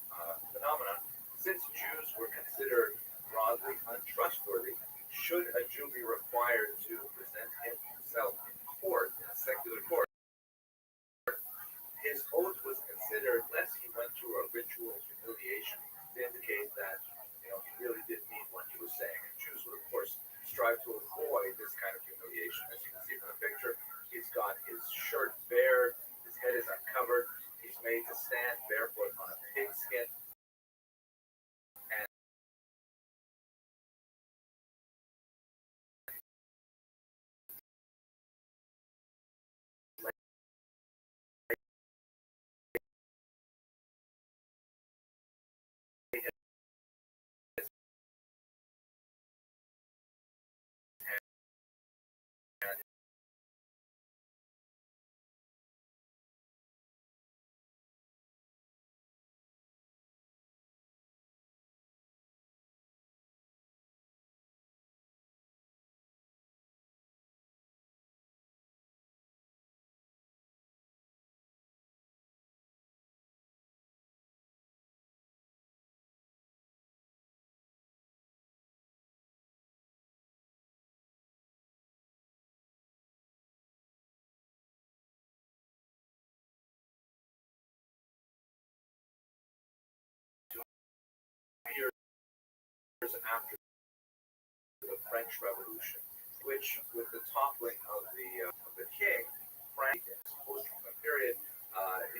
phenomenon. Since Jews were considered broadly untrustworthy, should a Jew be required to present himself in court, in a secular court, his oath was considered, unless he went through a ritual humiliation, to indicate that he really did mean what he was saying. And Jews would, of course, strive to avoid this kind of humiliation. As you can see from the picture, he's got his shirt bare, his head is uncovered, he's made to stand barefoot on a pigskin, after the French Revolution, which, with the toppling of the king, France, post-Truman period,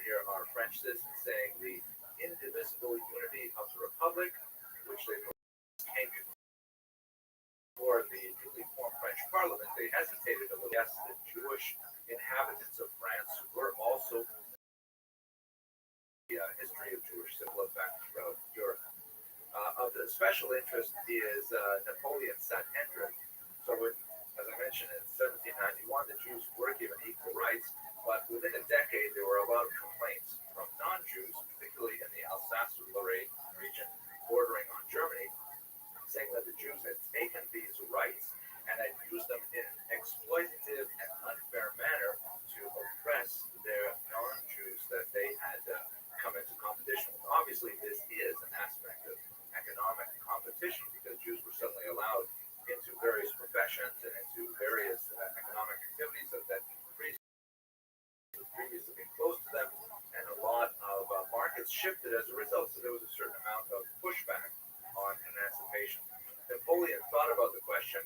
here are French citizens saying the indivisible unity of the republic, which they came before the newly formed French Parliament. They hesitated a little. Yes, the Jewish inhabitants of France were also the history of Jewish civil effect throughout Europe. Of the special interest is Napoleon's Sanhedrin. So, as I mentioned, in 1791, the Jews were given equal rights, but within a decade, there were a lot of complaints from non-Jews, particularly in the Alsace-Lorraine region bordering on Germany, saying that the Jews had taken these rights and had used them in an exploitative and unfair manner to oppress their non-Jews that they had come into competition with. Obviously, this is an aspect of economic competition because Jews were suddenly allowed into various professions and into various economic activities that previously been closed to them, and a lot of markets shifted as a result. So there was a certain amount of pushback on emancipation. Napoleon thought about the question,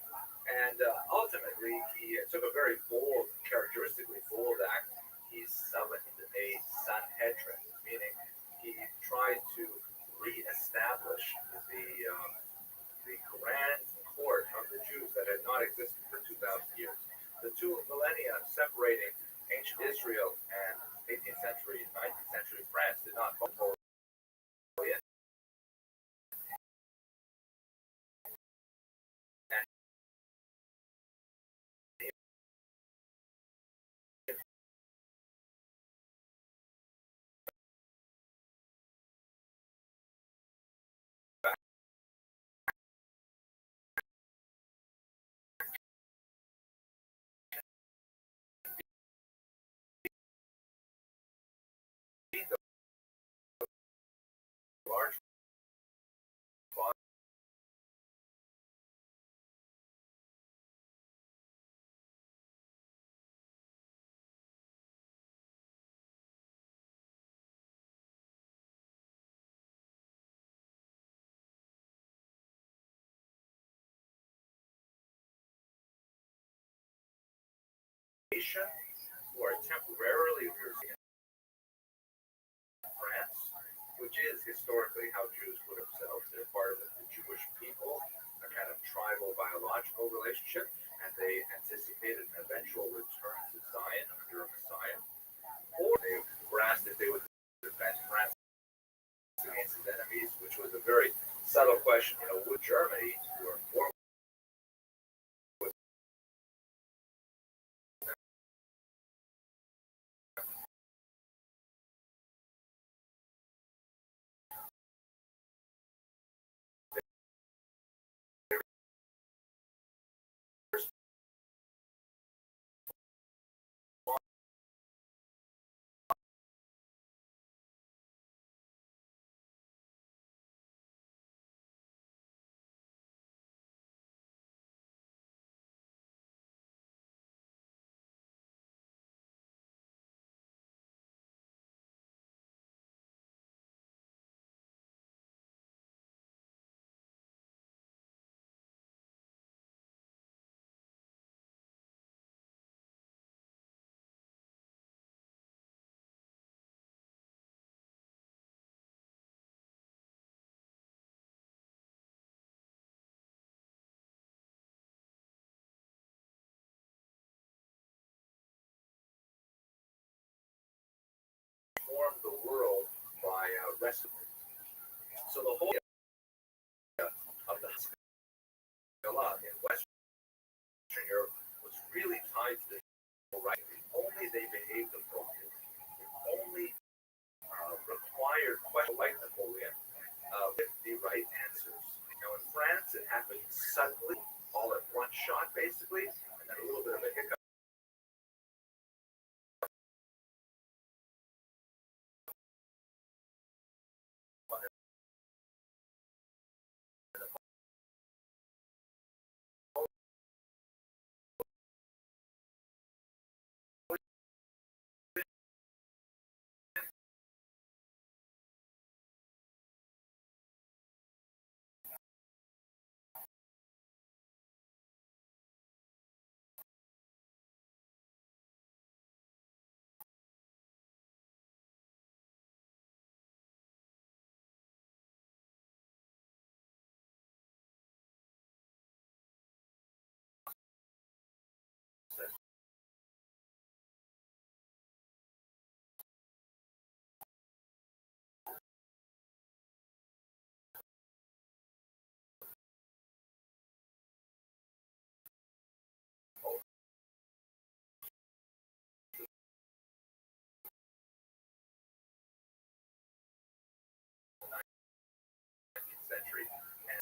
and ultimately he took a very bold, characteristically bold act. He summoned a Sanhedrin, meaning he tried to reestablish the grand court of the Jews that had not existed for 2,000 years. The two millennia separating ancient Israel and 18th century, 19th century France did not follow Napoleon. Large who are temporarily appearing in France, which is historically how Jews put themselves. They're part of the Jewish people, a kind of tribal biological relationship, and they anticipated an eventual return to Zion under a Messiah. Or they were asked if they would defend France against its enemies, which was a very subtle question. Would Germany, who are more form the world by wrestling? So the whole of the Hashkalah in Western Europe was really tied to the right. Only they behaved appropriately. Only required questions like Napoleon with the right answers. Now in France, it happened suddenly, all at one shot, basically, and then a little bit of a hiccup.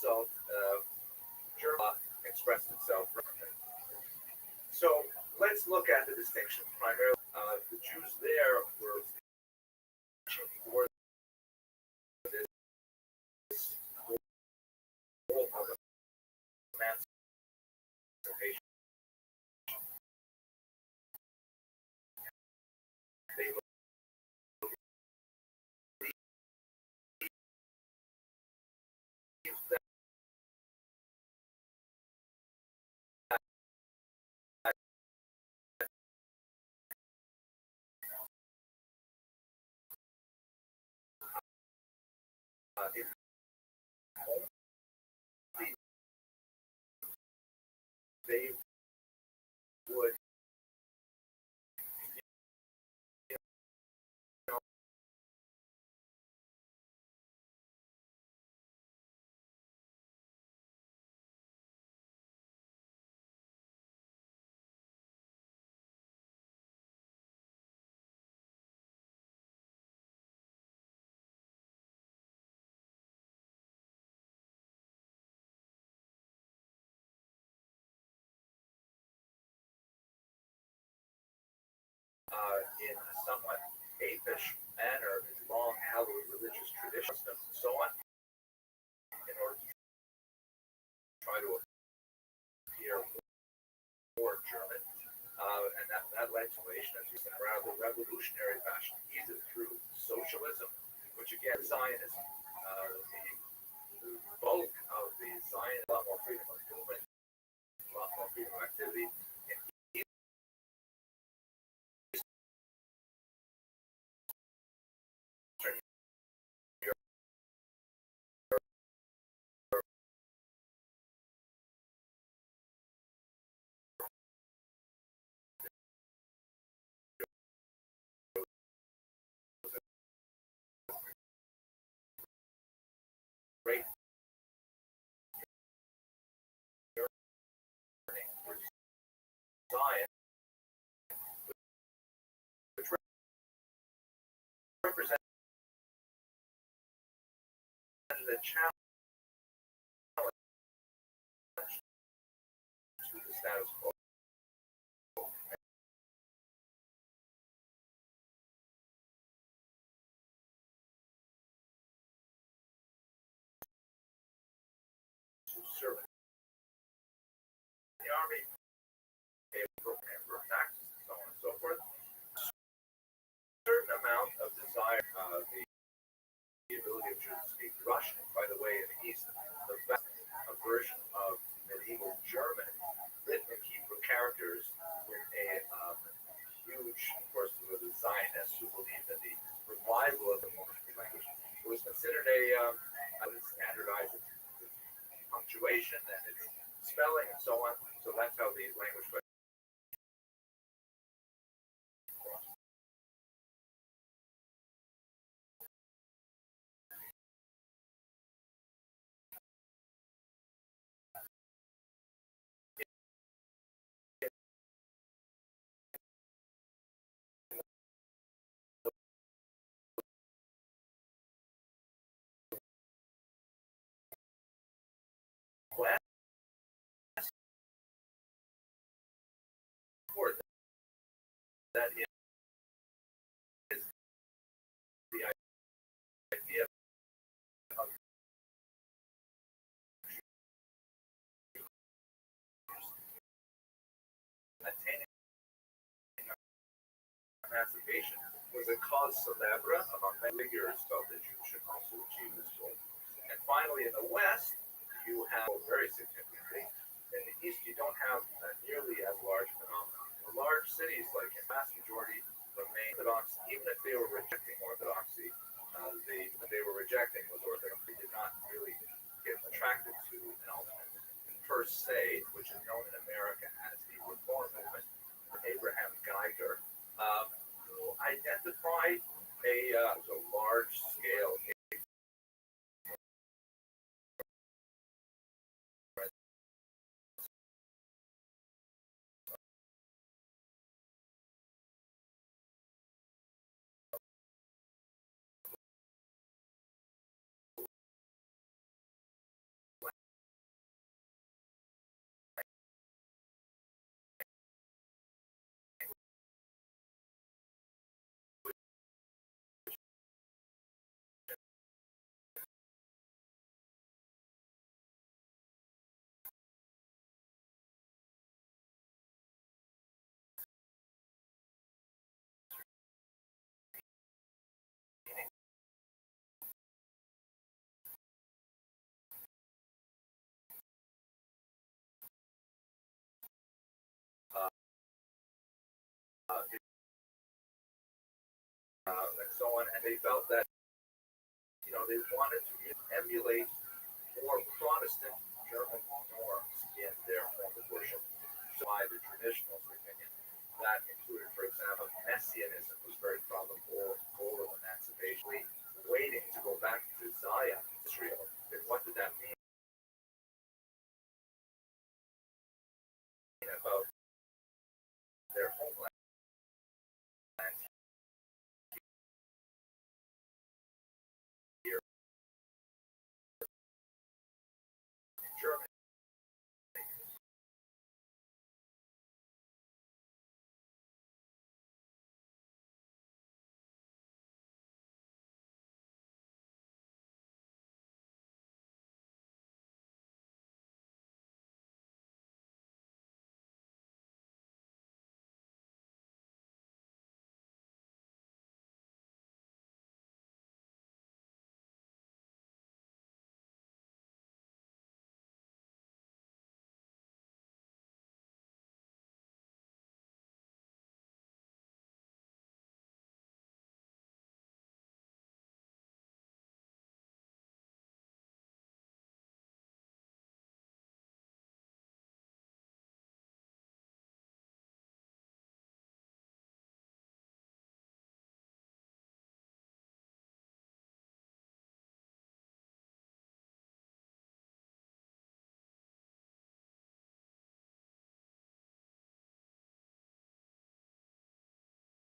So, German expressed itself. So let's look at the distinctions primarily. The Jews there were for this goal of emancipation. They believed that if only they would, you know, in a somewhat apish manner, long hallowed religious traditions and so on, in order to try to appear more German. And that legislation, as you said, rather revolutionary fashion, either through socialism, which again, Zionism, the bulk of the Zion, a lot more freedom of movement, a lot more freedom of activity. In Eastern Europe, great yearning for Zion, which represented a challenge to the status quo. Servant. The army gave a program for taxes and so on and so forth. A certain amount of desire, the ability of Jews to speak Russian. By the way, in the East, the best version of medieval German, written in Hebrew characters, with a huge, of course, with the Zionists who believed in the revival of the Mormon language. It was considered standardized punctuation and its spelling and so on. So that's how the language was. That is the idea of attaining emancipation was a cause célèbre among many figures felt that Jews should also achieve this goal. And finally, in the West, you have very significantly. In the East, you don't have nearly as large phenomenon. The large cities, like in vast majority, remain Orthodox, even if they were rejecting Orthodoxy. What they were rejecting was Orthodox. They did not really get attracted to an ultimate per se, which is known in America as the Reform Movement. Abraham Geiger identified a large-scale so on, and they felt that they wanted to emulate more Protestant German norms in their form of worship. So by the traditionalist opinion, that included, for example, Messianism was very probably goal of emancipation, waiting to go back to Zion, Israel. And what did that mean about their homeland? Here in Germany.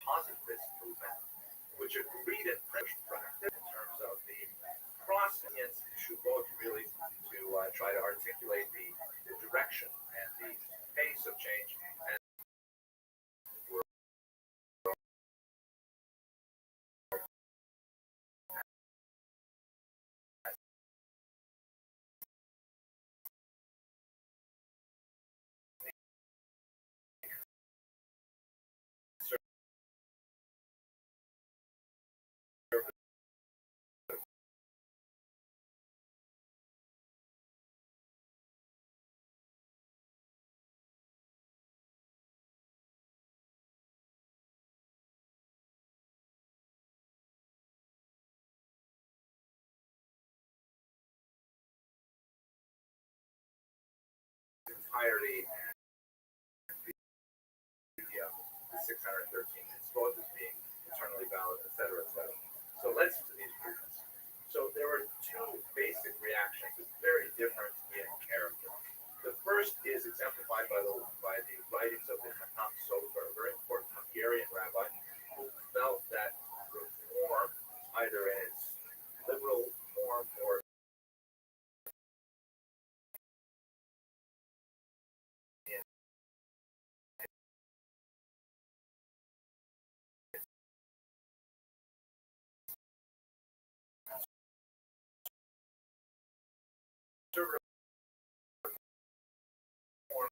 Positivist movement, which agreed in practice in terms of the process to both really to try to articulate the direction and the pace of change, and were entirely the 613 both as being eternally valid, etc., etc. So let's to these movements. So there were two basic reactions, very different in character. The first is exemplified by the writings of the Hatam Sofer, a very important Hungarian rabbi, who felt that reform, either in its liberal form or in conservative form,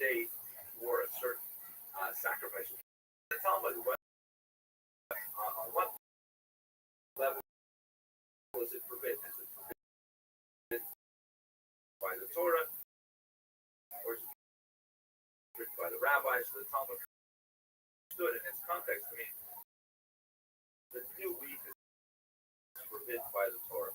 state for a certain sacrifice. The Talmud, on what level is it forbidden? Is it forbidden by the Torah, or is it forbidden by the rabbis? So the Talmud stood in its context to mean the new wheat is forbidden by the Torah.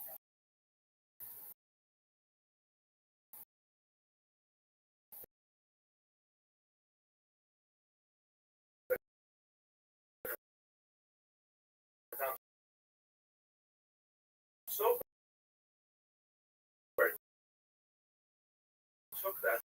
So took that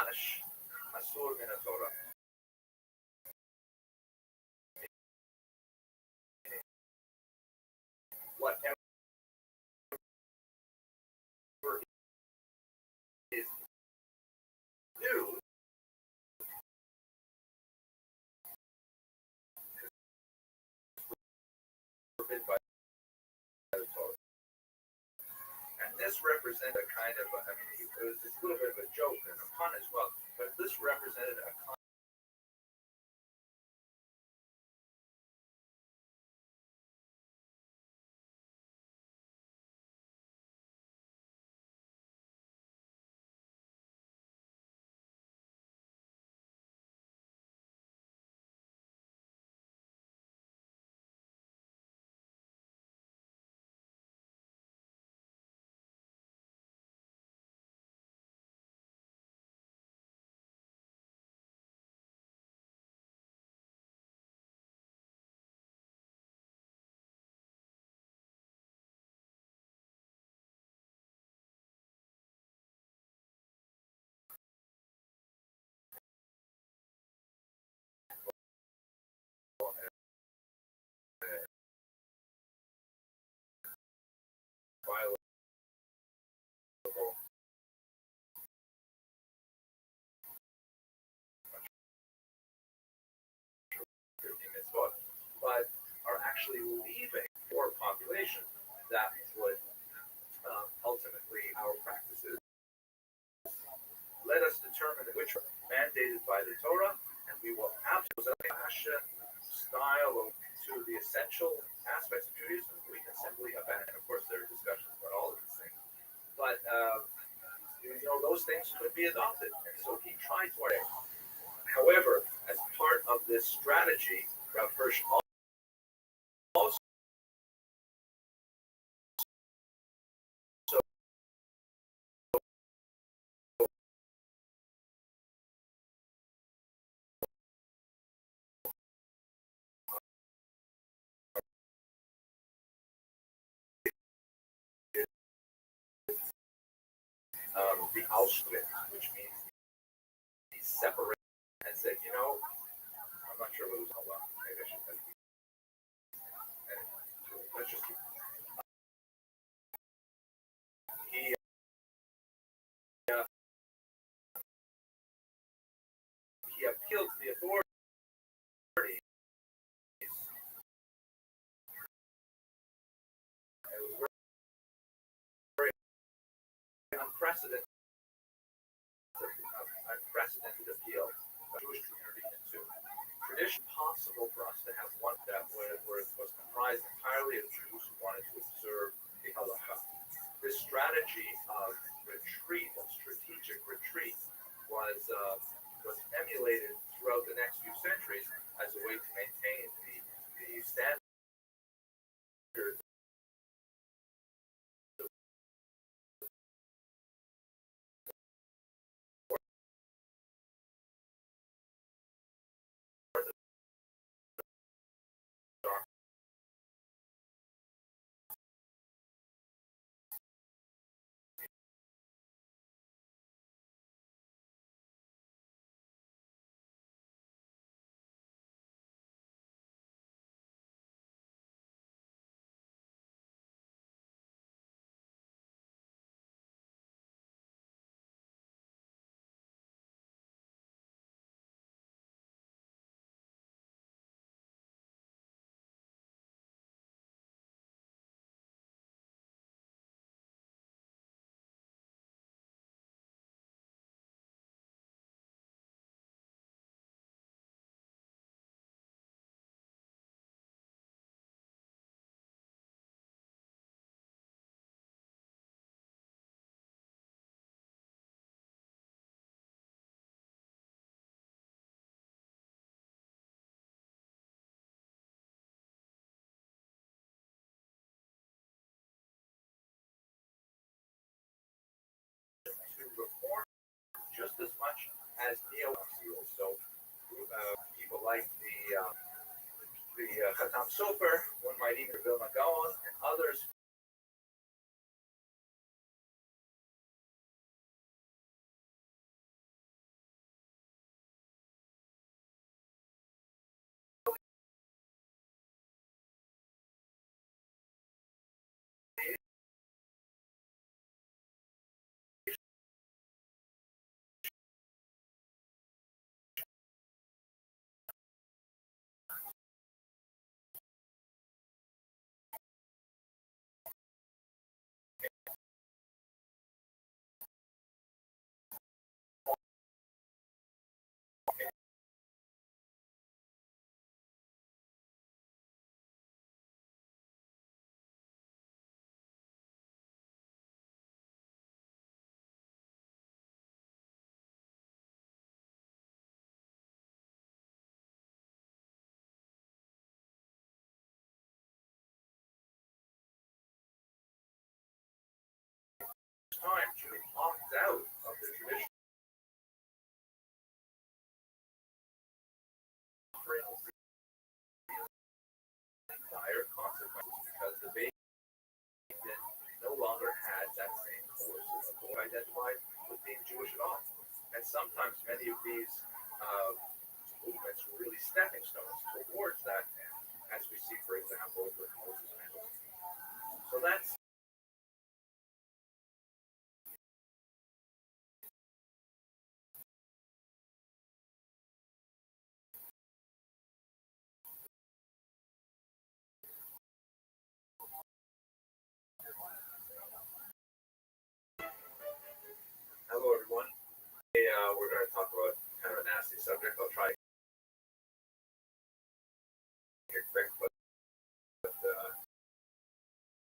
mamash asur min Torah. Whatever is new forbidden by the Torah. And this represented a kind of, it was a little bit of a joke and a pun as well, but this represented a kind violent mitzvot, but are actually leaving for population that would ultimately our practices let us determine which are mandated by the Torah, and we will absolutely fashion, style to the essential aspects of Judaism. We can simply abandon. Of course, there are discussions about all of these things, but those things could be adopted, and so he tried to. However, as part of this strategy, Rav Hirsch also the Auschwitz, which means he separated and said, I'm not sure what it was called. Maybe I should tell you. Let's just he he appealed to the authorities. It was very unprecedented appeal of the Jewish community into tradition possible for us to have one that was comprised entirely of Jews who wanted to observe the halacha. This strategy of retreat, of strategic retreat, was emulated throughout the next few centuries as a way to maintain the standards to reform just as much as neo-Nazis. So people like the Chatam Sofer, one might even Vilna Gaon, and others identified with being Jewish at all. And sometimes many of these movements were really stepping stones towards that, as we see, for example, with Moses and others. So that's hello, everyone. Hey, we're going to talk about kind of a nasty subject. I'll try to get quick, but I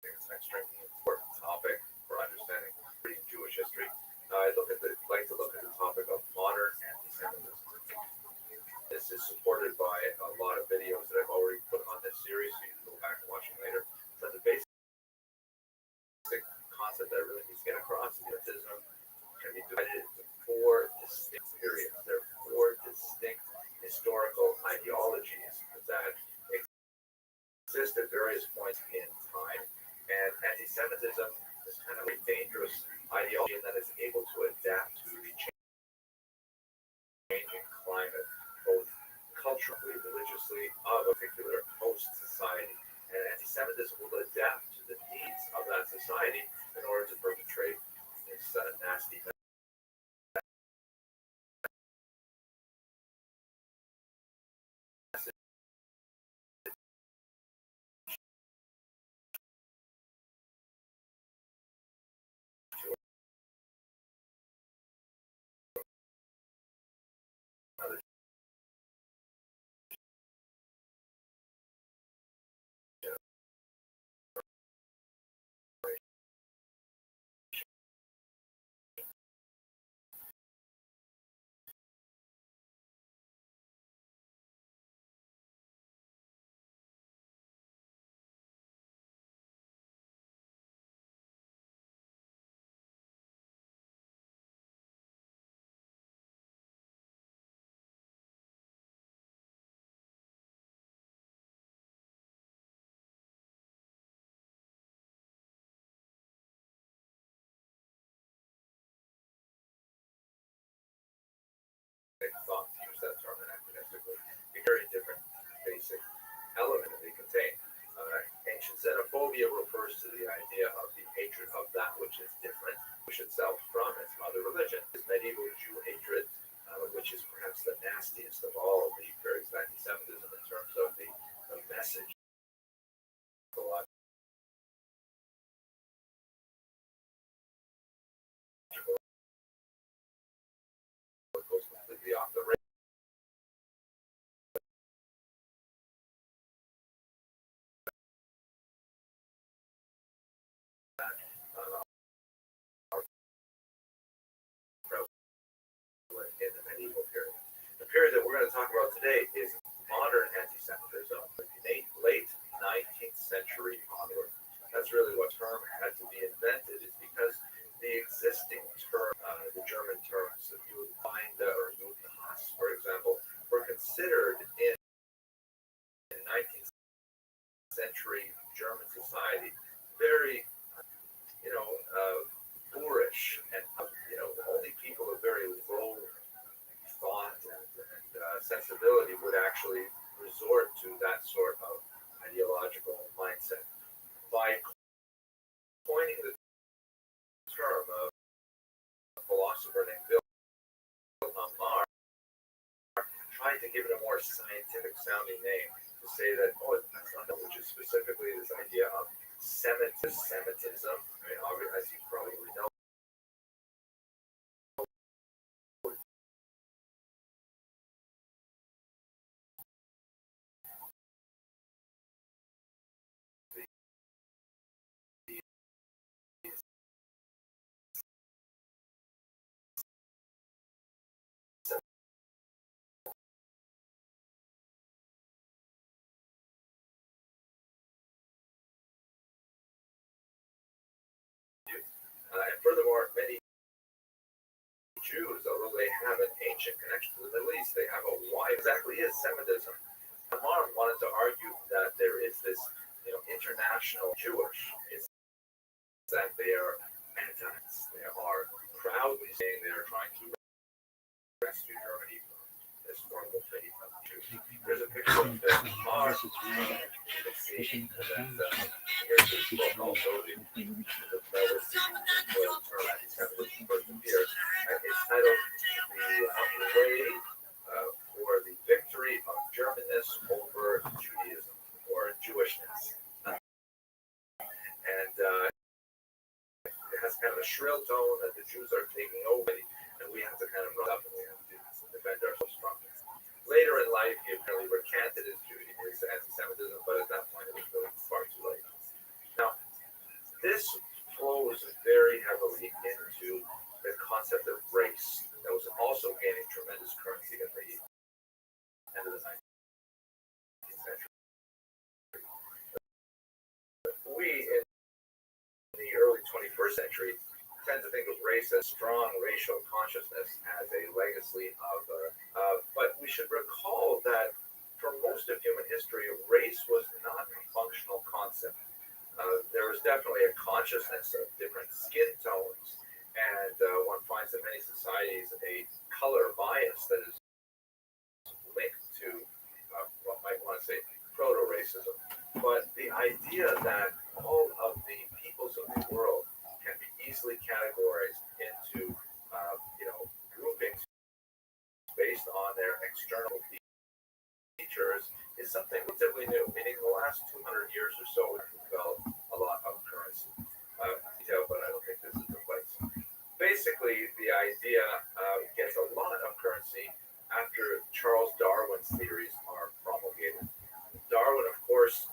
think it's an extremely important topic for understanding Jewish history. I like to look at the topic of modern anti-Semitism. This is supported by a lot of videos that I've already put on this series, so you can go back and watch them later. But the basic concept that I really need to get across is anti-Semitism can be divided into four distinct periods. There are four distinct historical ideologies that exist at various points in time. And anti-Semitism is kind of a dangerous ideology that is able to adapt to the changing climate, both culturally, religiously, of a particular host society. And anti-Semitism will adapt to the needs of that society in order to perpetrate this nasty thought to use that term anachronistically. A very different basic element they contain. Ancient xenophobia refers to the idea of the hatred of that which is different, which itself from its mother religion. Is medieval Jew hatred, which is perhaps the nastiest of all the periods of anti-Semitism in terms of the message. It goes completely off the rails. In the medieval period. The period that we're going to talk about today is modern anti-Semitism, late 19th century onward. That's really what term had to be invented, is because the existing term, the German terms, if you would find or Judenhass, for example, were considered in 19th century German society very, boorish, and only people of very low thought and sensibility would actually resort to that sort of ideological mindset. By coining the term of a philosopher named Wilhelm Marr, trying to give it a more scientific sounding name, to say that, that's not, which is specifically this idea of Semitism. I mean, as you probably know, and furthermore, many Jews, although they have an ancient connection to the Middle East, they have a why exactly is Semitism. Marr wanted to argue that there is this, international Jewish, is that they are antis, they are proudly saying they are trying to rescue Germany from this horrible fate of the Jews. There's a picture of the car. You can see that here's this book also, the term anti-Semitism first appeared. It's titled The Way for the Victory of Germanness over Judaism, or Jewishness. And it has kind of a shrill tone that the Jews are taking over, and we have to kind of run up and we have to defend ourselves from it. Later in life, he apparently recanted his anti-Semitism, but at that point, it was really far too late. Now, this flows very heavily into the concept of race that was also gaining tremendous currency at the end of the 19th century. We, in the early 21st century, tend to think of race as strong racial consciousness as a legacy of, but we should recall that for most of human history, race was not a functional concept. There was definitely a consciousness of different skin tones, and one finds in many societies a color bias that is linked to what might want to say proto-racism. But the idea that all of the peoples of the world can be easily categorized into, groupings based on their external features is something relatively new. Meaning, the last 200 years or so, we've developed a lot of currency. Detail, but I don't think this is the place. Basically, the idea gets a lot of currency after Charles Darwin's theories are promulgated. Darwin, of course,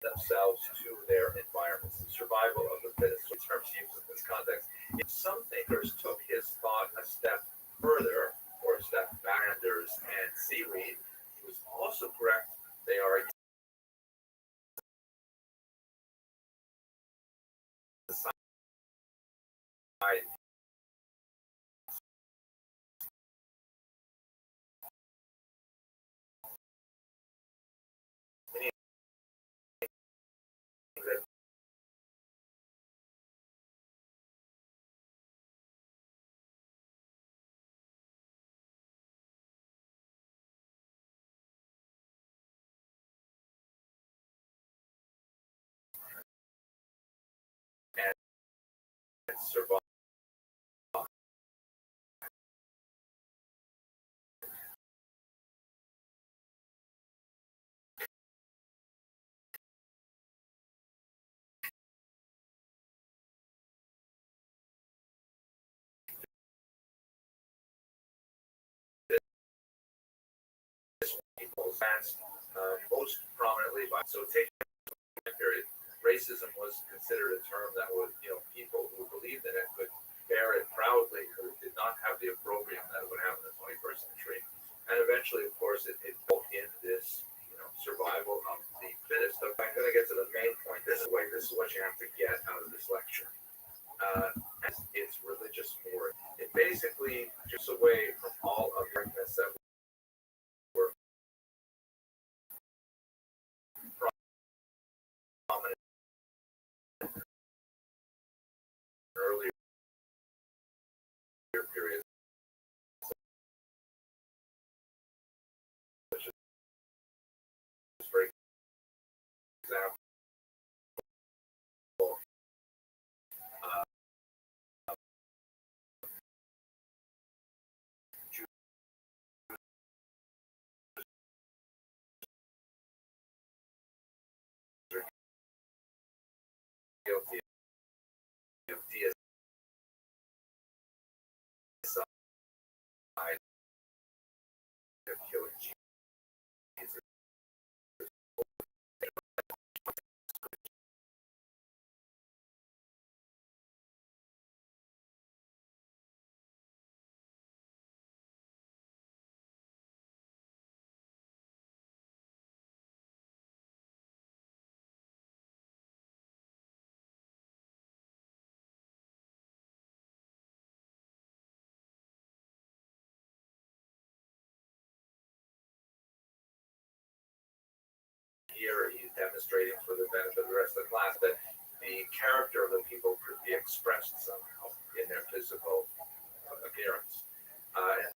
themselves to their environments, the survival of the fittest, in terms used in this context. Some thinkers took his thought a step further, or a step back. Anders and Seaweed, he was also correct. They are society. And survive. Advanced most prominently by taking the period, racism was considered a term that would, people who believed in it could bear it proudly, who did not have the opprobrium that it would have in the 21st century. And eventually, of course, it built in this, survival of the fittest. So I'm going to get to the main point. This is what you have to get out of this lecture. It's religious war. It basically just away from all of the arguments that were prominent earlier example, guilty of deicide of killing Jesus. Here he's demonstrating for the benefit of the rest of the class that the character of the people could be expressed somehow in their physical appearance. And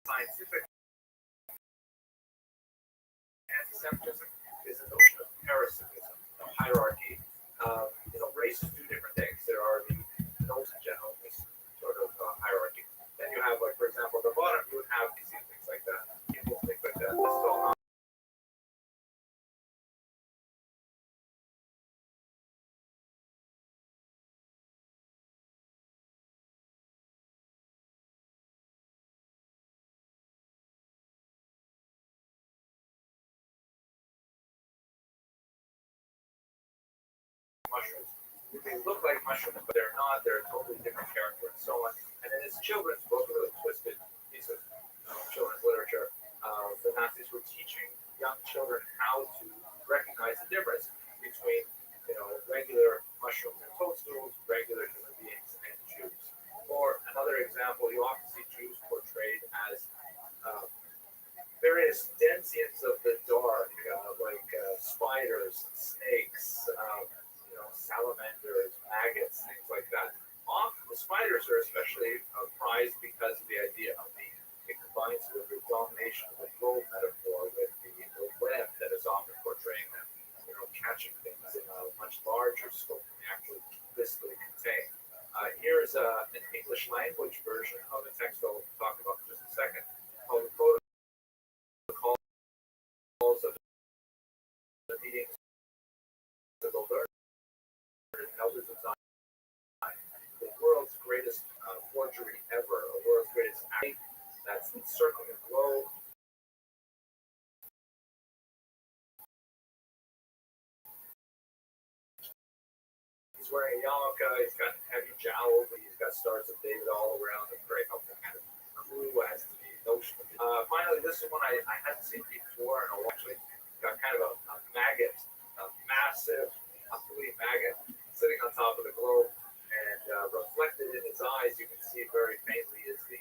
scientific anti-Semitism is a notion of parasitism, hierarchy. Races do different things. There are the notes in general, this sort of hierarchy. Then you have, like, for example, the bottom, you would have these things like that. People think like that. This is all not. Mushrooms. They look like mushrooms, but they're not. They're a totally different character and so on. And in his children's book, really twisted piece of children's literature, the Nazis were teaching young children how to recognize the difference between, regular mushrooms and toadstools, regular human beings and Jews. Or another example, you often see Jews portrayed as various denizens of the dark, like spiders, snakes, salamanders, maggots, things like that. Often the spiders are especially prized because of the idea of it combines with the domination of the globe metaphor with the web that is often portraying them, catching things in a much larger scope than they actually physically contain. Here's an English language version of a text I'll talk about in just a second, called the Protocols of the Meetings of the Learned Elders of Zion, the world's greatest forgery ever, the world's greatest act that's encircling the globe. He's wearing a yarmulke, he's got heavy jowls, he's got stars of David all around him, very helpful kind of clue as to the notion of it. Finally, this is one I hadn't seen before, and actually got kind of a maggot, a massive, ugly maggot sitting on top of the globe, and reflected in his eyes, you can see very faintly, is the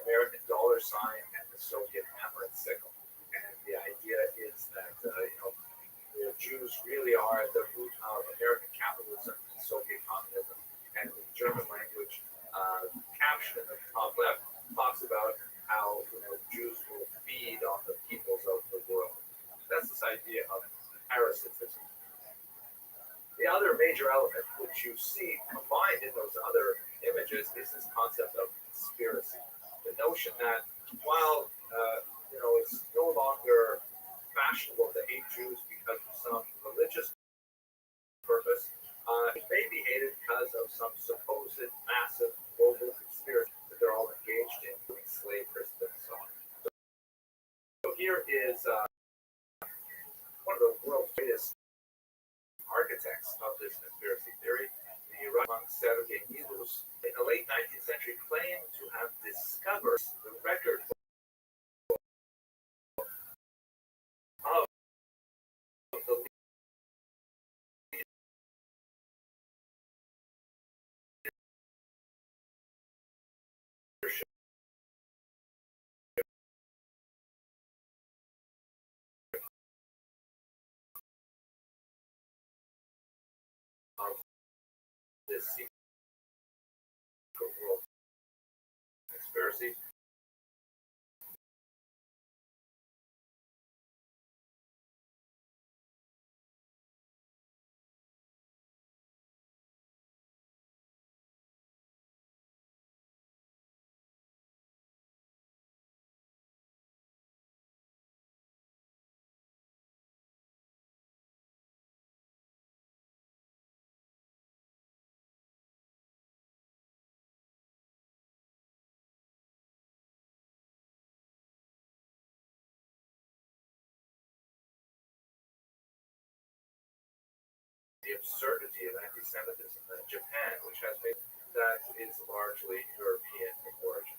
American dollar sign and the Soviet hammer and sickle. And the idea is that, the Jews really are at the root of American capitalism and Soviet communism. And the German language caption in the top left talks about how Jews will feed on the peoples of the world. That's this idea of parasitism. The other major element which you see combined in those other images is this concept of conspiracy. The notion that while it's no longer fashionable to hate Jews because of some religious purpose, it may be hated because of some supposed massive global conspiracy that they're all engaged in, including slave prisons and so on. So here is one of the world's greatest architects of this conspiracy theory, the Rothschild Sergei Nilus, in the late 19th century, claimed to have discovered the record of the leadership of this secret world conspiracy. The absurdity of anti-Semitism in Japan, which has been that it's largely European in origin.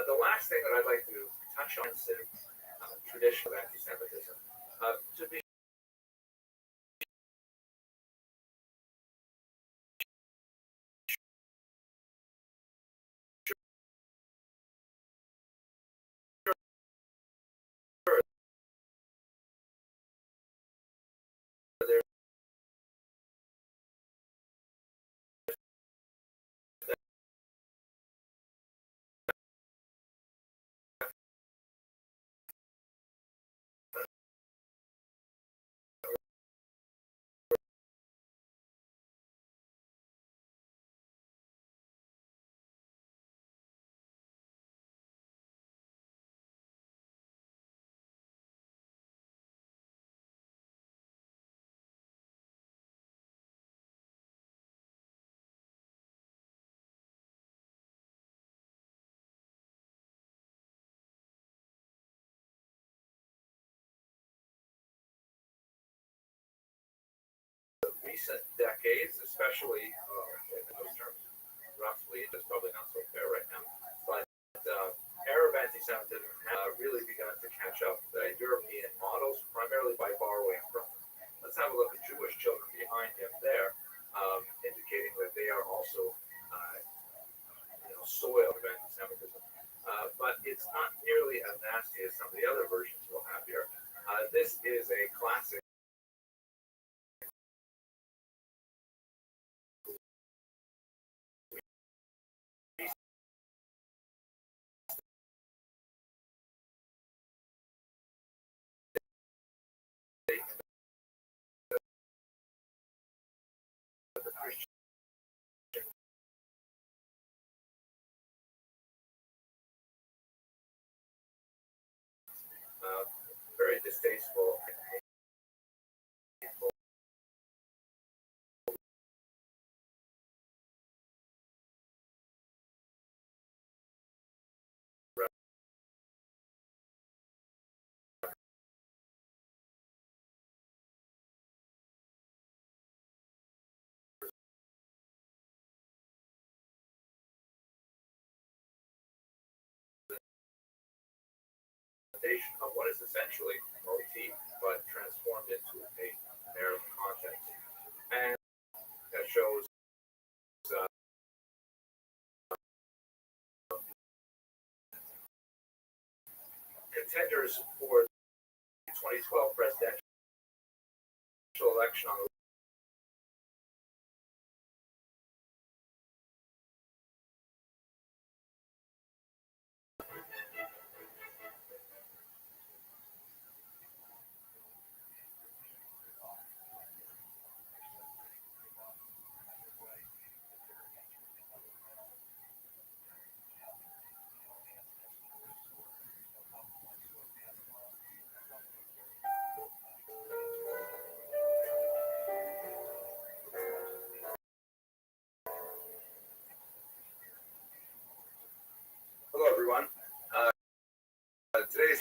The last thing that I'd like to touch on is the tradition of anti-Semitism. To be sure, there recent decades, especially in those terms, roughly, it's probably not so fair right now, but Arab anti-Semitism has really begun to catch up the European models, primarily by borrowing from them. Let's have a look at Jewish children behind him there, indicating that they are also soil of anti-Semitism. But it's not nearly as nasty as some of the other versions we'll have here. This is a classic the Christian very distasteful and hateful representation of what is essentially motif, but transformed into a narrative context. And that shows contenders for the 2012 presidential election on the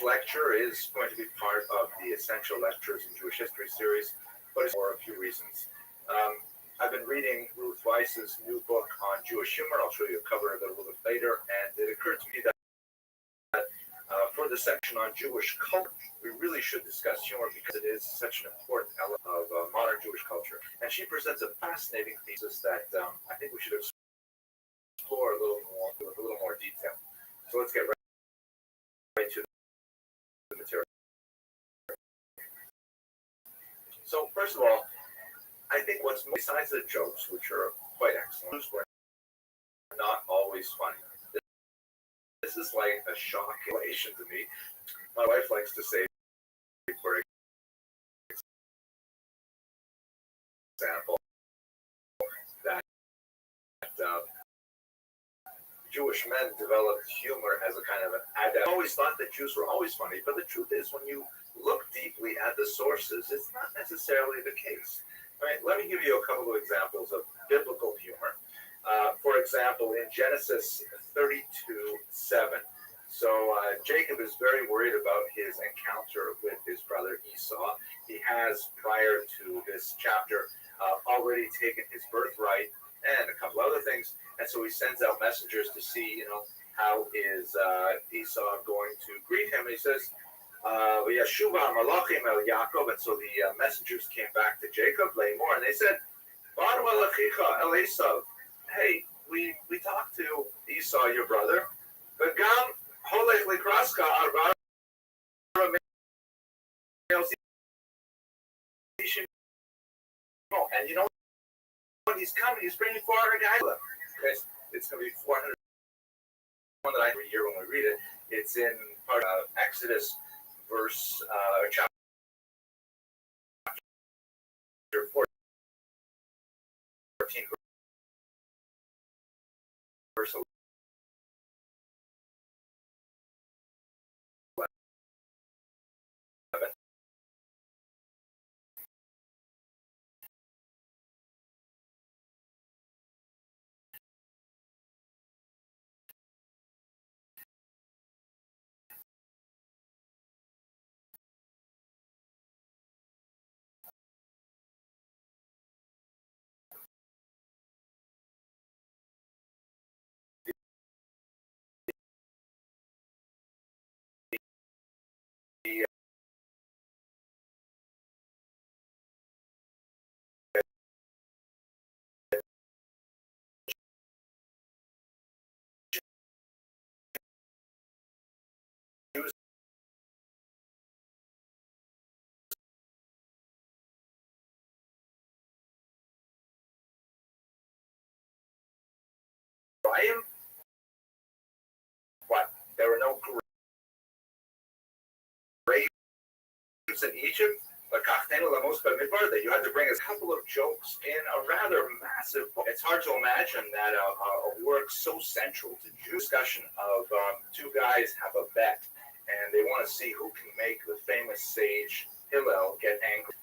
lecture is going to be part of the Essential Lectures in Jewish History series, but it's for a few reasons. I've been reading Ruth Weiss's new book on Jewish humor. I'll show you a cover of it a little bit later, and it occurred to me that for the section on Jewish culture, we really should discuss humor because it is such an important element of modern Jewish culture. And she presents a fascinating thesis that I think we should explore a little more with a little more detail. So let's get right to the material. So first of all, I think what's besides the jokes, which are quite excellent, were not always funny. This is like a shocking to me. My wife likes to say, for example, that Jewish men developed humor as a kind of an adapt. I always thought that Jews were always funny, but the truth is, when you look deeply at the sources, it's not necessarily the case. All right, let me give you a couple of examples of biblical humor. For example, in Genesis 32:7, so Jacob is very worried about his encounter with his brother Esau. He has, prior to this chapter, already taken his birthright and a couple other things, and so he sends out messengers to see, how is Esau going to greet him. And he says, Yeshuva Malachim El Yaakov, and so the messengers came back to Jacob, Lamor, and they said, Banu Elachicha El Esav. Hey, we talked to Esau, your brother, but Gam Holech Likraska Arba. And you know when he's coming, he's bringing 400 guys. Okay, it's going to be 400. One that I every year when we read it, it's in part of Exodus, chapter 14, verse 11. What? There were no graves in Egypt, that you had to bring a couple of jokes in a rather massive book. It's hard to imagine that a work so central to Jewish discussion of two guys have a bet, and they want to see who can make the famous sage Hillel get angry.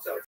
So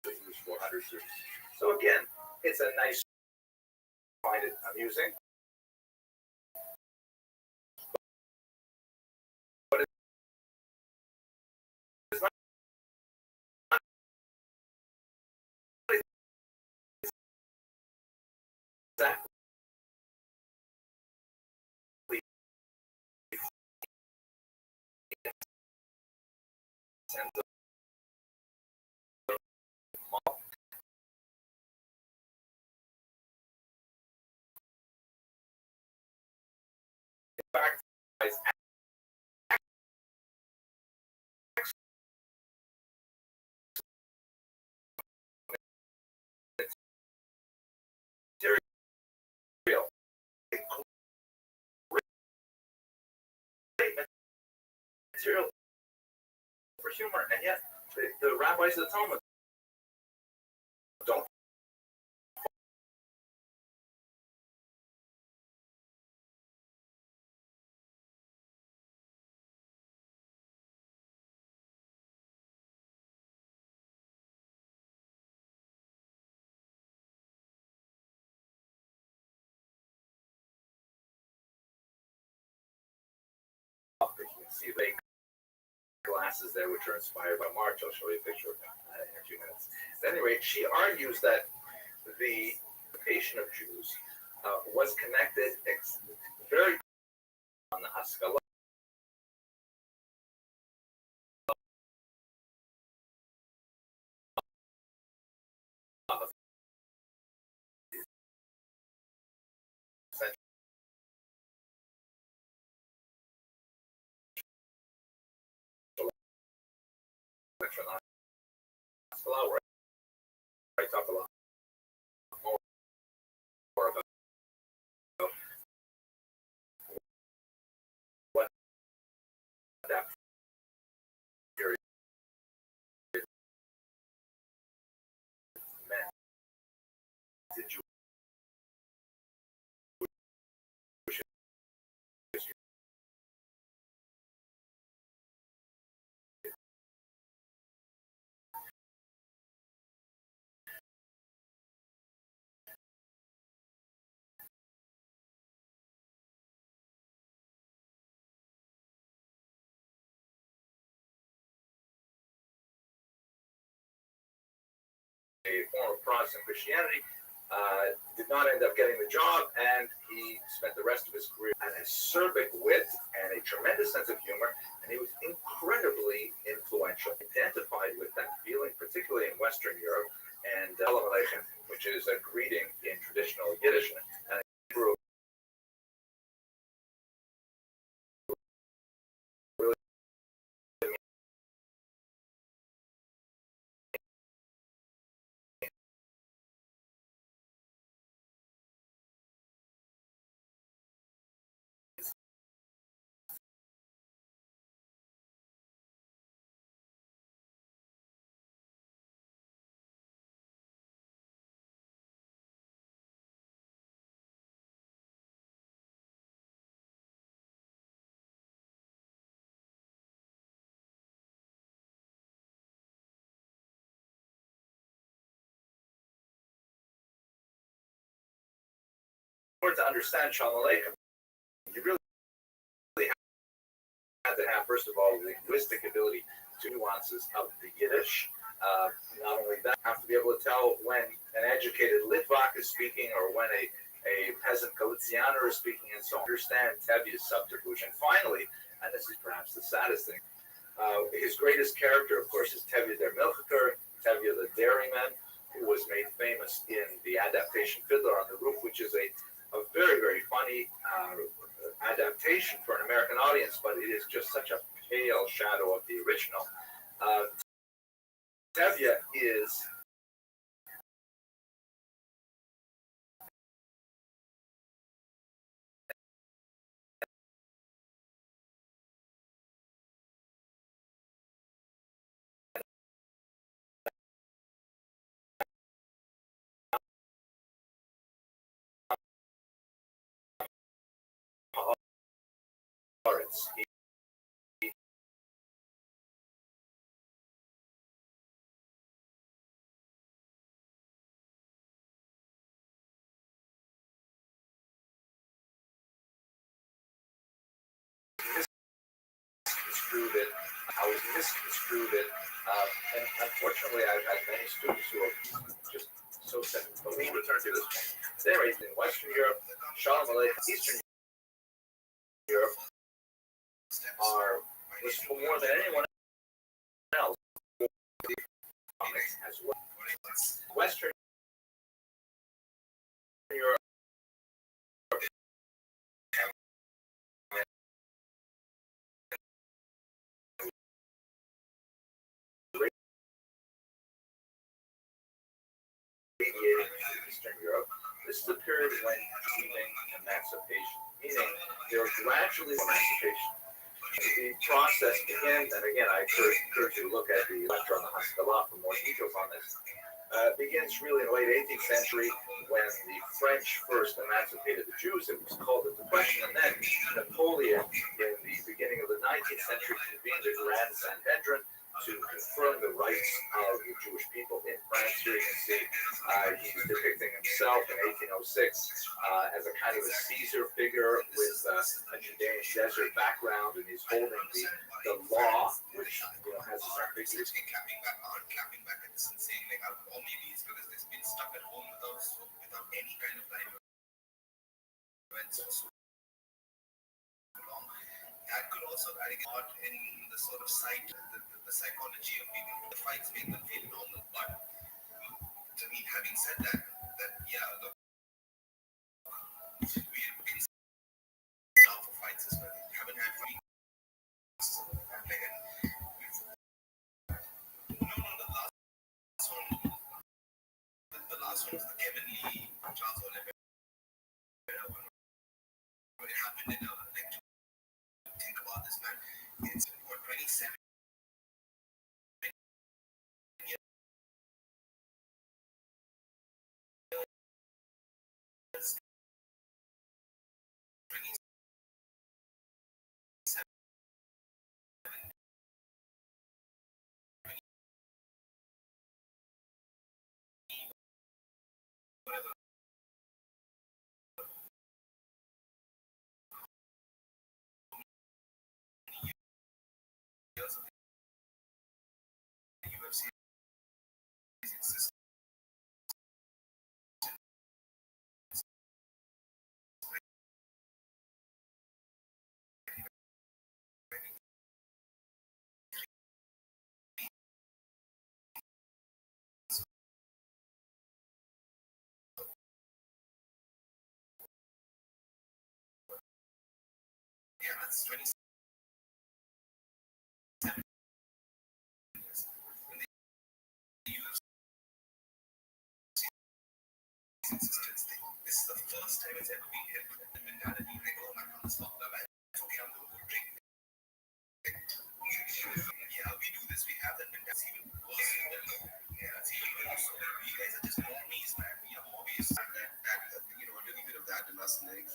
use 400 years. So again, it's a nice, find it amusing. But it's not exactly sense of fact is material. Great material for humor, and yet the rabbis of the Talmud don't offer. You can see they glasses there, which are inspired by March. I'll show you a picture of them in a few minutes. At any rate, she argues that the occupation of Jews was connected very on the Haskalah of central Haskalah, where I talk a lot more about what that period meant to Jewish history. A form of Protestant Christianity, did not end up getting the job, and he spent the rest of his career an acerbic wit and a tremendous sense of humor, and he was incredibly influential. Identified with that feeling, particularly in Western Europe, and Shalom Aleichem, which is a greeting in traditional Yiddish, and Hebrew really in order to understand Shalom Aleichem, you really had to have, first of all, the linguistic ability to nuances of the Yiddish. Not only that, you have to be able to tell when an educated Litvak is speaking or when a peasant Galicianer is speaking, and so on. Understand Tevye's subterfuge. And finally, and this is perhaps the saddest thing, his greatest character, of course, is Tevye der Milchiker, Tevye the dairyman, who was made famous in the adaptation Fiddler on the Roof, which is a very, very funny adaptation for an American audience, but it is just such a pale shadow of the original. Tevye is misconstrued it. I was misconstrued it. And unfortunately, I've had many students who are just so sad. But we'll return to this one. They raised in Western Europe, Shalom Aleichem, Eastern Europe are was more than anyone else as well. Western Europe radiating into Eastern Europe. This is a period when achieving emancipation, meaning they're gradually emancipation. The process begins, and again, I encourage you to look at the lecture on the Haskalah for more details on this. Begins really in the late 18th century when the French first emancipated the Jews. It was called the Depression, and then Napoleon, in the beginning of the 19th century, convened the Grand Sanhedrin to confirm the rights of the Jewish people in France. Here you can see he's depicting himself in 1806 as a kind of a Caesar figure with a Judean desert background, and he's holding the law, which has its own figures. Clapping back at this and saying like, or maybe it's because they've been stuck at home without any kind of life events so long. That could also add in the sort of the psychology of people. The fights make them feel normal. But to me, having said that yeah, look, we've been down for fights as well. We haven't had fights. The last one was the Kevin Lee Charles Oliver one. It happened in think about this, man. It's what 27 years. 27 whatever. Years of the UFC existence. Yeah, that's 27 years. When the UFC existence thing, this is the first time it's ever been hit with the mentality like, oh my god, stop that, man. It's okay, I'm gonna go drink. Yeah, we do this, we have that mentality. It's even worse than that. Yeah, it's even worse. So you guys are just normies, man. We are hobbies. That a little bit of that in us, and like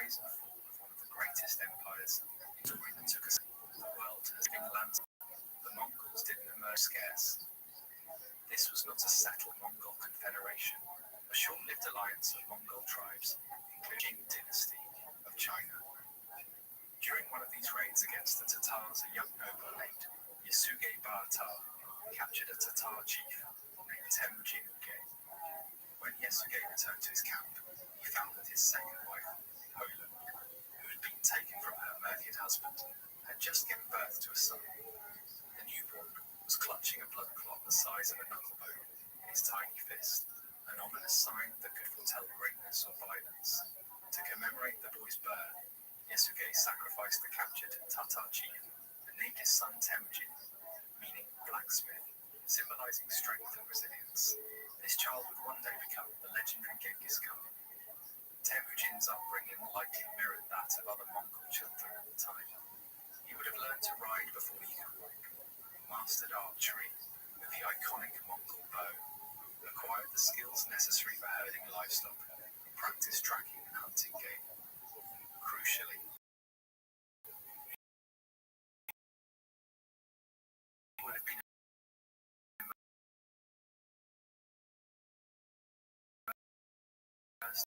rise and fall of one of the greatest empires in history that took us the world has been lands. The Mongols didn't emerge scarce. This was not a settled Mongol confederation, a short-lived alliance of Mongol tribes, including the dynasty of China. During one of these raids against the Tatars, a young noble named Yasuge Bar-Tar captured a Tatar chief named Temujin Uge. When Yasuge returned to his camp, he found that his second wife, Hola, who had been taken from her murdered husband, had just given birth to a son. The newborn was clutching a blood clot the size of a knucklebone in his tiny fist, an ominous sign that could foretell greatness or violence. To commemorate the boy's birth, Yasuge sacrificed the captured Tatar chief and named his son Temujin, meaning blacksmith, symbolizing strength and resilience. This child would one day become the legendary Genghis Khan. Temujin's upbringing likely mirrored that of other Mongol children at the time. He would have learned to ride before he could walk, mastered archery with the iconic Mongol bow, acquired the skills necessary for herding livestock, practiced tracking and hunting game. Crucially, he would have been immersed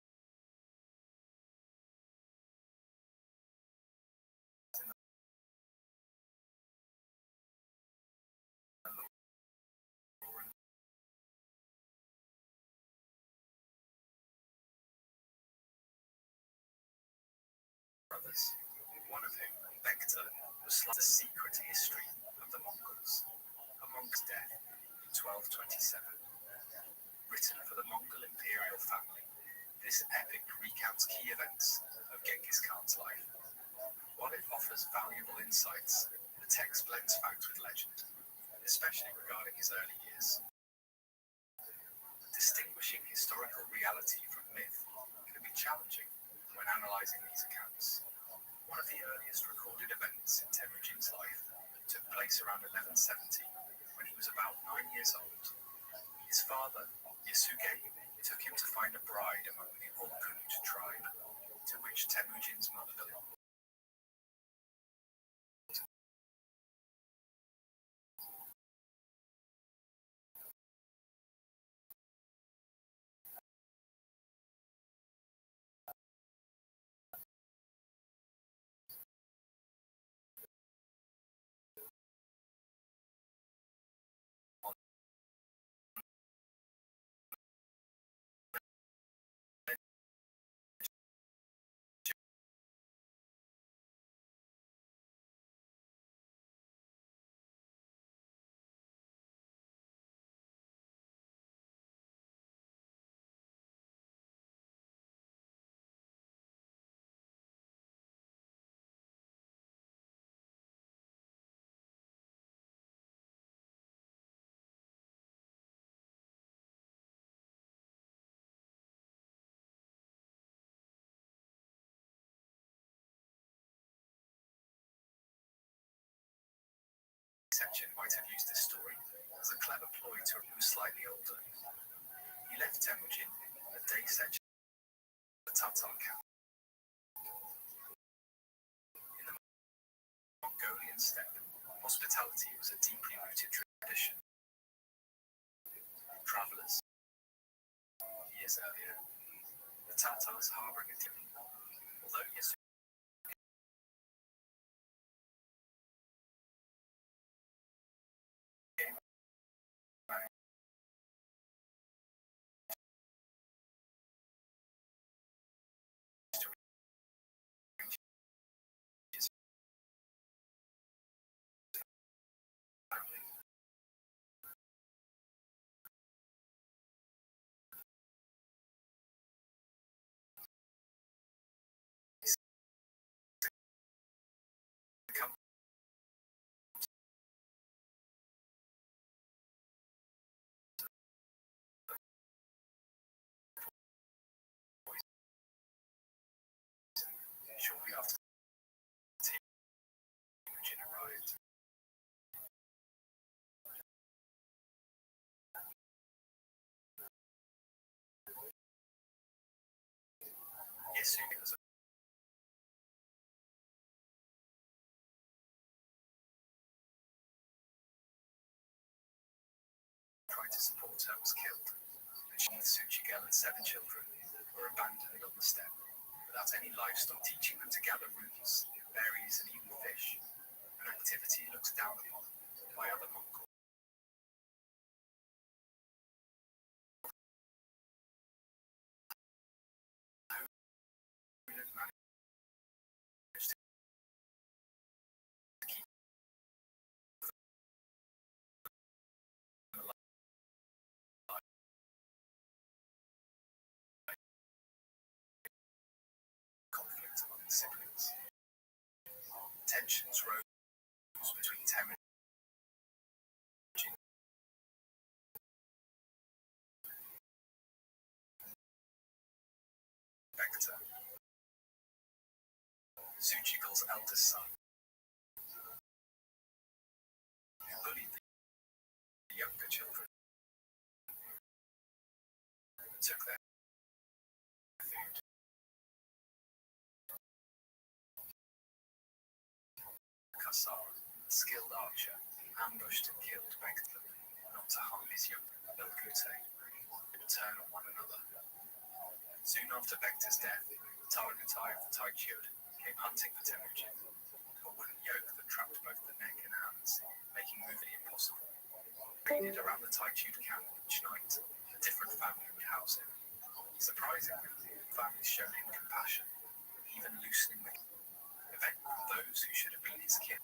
in the lore and brothers, one of whom, Bekta, was the secret history of the Mongols. A monk's death in 1227. Written for the Mongol imperial family, this epic recounts key events of Genghis Khan's life. While it offers valuable insights, the text blends fact with legend, especially regarding his early years. Distinguishing historical reality from myth can be challenging when analyzing these accounts. One of the earliest recorded events in Temujin's life took place around 1170, when he was about 9 years old. His father, Yasuge, took him to find a bride among the Olkhunut tribe, to which Temujin's mother belonged. Section might have used this story as a clever ploy to remove slightly older. He left Temujin a day section of the Tatar camp. In the Mongolian steppe, hospitality was a deeply rooted tradition. Travelers, years earlier, the Tatars harboring a demon, although Yasuge shortly after Temujin arrived. Yasuge was tried to support her was killed, and she, Suchigel and 7 children, were abandoned on the steppe, without any livestock, teaching them to gather roots, berries, and even fish, an activity looked down upon by other Mongols. Conflict among the siblings. Tensions rose between Temujin and Bekta, Suchigel's eldest son, who bullied the younger children and took their food. Kassar, a skilled archer, ambushed and killed Bekta, not to harm his young Belgute, but turn on one another. Soon after Bekta's death, Taragutai of the Taichud came hunting for Temujin, a wooden yoke that trapped both the neck and hands, making movement impossible. Raided around the Taichud camp each night, a different family would house him. Surprisingly, families showed him compassion, even loosening the event those who should have been his kin.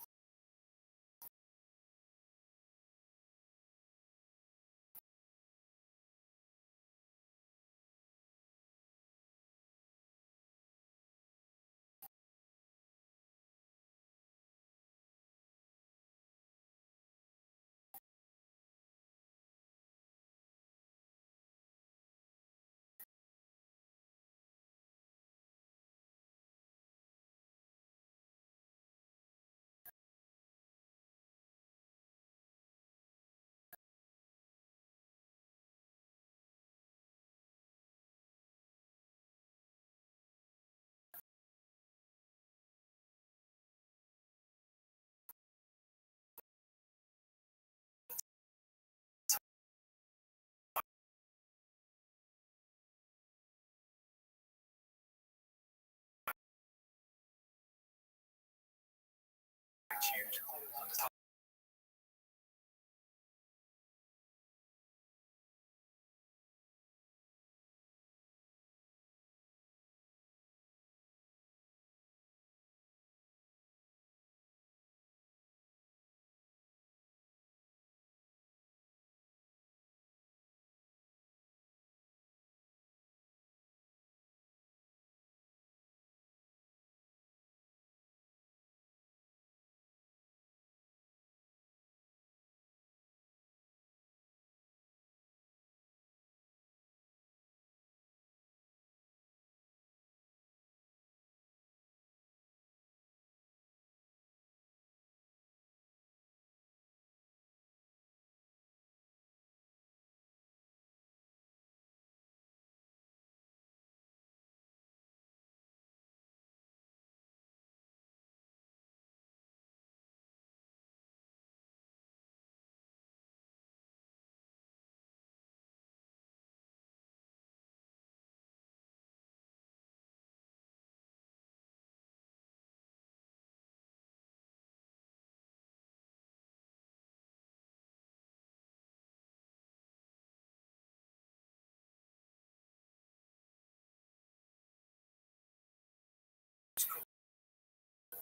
Taichud under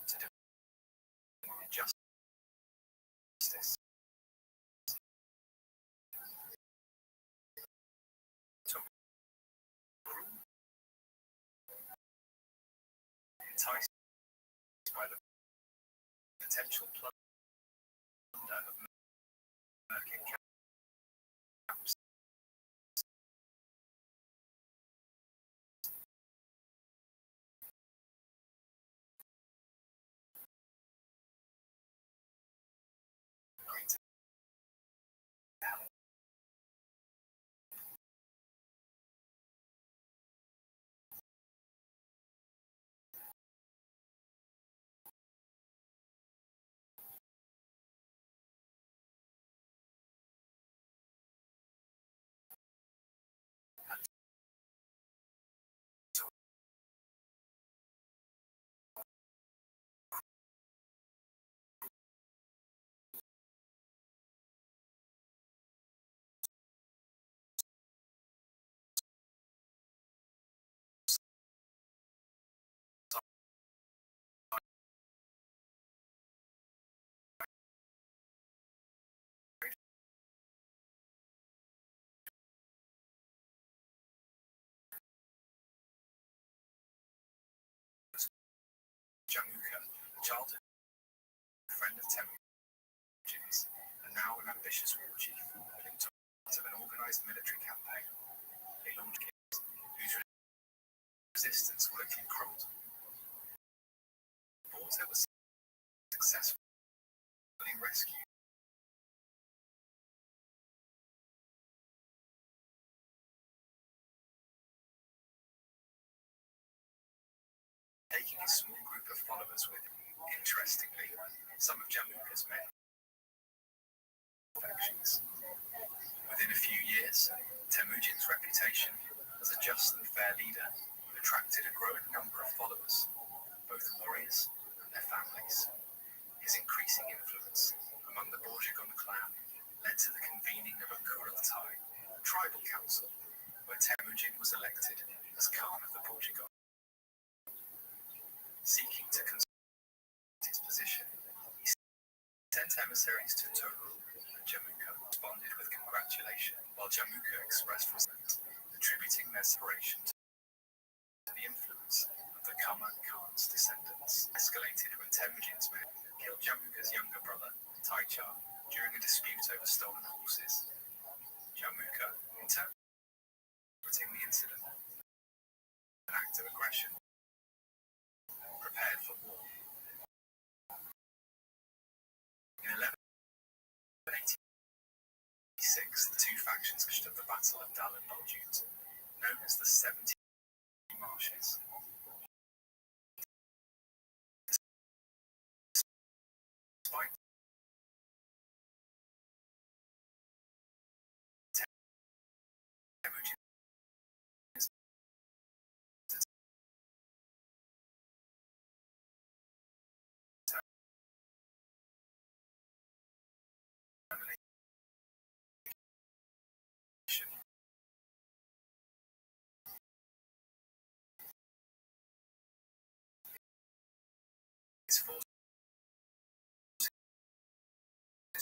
to do injustice. Enticed by the potential plunder of merchant camps, agreed to help. childhood friend of Temujin's, and now an ambitious war chief, linked to part of an organized military campaign. They launched whose resistance quickly crumbled. Porter was successfully rescued. Taking a small group of followers with him. Interestingly, some of Jamukha's men factions. Within a few years, Temujin's reputation as a just and fair leader attracted a growing number of followers, both warriors and their families. His increasing influence among the Borjigin clan led to the convening of a Kurultai, tribal council, where Temujin was elected as Khan of the Borjigin. Seeking to consolidate his position, he sent emissaries to Tobruk, and Jamukha responded with congratulation, while Jamukha expressed resentment, attributing their separation to the influence of the Kama Khan's descendants. Escalated when Temujin's men killed Jamukha's younger brother, Taichar, during a dispute over stolen horses. Jamukha, interpreting the incident an act of aggression, prepared for war. In 1186, the two factions clashed at the Battle of Dal and Baljut, known as the 70 Marshes. Despite Temujin's determination, his forces were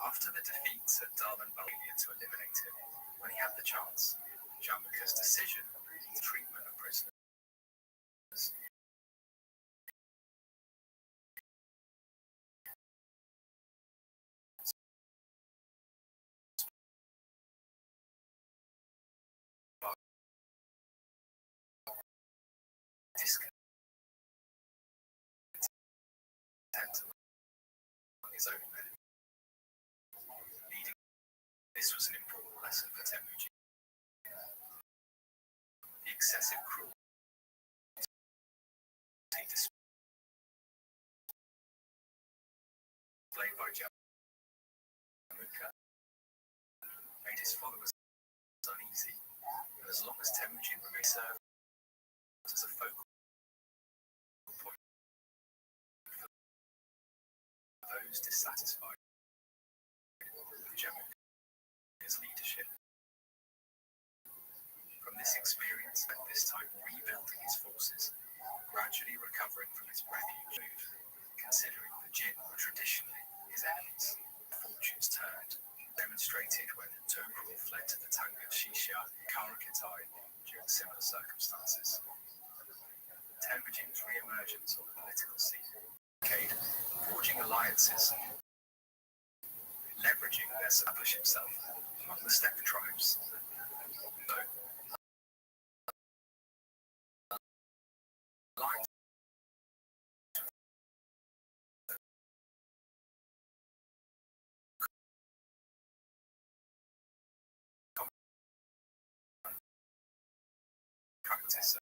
after the defeats at Dal and Ballia to eliminate him when he had the chance. Jamukha's decision to treatment of prisoners. Discontent among his own men. This was an important lesson for Temujin. The excessive cruelty displayed by Jamukha made his followers uneasy, and as long as Temujin remained served as a focal point for those dissatisfied with Jamukha's leadership. From this experience, at this time rebuilding his forces, gradually recovering from his refuge move, considering the Jin were traditionally his enemies. Fortunes turned, demonstrated when Tobruk fled to the Tang of Shisha, Karakitai, during similar circumstances. Temujin's re-emergence on the political scene, forging alliances, leveraging their establish himself among the steppe tribes. Though alliance practice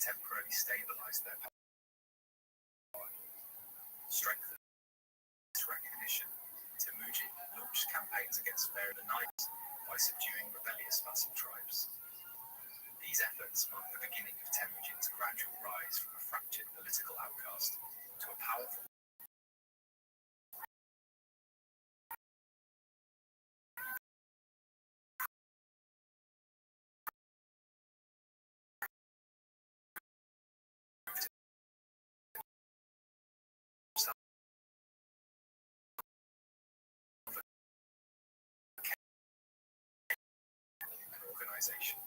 temporarily stabilized their power, strengthened this recognition. Temujin launched campaigns against Pharaoh the Night by subduing rebellious vassal tribes. These efforts marked the beginning of Temujin's gradual rise from a fractured political outcast to a powerful organization.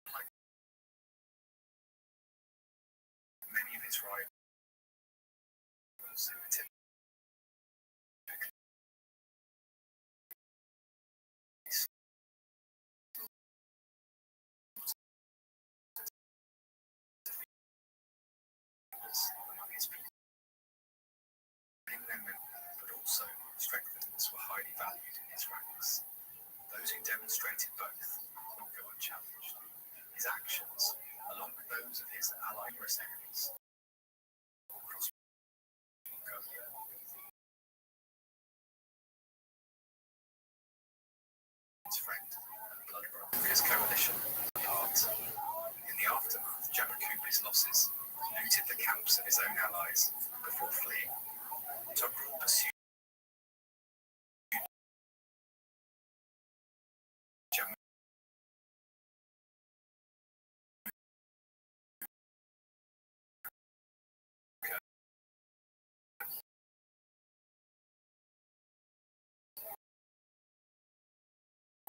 Unlike many of its rivals who were typically among its people, but also strengthens were highly valued in his ranks. Those who demonstrated both would not go unchallenged. His actions, along with those of his allied enemies, across Mongolia, his friend and blood brother, his coalition apart. In the aftermath, Jamakubi's losses looted the camps of his own allies before fleeing. Togrul pursued Jamaica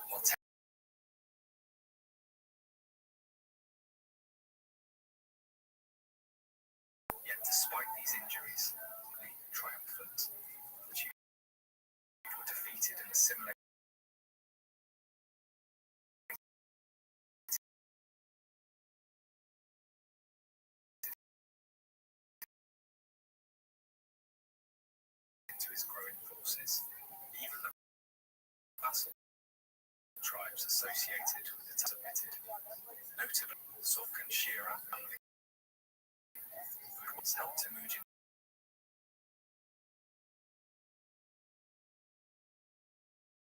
while yet despite these injuries, triumphant, the Jews were defeated and assimilated into his growing forces. Even the vassal tribes associated with it submitted, notably Sok and Shira, who had once helped Temujin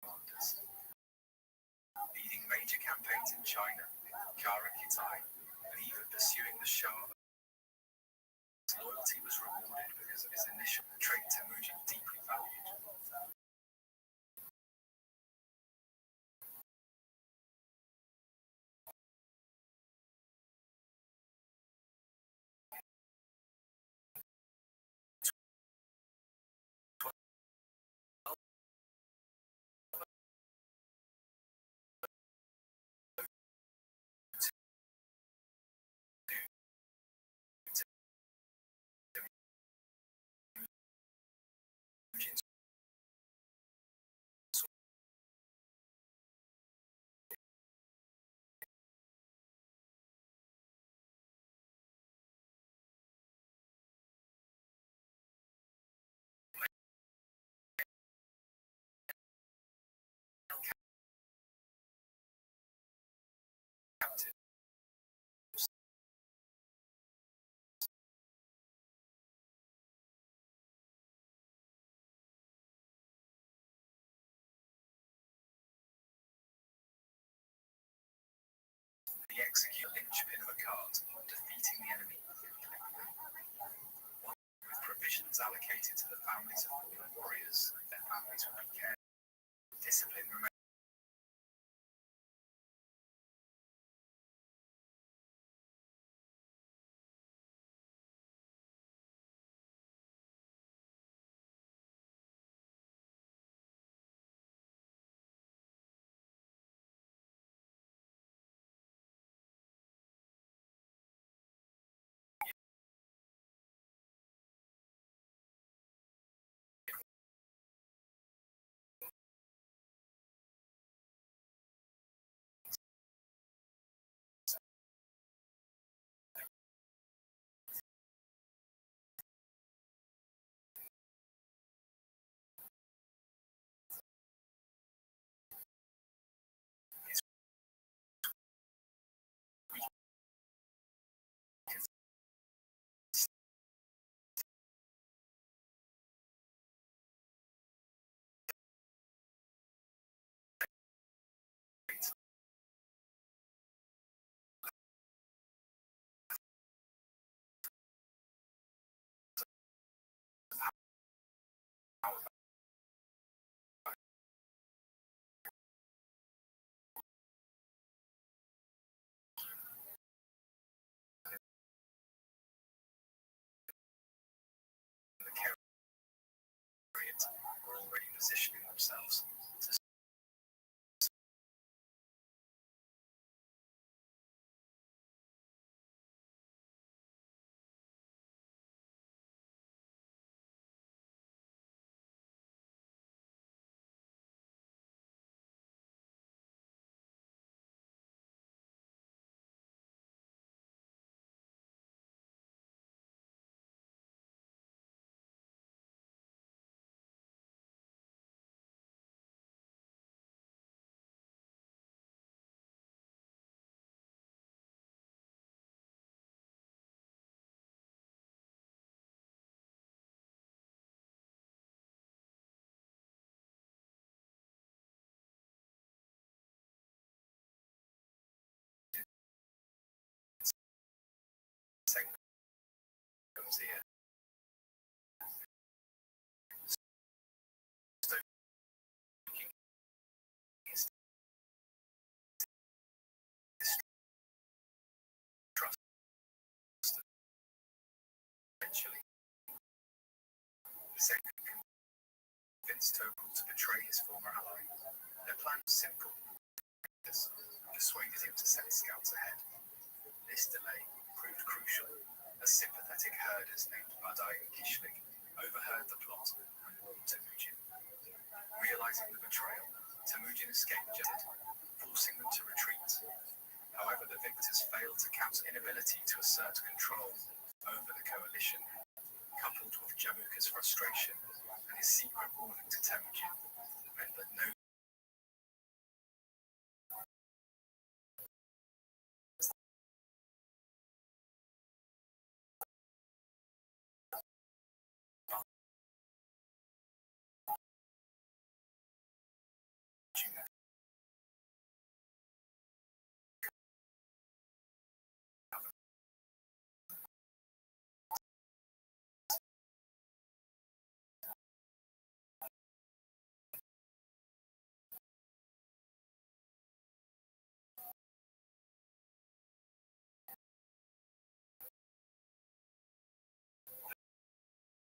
commanders, leading major campaigns in China, Kara Kitai, and even pursuing the Shah. His loyalty was rewarded because of his initial trait Temujin deeply valued. Temujin's captive the execute linchpin of a cart, defeating the enemy. One with provisions allocated to the families of fallen warriors, their families would be cared. Discipline remained. positioning themselves to comes here. Stoking his distrust eventually. The second convinced Topol to betray his former ally. Their plan was simple. This persuaded him to send scouts ahead. This delay proved crucial, as sympathetic herders named Badai and Kishlik overheard the plot and warned Temujin. Realizing the betrayal, Temujin escaped just, forcing them to retreat. However, the victors failed to counter inability to assert control over the coalition, coupled with Jamuka's frustration and his secret warning to Temujin, meant that no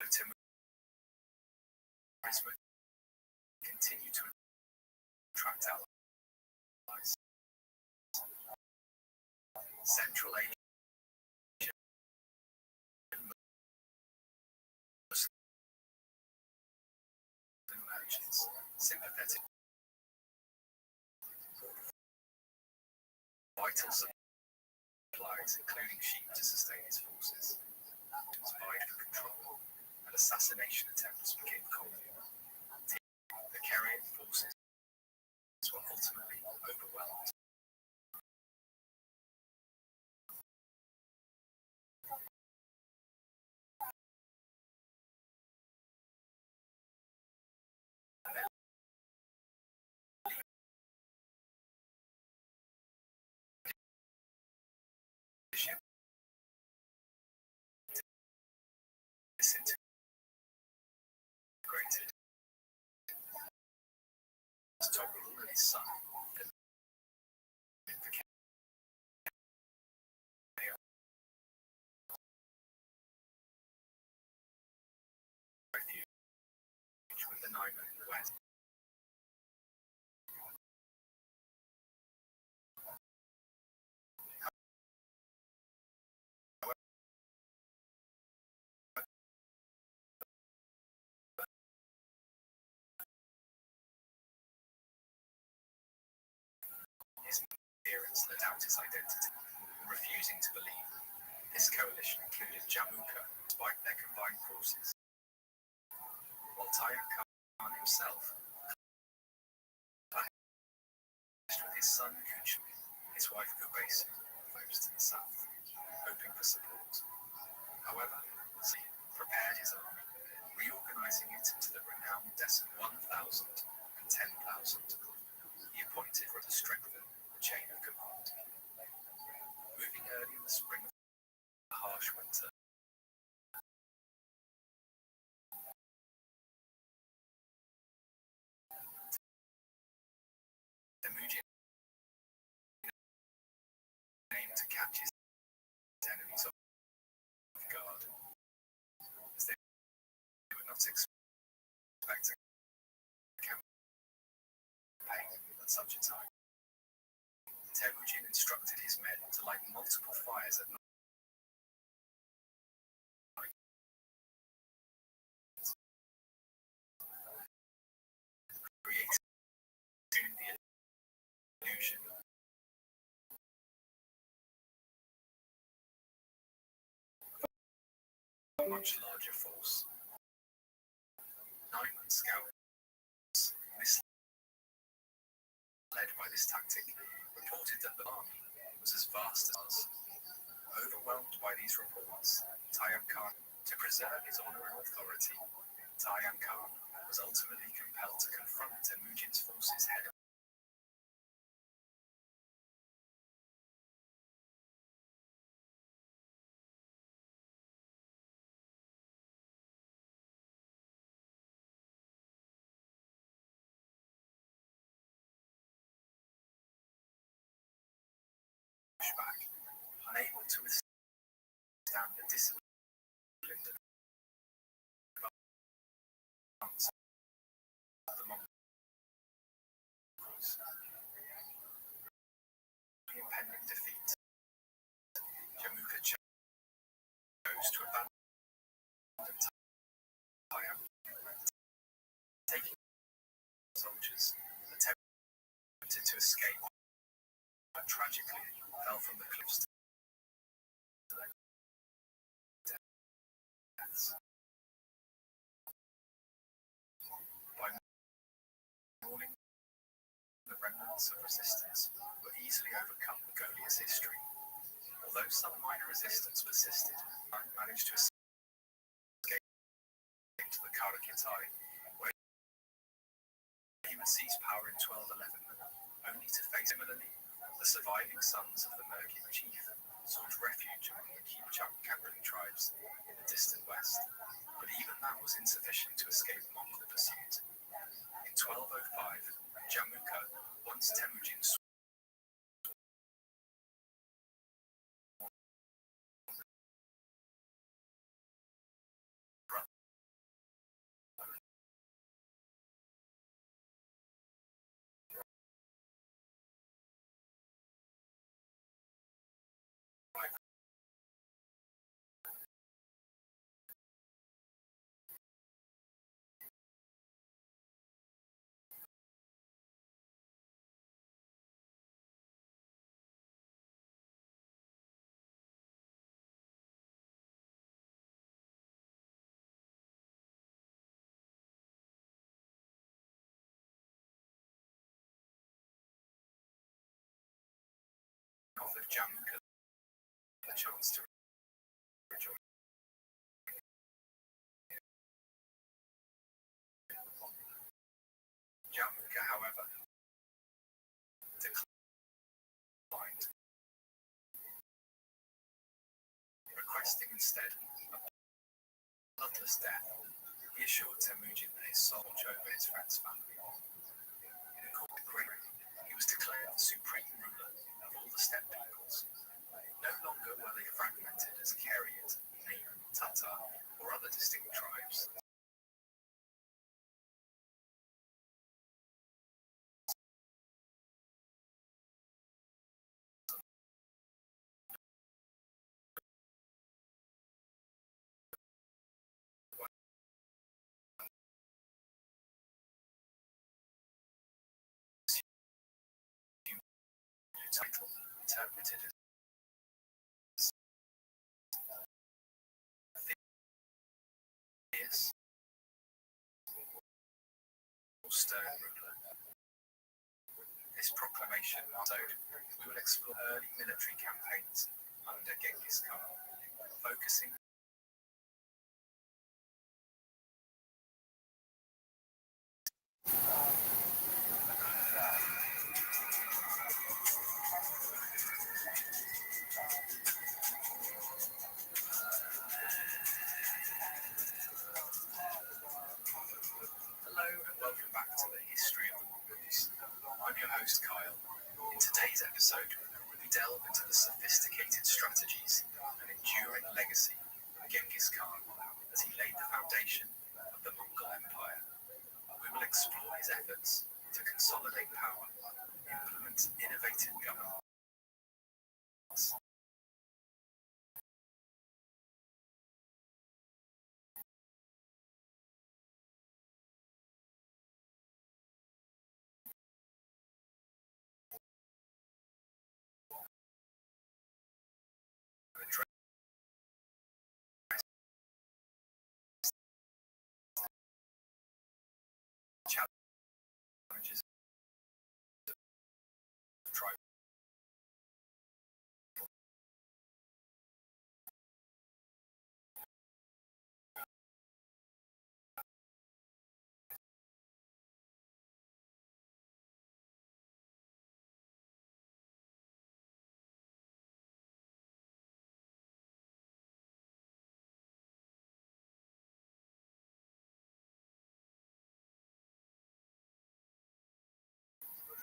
Temujin continued to attract allies. Central Asia Muslim merchants, sympathetic, vital supplies, including sheep to sustain his forces, vied for control, and assassination attempts became common. The Carian forces were ultimately overwhelmed. And their leadership disintegrated. Toggle and his son refuge with the Naiman in the west. His appearance let out his identity, refusing to believe. This coalition included Jamuka, despite their combined forces, while Tayyip Khan himself clashed with his son Kuchum, his wife Gubesu, close to the south, hoping for support. However, he prepared his army, reorganizing it into the renowned decimal 1,000 and 10,000. He appointed to strengthen the chain of command. Moving early in the spring of the harsh winter, Temujin aimed to catch his enemies off guard, as they would not expect a at such a time. Temujin instructed his men to light multiple fires at night, creating the illusion of a much larger force. 9 scouts, misled by this tactic, reported that the army was as vast as us. Overwhelmed by these reports, Tayyab Khan, to preserve his honor and authority, Tayyab Khan was ultimately compelled to confront Temujin's forces head-on. Back, unable to withstand the disciplined advance of the Mongols. The impending defeat, Jamuka chose to abandon Tayyab, taking soldiers attempted to escape, but tragically fell from the cliffs to their deaths. By morning, the remnants of resistance were easily overcome in Mongolia's history. Although some minor resistance persisted, Khan managed to escape to the Karakitai, where he would seize power in 1211, only to face similarly. The surviving sons of the Merkin chief sought refuge among the Kipchak-Kagran tribes in the distant west, but even that was insufficient to escape Mongol pursuit. In 1205, Jamuka, once Temujin's offered Jamuka the chance to rejoin. Jamuka, however, declined, requesting instead a bloodless death. He assured Temujin that his soul watch over his friend's family. In accord with Gregory, he was declared the supreme ruler of all the steppe peoples. No longer were they fragmented as Kariat, Nair, Tatar, or other distinct tribes. Title interpreted as fierce or stern ruler. This proclamation mottoed, we will explore early military campaigns under Genghis Khan, focusing Hello and welcome back to the History of the Mongols. I'm your host Kyle. In today's episode, we delve into the sophisticated strategies and enduring legacy of Genghis Khan as he laid the foundation of the Mongol Empire. We will explore his efforts to consolidate power innovative governance. Challenges of tribal.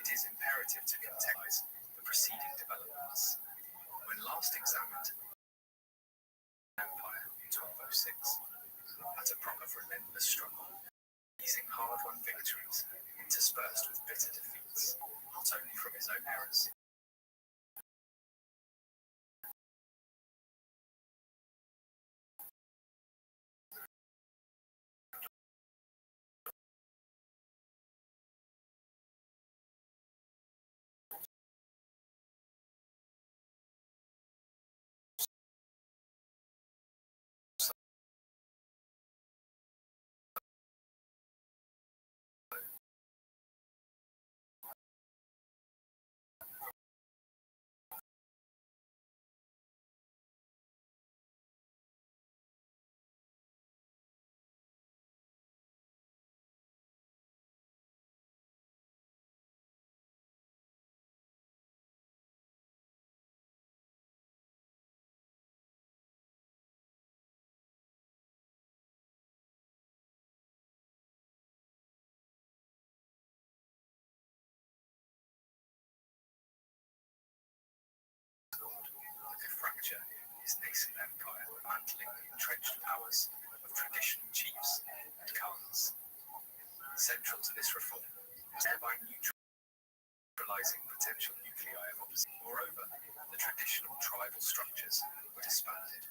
It is imperative to contextualize the preceding developments. When last examined, Empire in 1206, at a prop of relentless struggle, seizing hard-won victories interspersed with bitter defeats, not only from his own errors, like a fracture in his nascent empire, mantling the entrenched powers of traditional chiefs and khans. Central to this reform was thereby neutralizing potential nuclei of opposition. Moreover, the traditional tribal structures were disbanded.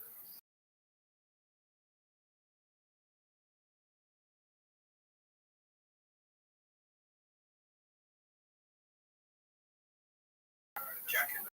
Jack and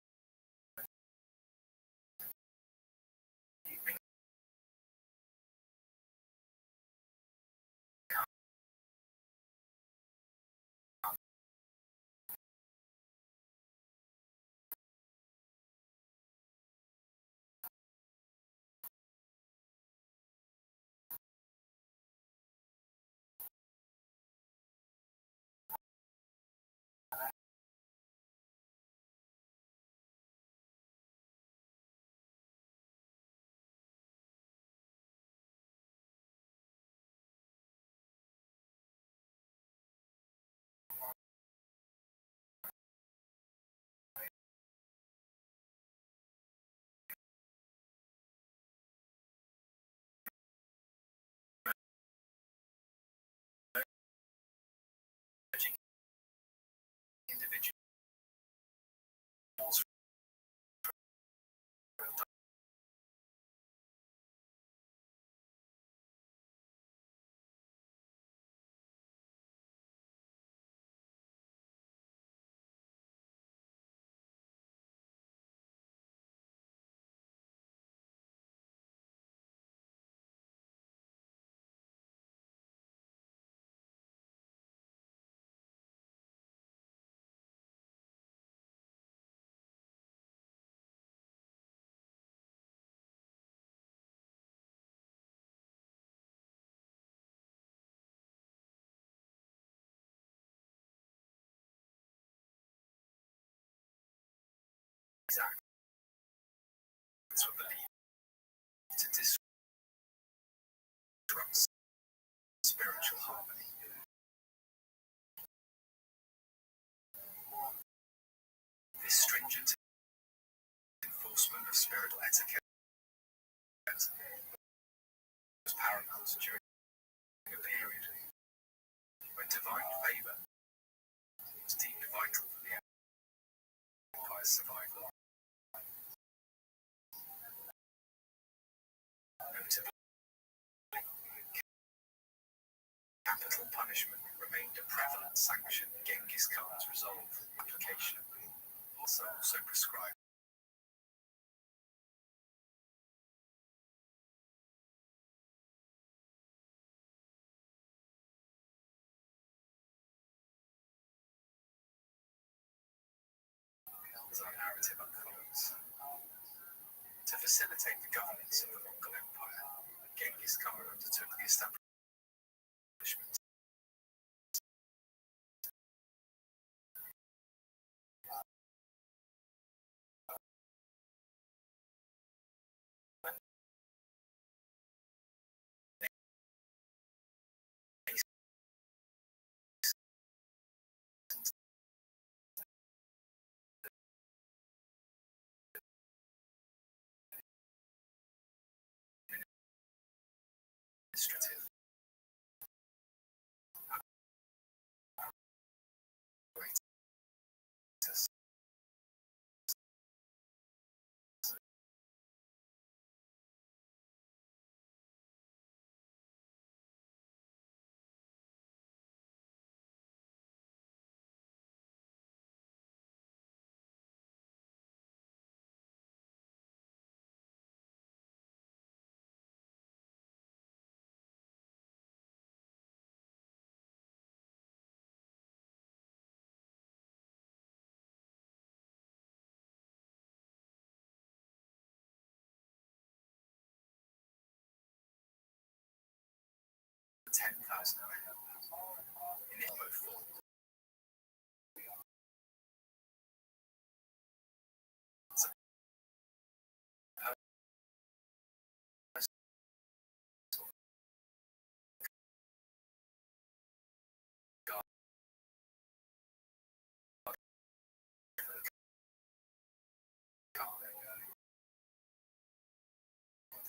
individuals acts were believed to disrupt spiritual harmony. This stringent enforcement of spiritual etiquette was paramount during a period when divine favor was deemed vital for the empire's survival. Notably, capital punishment remained a prevalent sanction in Genghis Khan's resolve application. Also prescribed as our narrative unfolds. To facilitate the governance of the Mongol Empire, Genghis Khan undertook the establishment administrative apparatus. For 10,000 men in Ilmo fort.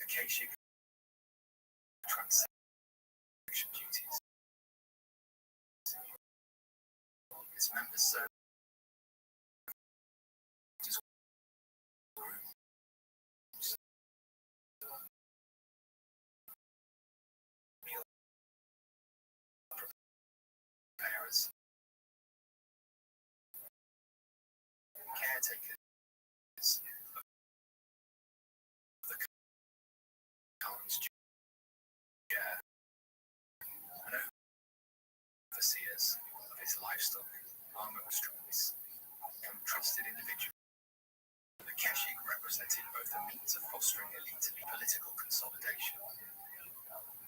The Kashik transaction duties. Its members served as grooms, meal preparers, caretakers of the Khan's care, and overseers of his livestock, armaments, and trusted individuals. The Kashik represented both a means of fostering elite political consolidation.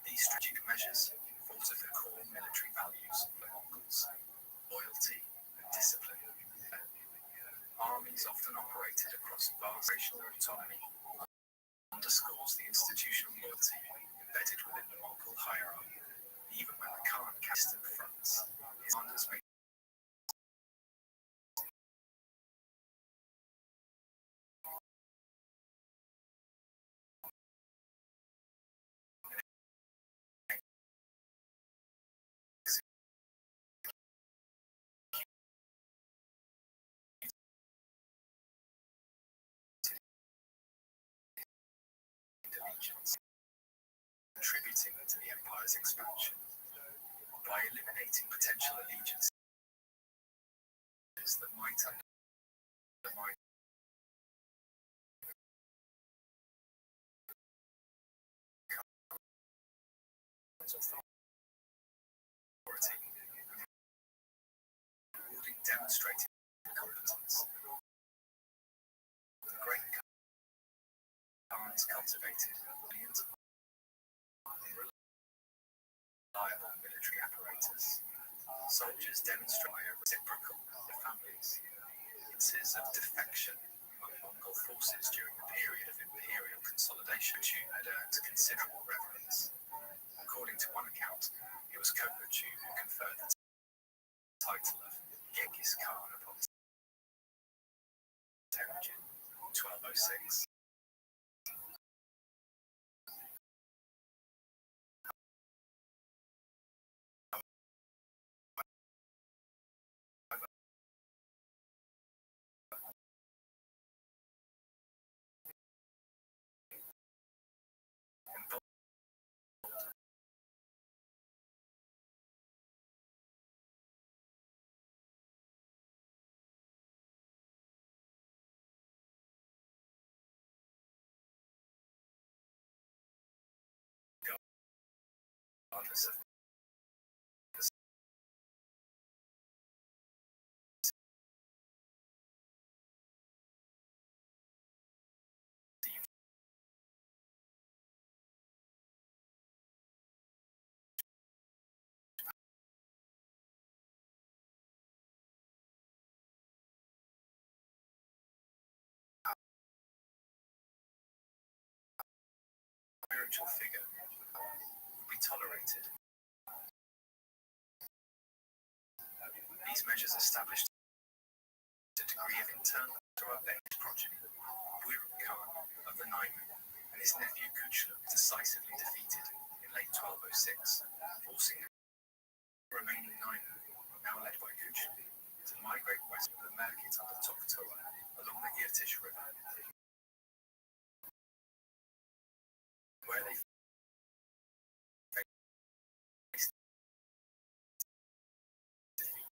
These strategic measures fostered the core military values of the Mongols: loyalty and discipline. Armies often operated across vast racial autonomy, underscores the institutional loyalty embedded within the Mongol hierarchy. Even when the Khan cast in the fronts, his commanders made allegiance, contributing to the empire's expansion. By eliminating potential allegiances that might undermine Khan's authority, rewarding demonstrated competence. The great Khans cultivated millions of reliable military apparatus. Soldiers demonstrate a reciprocal to families. Instances of defection among Mongol forces during the period of imperial consolidation had earned considerable reverence. According to one account, it was Kokochu who conferred the title of Genghis Khan upon Temujin in 1206. spiritual figure would be tolerated. These measures established a degree of internal to Ben's progeny, Buiru Khan of the Naimu, and his nephew Kuchlu decisively defeated in late 1206, forcing the remaining Naimu, now led by Kuchlu, to migrate west of the Merkit under Toktoa along the Irtish River, where they faced defeat.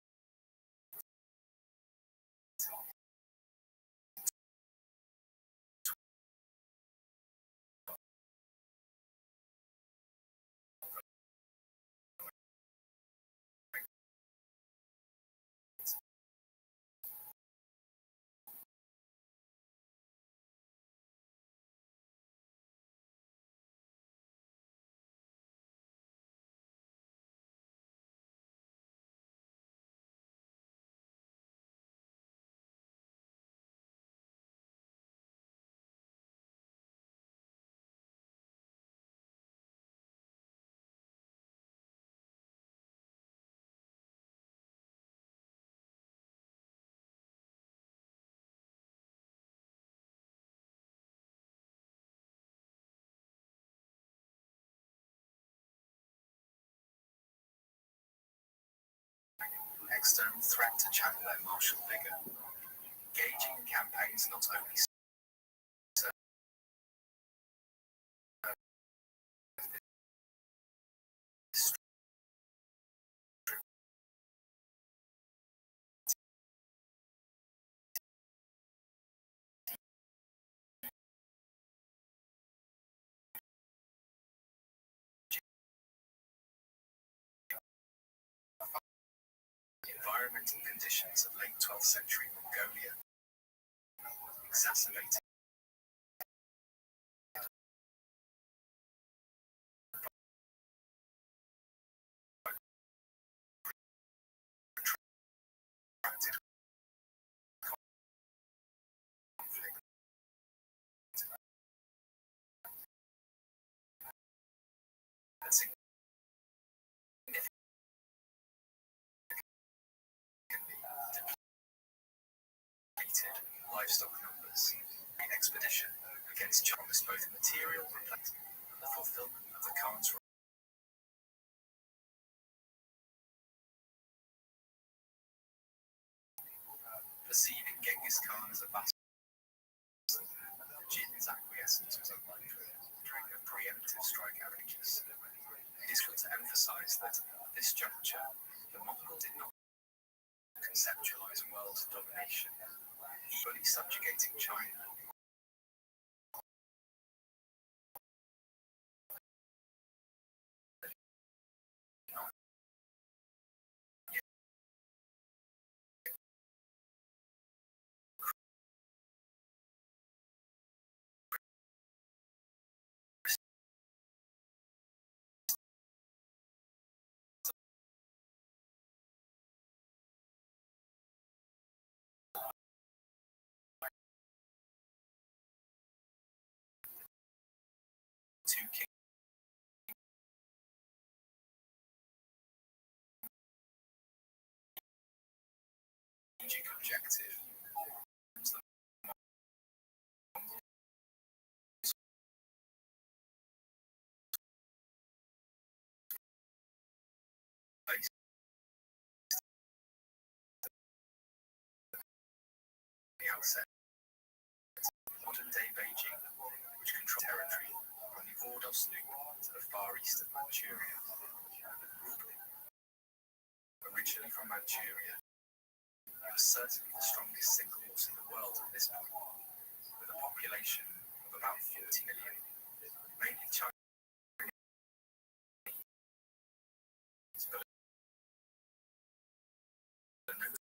External threat to channel their martial vigor, engaging in campaigns not only serve this environmental conditions of late 12th century Mongolia, exacerbated protracted conflict. And significantly depleted livestock numbers. The expedition against China was both material replacement and the fulfillment of the Khan's role. Perceiving Genghis Khan as a vassal, the Jin's acquiescence was unlikely during a preemptive strike outrages. It is good to emphasize that at this juncture, the Mongol did not conceptualize world domination, fully subjugating China. Two kings strategic objective. The outset, modern-day Beijing, which controlled territory from the Ordos Loop to the far east of Manchuria. Originally from Manchuria, it was certainly the strongest single force in the world at this point, with a population of about 40 million, mainly Chinese. But a notable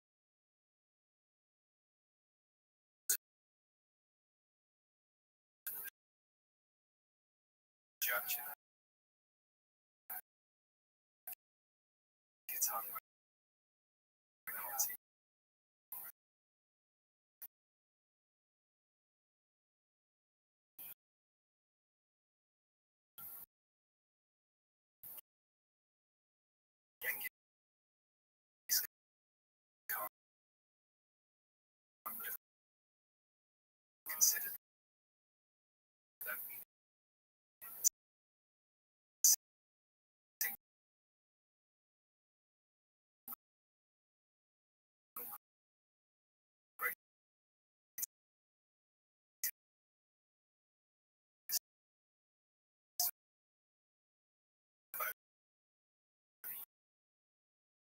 judge in Khitan minority. considered them great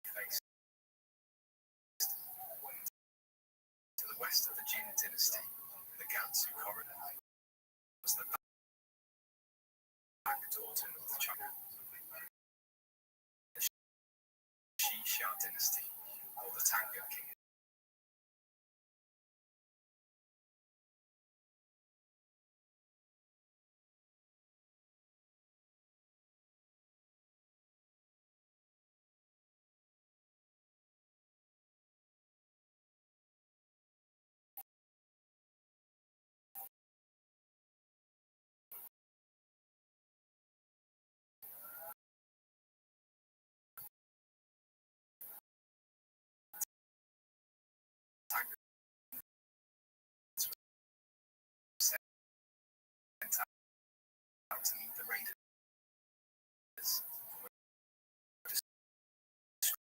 face. To the west of the Jin dynasty, the Gansu corridor was the back door to North China. The Xia dynasty, or the Tang King. Tang sent out to meet the raiders. Destroyed.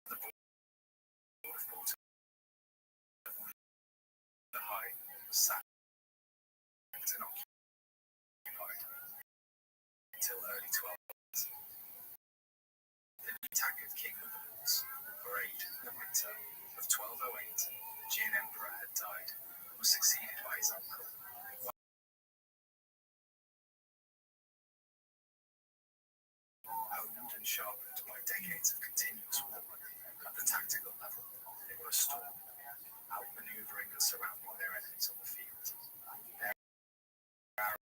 The border fort of the High was sacked and occupied until early 12th. The new Taggart King of the Woods parade in the winter of 1208, the Jin Emperor had died and was succeeded by his uncle. Honed and sharpened by decades of continuous war at the tactical level, they were a storm, outmaneuvering and surrounding their enemies on the field. Their arrows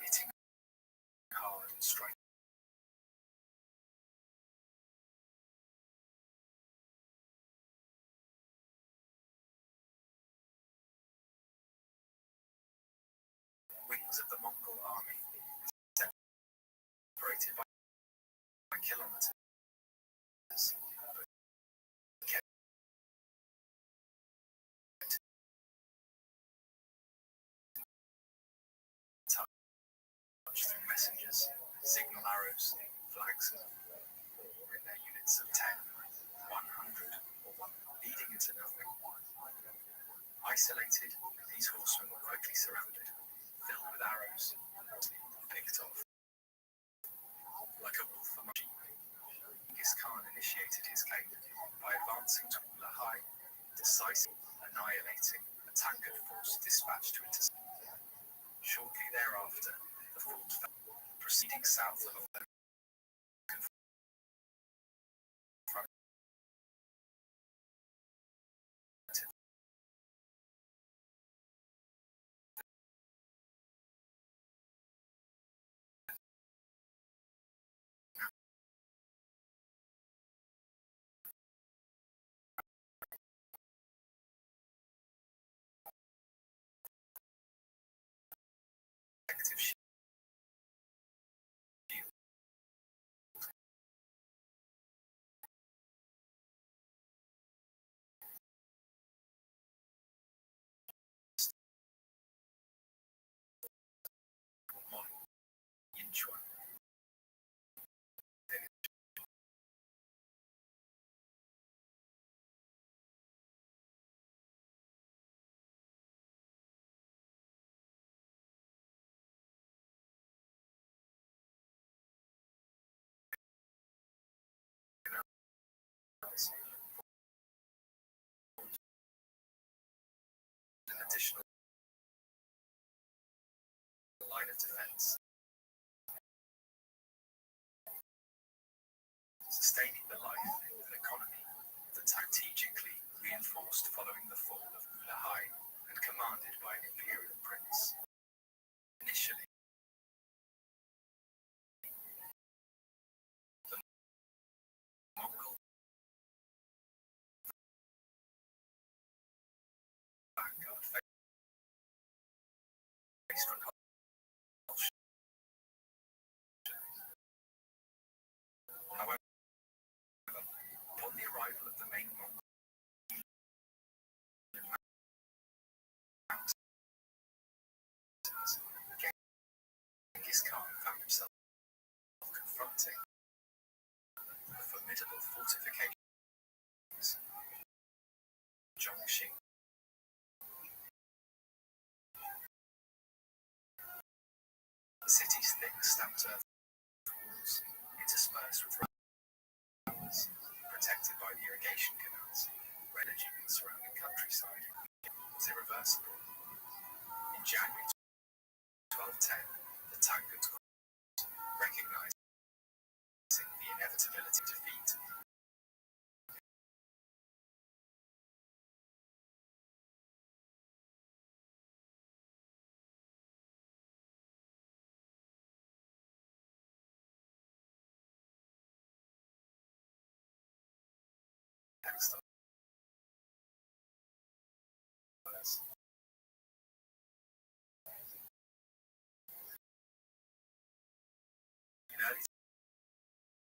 hitting hard and striking. Wings of the Mongol army, separated by kilometers, but kept touch through messengers, signal arrows, flags, or in their units of 10, 100, or 1, leading into nothing. Isolated, these horsemen were quickly surrounded, filled with arrows, picked off. Like a wolf among sheep, Genghis Khan initiated his claim by advancing to Lahai, decisively annihilating a Taggart force dispatched to intercept. Shortly thereafter, the fort fell, proceeding south of the active shield. Yinchuan. An additional line of defense. Sustaining the life and economy of the strategically forced following the fall of Ulahai and commanded by an imperial prince. Initially, the Mongol vanguard faced repulsion. However, upon the arrival of the main Mongol mountains, Genghis Khan found himself confronting the formidable fortifications of Zhongxing. The city's thick stamped earth walls, interspersed with roads, protected by the irrigation canals, energy in the surrounding countryside, was irreversible. In January 1210, the Tangut recognizing the inevitability of defeat, next up. In early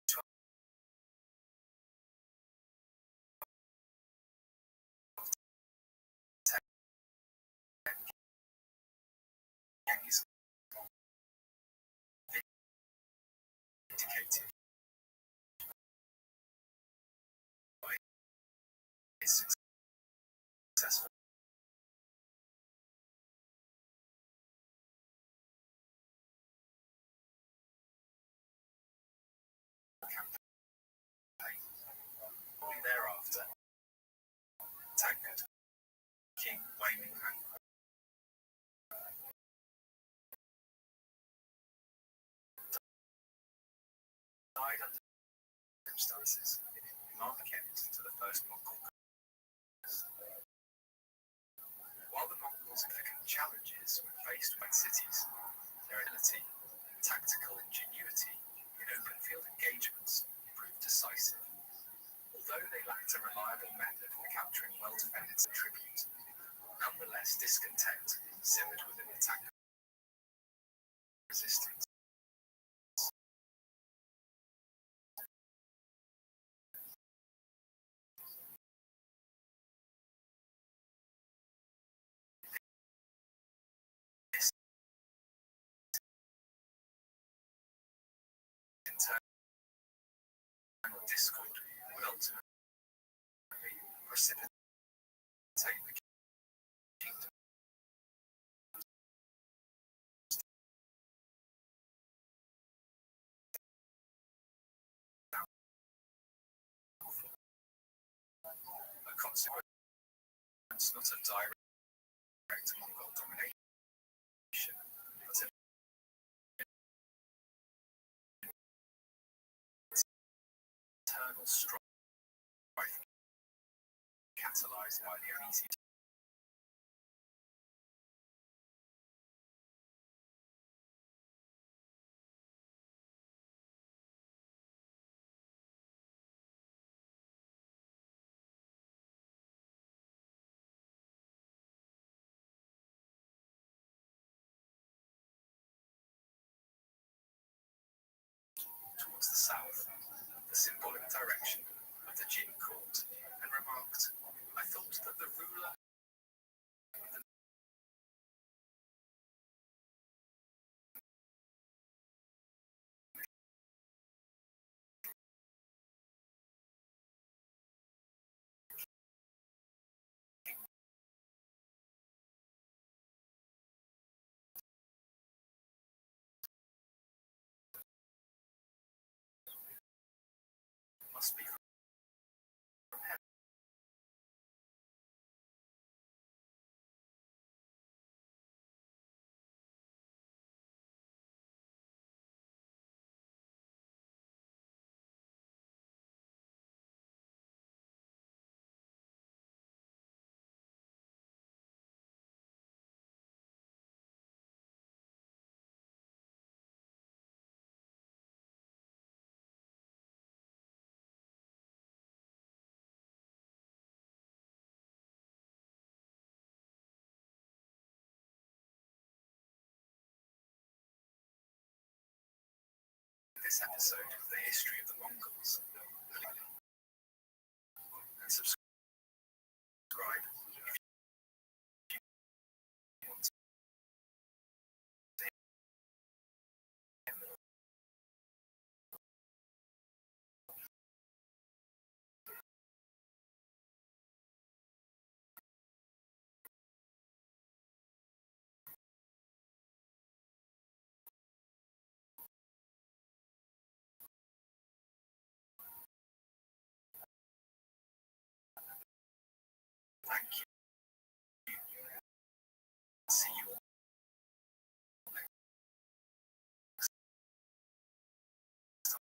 1210, Genghis indicated by his successful campaign. Only thereafter, Tangut, king Wei died under circumstances marked to the first Mongol conquest. While the Mongols' significant challenges when faced with cities, their ability and tactical ingenuity in open field engagements proved decisive. Although they lacked a reliable method for countering well-defended tribute, nonetheless discontent simmered within the Tangut resistance. This internal discord would ultimately precipitate the kingdom. A consequence not of direct Mongol domination, but of internal strife catalyzed by the uneasy towards the south, the symbolic direction of the Jin court, and remarked, "I thought that the ruler of the must be from heaven." this episode of the history of the Mongols and subscribe if you want to hear more. Thank you. See you all next time.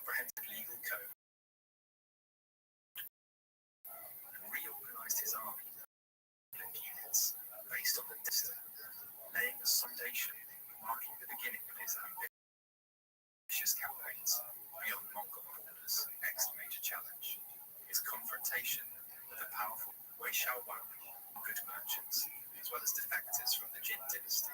Comprehensive legal code and reorganized his army and units based on the destiny, laying a foundation marking the beginning of his ambitious campaigns beyond Mongol borders. Next major challenge is confrontation with the powerful Wei Xiaowang, good merchants, as well as defectors from the Jin dynasty.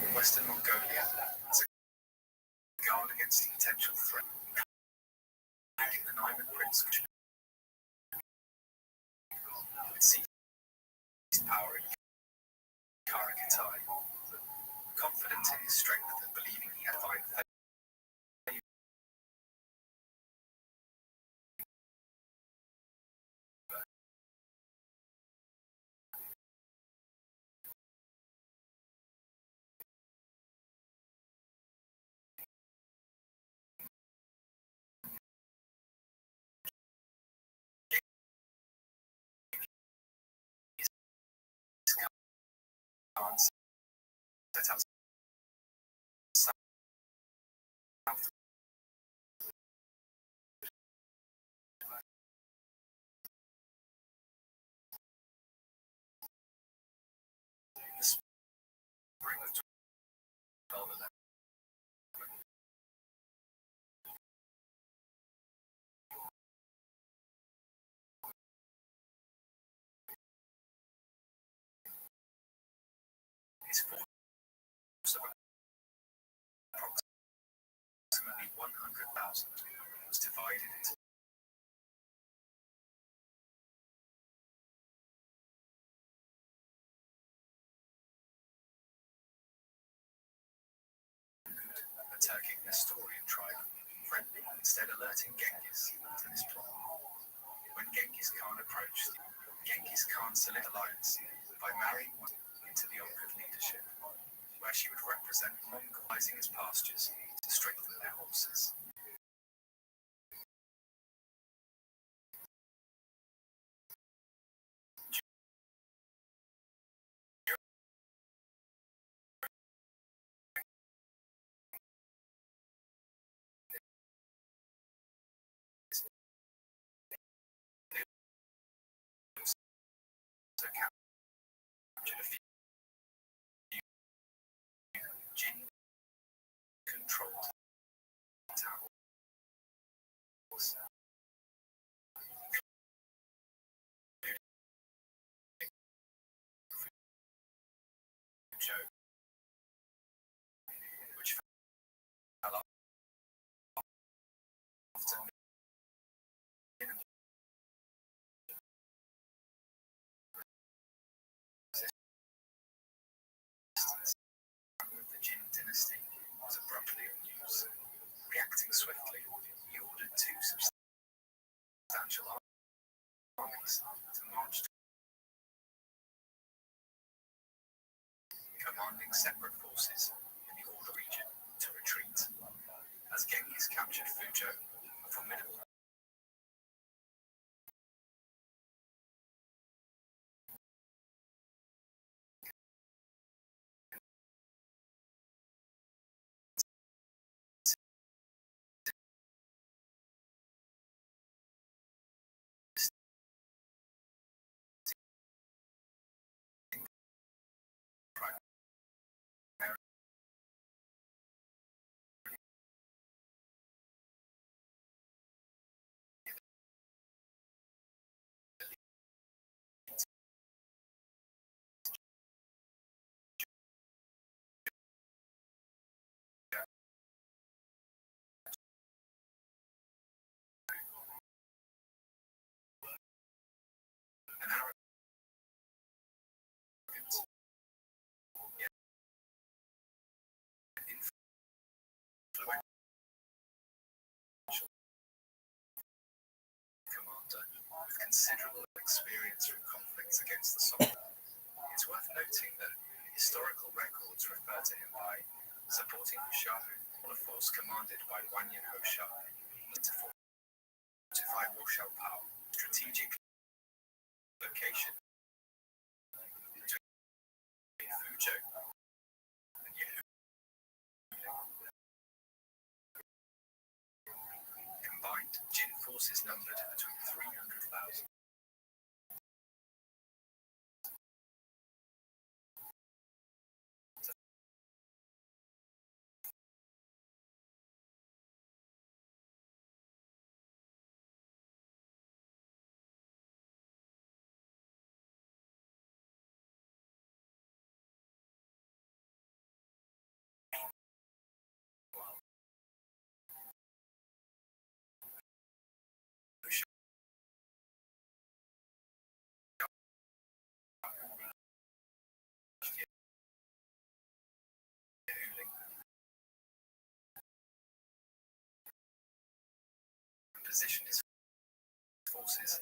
In Western Mongolia, as a guard against the potential threat, including the Naiman Prince, who had seized power in Karakatai, confident in his strength and believing he had fine favor. Khan set out south in the spring of 1211. His force of approximately 100,000 was divided into attacking the Nestorian tribe, friendly, instead alerting Genghis to this plot. When Genghis Khan approached, Genghis Khan selected alliance by marrying one into the Oghuz leadership, where she would represent Mongolizing his pastures to strengthen their horses. So captured a few Jin-controlled towns, including Fuzhou, which fell off to the Jin dynasty was abruptly unused. Reacting swiftly, he ordered two substantial armies to march, commanding separate forces in the Order region to retreat. As Genghis captured Fuzhou, a formidable commander with considerable experience from conflicts against the Sultan. It's worth noting that historical records refer to him by supporting Shah, a force commanded by Wanyan Ho Shah, to fortify Rothschild power, strategic location between Fuzhou and Yehu. Combined, Jin forces numbered between 300,000. Positioned his forces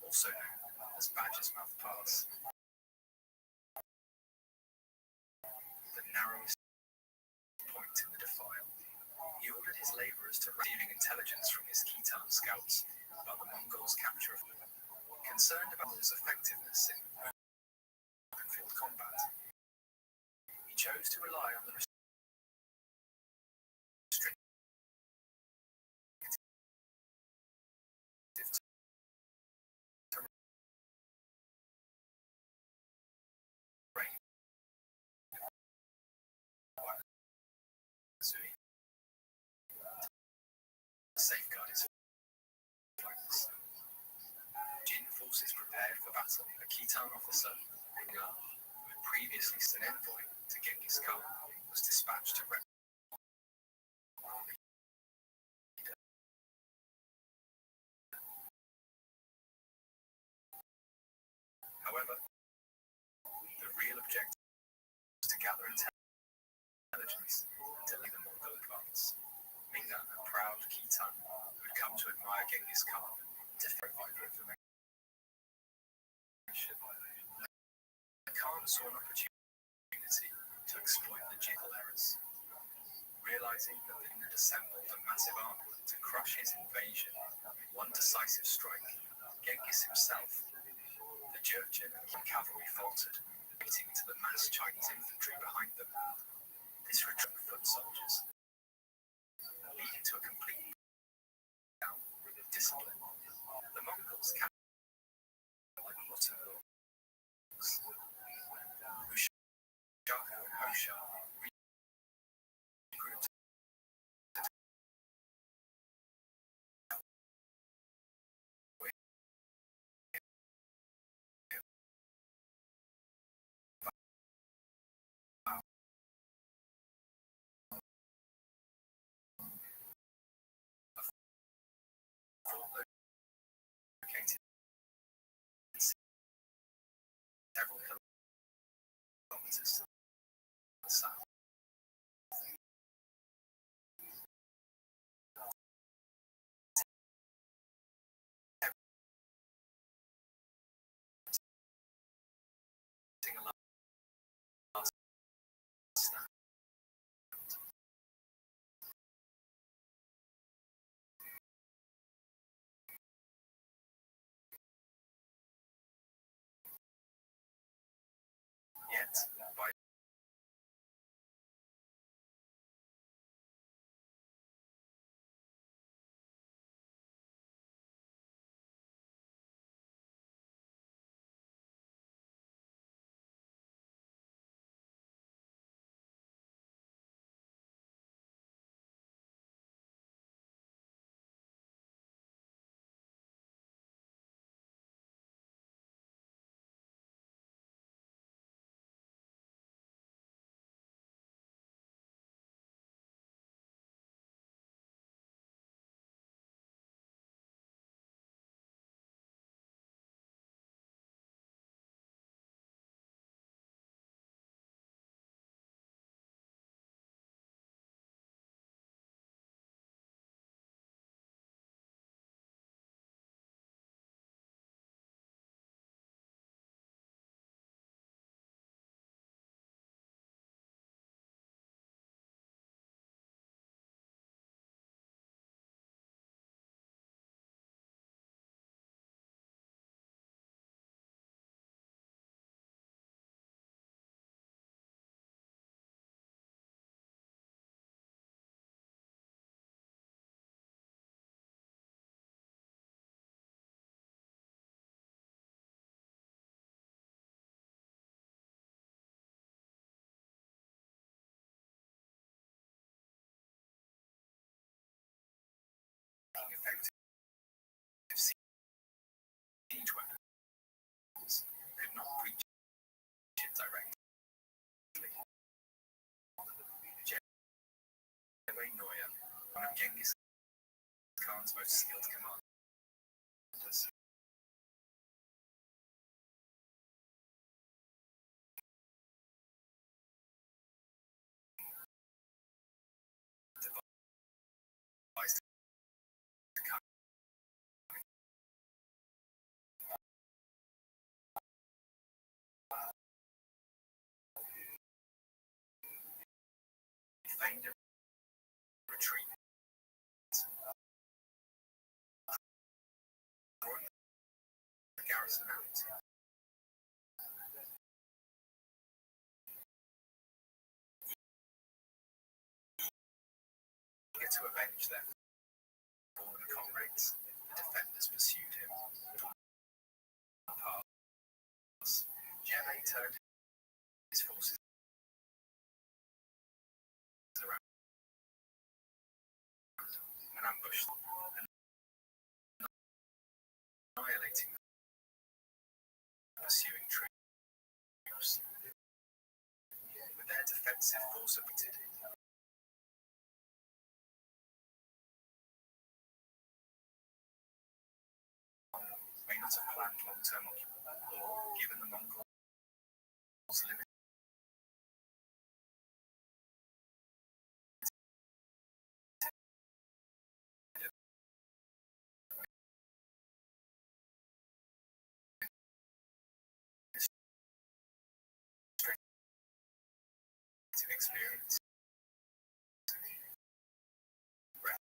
also known as Badger's Mouth Pass, the narrowest point in the defile. He ordered his laborers to receiving intelligence from his Khitan scouts about the Mongols' capture of them. Concerned about his effectiveness in open field combat, he chose to rely on the restrictive terrain to safeguard his flanks. Jin forces prepared for battle. A Khitan officer, who had previously sent an envoy to Genghis Khan, was dispatched to However, the real objective was to gather intelligence to lead the Mongol advance. Mingna, a proud Khitan who had come to admire Genghis Khan, to provide the information. The Khan saw an opportunity to exploit logical errors. Realizing that they had assembled a massive army to crush his invasion with one decisive strike, Genghis himself, the Jurchen and cavalry faltered, beating to the mass Chinese infantry behind them. This retreat foot soldiers, leading to a complete down with discipline. The Mongols captured like rotten dogs. Shah kilometers to the south. Taking a last stand. Yet, by effective siege weapons could not breach it directly. General Neuer, one of Genghis Khan's most skilled commanders, devised a cunning feigned a retreat, drawing the garrison out. Eager to avenge their fallen comrades, the defenders pursued him. Pass. Jemé turned his forces around and ambushed them, annihilating the pursuing troops. With their defensive force defeated, may not have planned long-term occupation, or given the Mongols limited experience, recognized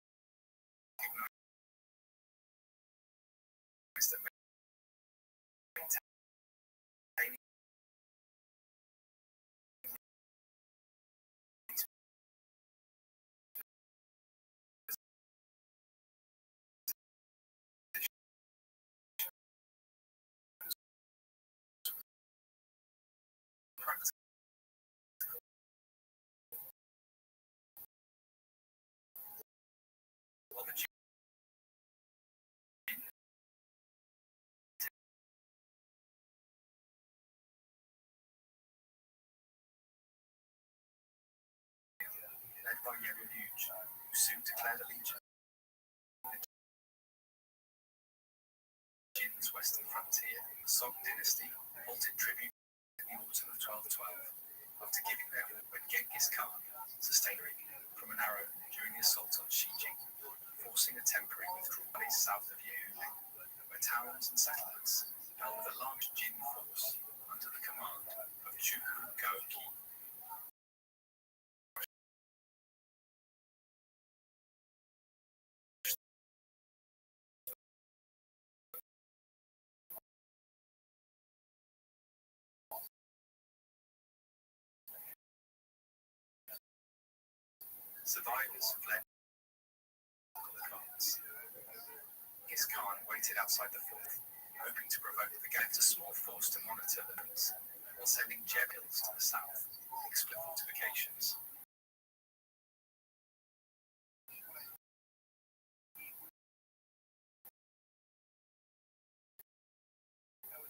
that maintaining these practice while the led by Yeru Luge, who soon declared allegiance to Jin's western frontier. The Song dynasty halted tribute in the autumn of 1212. After giving them when Genghis Khan sustained from an arrow during the assault on Shijing, forcing a temporary withdrawal south of Yehudi, where towns and settlements fell with a large Jin force under the command of Chuku Gaoki. Survivors fled advance. Genghis Khan waited outside the fort, hoping to provoke the gap. A small force to monitor the news, while sending Jebils to the south, explicit fortifications.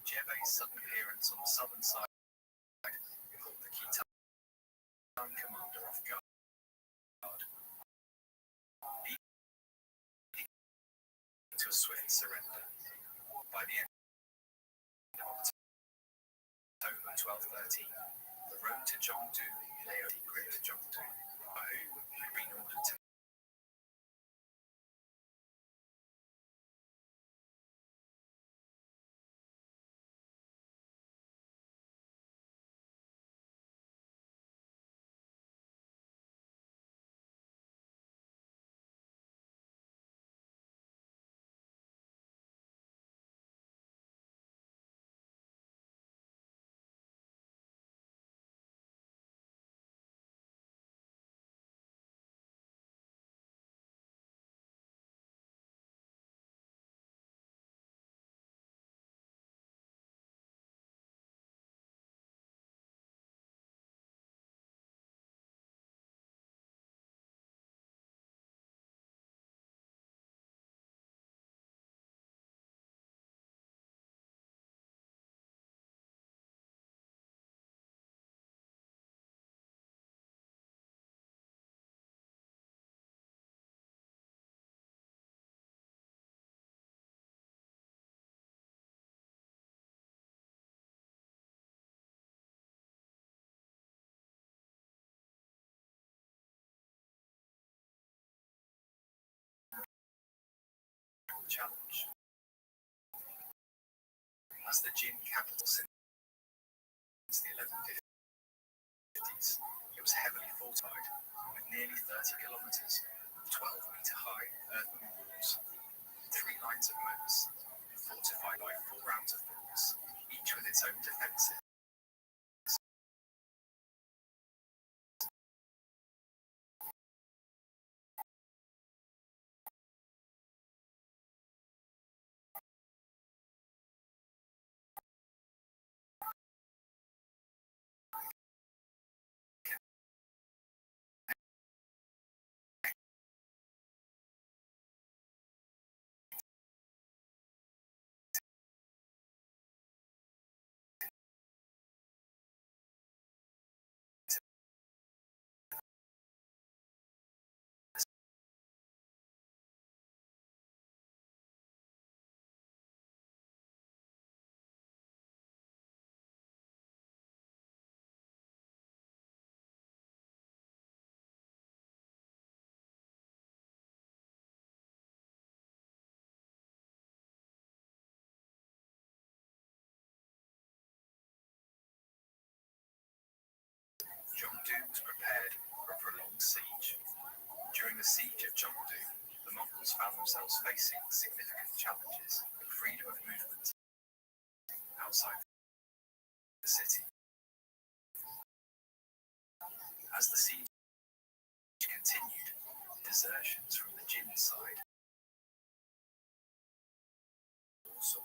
Jebe's sudden appearance on the southern side caught the Khitan commander off guard, leading to a swift surrender. By the end of October 1213, the road to Zhongdu lay a secret to Zhongdu, by whom had been ordered to challenge. As the Jin capital since the 1150s, it was heavily fortified, with nearly 30 kilometers of 12-meter-high earthen walls, 3 lines of moats, fortified by 4 outer forts, each with its own defenses. Zhongdu was prepared for a prolonged siege. During the siege of Zhongdu, the Mongols found themselves facing significant challenges in freedom of movement outside the city. As the siege continued, desertions from the Jin side also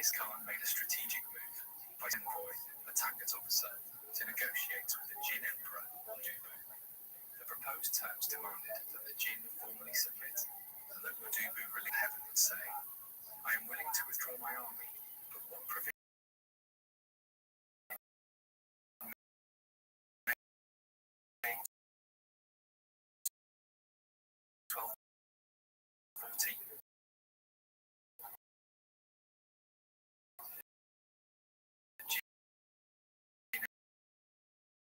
Genghis Khan made a strategic move by envoy, a Takat officer, to negotiate with the Jin Emperor, Dubu. The proposed terms demanded that the Jin formally submit and that Wadubu release heaven would say, I am willing to withdraw my army, but what provision 1214 the Jin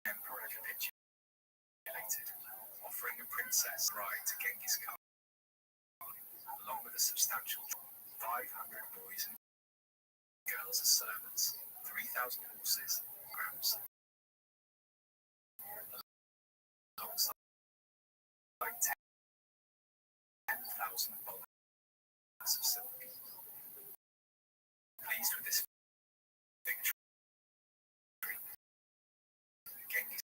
Emperor capitulated, offering a princess bride to Genghis Khan, along with a substantial 500 boys and girls as servants, 3,000 horses, grams, alongside 10,000 bolts of silk. Pleased with this victory, Genghis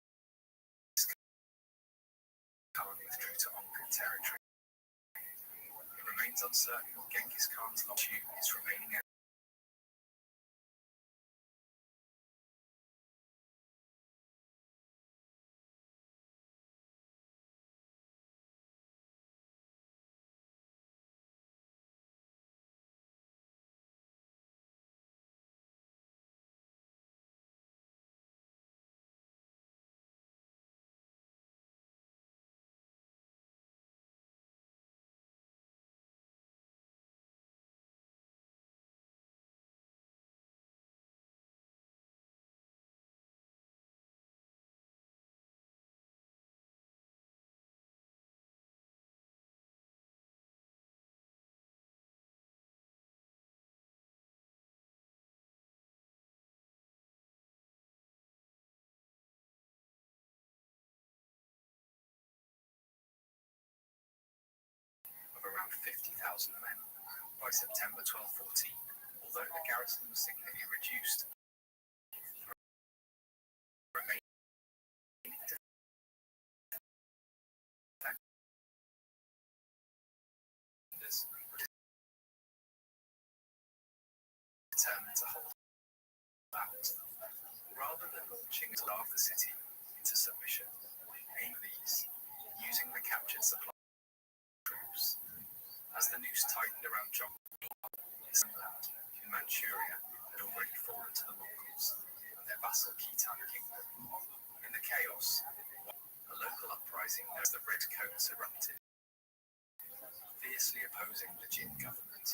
Khan withdrew to Onkan territory. It remains uncertain what Genghis Khan's long his remaining of around 50,000 men. By September 1214, although the garrison was significantly reduced, the remaining defenders were determined to hold out. Rather than launching to starve the city into submission, aim these, using the captured supply troops. As the noose tightened around John, in Manchuria had already fallen to the Mongols and their vassal Khitan kingdom. In the chaos, a local uprising known as the Red Coats erupted, fiercely opposing the Jin government.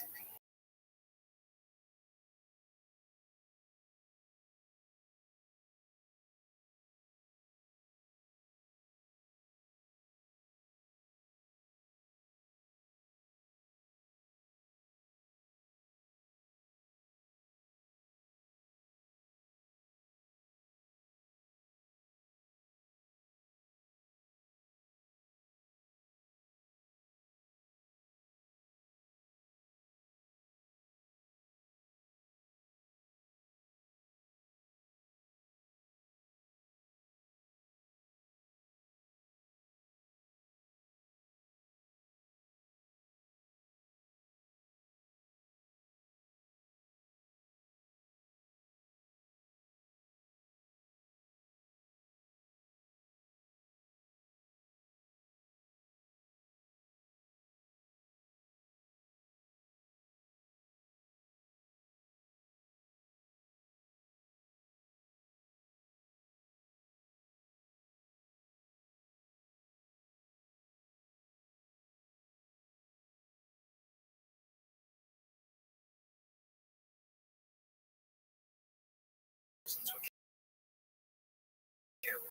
Were killed.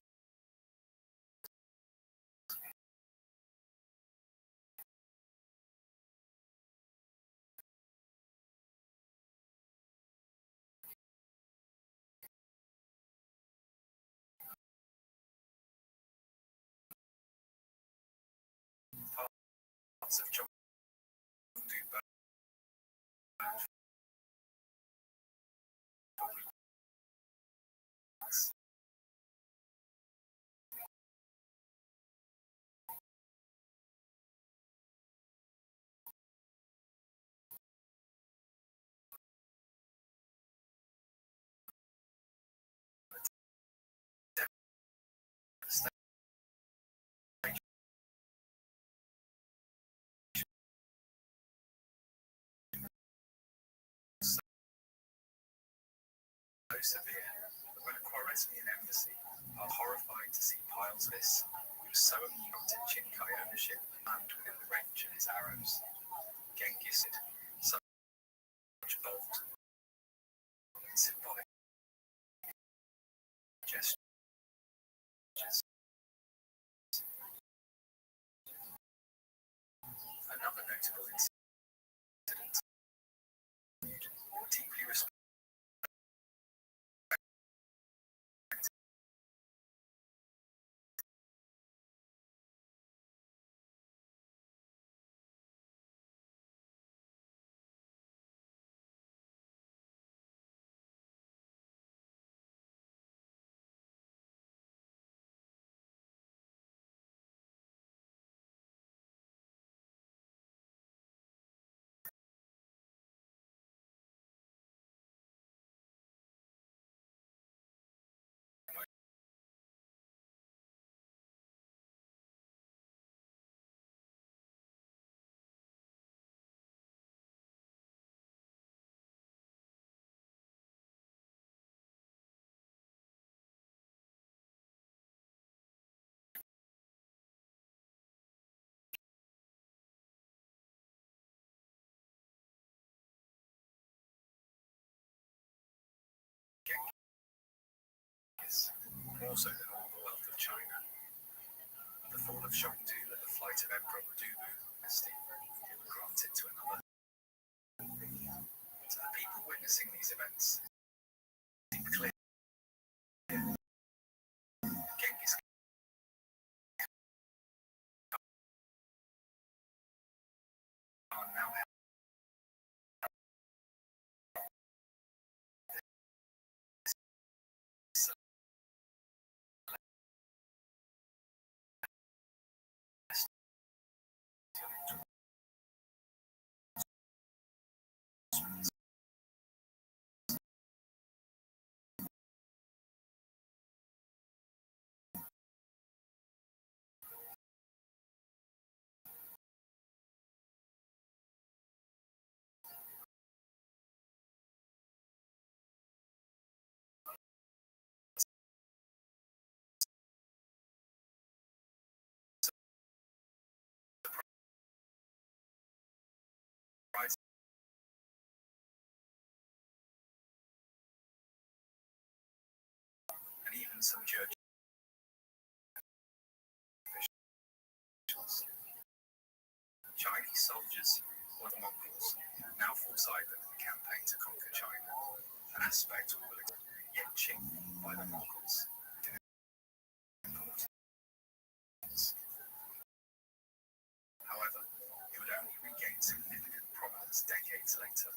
Parts of John severe that when a Khwarezmian embassy are horrified to see piles of this, who was so immune to Chinkai ownership and within the range of his arrows. Genghis did such bold and symbolic gestures. Another notable incident, deeply respected Genghis, more so than all the wealth of China. The fall of Shangdu and the flight of Emperor Dubu dynasty were granted to another. To the people witnessing these events, it seemed clear Genghis Khan now held rise and even some Georgian officials. Chinese soldiers, or the Mongols, now force either in the campaign to conquer China, an aspect we will yet Qing by the Mongols. However, it would only regain significant prominence decades later.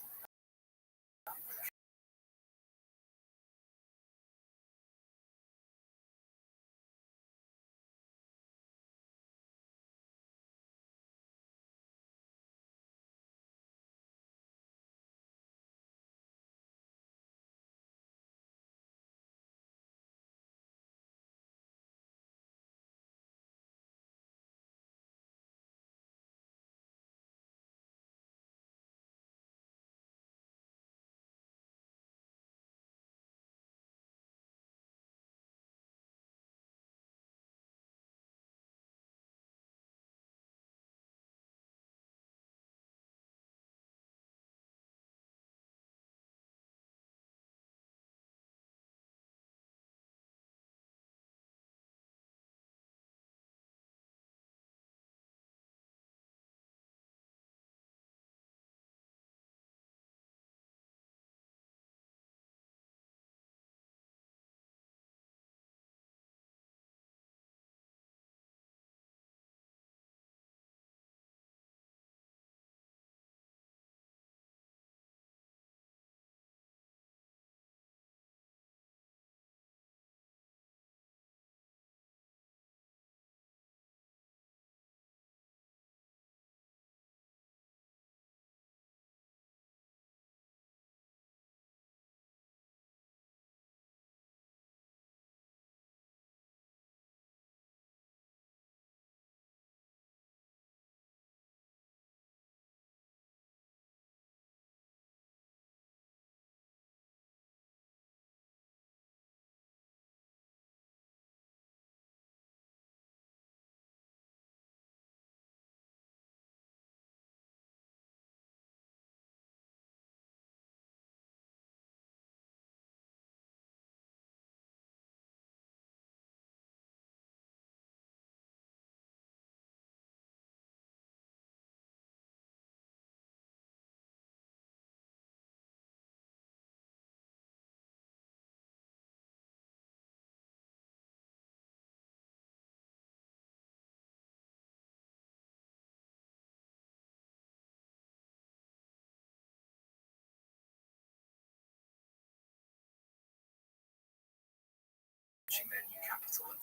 launching their new capital at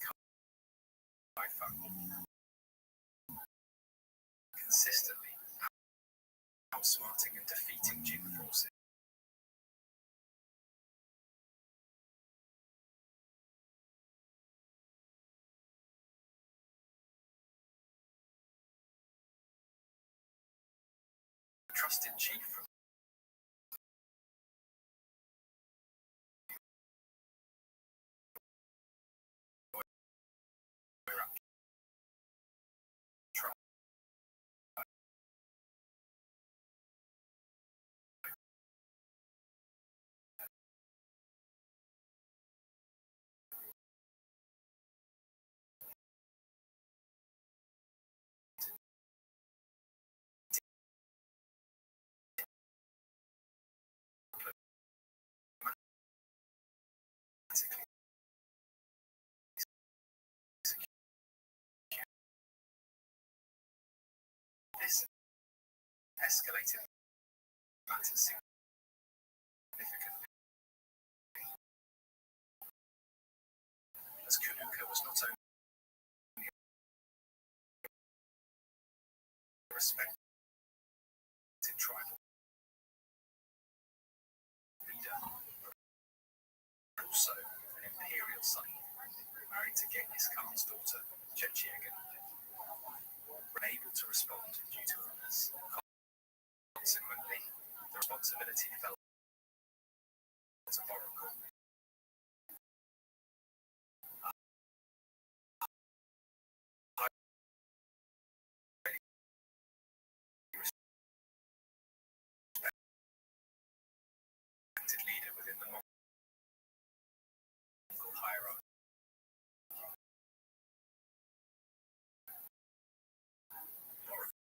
Haifa, consistently outsmarting and defeating Jin forces. A trusted chief from this escalated matters significantly, as Kunuka was not only a respected tribal leader, but also an imperial son, married to Genghis Khan's daughter, Chechiagan, unable to respond due to illness. Consequently, the responsibility fell to Oracle. Respected leader within the Mongol hierarchy. Oracle,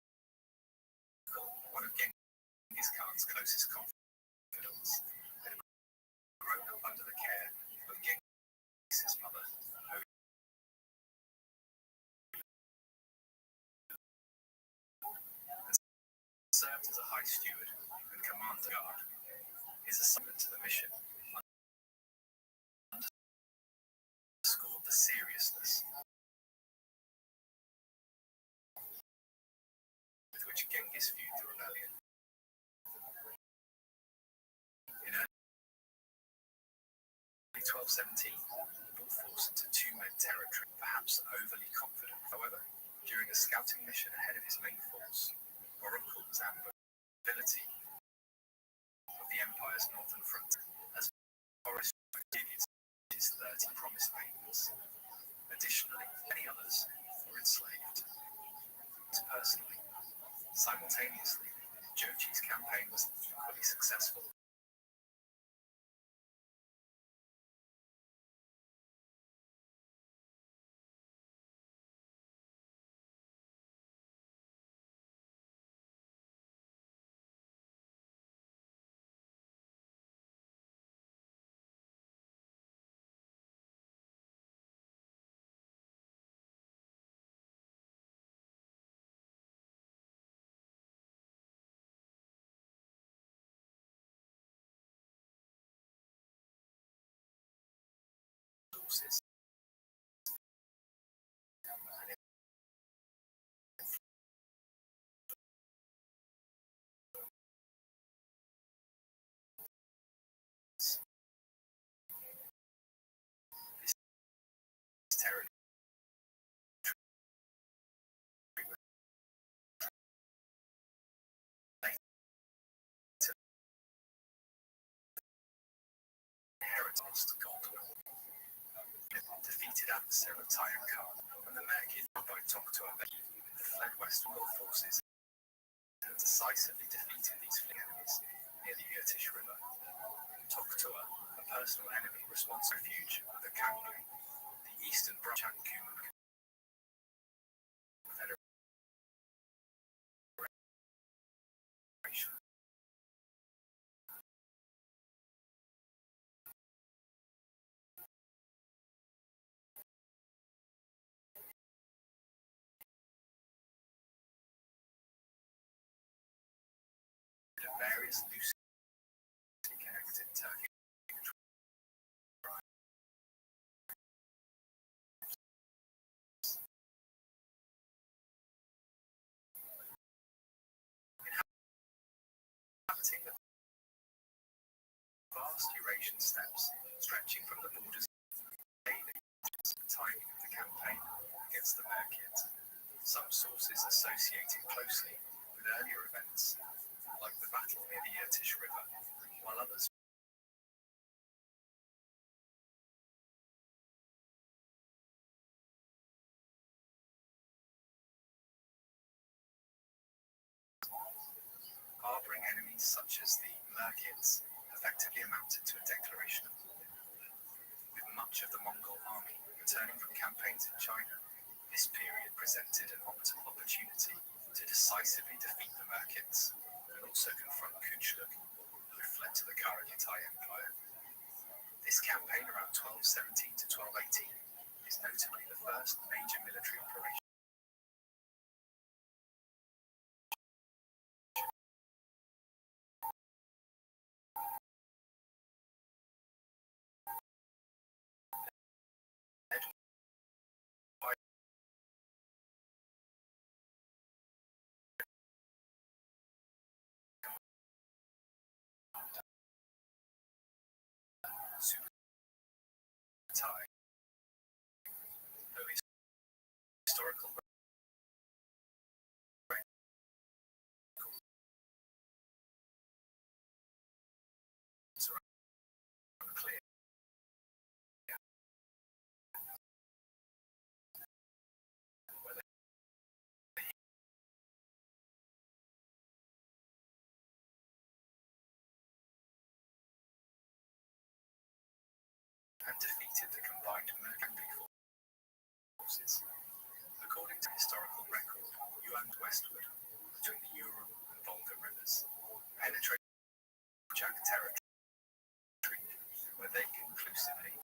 one of Genghis Khan's closest confidants, had grown up under the care of Genghis' mother, who served as a high steward and commander guard. His assignment to the mission underscored the seriousness with which Genghis viewed the rebellion. In early 1217, he brought force into Tumen territory, perhaps overly confident. However, during a scouting mission ahead of his main force, Oracle was ambushed ability of the Empire's northern front, as Boris continued his 30 promised maidens. Additionally, many others were enslaved. Personally, simultaneously, Jochi's campaign was equally successful. Forces. This territory inheritance to Goldwell. Defeated adversary of Tyan Khan and the Magid by Tok'toa fled westward forces and decisively defeated these fleeing enemies near the Irtish River. Tok'toa, a personal enemy, responds refuge with the Kangli, the eastern branch of Kuman Confederation. Various loosely connected Turkic vast Eurasian steppes stretching from the borders of the timing of the campaign against the Merkids. Some sources associate it closely with earlier events, like the battle near the Irtish River, while others harboring enemies such as the Merkids effectively amounted to a declaration of war. With much of the Mongol army returning from campaigns in China, this period presented an optimal opportunity to decisively defeat the Merkids and also confront Kunchluk, who had fled to the Karagitai Empire. This campaign around 1217 to 1218 is notably the first major military operation Subutai, though historical records are unclear. Whether and defeated the combined Merkandi forces. According to historical record, Yuan westward between the Ural and Volga rivers, penetrated Jack territory, where they conclusively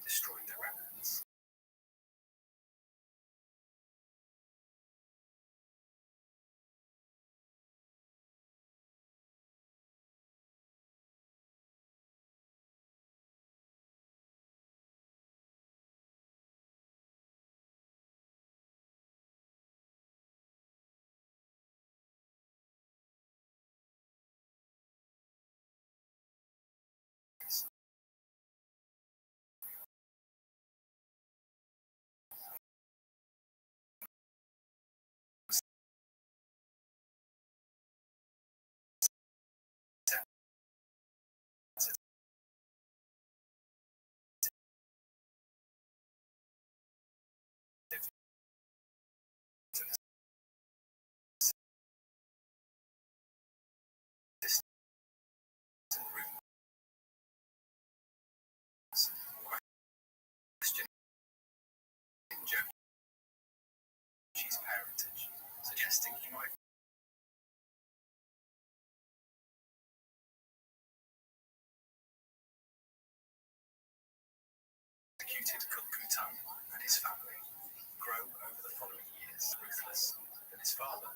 destroyed the remnants. Questioning Jochi's parentage, suggesting he might executed Kulkutan and his family, grow over the following years ruthless than his father,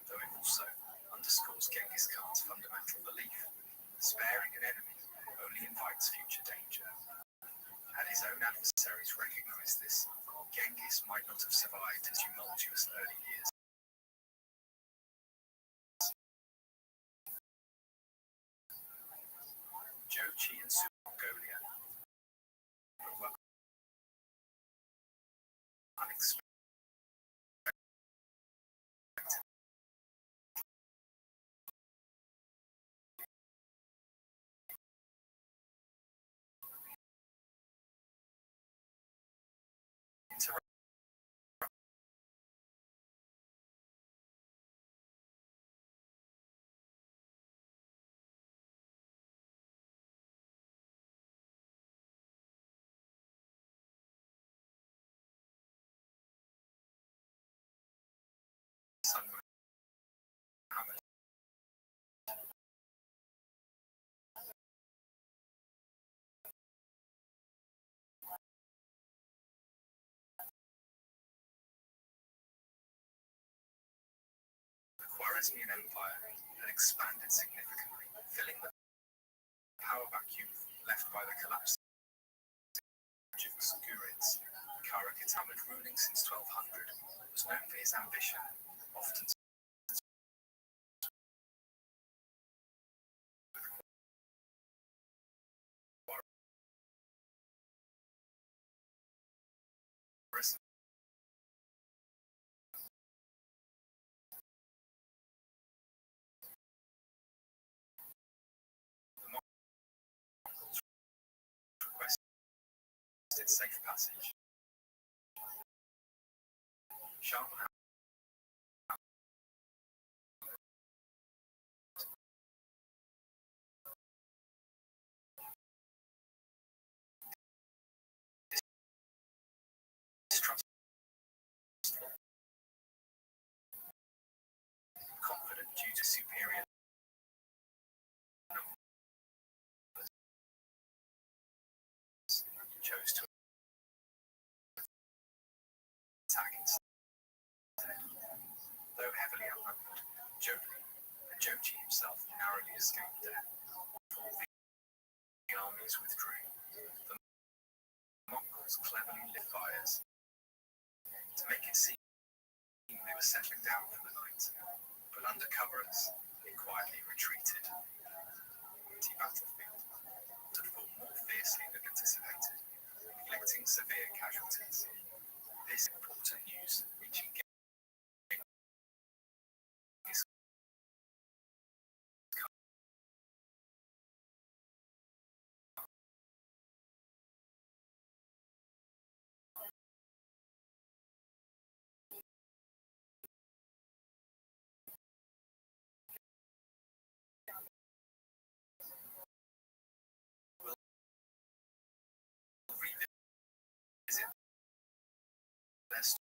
though it also underscores Genghis Khan's fundamental belief that sparing an enemy only invites future danger. Had his own adversaries recognized this, Genghis might not have survived his tumultuous early years. Jochi and Mongolia were unexpected. Son Muhammad the Khwarezmian Empire had expanded significantly, filling the power vacuum left by the collapse of Seljuks Gurids. Karagitam, ruling since 1200, was known for his ambition, often granted safe passage. Shah Muhammad distrustful, confident due to superior numbers, chose to attack instead. Though heavily outnumbered, Jochi himself narrowly escaped death. All the armies withdrew. The Mongols cleverly lit fires to make it seem they were settling down for the night, but under coverings, they quietly retreated. The battlefield had fought more fiercely than anticipated, inflicting severe casualties. This important news reaching Genghis will revisit their story.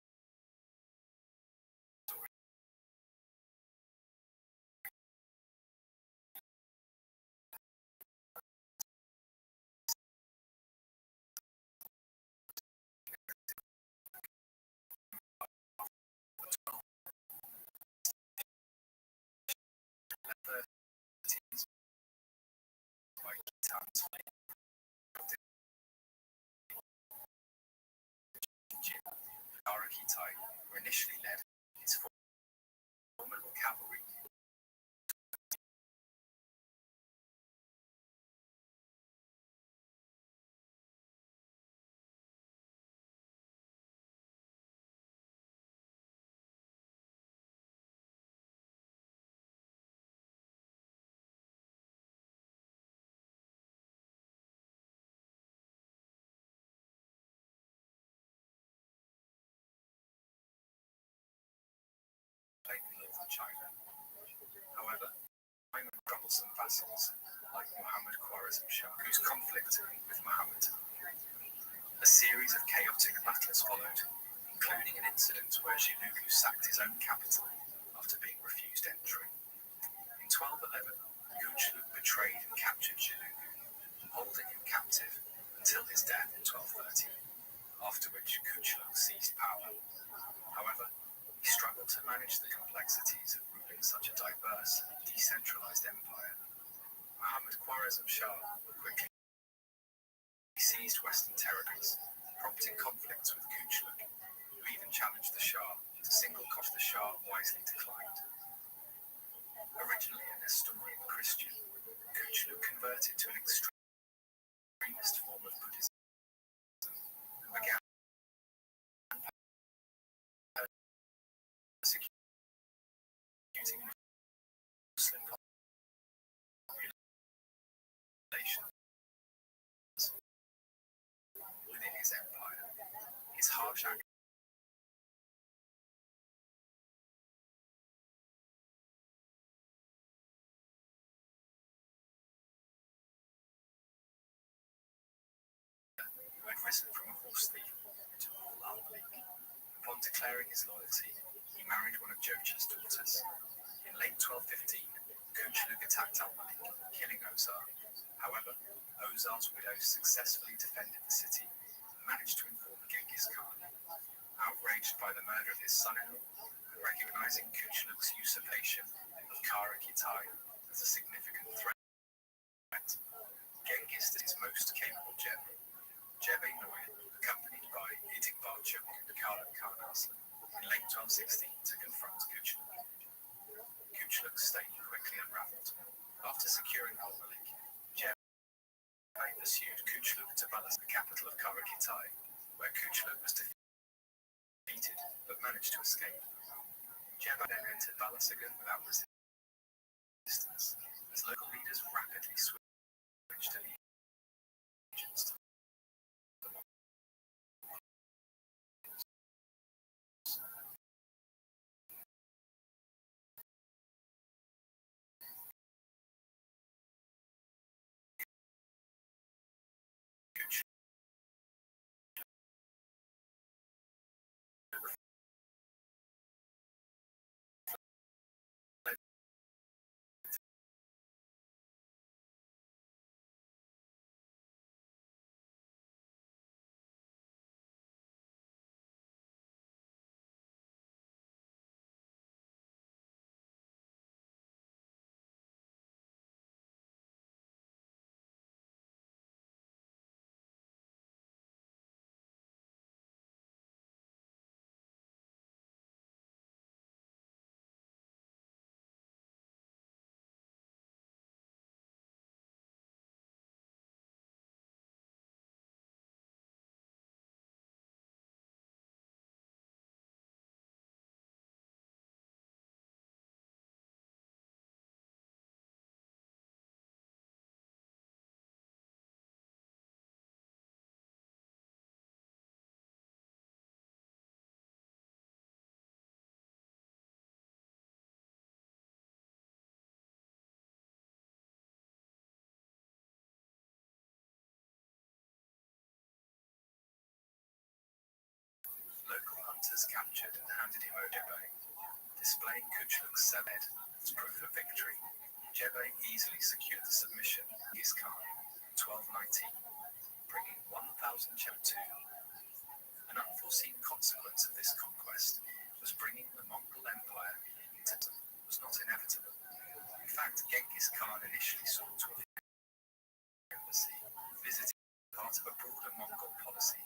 By Khitan's fleet, the Arakitai were initially led its formidable cavalry in northern China. However, troublesome vassals like Muhammad Khwarizm Shah, whose conflict with Muhammad. A series of chaotic battles followed, including an incident where Xilugu sacked his own capital after being refused entry. In 1211, Kuchlu betrayed and captured Xilugu, holding him captive until his death in 1230, after which Kuchlu seized power. However, he struggled to manage the complexities of ruling such a diverse, decentralized empire. Muhammad Khwarizm Shah quickly seized Western territories, prompting conflicts with Kuchlu, who even challenged the Shah to single cost. The Shah wisely declined. Originally a Nestorian Christian, Kuchlu converted to an extremist form of Buddhism and began persecuting Muslim populations within his empire. His harsh act who had risen from a horse thief to rule al-Malik. Upon declaring his loyalty, he married one of Jochi's daughters. In late 1215, Kuchlu attacked al-Malik, killing Ozar. However, Ozar's widow successfully defended the city and managed to inform Genghis Khan. Outraged by the murder of his son-in-law and recognizing Kuchlu's usurpation of Kara-Kitai as a significant threat, Genghis did his most capable general, Jebe Noyan, accompanied by Itik Barchuk and Khalid Khan Arslan, in late 1216 to confront Kuchlu. Kuchlu's state quickly unraveled. After securing al-Malik, Jebe pursued Kuchlu to Balas, the capital of Kara-Kitai, where Kuchlu was defeated but managed to escape. Jebe then entered Balasagun without resistance, as local leaders rapidly switched allegiance to fighters captured and handed him over to Jebbe. Displaying Kuchluk's Sebed as proof of victory, Jebbe easily secured the submission of Genghis Khan in 1219, bringing 1,000 Cheptu. An unforeseen consequence of this conquest was bringing the Mongol Empire into was not inevitable. In fact, Genghis Khan initially sought to avoid embassy, visiting part of a broader Mongol policy.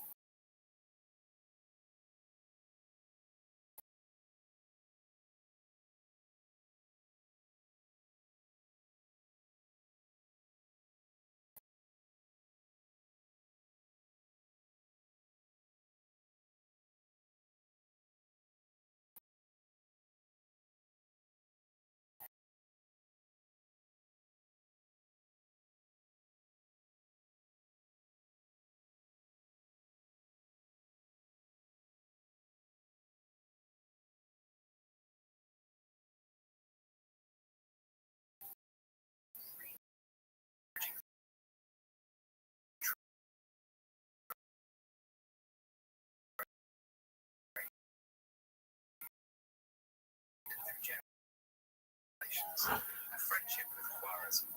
A friendship with Khwarezm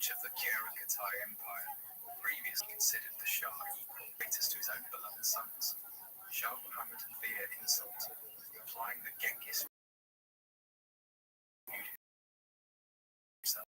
much of the Karakutai Empire, previously considered the Shah equal greatest to his own beloved sons. Shah Muhammad feared insult, implying that Genghis viewed himself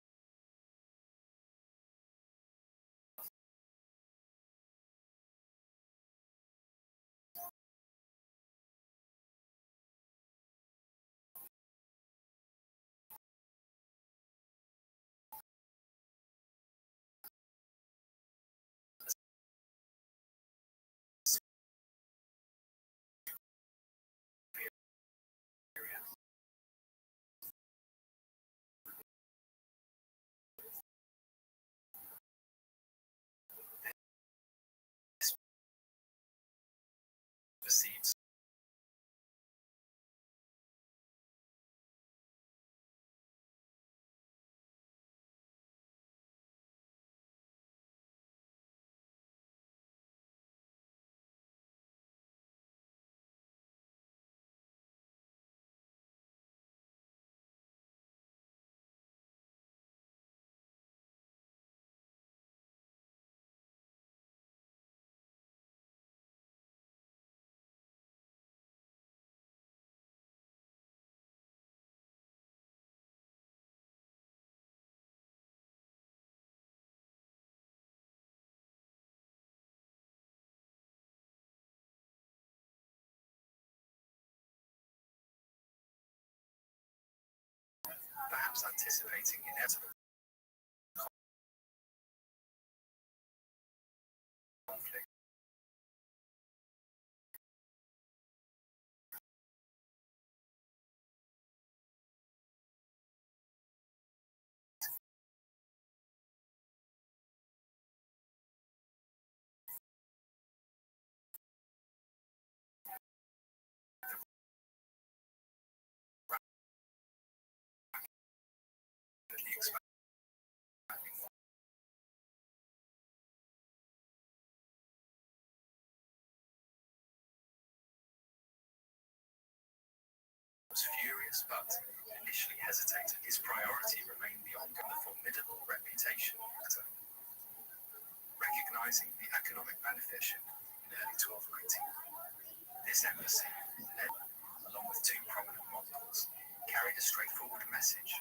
perceived perhaps anticipating inevitable conflict. Rapidly expanding was furious, but initially hesitated. His priority remained the ongoing formidable reputation factor. Recognizing the economic benefit in early 1219, this embassy, led along with two prominent Mongols, carried a straightforward message: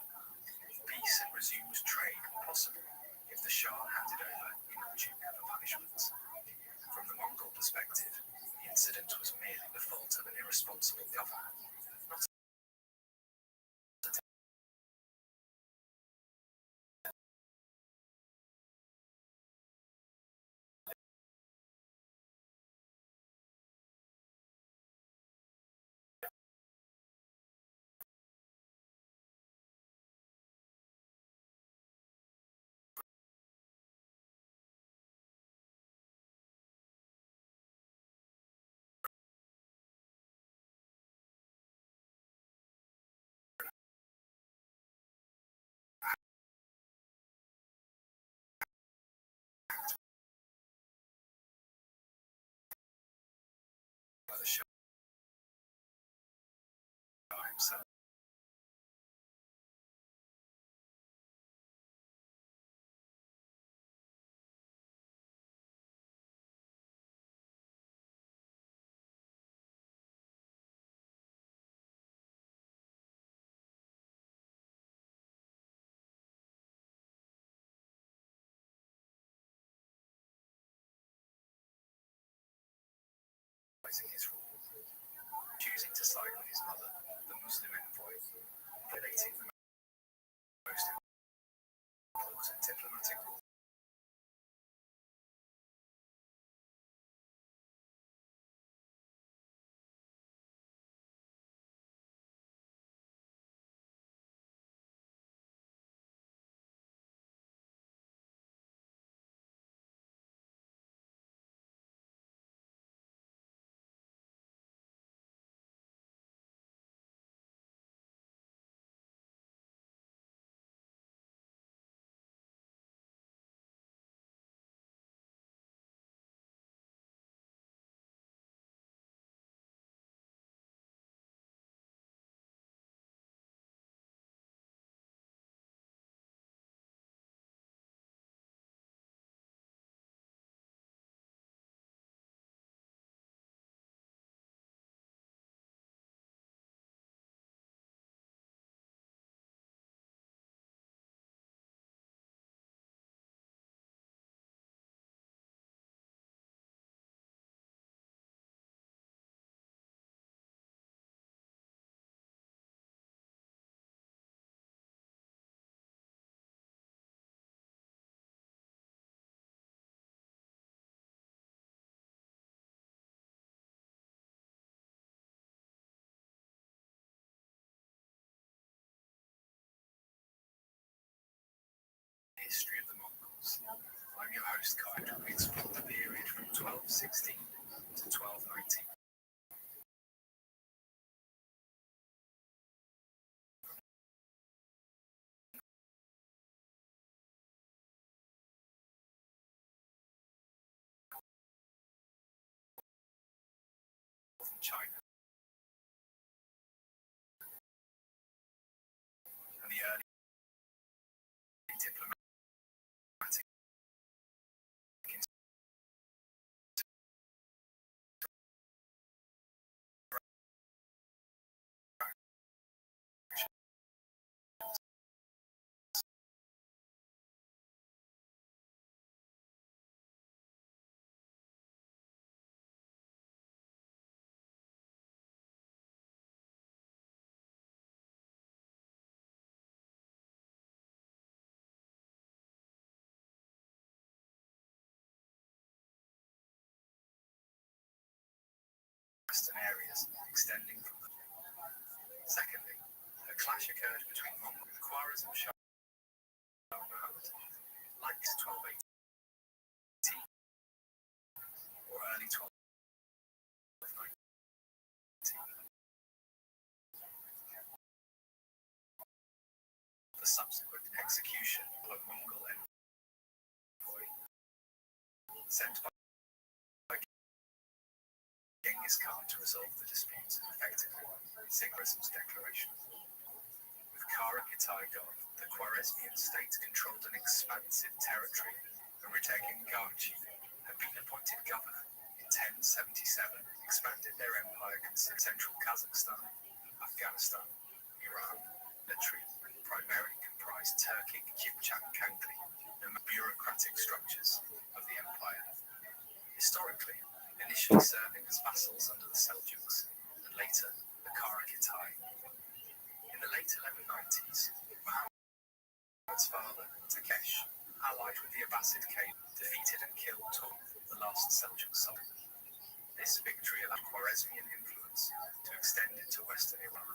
peace and resumed trade were possible if the Shah handed over Inaljuk for punishment. From the Mongol perspective, the incident was merely the fault of an irresponsible governor, not his rule, choosing to side with his mother, the Muslim envoy, violating the most important diplomatic rule. History of the Mongols. I'm your host, Kai, and we explore the period from 1216 to 1219. Northern China and the early diplomatic western areas extending from the. Secondly, a clash occurred between Mongol and the Khwarezm Shah Muhammad, like 1218 or early 1219. The subsequent execution of a Mongol envoy sent by Genghis Khan to resolve the dispute effectively, Sigrism's declaration. With Kara Kitai gone, the Khwarezmian state controlled an expansive territory, and Genghis had been appointed governor in 1077, expanded their empire considering central Kazakhstan, Afghanistan, Iran, military, primarily comprised Turkic, Kipchak, Kangli, and bureaucratic structures of the empire. Historically, initially serving as vassals under the Seljuks, and later the Kara Kitai. In the late 1190s, Muhammad's father, Takesh, allied with the Abbasid king, defeated and killed Tur, the last Seljuk sultan. This victory allowed Khwarezmian influence to extend into western Iran,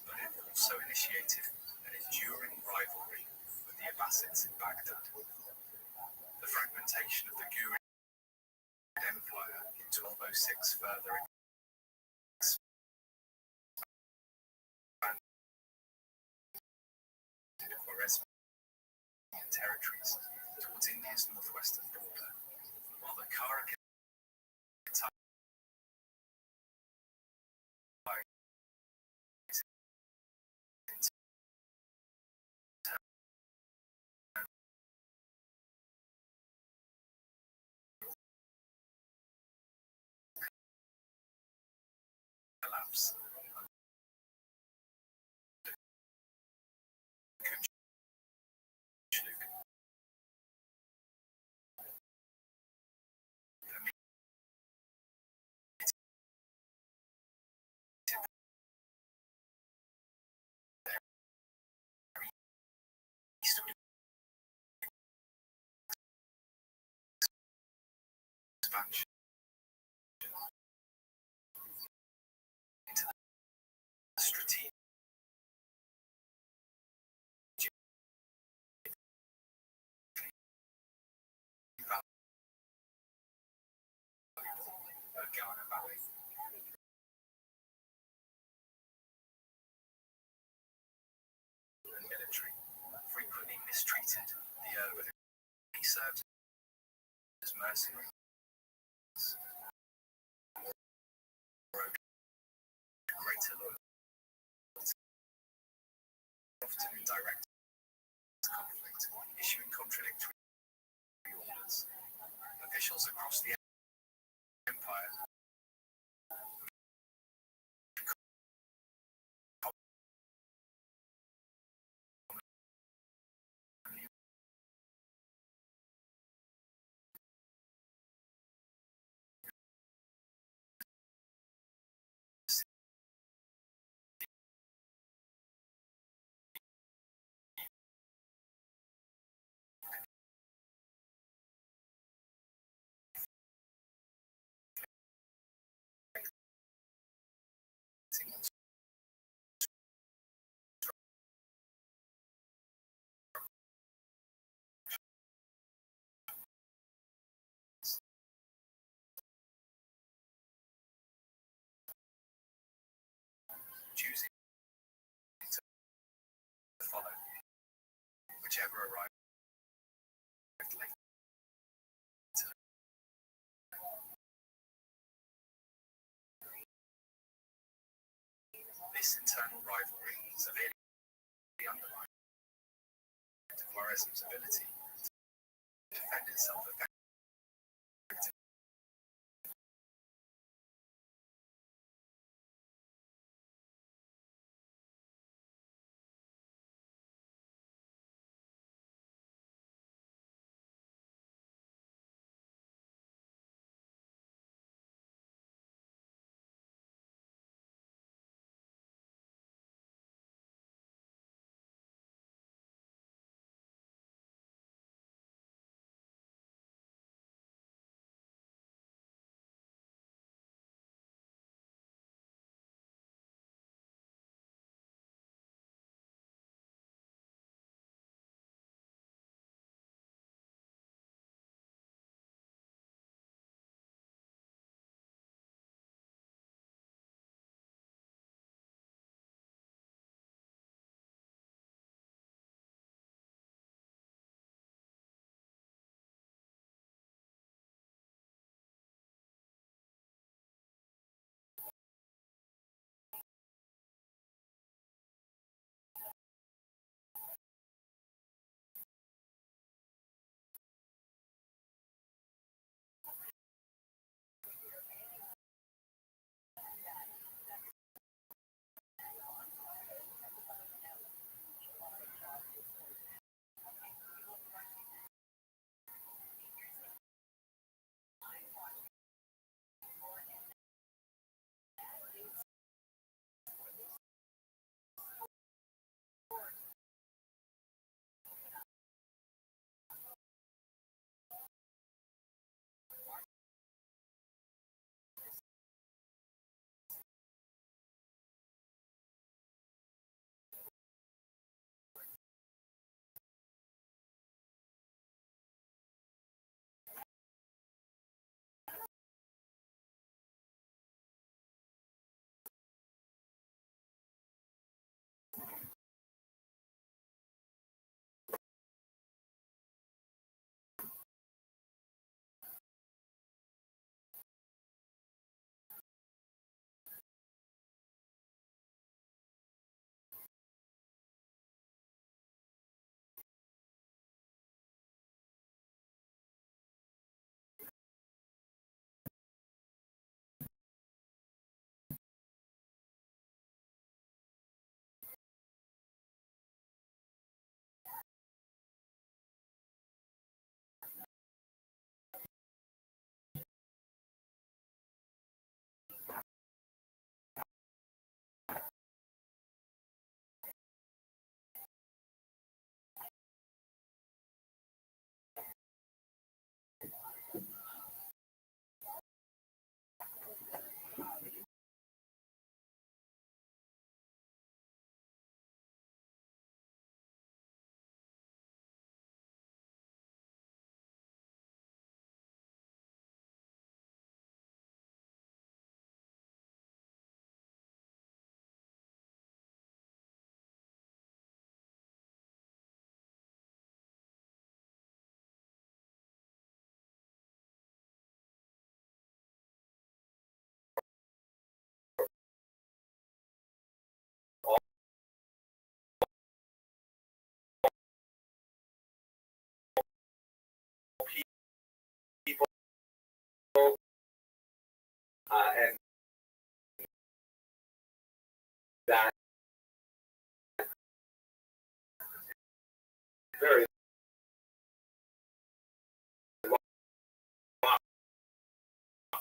but it also initiated an enduring rivalry with the Abbasids in Baghdad. The fragmentation of the Ghurid Empire in 1206 further expanded Khwarezmian territories towards India's northwestern border, while the Kara Kitai collapse. expansion into the strategic Ghana Valley. And military frequently mistreated the urban. He served as mercenaries, greater loyalty, often in direct conflict, issuing contradictory orders. Officials across the empire choosing to follow whichever arrived later. This internal rivalry severely undermined Khwarezm's ability to defend itself effectively.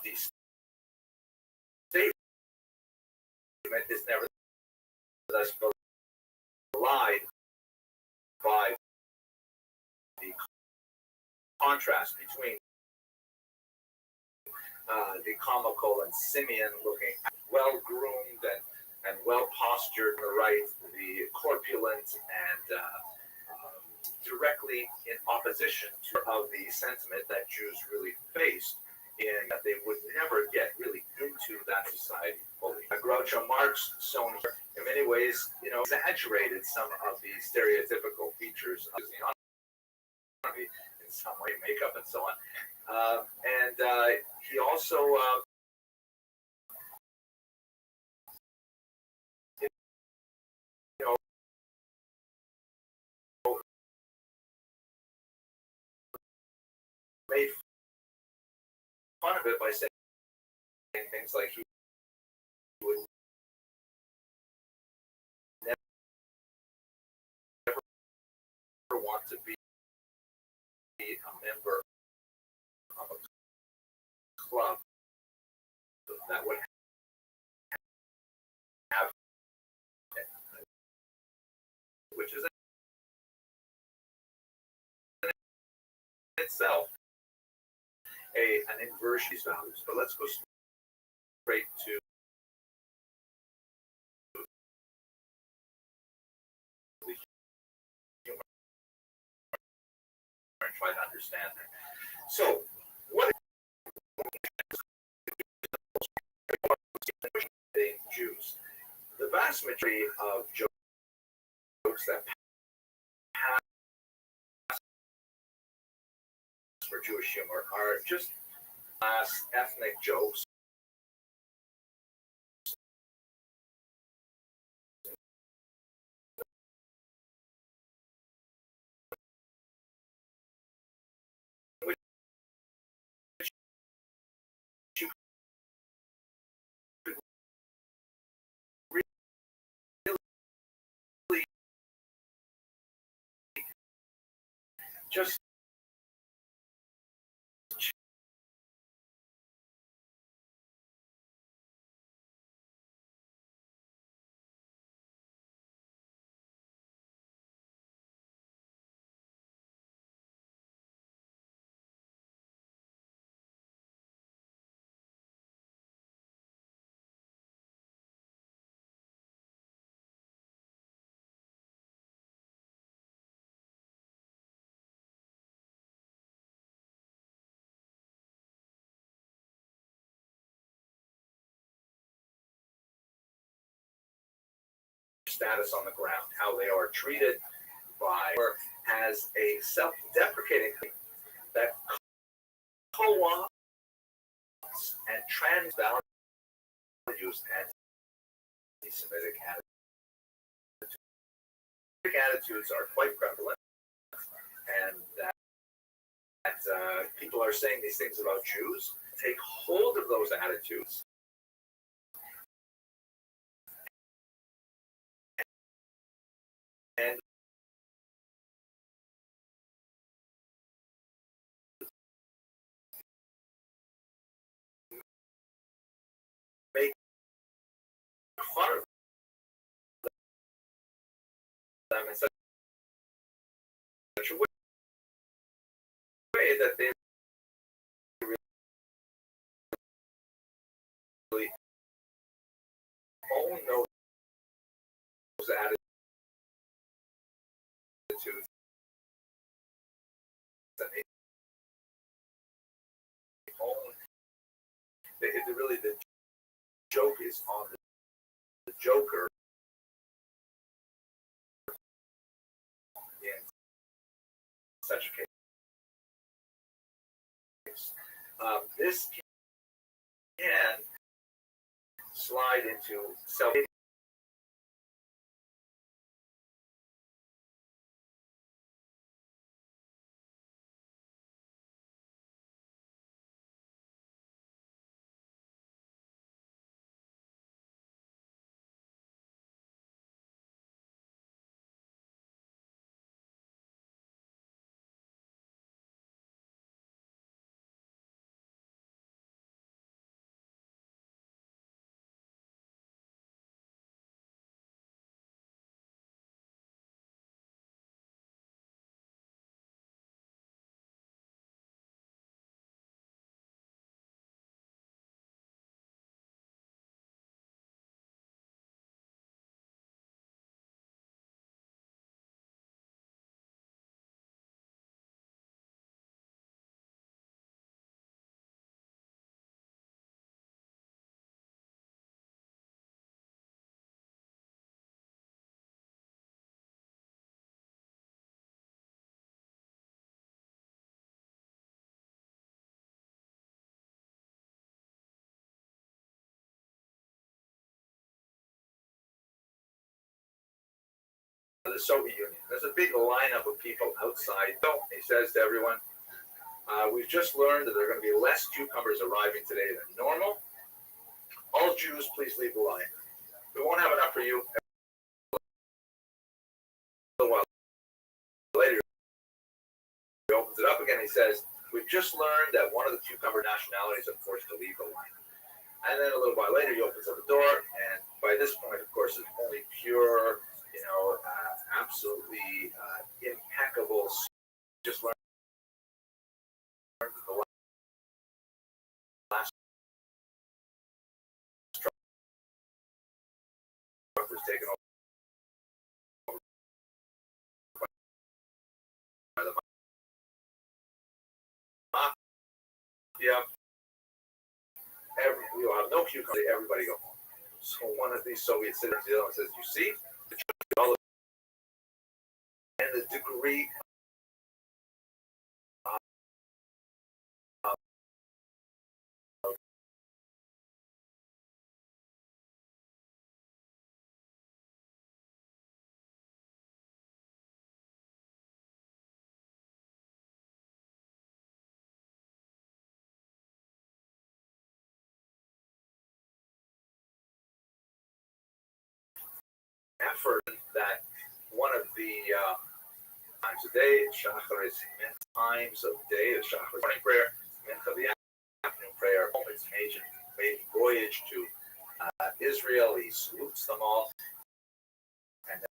lofty statement is nevertheless belied by the contrast between the comical and simian looking, well groomed and well postured on the right, the corpulent and directly in opposition of the sentiment that Jews really faced, in that they would never get really into that society fully. Groucho Marx, shown here, in many ways, exaggerated some of the stereotypical features of the army in some way, makeup and so on. And he also made fun of it by saying things like he would never want to be a member of a club that would have, which is in itself an inversion of these values. But let's go straight to the humor and try to understand that. So, what is Jews? The vast majority of jokes that pass for Jewish humor are just ethnic jokes. Which you could really just status on the ground, how they are treated by, or as a self-deprecating thing that co-opts and transvalues anti-Semitic attitudes. Attitudes are quite prevalent, and that people are saying these things about Jews. Take hold of those attitudes and make fun of them in such a way that they really own those attitudes, and they own. Really, the joke is on the joker in such a case. This can slide into self Soviet Union. There's a big lineup of people outside. So he says to everyone, we've just learned that there are going to be less cucumbers arriving today than normal. All Jews, please leave the line. We won't have enough for you. A while later, he opens it up again. He says, we've just learned that one of the cucumber nationalities are forced to leave the line. And then a little while later, he opens up the door, and by this point, of course, it's only pure, absolutely impeccable. Just learned that the last truck was taken over by the mafia. We'll have no cucumber. Everybody go home. So one of these Soviet citizens says, "You see, and the degree of effort that one of the times a day, Shachar is times of day, the Shachar morning prayer, Mincha the afternoon prayer, his maiden voyage to Israel. He salutes them all, and then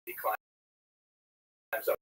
he climbs up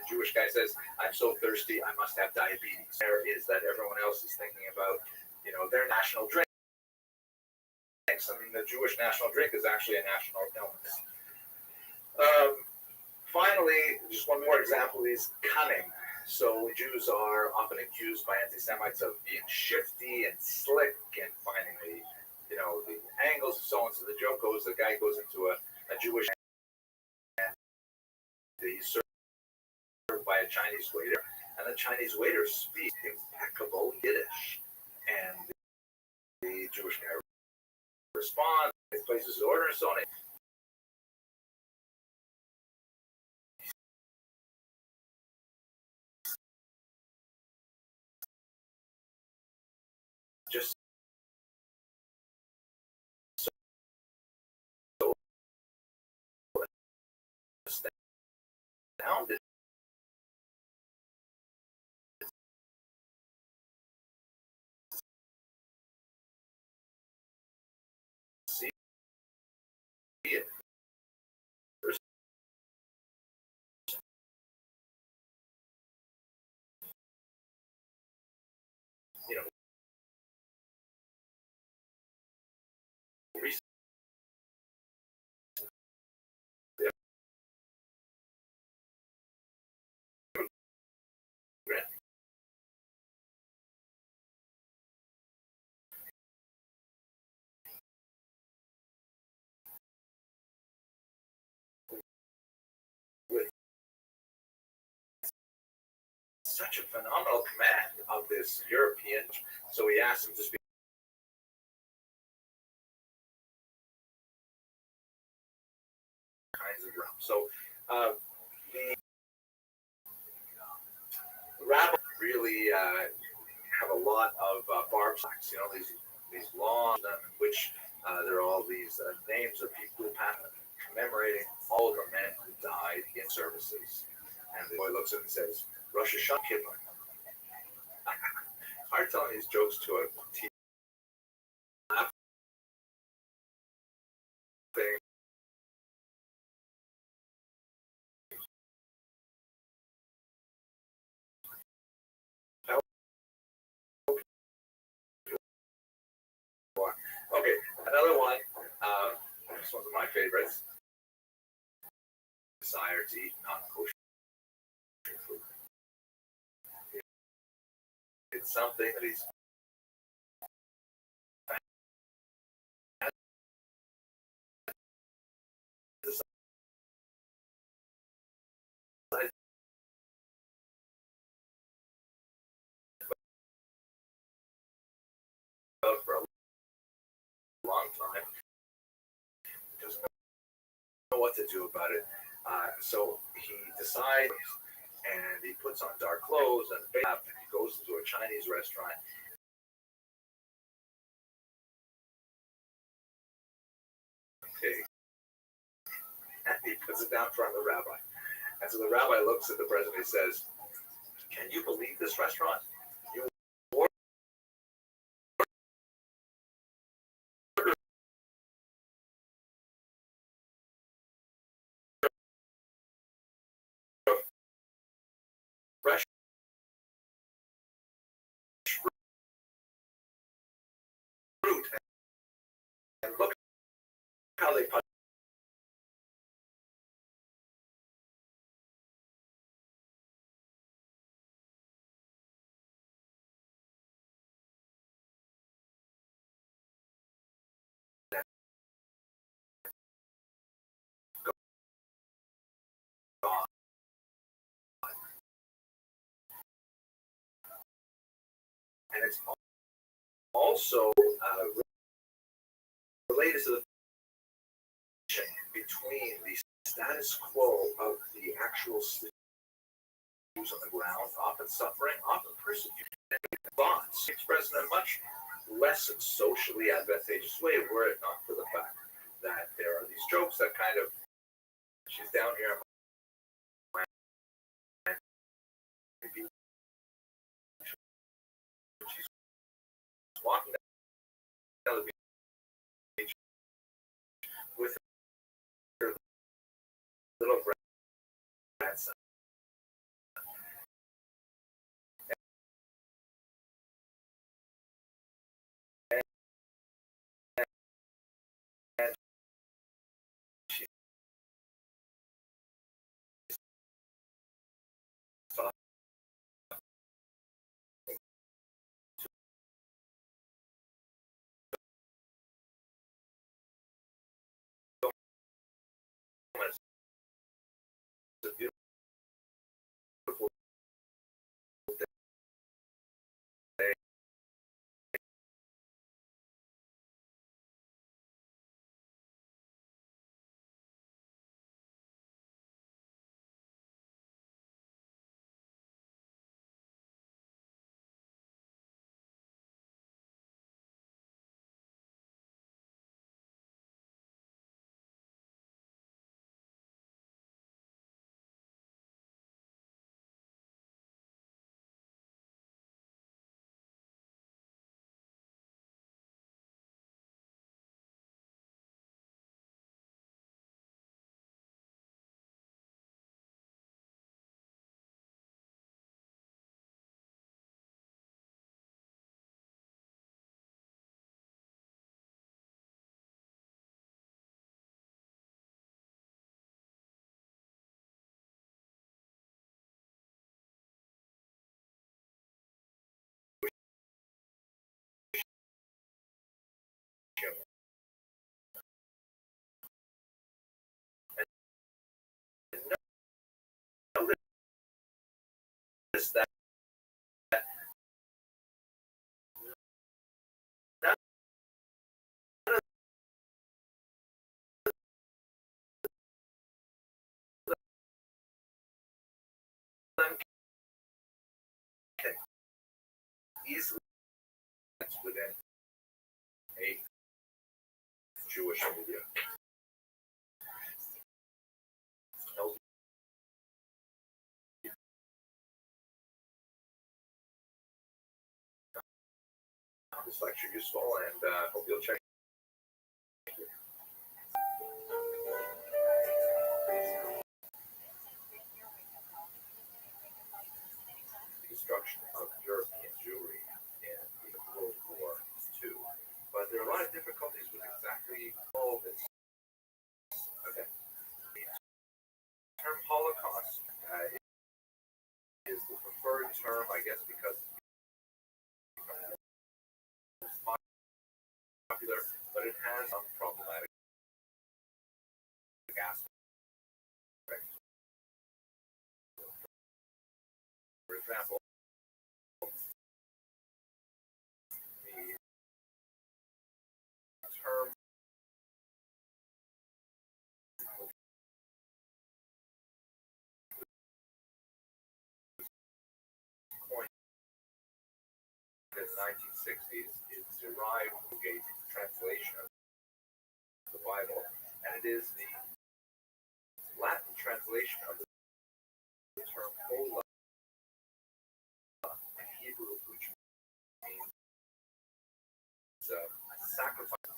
Jewish guy says, I'm so thirsty, I must have diabetes. There is that everyone else is thinking about, their national drink. I mean, the Jewish national drink is actually a national illness. Finally, just one more example is cunning. So Jews are often accused by anti-Semites of being shifty and slick and finding the angles and so on. So the joke goes, the guy goes into a Jewish and he's served by a Chinese waiter, and the Chinese waiter speaks impeccable Yiddish. And the Jewish guy responds, he places his order, and so on. Just so astounded. See it. such a phenomenal command of this European. So he asked him to speak kinds of realms. So the Rabbis really have a lot of barbed plaques, these long, which there are all these names of people who passed, commemorating all of the men who died in services. And the boy looks at it and says, Rosh Hashanah Kippur. It's hard telling these jokes to a teen. Thing. Okay, another one. This one's my favorites. Desire to eat non-kosher food. It's something that he's about for a long time. Doesn't know what to do about it. So he decides, and he puts on dark clothes and he goes to a Chinese restaurant. Okay. And he puts it down in front of the rabbi. And so the rabbi looks at the president and he says, can you believe this restaurant? You order fresh fruit and look how they put on. And it's also related to the between the status quo of the actual Jews on the ground, often suffering, often persecuted, thoughts expressed in a much less socially advantageous way were it not for the fact that there are these jokes that kind of, she's down here, she's walking down the beach with her little grandson. And she's talking to a beautiful day. And notice that easily within a Jewish media. This lecture useful, and hope you'll check. Destruction of European Jewry in World War II. But there are a lot of difficulties with exactly all this. Okay. The term Holocaust is the preferred term, I guess, because it's popular, but it has some problematic aspects. For example, the term coined in the 1960s is derived from a translation of the Bible, and it is the Latin translation of the term Ola in Hebrew, which means sacrifice.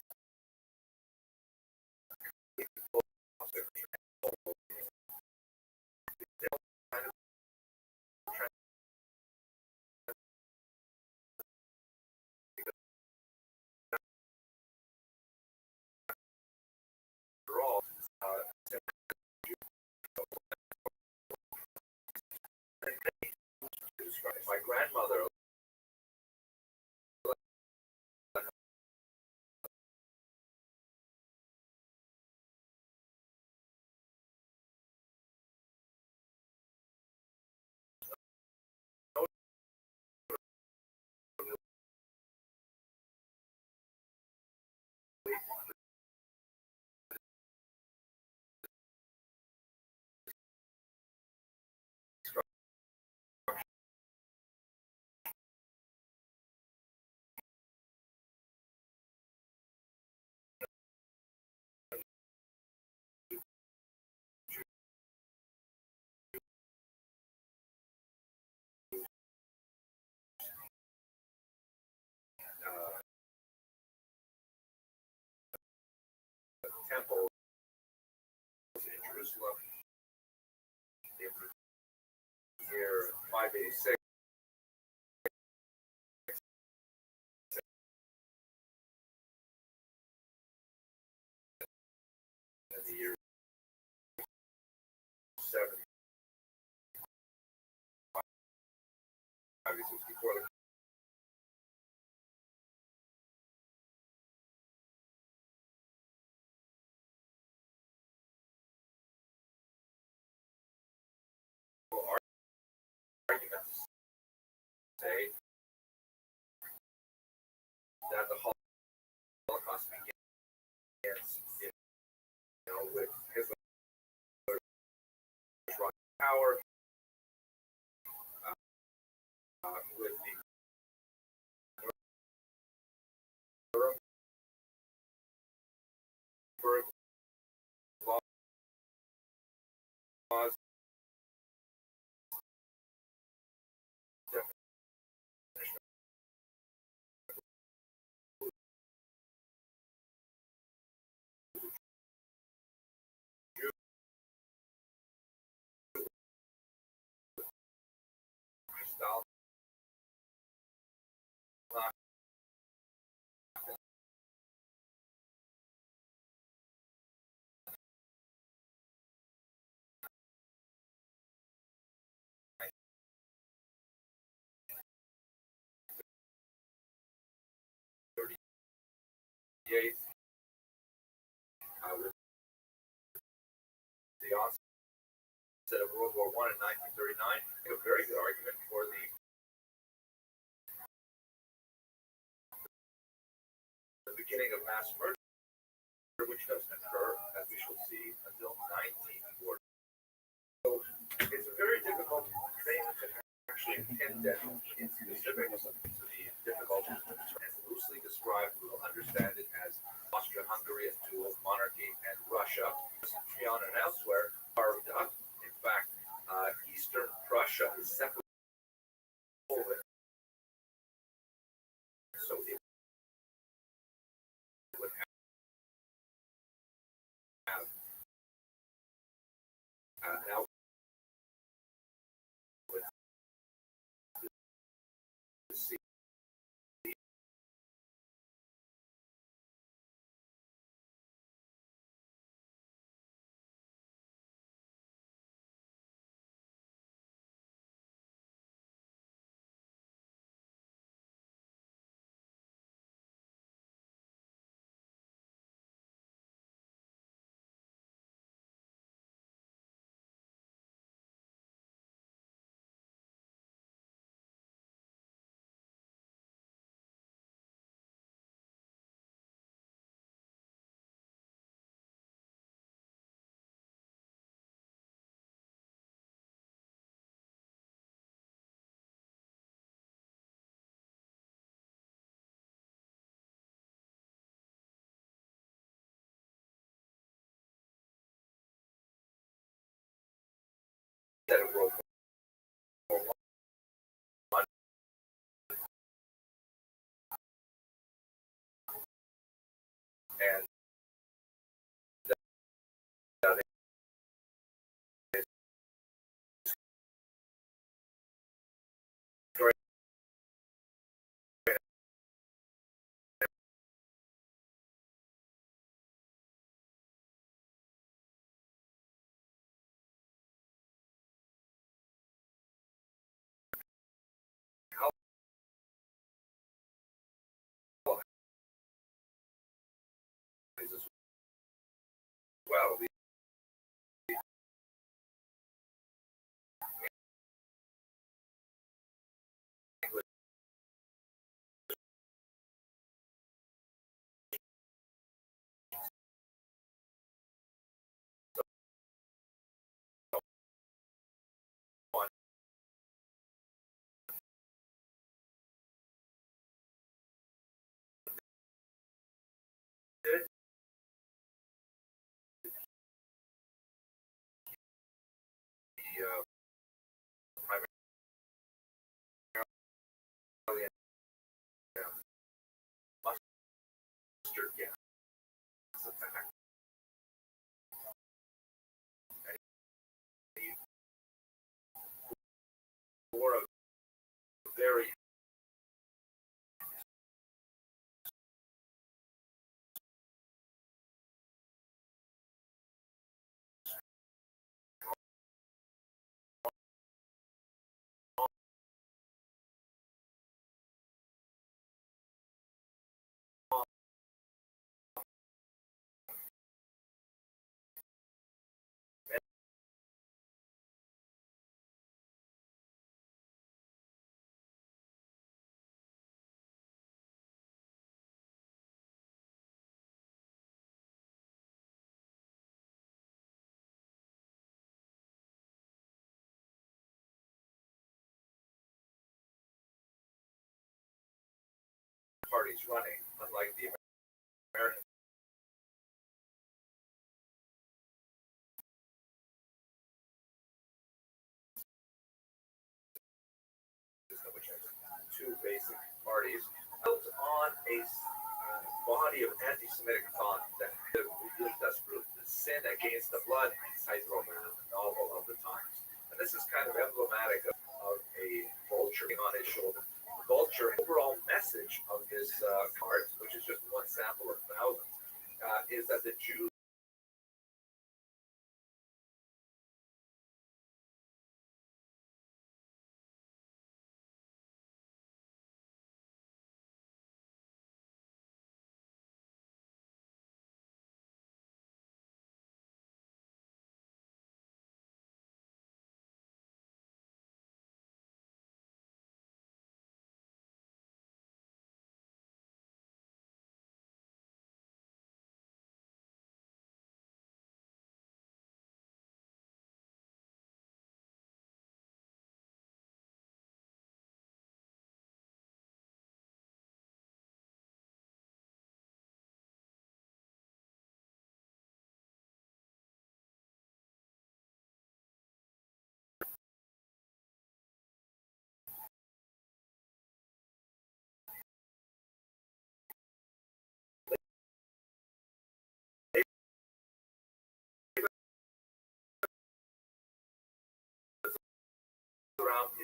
After all, my grandmother temple in Jerusalem in the year 586. And the year 7. Obviously, before the arguments say that the Holocaust begins, with Hitler's power, with the Nuremberg laws, definition of Stalin, 38, with the onset of World War I in 1939, a very good argument for the beginning of mass murder, which doesn't occur, as we shall see, until 1940. So it's a very difficult thing to actually pin down in specifics to the described, we will understand it as Austria-Hungary, a dual monarchy, and Russia, Trion and elsewhere, carved up. In fact, Eastern Prussia is separate from Poland. So it would have now see that it will and that is great. As well. The English one did the primarily mustard gas attack. For a very parties running, unlike the American system, which has two basic parties, built on a body of anti-Semitic thought that the sin against the blood, Roman, the novel of the times. And this is kind of emblematic of a vulture on his shoulder. The vulture overall message of this card, which is just one sample of thousands, is that the Jews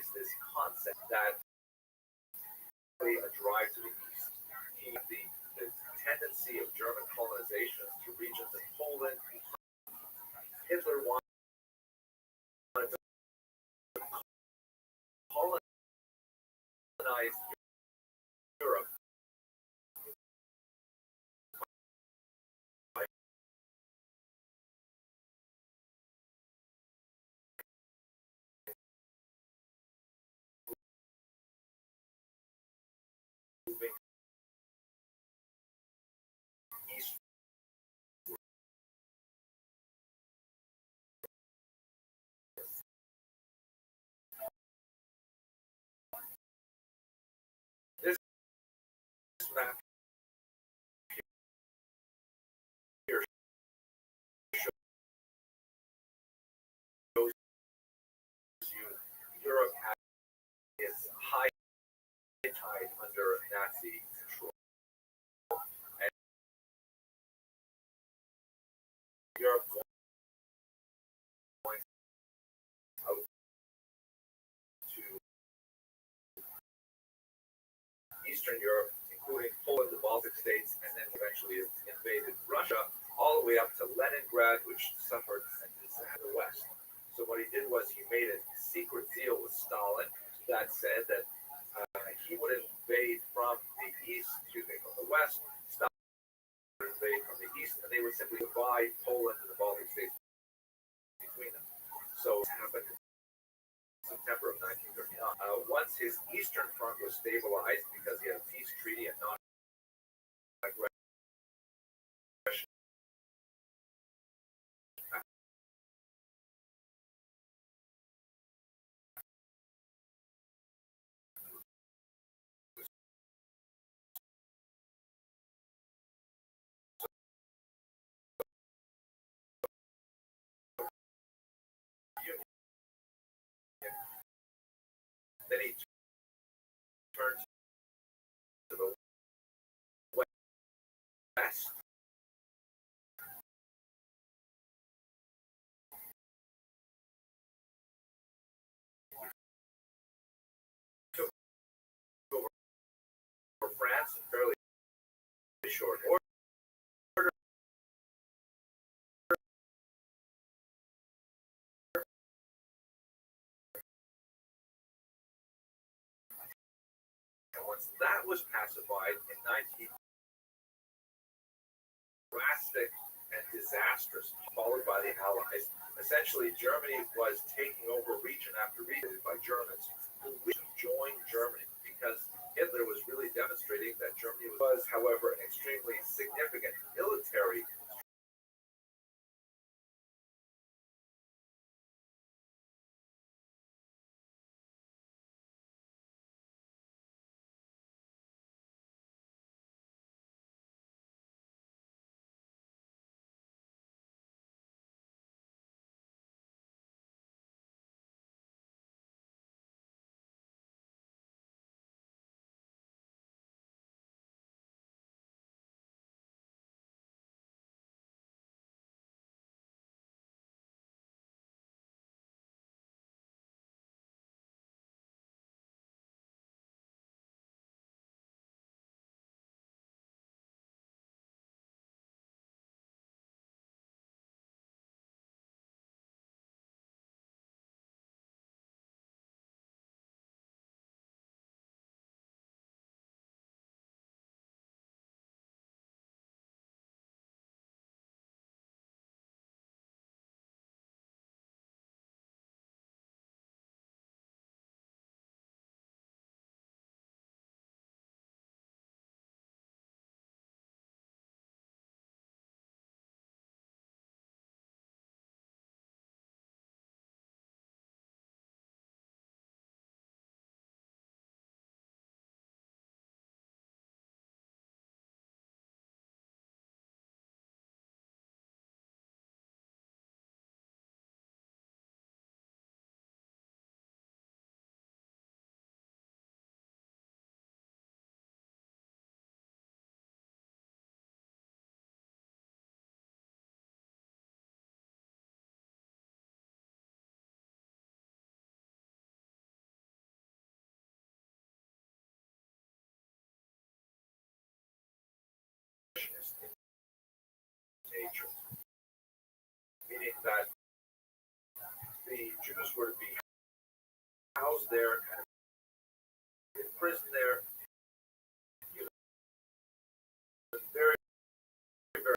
is this concept that a drive to the east. The tendency of German colonization to regions in Poland. Hitler wanted to colonize Europe by moving east. This map here shows you Europe at its high tide under Nazi control. And Europe going out to Eastern Europe, including Poland, the Baltic states, and then eventually invaded Russia, all the way up to Leningrad, which suffered a disaster in the West. So what he did was he made a secret deal with Stalin that said that he would invade from the east, from the west, Stalin would invade from the east, and they would simply divide Poland and the Baltic states between them. So it happened in September of 1939. Once his eastern front was stabilized because he had a peace treaty and non-aggression, then he turned to the west. Took over France in fairly short order. And once that was pacified in 19 drastic and disastrous, followed by the Allies. Essentially, Germany was taking over region after region by Germans who wished to join Germany because Hitler was really demonstrating that Germany was, however, an extremely significant military Jews were to be housed there and imprisoned there. You know, very, very,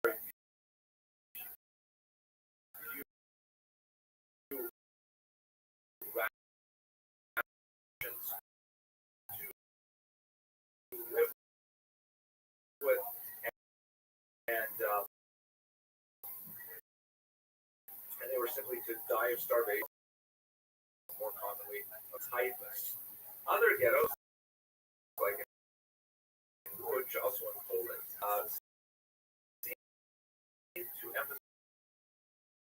very few rations to live with, and they were simply to die of starvation, more commonly of typhus. Other ghettos, like which also in Poland, seem to emphasize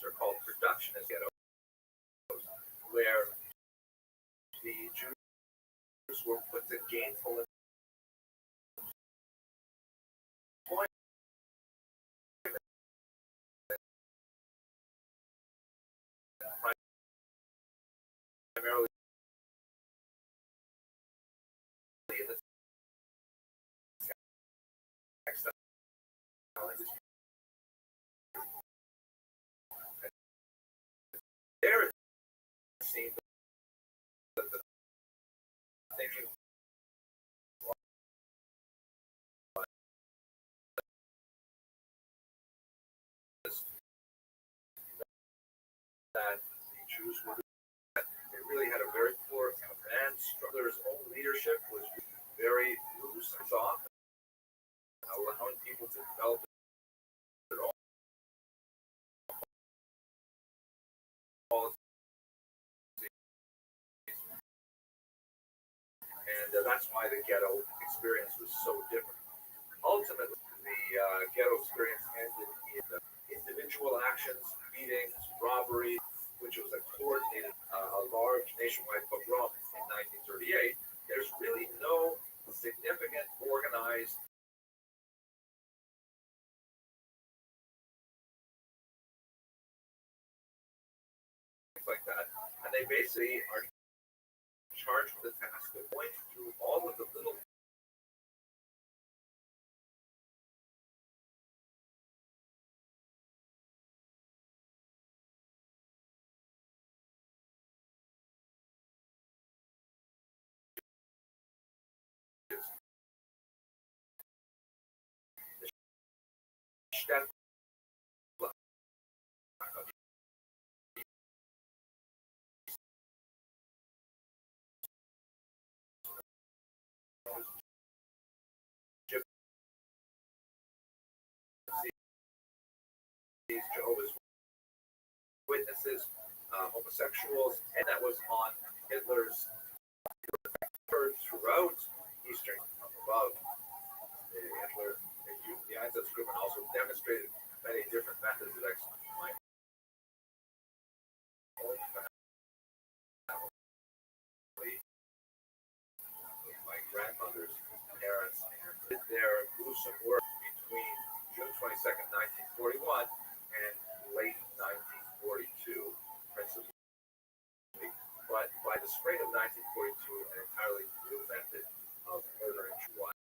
are called productionist ghettos, where the Jews were put to gainful employment, primarily in the textile industry. There it seemed that the thinking was that the Jews were they really had a very poor command structure. Their own leadership was very loose and soft, allowing people to develop their own policies. And that's why the ghetto experience was so different. Ultimately, the ghetto experience ended in individual actions, beatings, robbery, which was a coordinated, a large nationwide pogrom in 1938. There's really no significant organized like that, and they basically are charged with the task of going through all of the little steps Jehovah's Witnesses, homosexuals, and that was on Hitler's heard throughout Eastern above. Hitler, the Einsatzgruppen also demonstrated many different methods of execution. My own family, my grandmother's parents, did their gruesome work between June 22nd, 1941 and late 1942, principally. But by the spring of 1942, an entirely new method of murdering Jews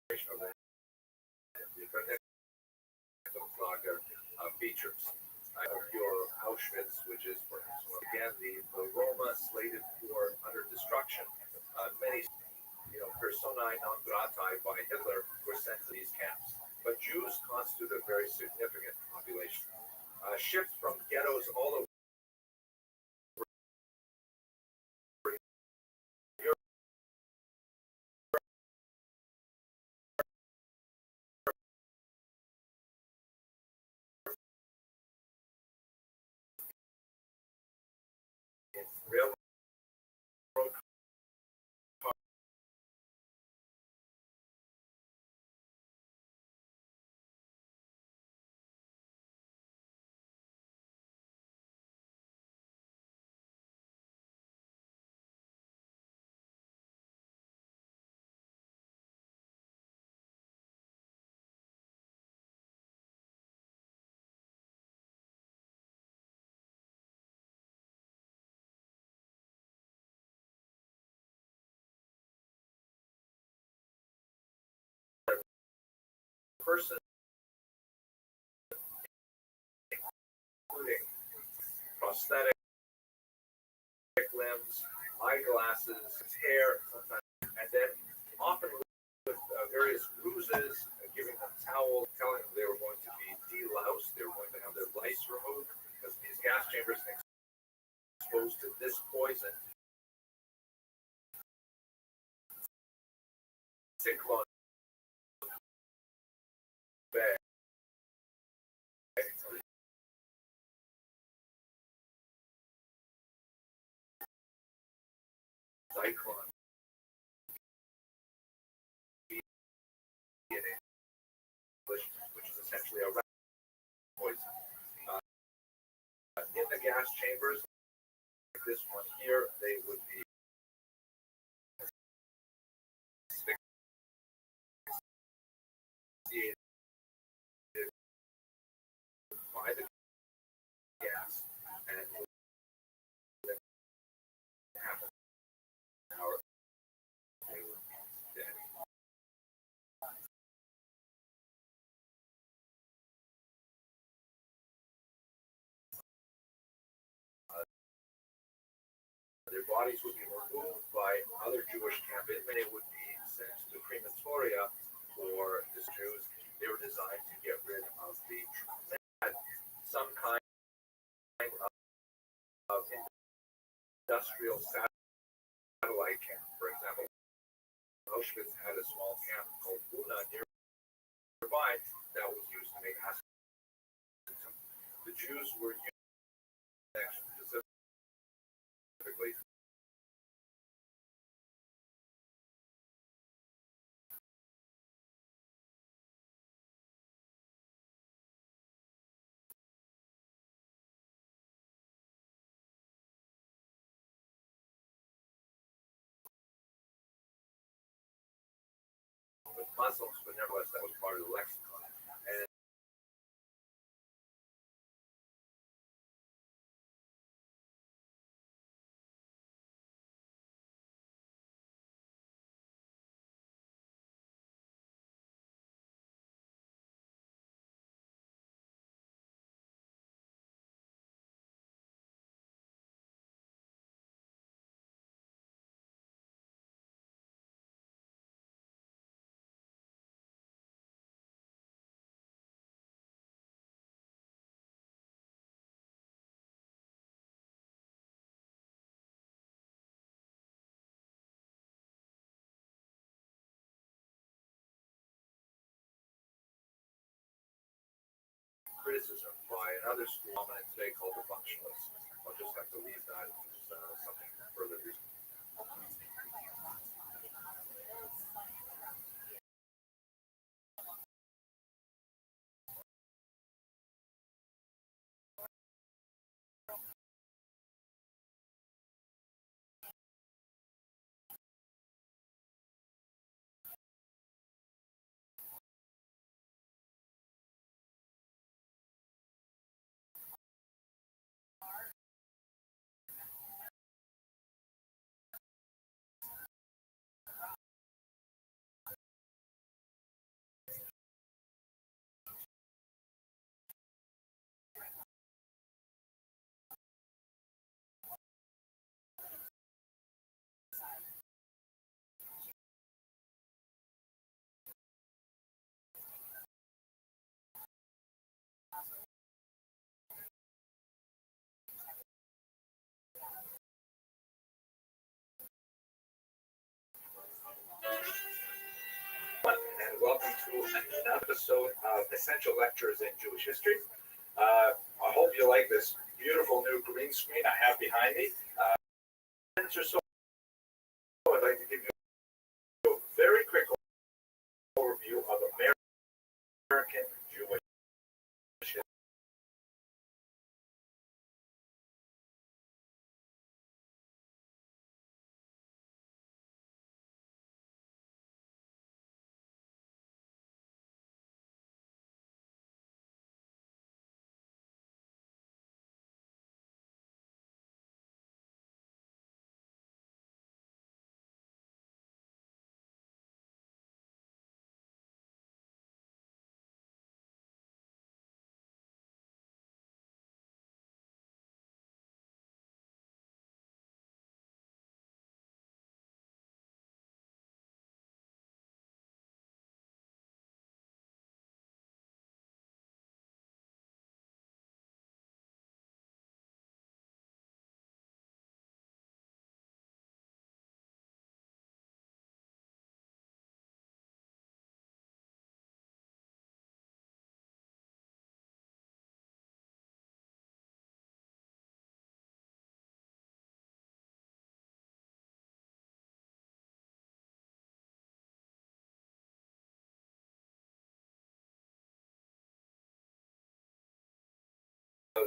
of the features. Your Auschwitz, which is perhaps again the Roma slated for utter destruction. Many, personae non gratae by Hitler were sent to these camps. But Jews constitute a very significant population. Shipped from ghettos all over Europe. Railroad person, including prosthetic limbs, eyeglasses, hair, sometimes, and then often with various bruises, giving them towels, telling them they were going to be deloused, they were going to have their lice removed, because these gas chambers exposed to this poison. Cyclone bag. Cyclone. Which is essentially a rat poison. In the gas chambers, like this one here, they would be asphyxiated by the gas, and it would happen an hour. They would be dead. Their bodies would be removed by other Jewish camp inmates. They would be sent to crematoria for the Jews. They were designed to get rid of the some kind of industrial satellite camp. For example, Auschwitz had a small camp called Buna nearby that was used to make acetone. The Jews were used specifically with Muslims, but nevertheless that was part of the lexicon. And criticism by another school dominant today called the functionalists. I'll just have to leave that as something further reason. and welcome to another episode of Essential Lectures in Jewish History. I hope you like this beautiful new green screen I have behind me. Minutes or so, I'd like to give you a very quick overview of American Jewish history.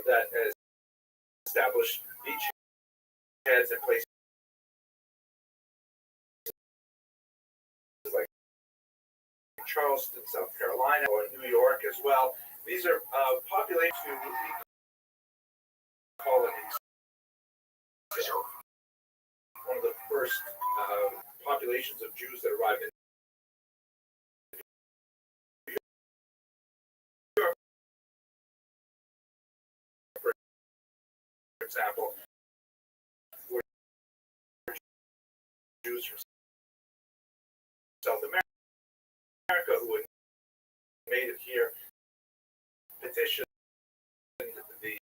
That has established beachheads and places like Charleston, South Carolina, or New York as well. These are populations who colonies. One of the first populations of Jews that arrived in Europe, for example, were Jews from South America who had made it here, petitioned the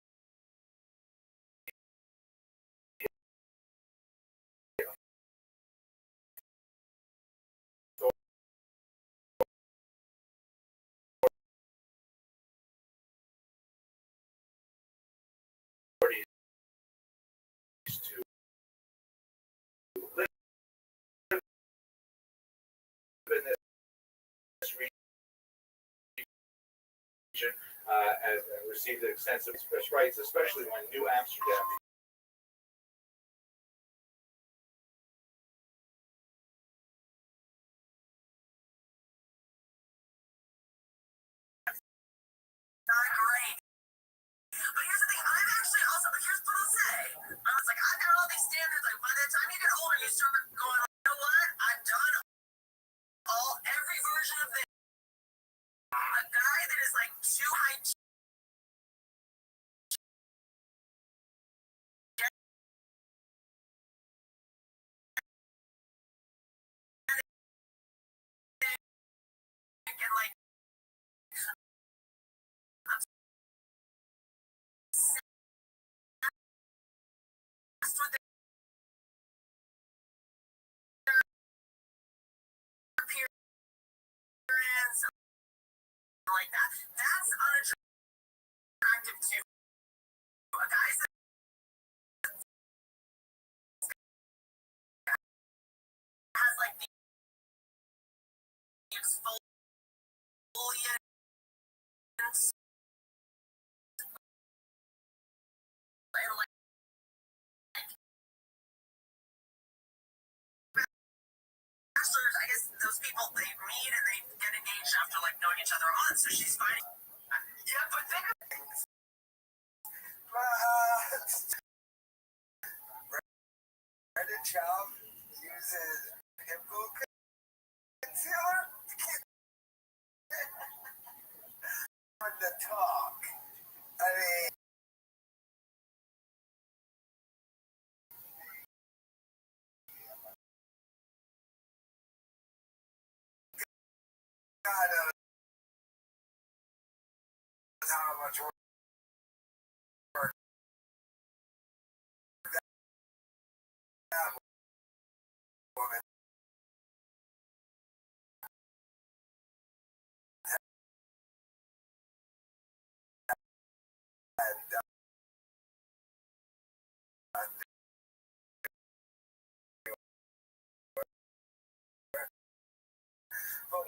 authorities to live in this region and received extensive rights, especially when New Amsterdam like that. That's unattractive too. A guy that has like the exfoliants and like bachelors, I guess those people they meet and they get engaged after like knowing each other a month. So she's finding. Yeah, but think of Brandon Child uses pimple concealer on the talk. I mean, God knows how much work that woman But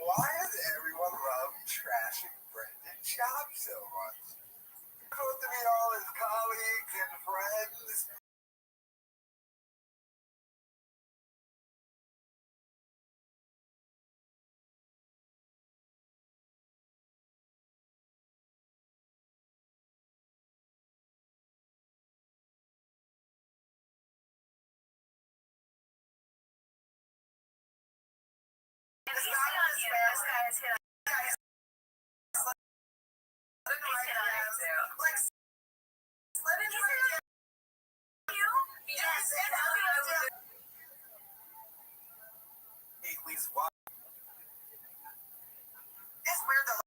why does everyone love trashing Brendan Schaub so much? Supposed to be all his colleagues and friends. It's not on you. This guy is hit on it's weird though.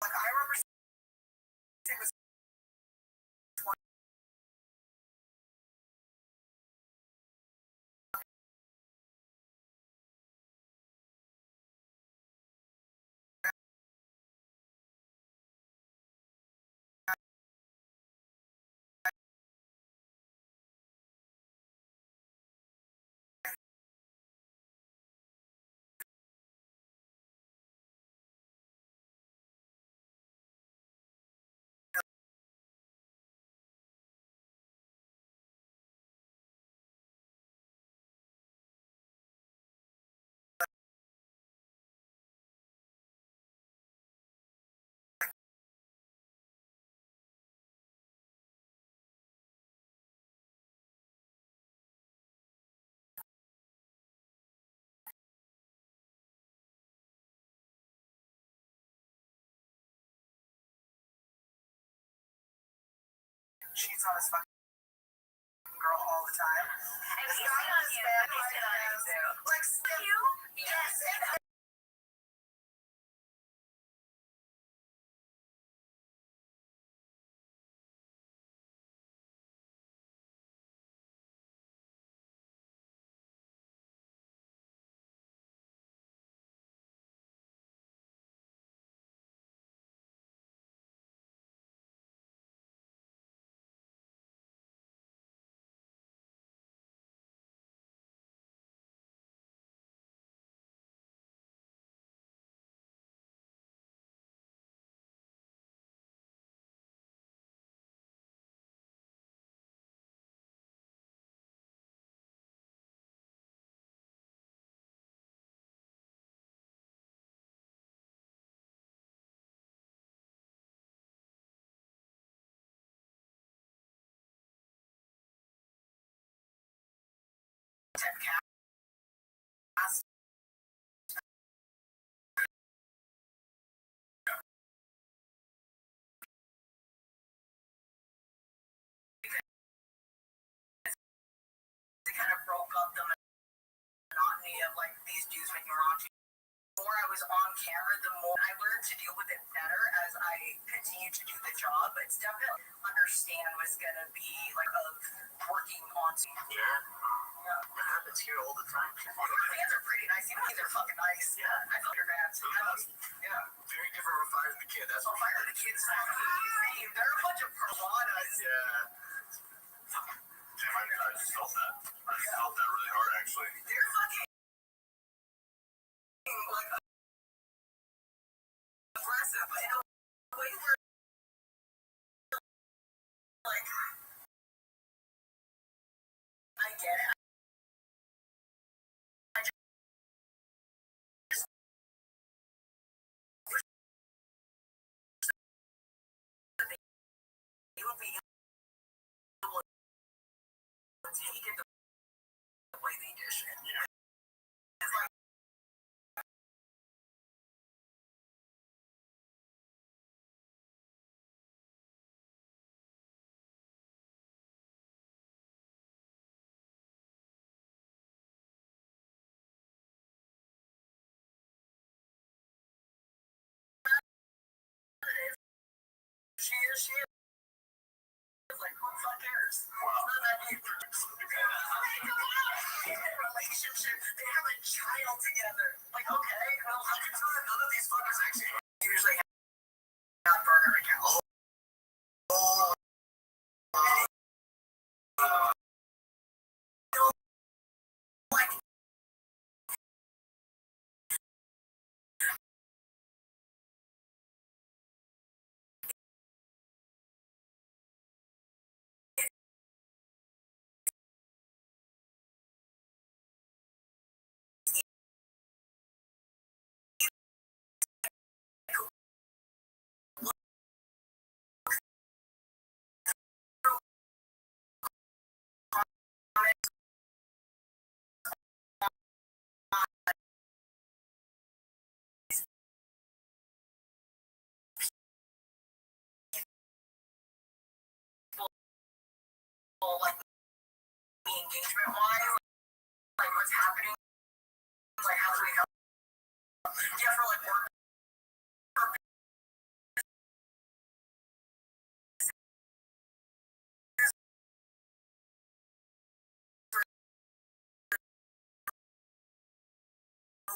Like I remember seeing this cheats on his fucking girl all the time. And it's not on his bed like you? Yes. They kind of broke up the monotony of like these dudes making raunchy. The more I was on camera, the more I learned to deal with it better as I continued to do the job. But it's definitely understand what's gonna be like of working on. Yeah, it happens here all the time. Your fans are pretty nice. Even they're fucking nice. Yeah, I feel your fans. Yeah, very different from Fire the Kid. That's what Fire the Kid's fucking easy. They're a bunch of piranhas. Yeah. Damn, I just felt that. I felt that really hard, actually. They're fucking like aggressive in a way where like I get it. I just wish that they would be able to take it the way they dish it. Yeah. It's like she is like who the fuck cares? Wow. It's not that deep. Relationship, they have a child together. Like, okay, well, how can tell that none of these fuckers actually usually have burner account?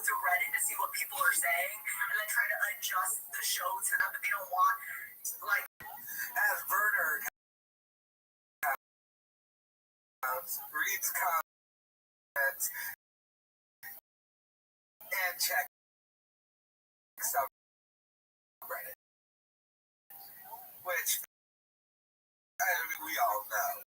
through Reddit to see what people are saying and then try to adjust the show to them, but they don't want, like, as Werner reads comments and checks subreddit, which we all know.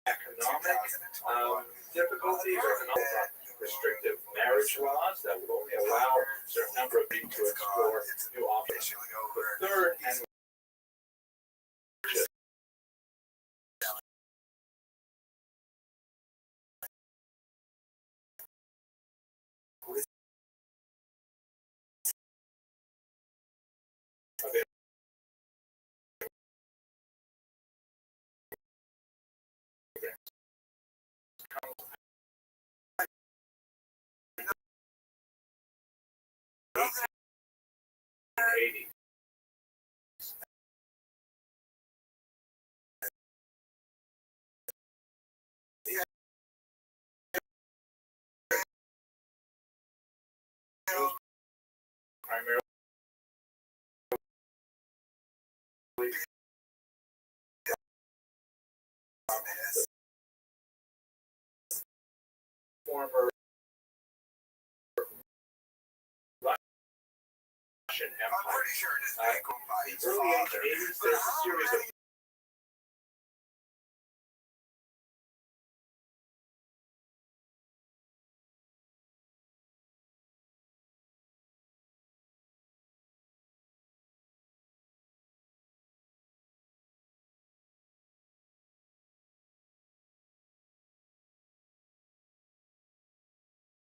Economic difficulties or restrictive marriage laws that would only allow a certain number of people to explore new options. The third and '80s. Primarily former Russian I'm Empire. pretty sure it is Michael by his Early father. 80s, there's a series of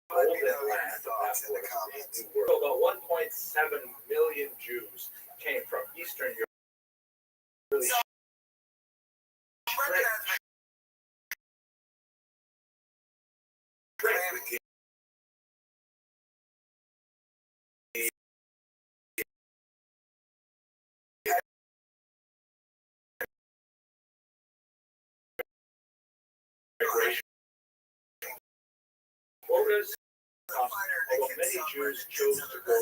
golden land that was the New World. About 1.7 million Jews came from Eastern Europe. Really migration quotas, although many Jews chose to go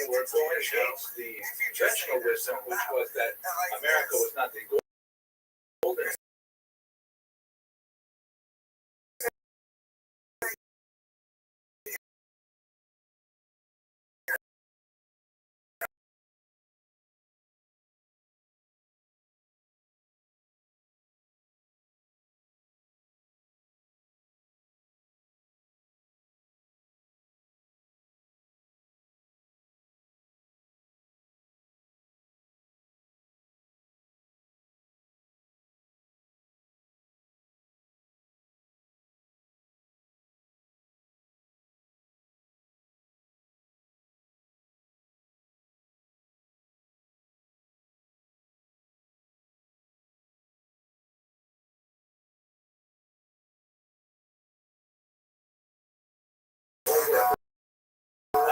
were going against the conventional wisdom, which was that America was not the golden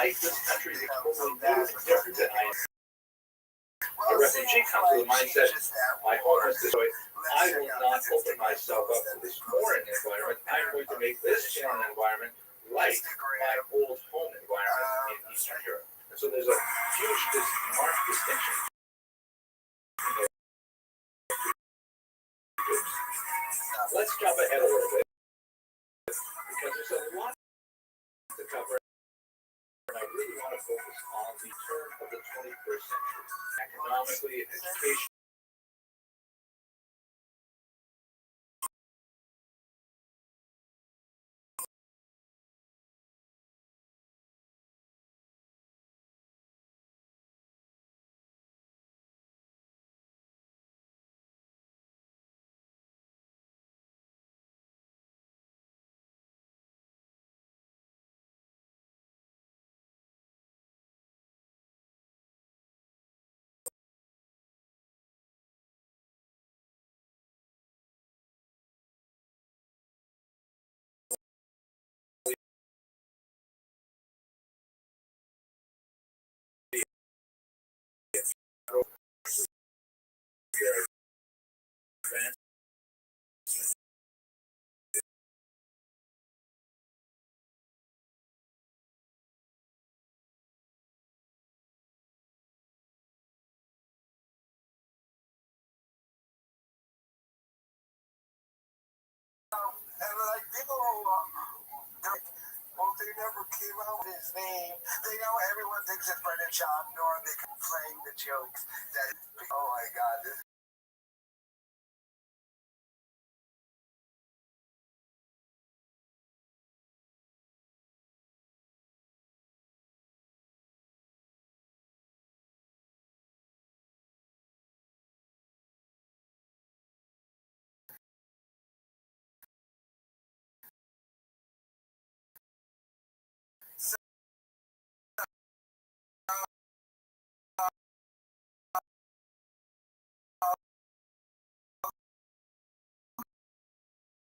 like this country is totally different than I am. A refugee comes with the mindset, my home is destroyed. I will not open myself up to this foreign environment. I'm going to make this foreign environment like my old home environment in Eastern Europe. And so there's a huge, marked distinction. Let's jump ahead a little bit because there's a lot to cover. And I really want to focus on the turn of the 21st century, economically, education. And like people who they never came out with his name. They know everyone thinks it's Brendan Schaub, nor they playing the jokes that oh my god, this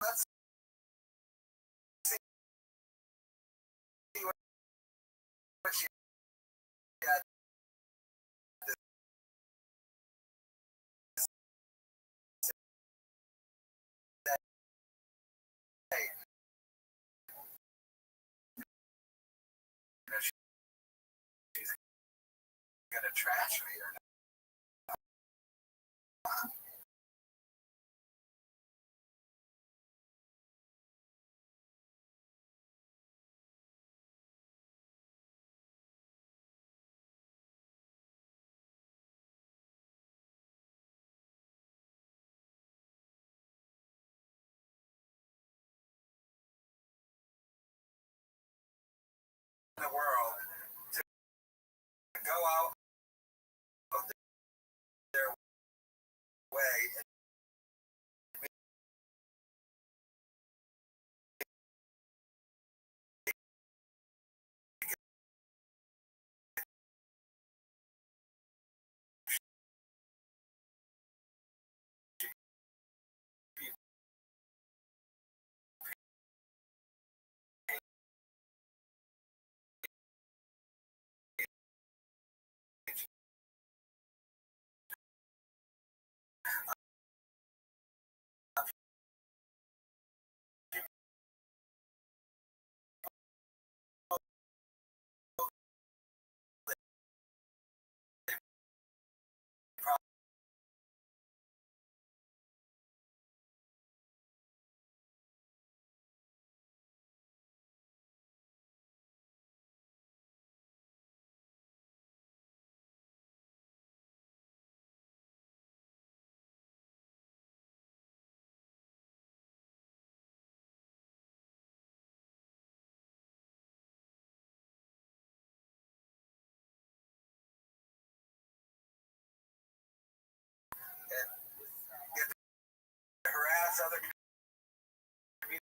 let's see what she had to say. If she's gonna trash me or not. In the world to go out of their way and get to harass other communities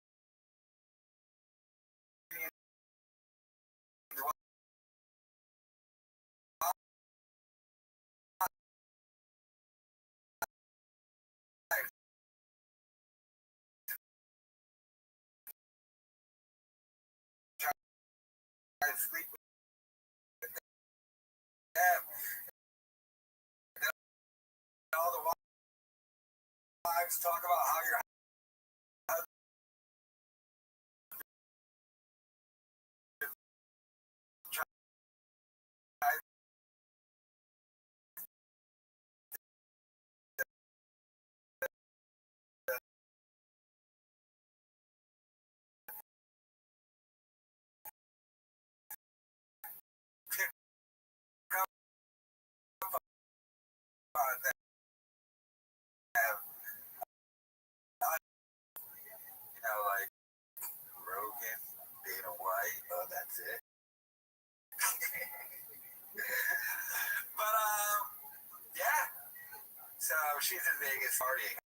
try to sleep with have. And all the wives talk about how your that have, like Rogan, Dana White, that's it. But yeah. So she's in Vegas partying.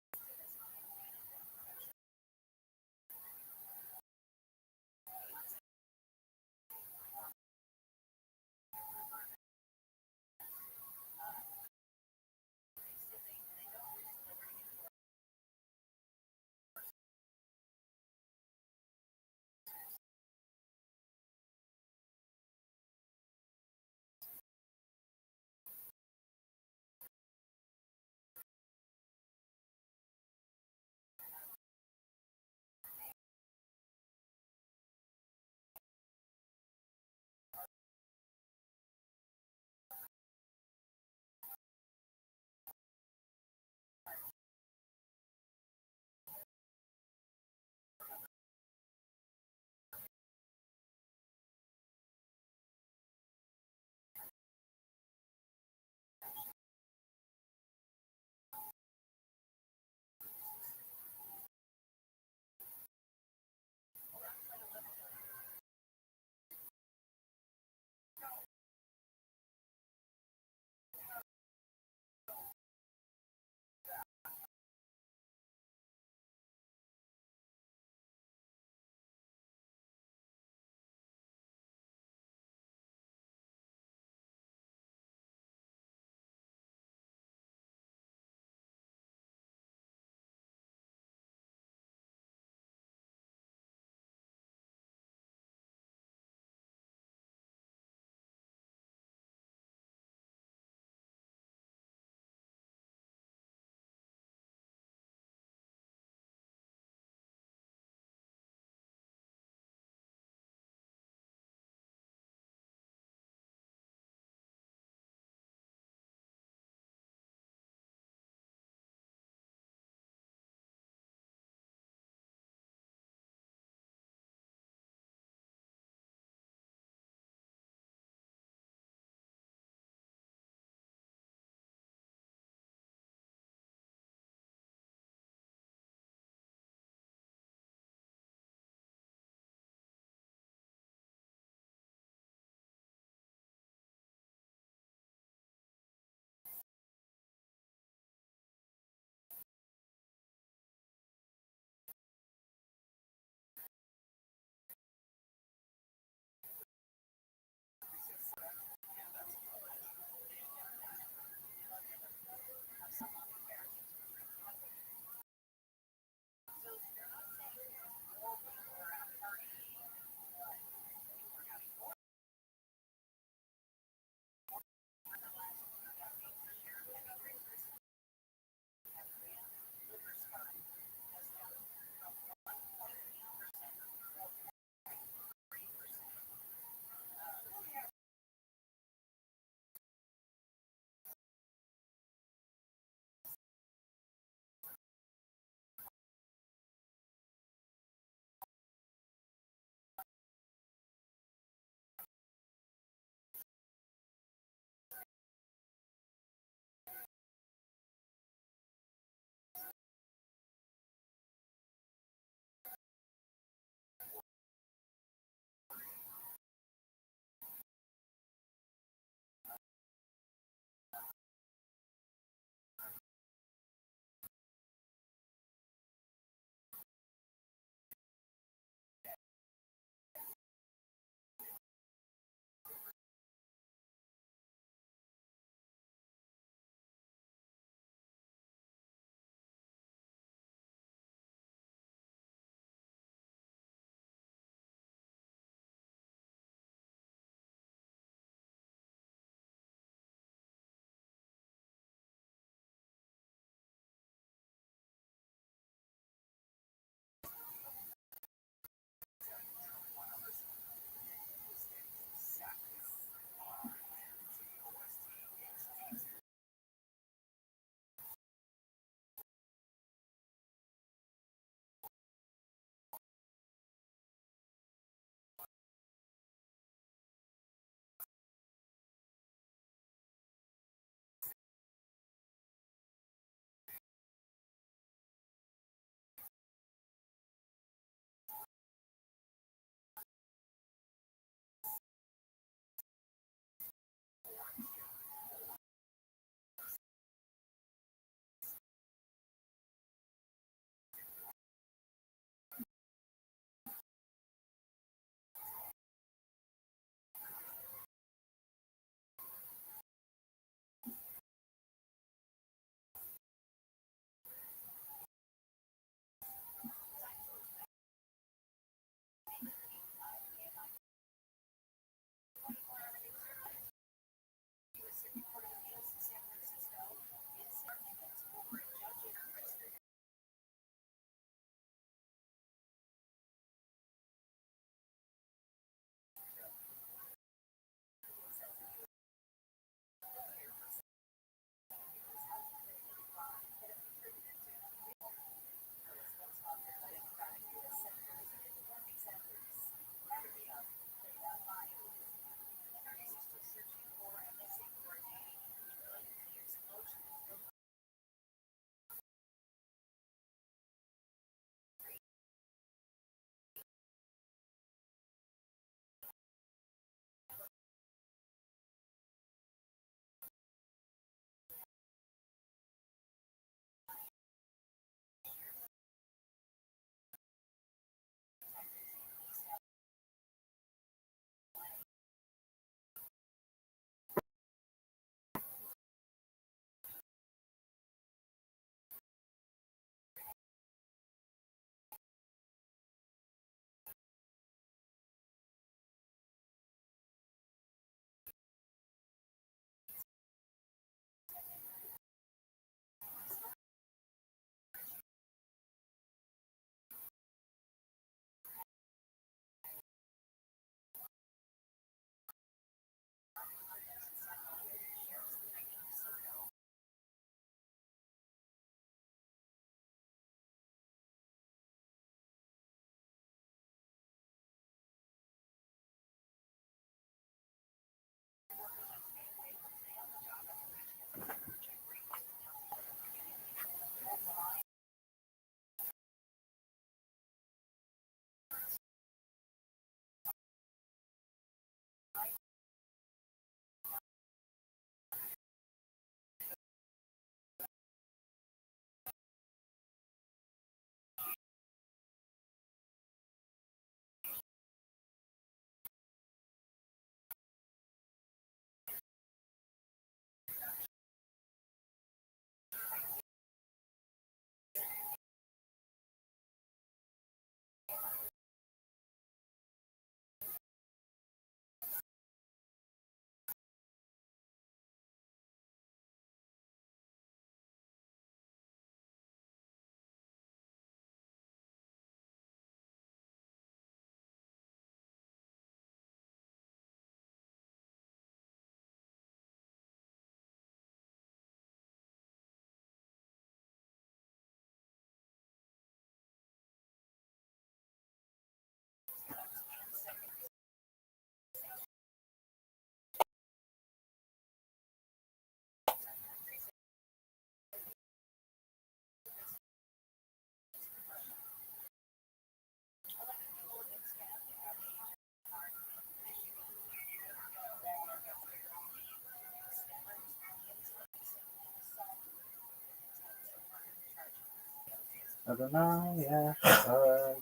Adonai Echad.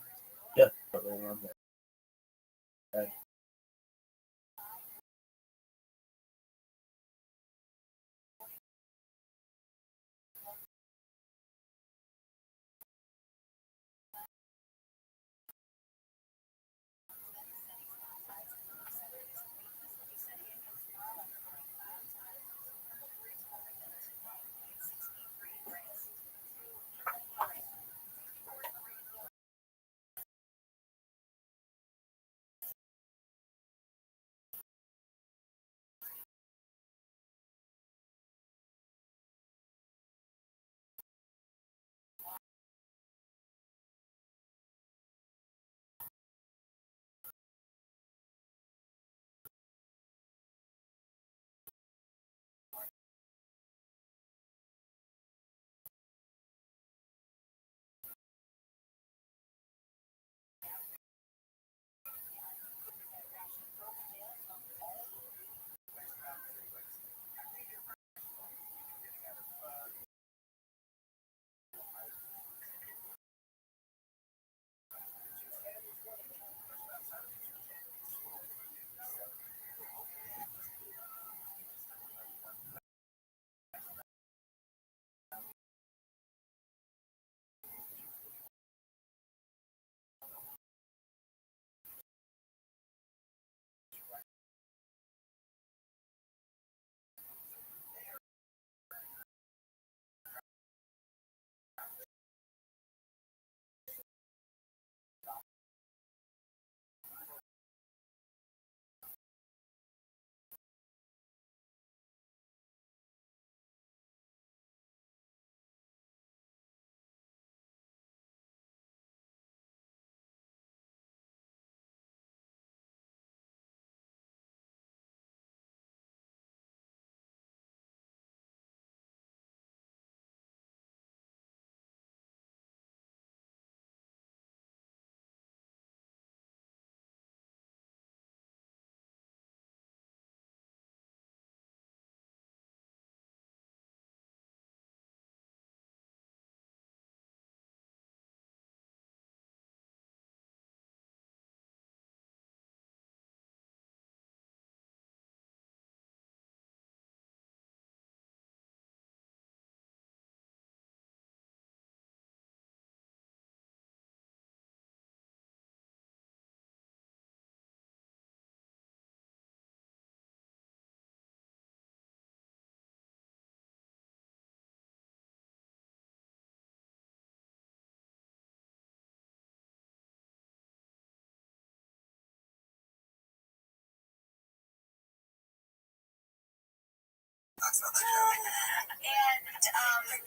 Yeah, but they love that. And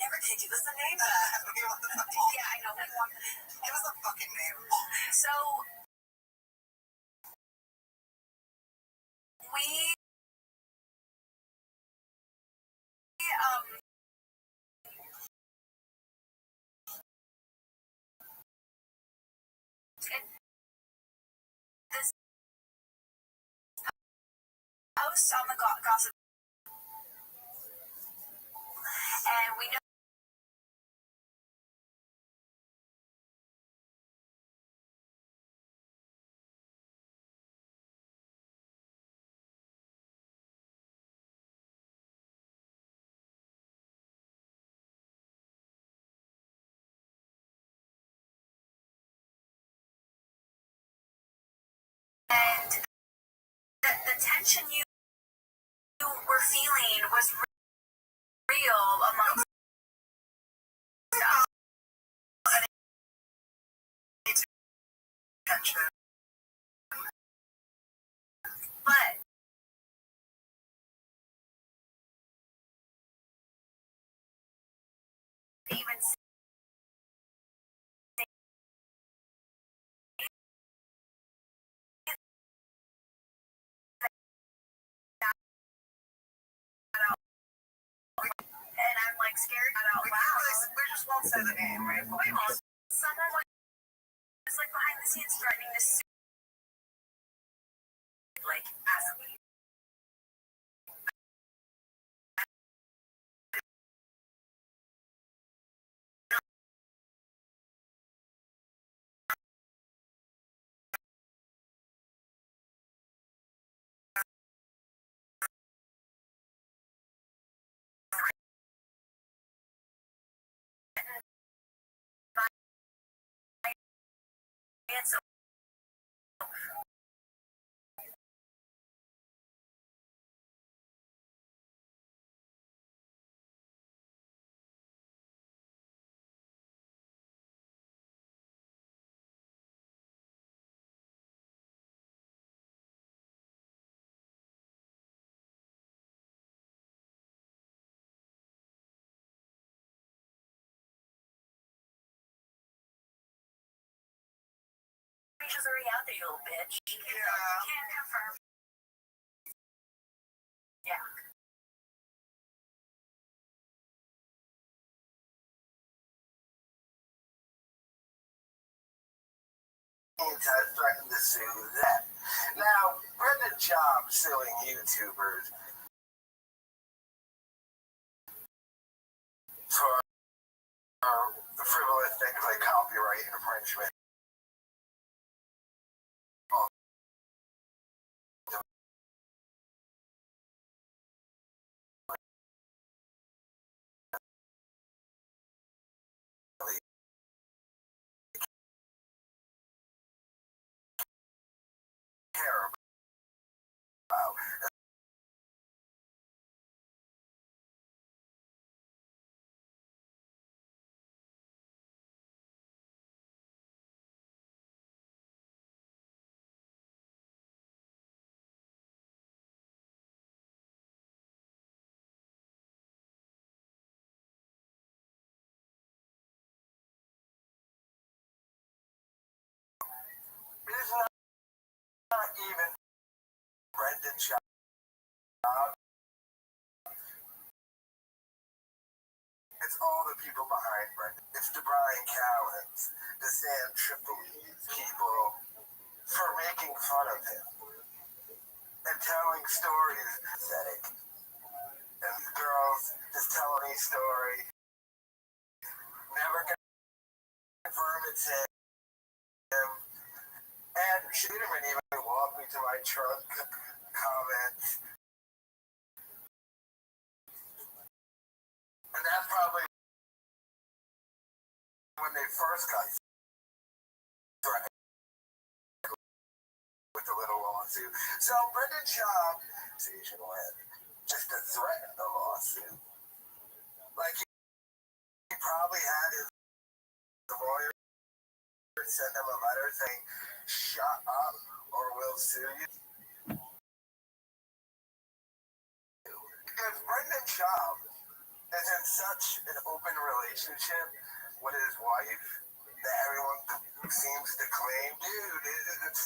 never kid you. What's the name? Yeah, I know. It was a fucking name. So we in this post on the gossip, and we know and the tension you were feeling was real amongst tension, but even and I'm like scared out loud. We just won't say the name, right? But we won't. Someone was like behind the scenes threatening to sue, like ask me. Already out there, you little bitch. Yeah. Can't confirm. Yeah. Has threatened to sue them. Now, Brendan Job suing YouTubers for the frivolous things like copyright infringement. Care about. It's not even Brendan Job. It's all the people behind Brendan. It's the Brian Callens, the Sam Tripoli's people for making fun of him and telling stories. Pathetic. And these girls just telling me story. Never gonna confirm it's him. And she didn't even walk me to my truck. Comment. And that's probably when they first got threatened with the little lawsuit. So Brendan Schaub decision went just to threaten the lawsuit. Like he probably had his lawyer send him a letter saying, "Shut up or we'll sue you." If Brendan Schaub is in such an open relationship with his wife that everyone seems to claim, dude, it's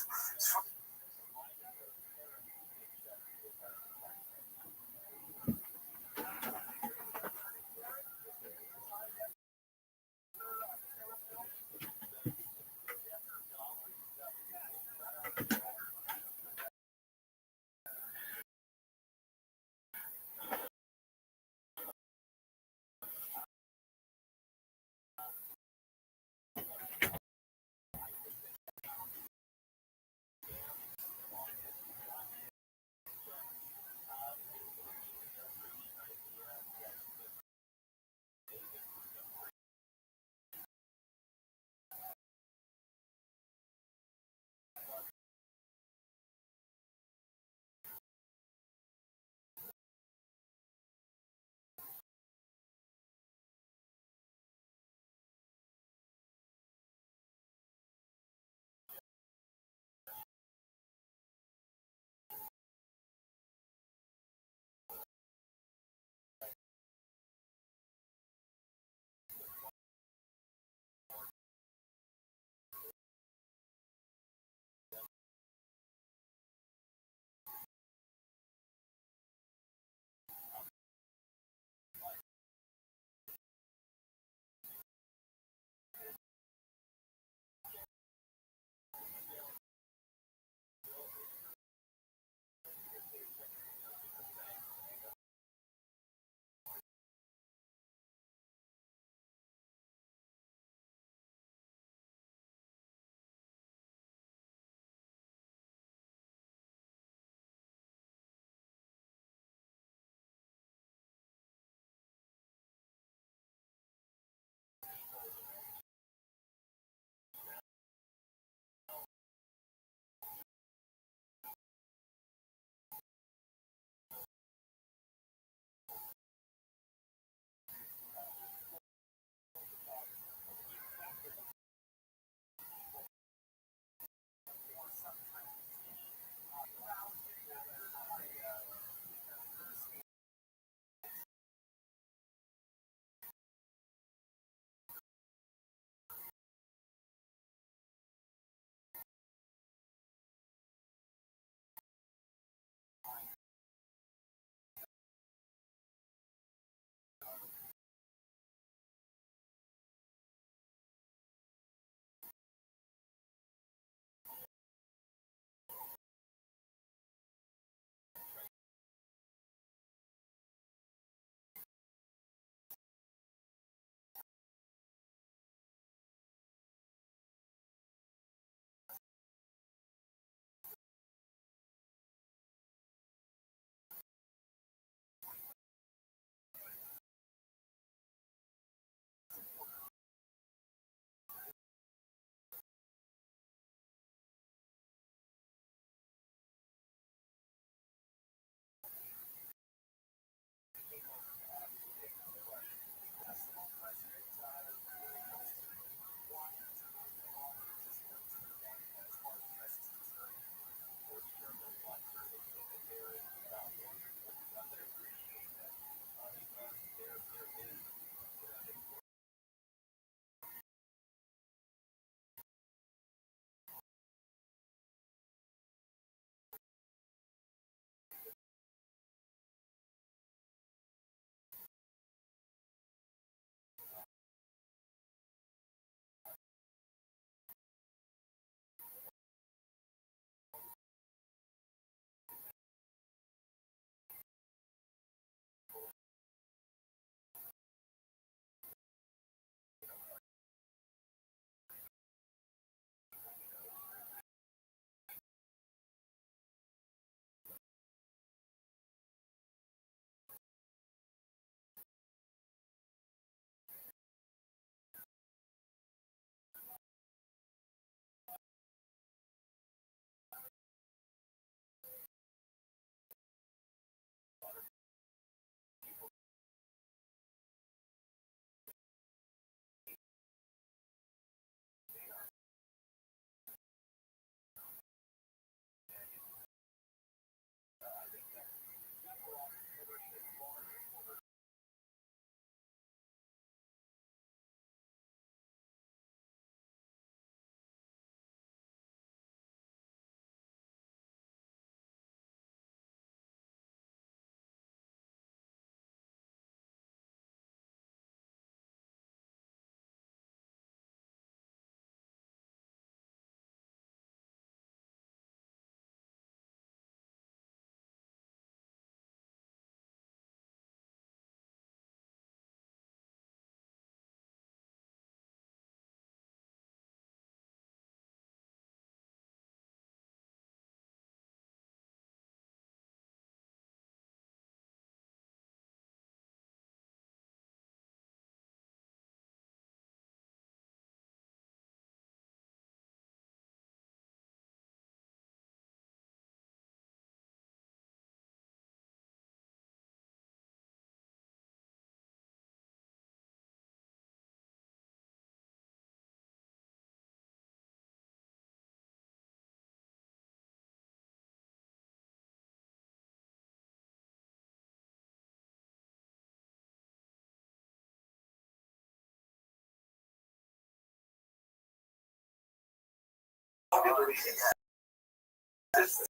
early insistence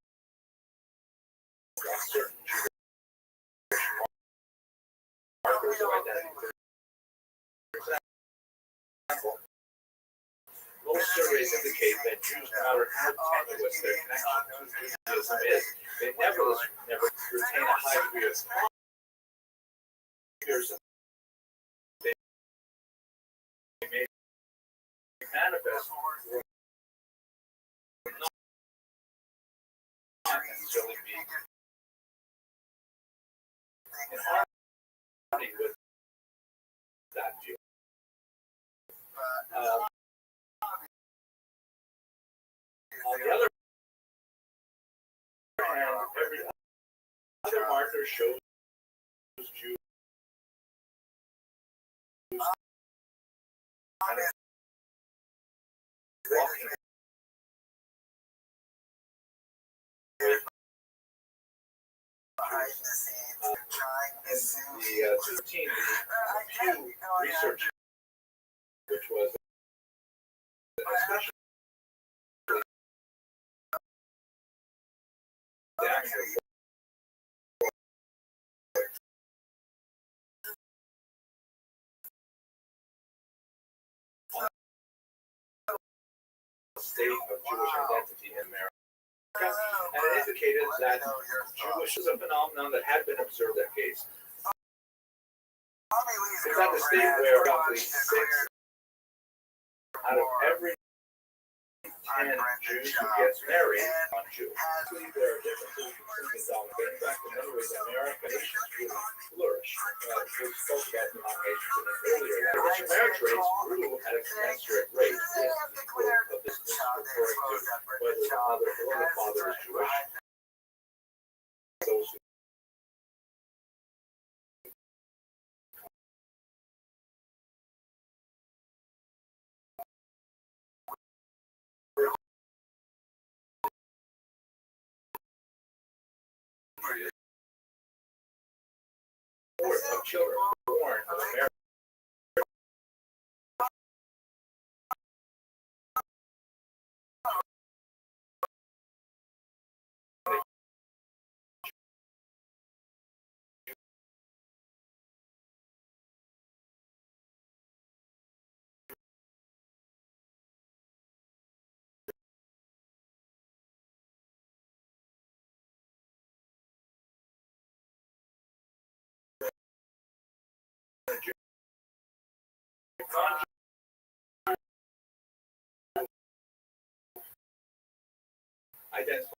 on certain markers of identity. For example, most surveys indicate that Jews, no matter how tenuous their connection to Judaism is, they never retain a high degree of fears that they may manifest or not necessarily be in harmony with that view. On the other hand, every other marker shows Jews kind of walking behind the scenes, trying to see. the 13, the Pew research, which was especially the actual state of Jewish identity in America. And it indicated that Jewish is a phenomenon that had been observed at case. It's at the state where roughly 6 out of every 10 Jews who gets married on Jew. There are differences between the dominant. In fact, in many ways, American nations really flourish. We spoke about denominations in an earlier lecture. Marriage rates grew at a commensurate rate with the growth of this referring to whether the mother or the father is Jewish. Those of children born of American identify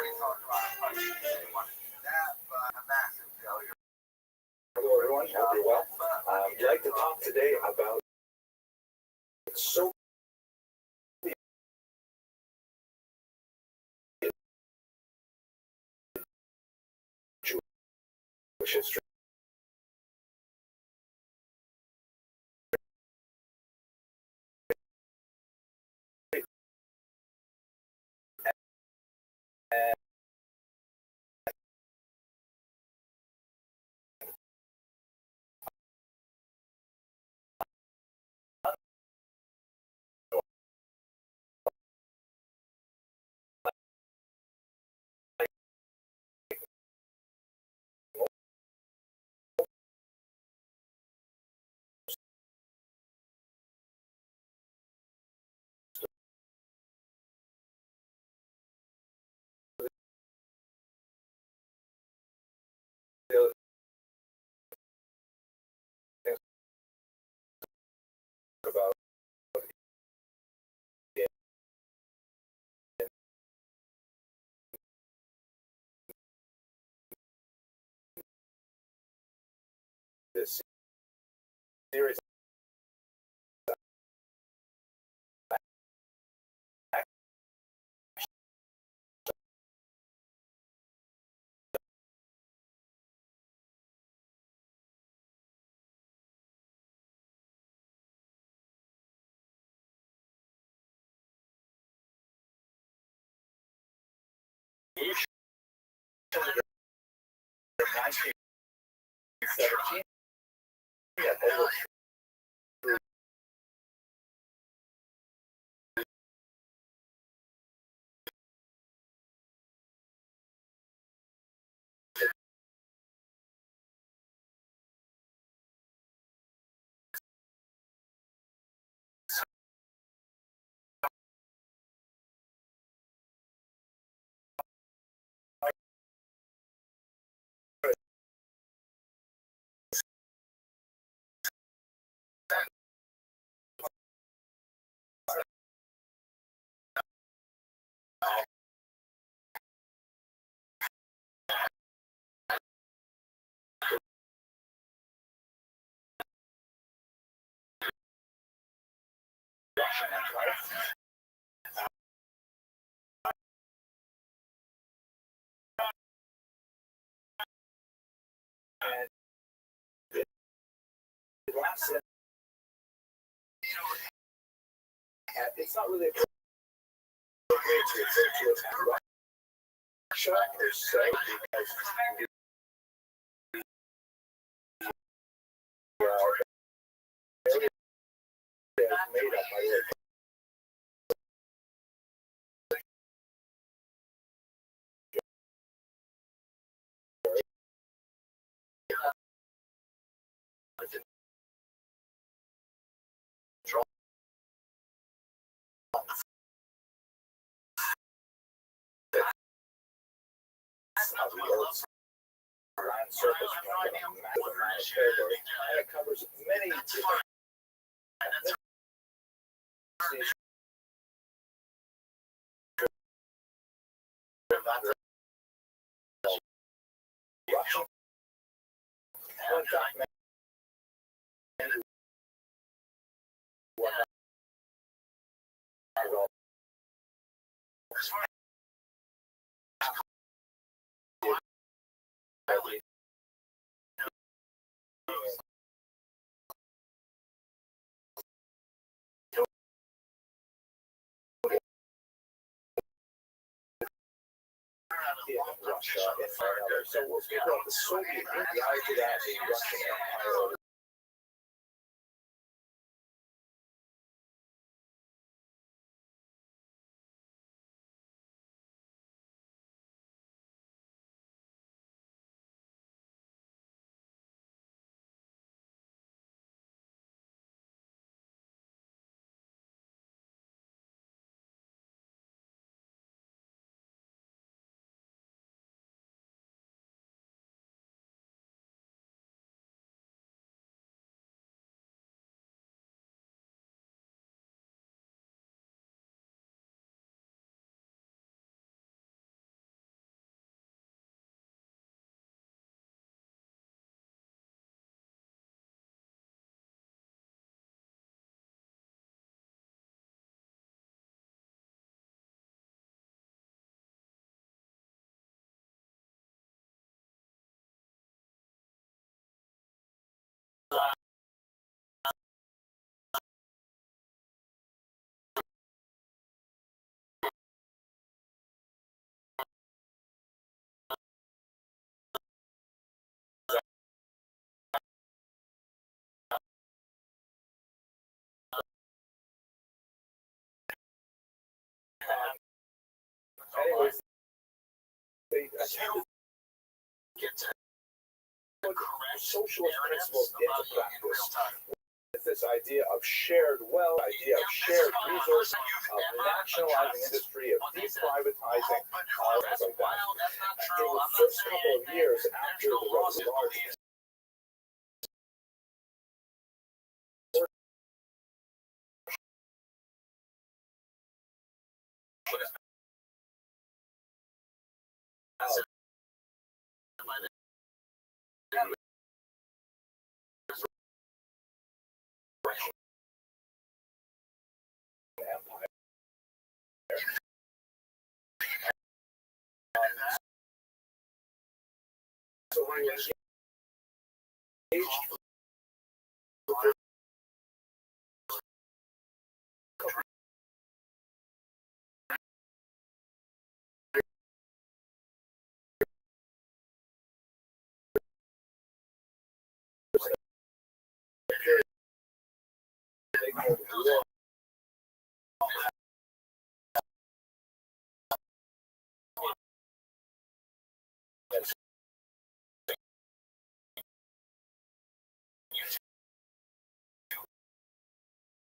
already talked about it. They wanted to do that, but a massive failure. Hello, everyone. Hope you're well. I'd like to talk today about Soviet Jewish history. About this series. In 1917, Russian Empire. And it lasted. It's not really appropriate to refer to it as Russia per se, because it was made up by the land surface from a massive amount of territory, and it covers many different ethnicities. Russia. Well, in fact, many were not at all. Russia and others. So we'll speak about the Soviet Union. Prior to that, the Russian Empire anyways, they attempted to put socialist principles into practice. With this idea of shared wealth, idea of shared resources, of nationalizing industry, of deprivatizing, things like that. In the first couple of years after the revolution, empire. So when you engage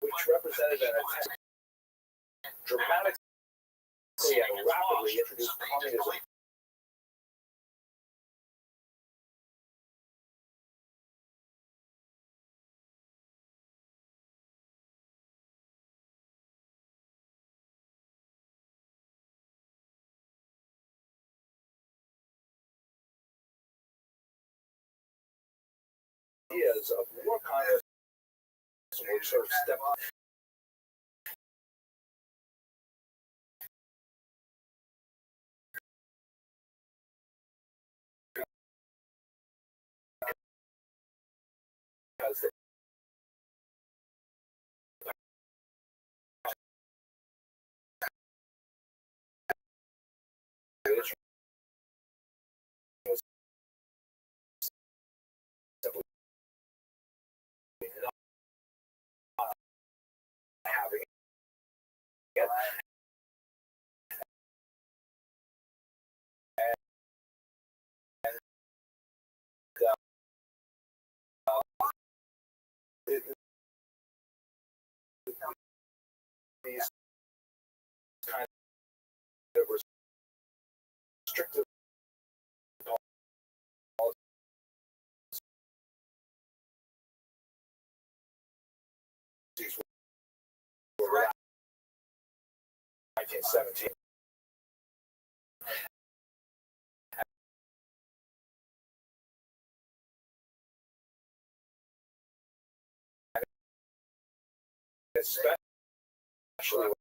which represented an attempt dramatically and rapidly introduce communism. Ideas of more communism were sort of stepped as the was simply not having it. These kind of restrictive policies were around 1917. Especially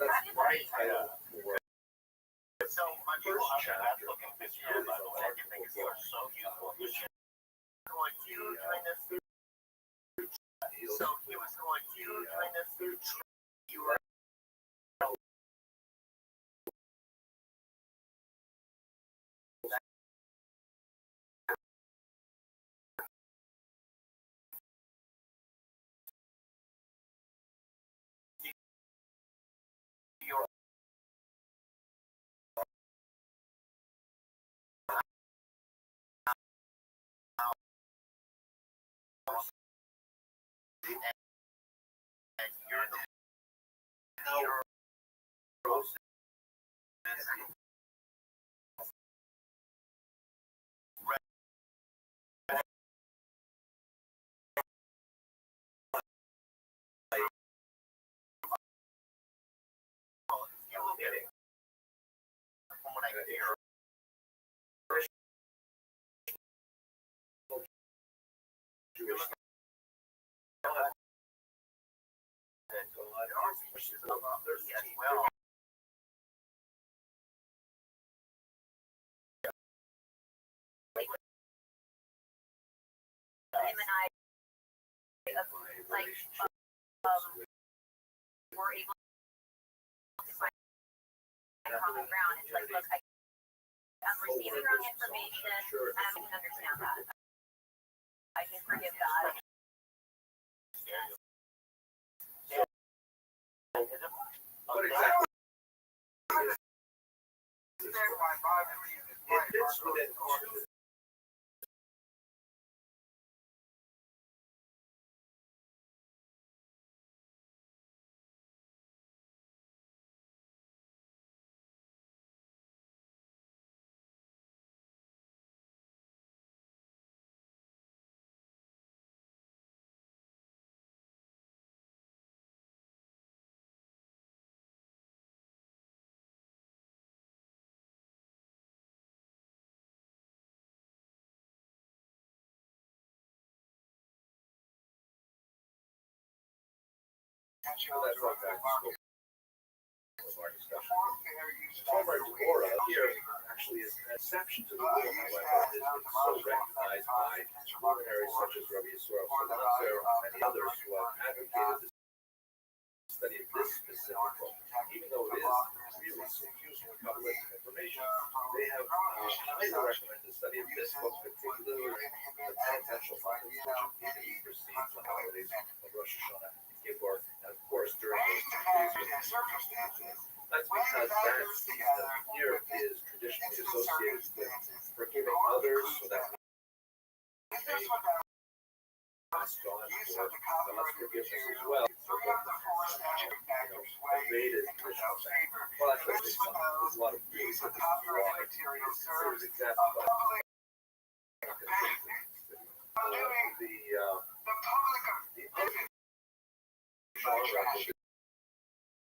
That's my title for So my first first chapter. chapter looking video, by the way, I think you are so useful. Going to during this so he was going to during this you were and you're the leader of you look at it from what I hear. As well. Him and I, like, were able to find common ground. It's like, look, I'm receiving wrong information, and I can understand that. I can forgive that. What exactly? It fits within two. That's what our discussion. Former Deborah here actually is an exception to the rule, however, it is so recognized by luminaries such as Rabbi Yisrael and many others who have advocated the study of this specific book. Even though it is really useful public information, they have highly recommended the study of this book, particularly the penitential findings, which immediately precedes the holidays of Rosh Hashanah and Kippur, and of course during those 2 days. That's because that season here is traditionally associated with forgiving others, so that we may ask God for God's forgiveness as well. Evaded traditional thing. Well, that's what there's a lot of reasons why it's exactly like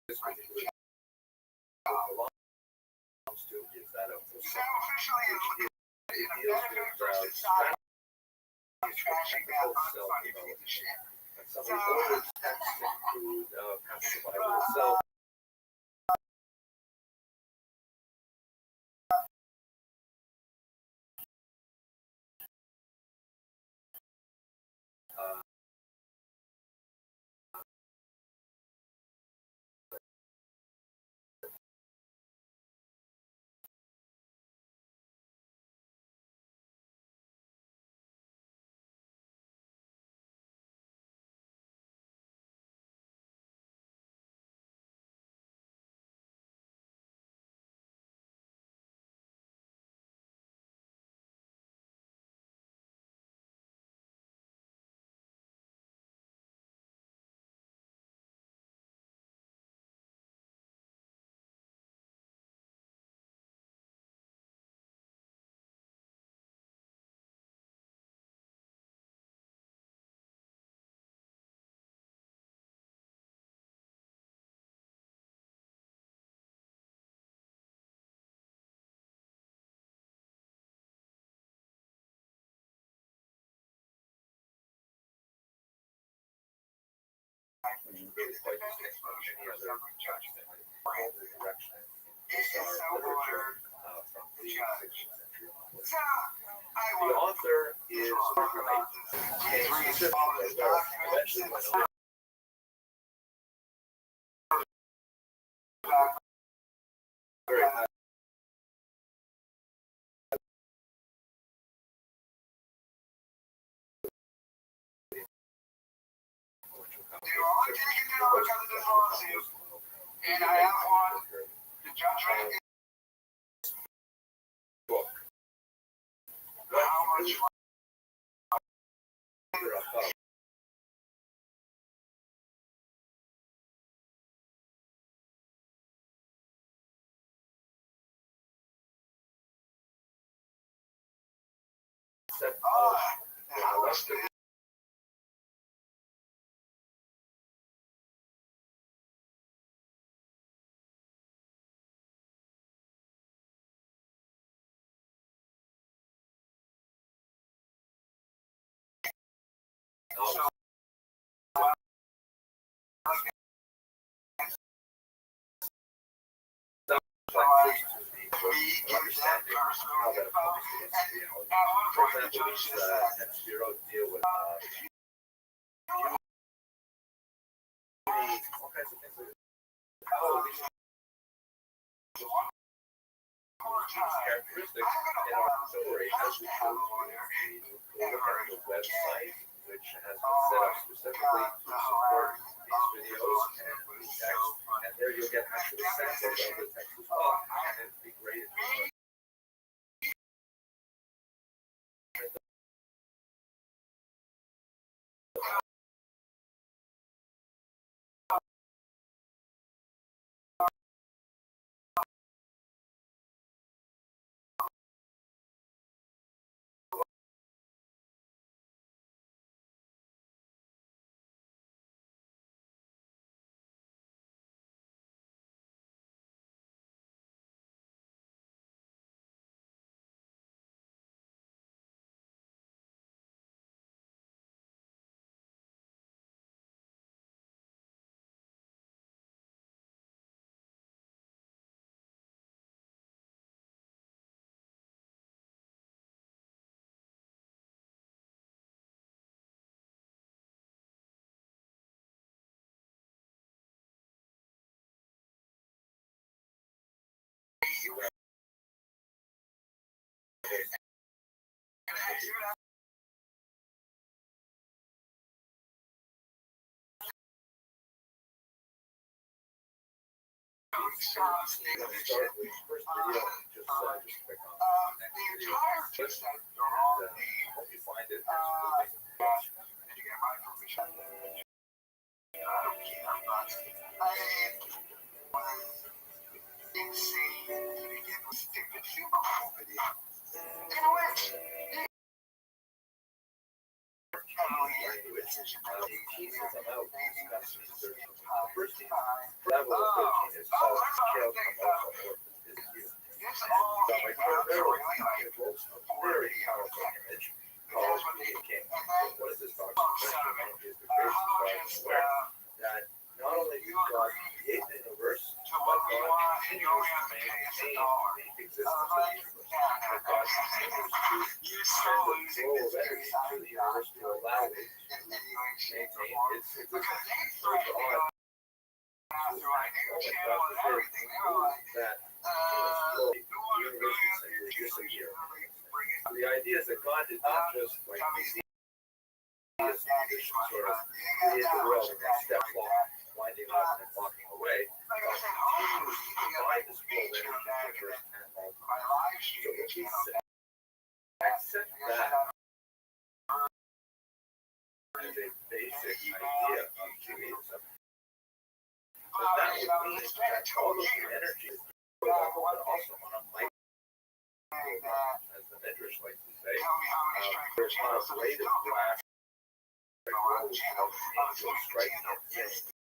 this particular belongs to is that of the it deals with strategies for technical self-development. And some of the older texts include passage the Bible itself. really quite distinct from any other judgment in the direction It's just so literature hard from to the judge. 16th century onwards. So, I The want author to is talk right, about this. Please and read specifically all of his documents. eventually went on very high. They were only taken down because of this lawsuit. And I have one. The judgment is how much how much the understanding how that applies to its reality. For example, these F-Zero deal with all kinds of things like these characteristics in our story as we go through the website, which has been set up specifically to support these videos and the text, and there you'll get actual samples of the text as well, and it'd be great if you first video, just click on the entire text that you're on the hope you find it and you get my permission. I don't care, but I was insane to begin with stupid Super Bowl video in which he heavily into a decision that he maybe this was the first time. level of 15 is called scale promotion. This all came out to really like Very powerful image called the king. What is this talking about? Is the gracious God that not only do God create the universe, but God continues to maintain the existence of the universe. That God continues to send the flow of energy to the universe to allow it to maintain its existence. So God the idea is that God did not just like see this sort of create the world and then step long, winding up and walking away. God continues to provide this flow of energy to the universe and multiply. So if we accept that as a basic idea of Judaism, that would mean that all of the energy is also on a micro, as the Midrash likes to say, there's not a blade of glass striking it, saying,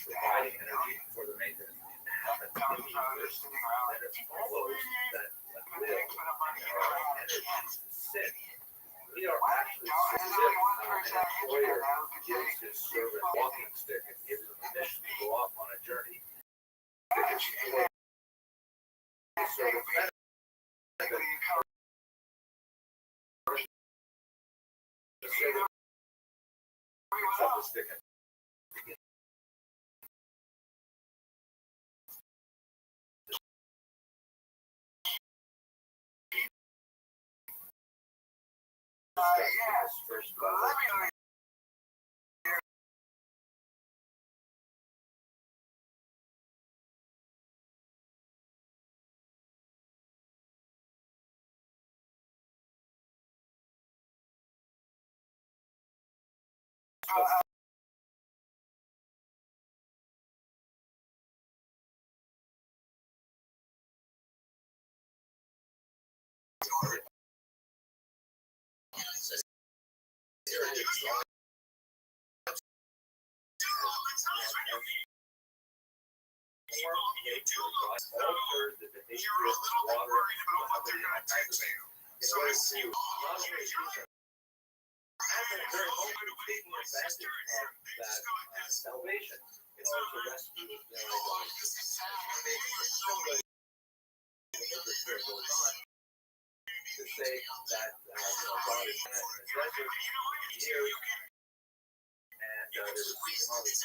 providing energy for the maintenance happens in the universe, then it follows that when will our energy sit, we are actually sit an employer gives his servant a walking stick and gives him a mission to go off on a journey. The servant picks up the stick and yes. first Let me know. alter the behavior of the water and other magazine in order to moderate use of and at a very moment taking advantage of that salvation in order to rescue their lives. Somebody goes on to say that God is in the desert years and they were seeing all these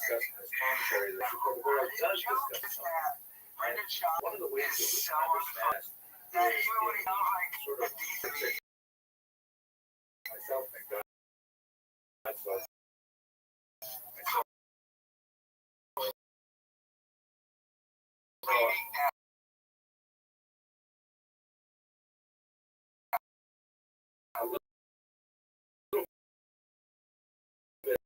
discussing this commentary that the world does discuss something. And one of the ways that we can understand is sort of myself and God. So myself. A little bit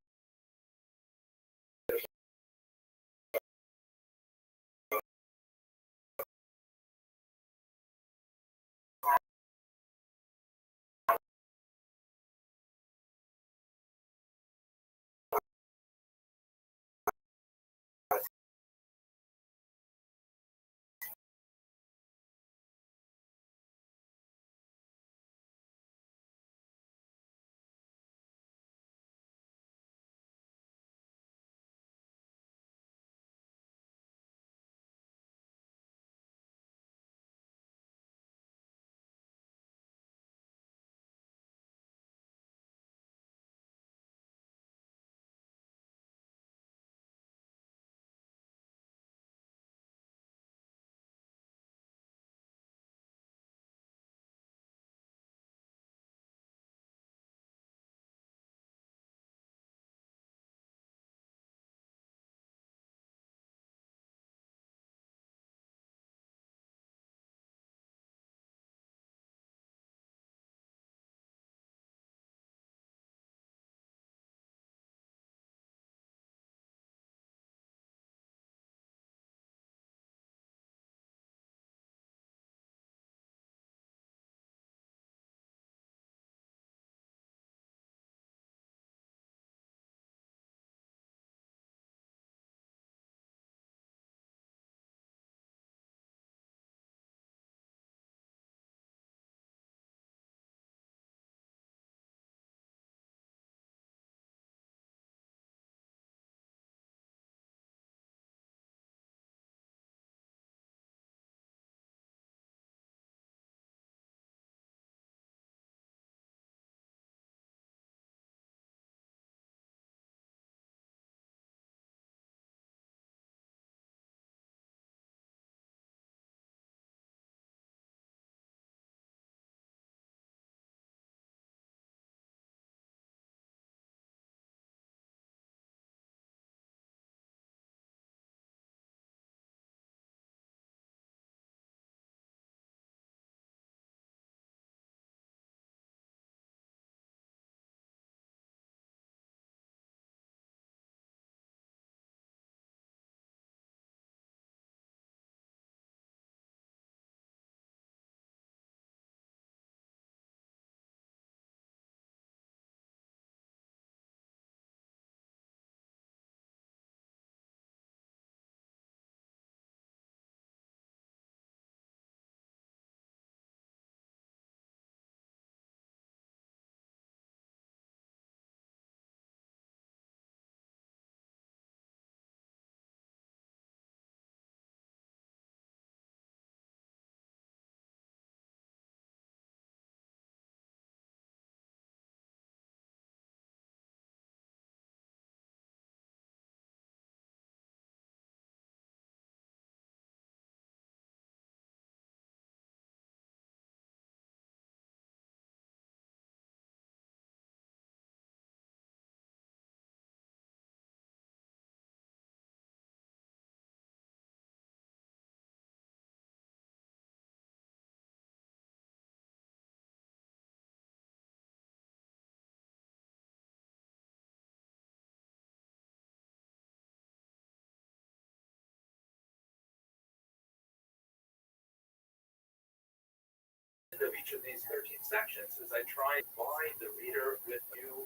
of each of these 13 sections is I try and bind the reader with you,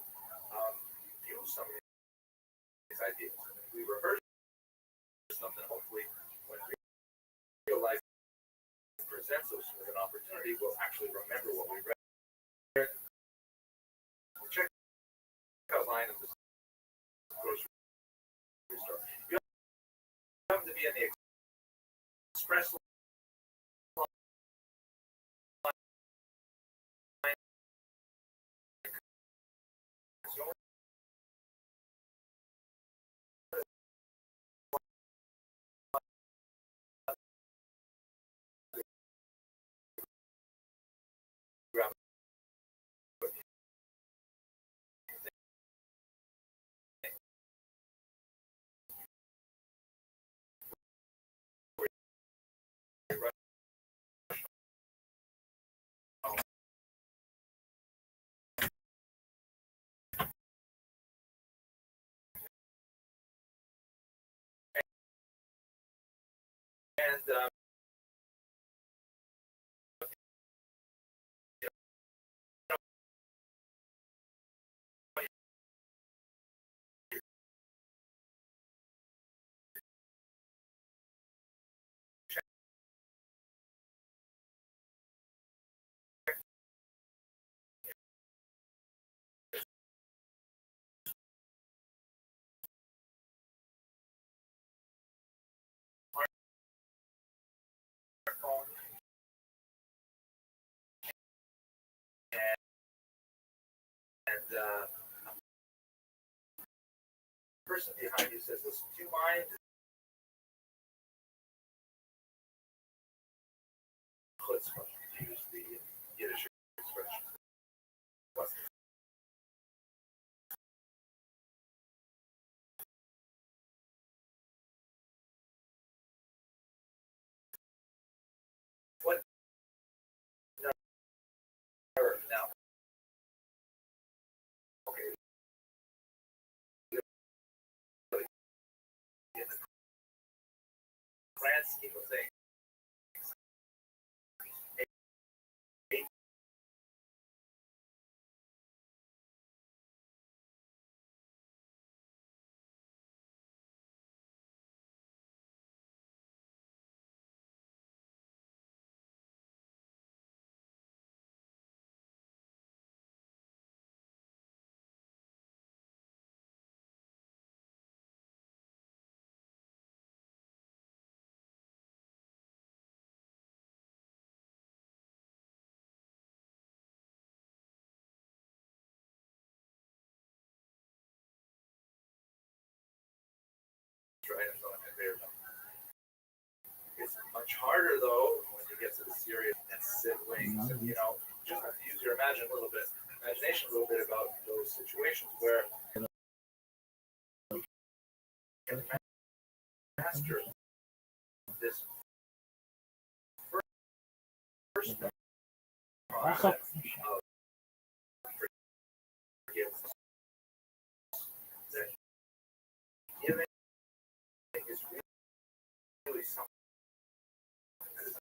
some of these ideas. And if we rehearse something, hopefully, when real life presents us with an opportunity, we'll actually remember what we read. Check out line of the grocery store. You have to be in the express line. And the person behind you says, listen, do you mind? Chutzpah, to use the Yiddish expression. What's what? No, now, okay. In the grand scheme of things, right? It's much harder though when you get to the serious and siblings, and just have to use your imagination a little bit about those situations where you can master this first process of forgiveness. That giving is really something that is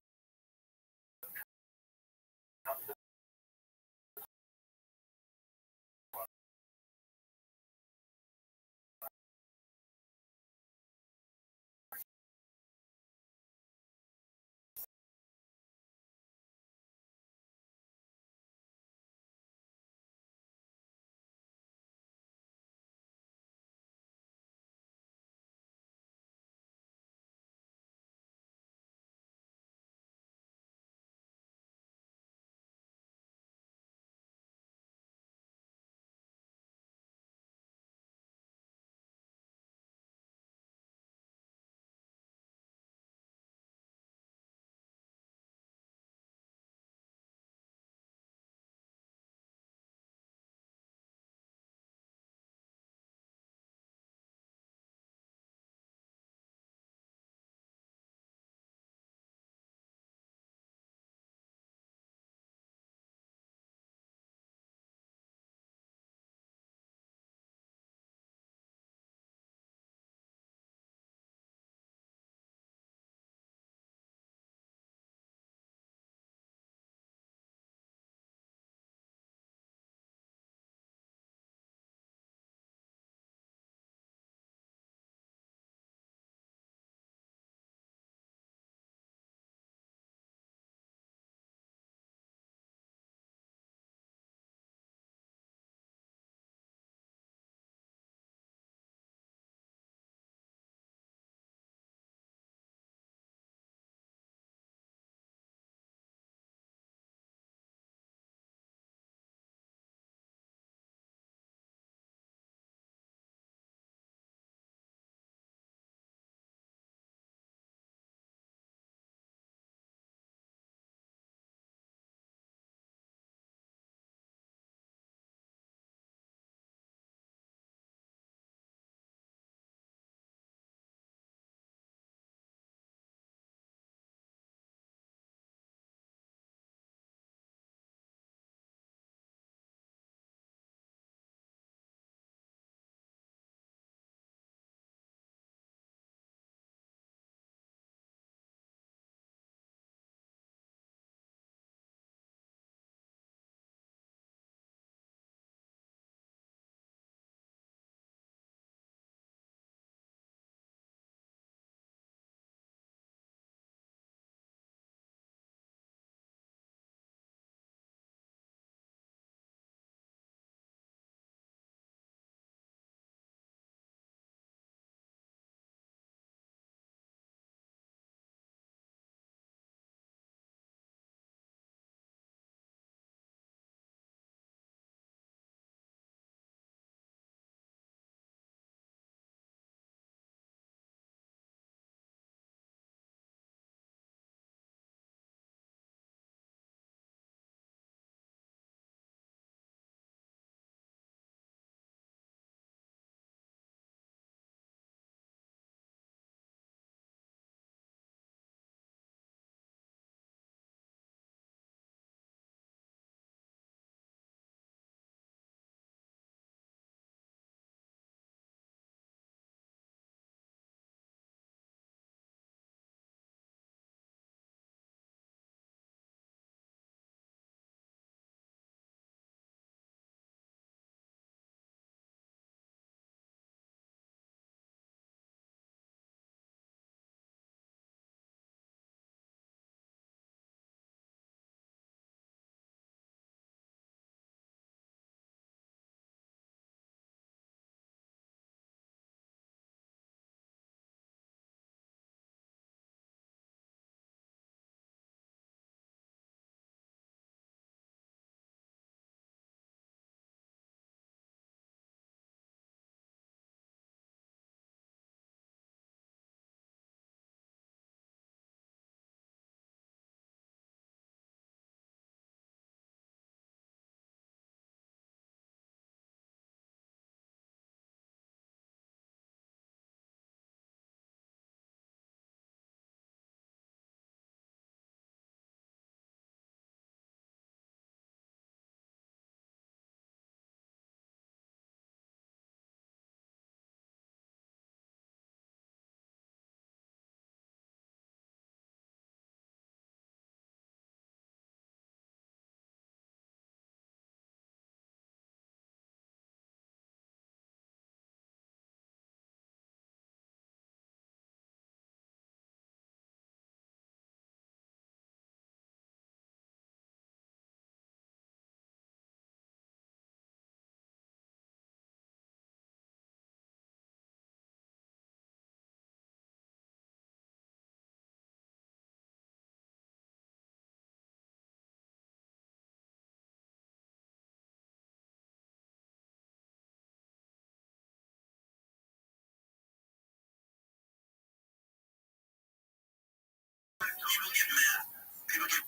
People get mad. People get.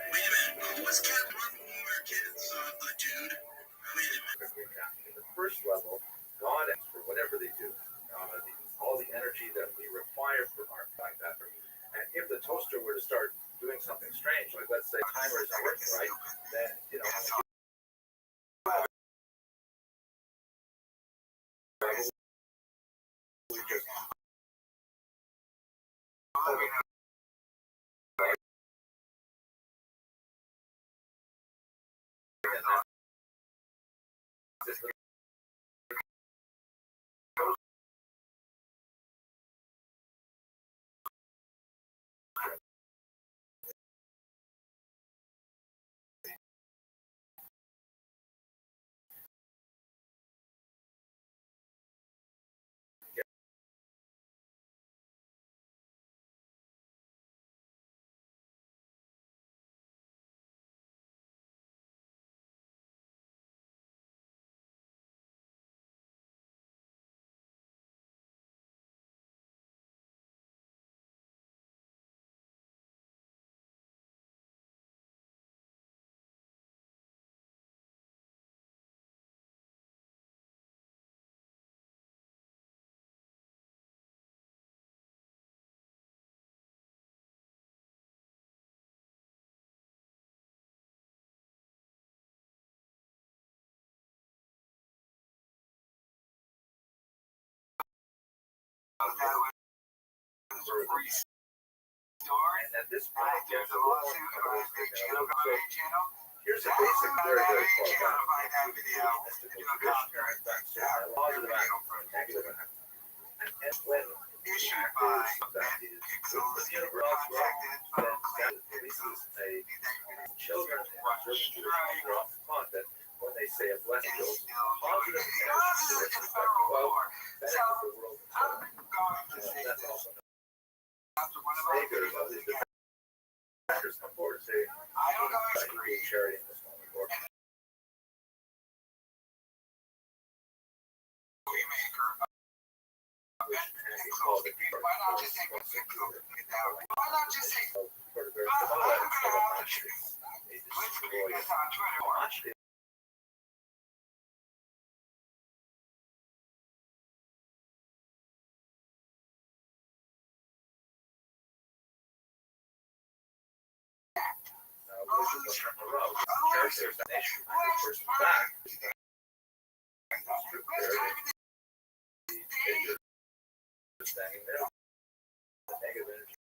Wait a minute. Who was Captain when we were kids? Dude. Wait a minute. In the first level, God asks for whatever they do. All the energy that we require from our like that. And if the toaster were to start doing something strange, like let's say the timer isn't working right, then we just and at this point, there's a lawsuit about the channel. Here's a basic, very positive negative. And when issued by that is releases a children taught that when they say a blessing goes positive energy, well, benefit the world. That's also makers of these defenders come forward and say, I don't know if you do charity in this moment, or why not just say standing there, the negative energy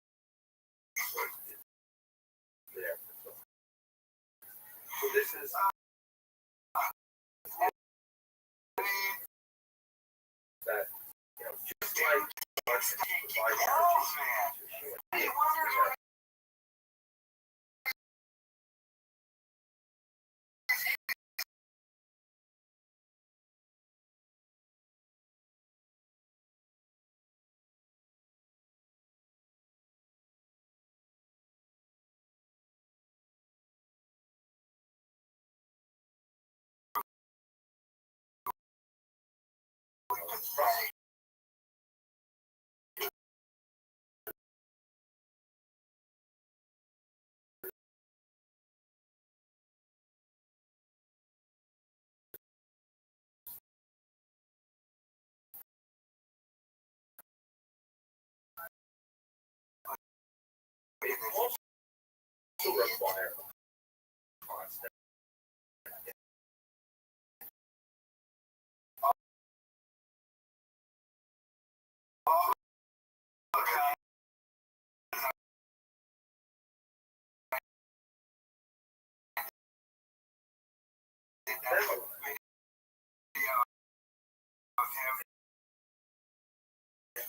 is there. So this is that, just like what's provides energy to human beings. It also require constant.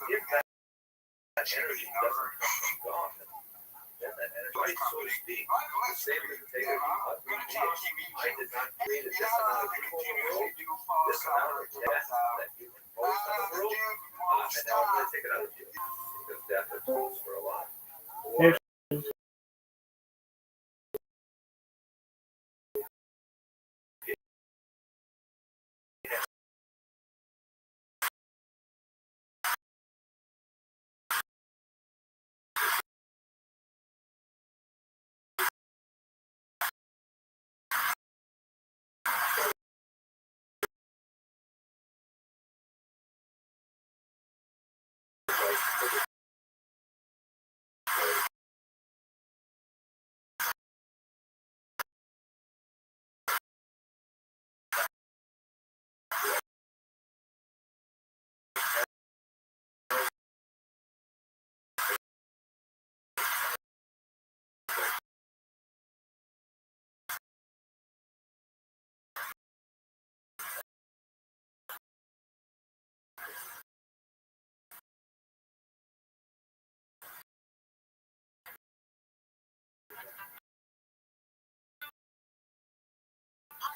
If that energy doesn't come from God, then that energy, so to speak, the same as the I did not create this amount of people in the world, this amount of death that you impose on the world, and now I'm going to take it out of you, because death atones for a lot. Or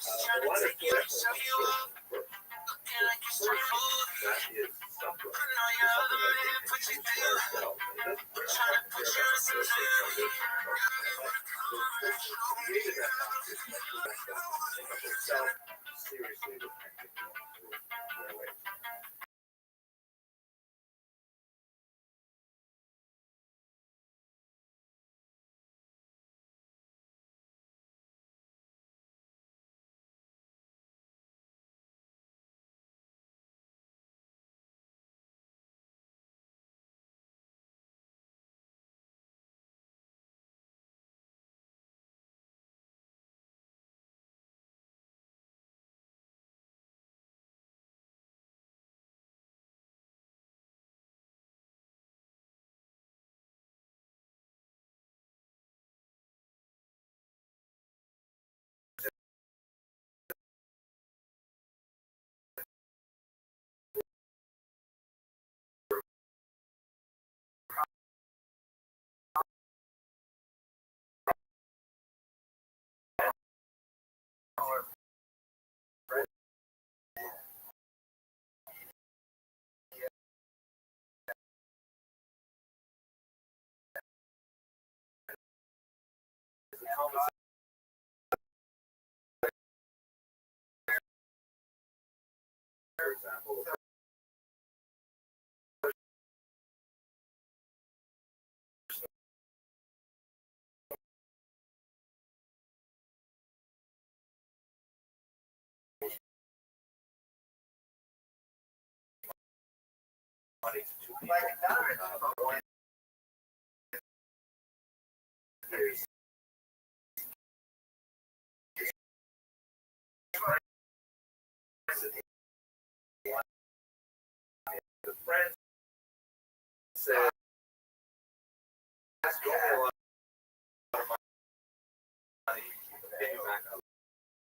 just trying to take you and show you up. Looking like you're straight forward. I know your other man put you through. I'm trying to put you in some jewelry. Seriously, for example, money to two people. There's the friend said, "Ask me a lot of money, pay you back a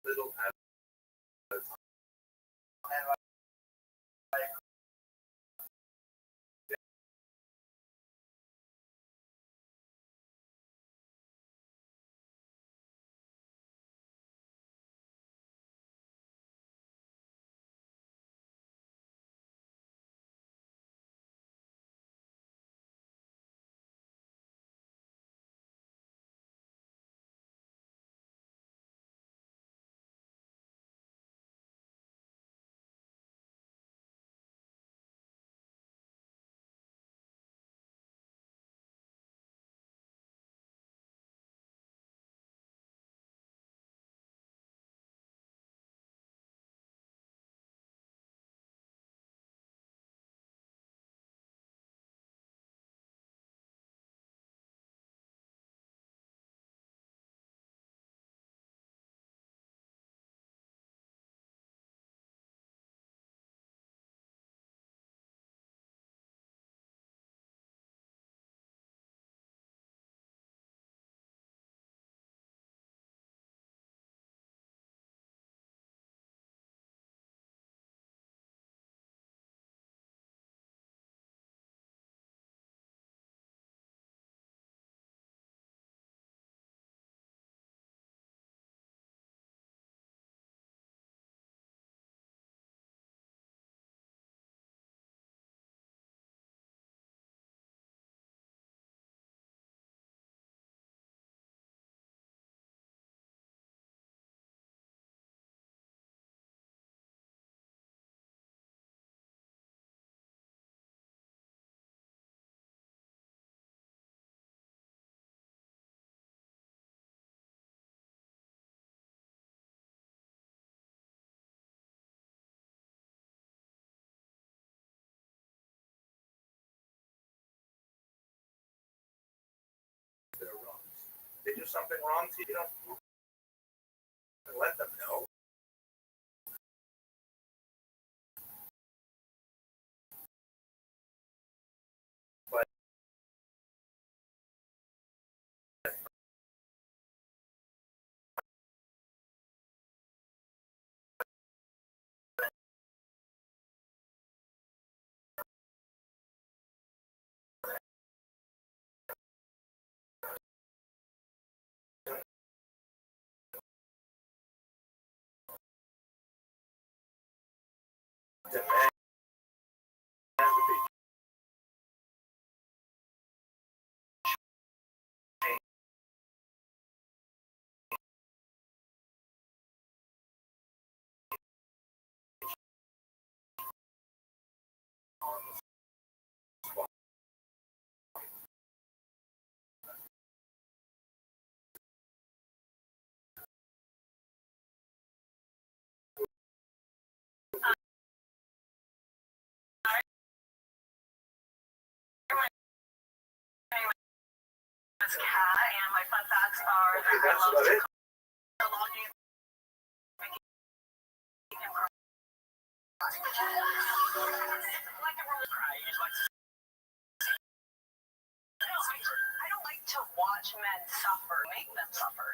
little at a time." And like, they're wrong. They do something wrong to you, you don't let them know. But cat, and my fun facts are that I That's love about to it. cook. How long do you think you can grow? I like to roll cry. You just like to. I don't like to watch men suffer, make them suffer.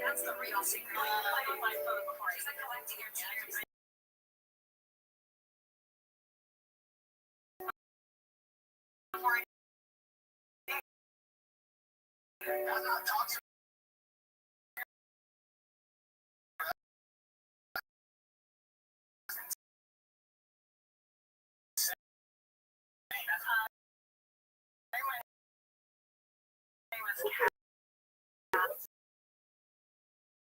That's the real secret. Play with my phone before I start collecting your tears. Before I I'm not talking.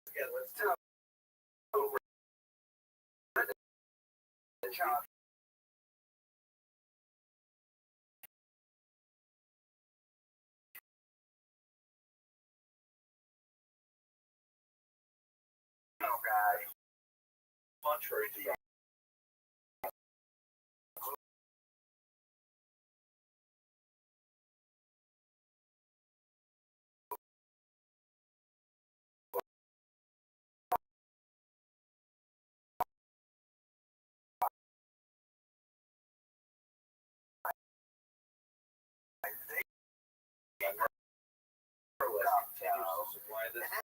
Again, let's do the job. no guy. Contrary to that. Continues to supply this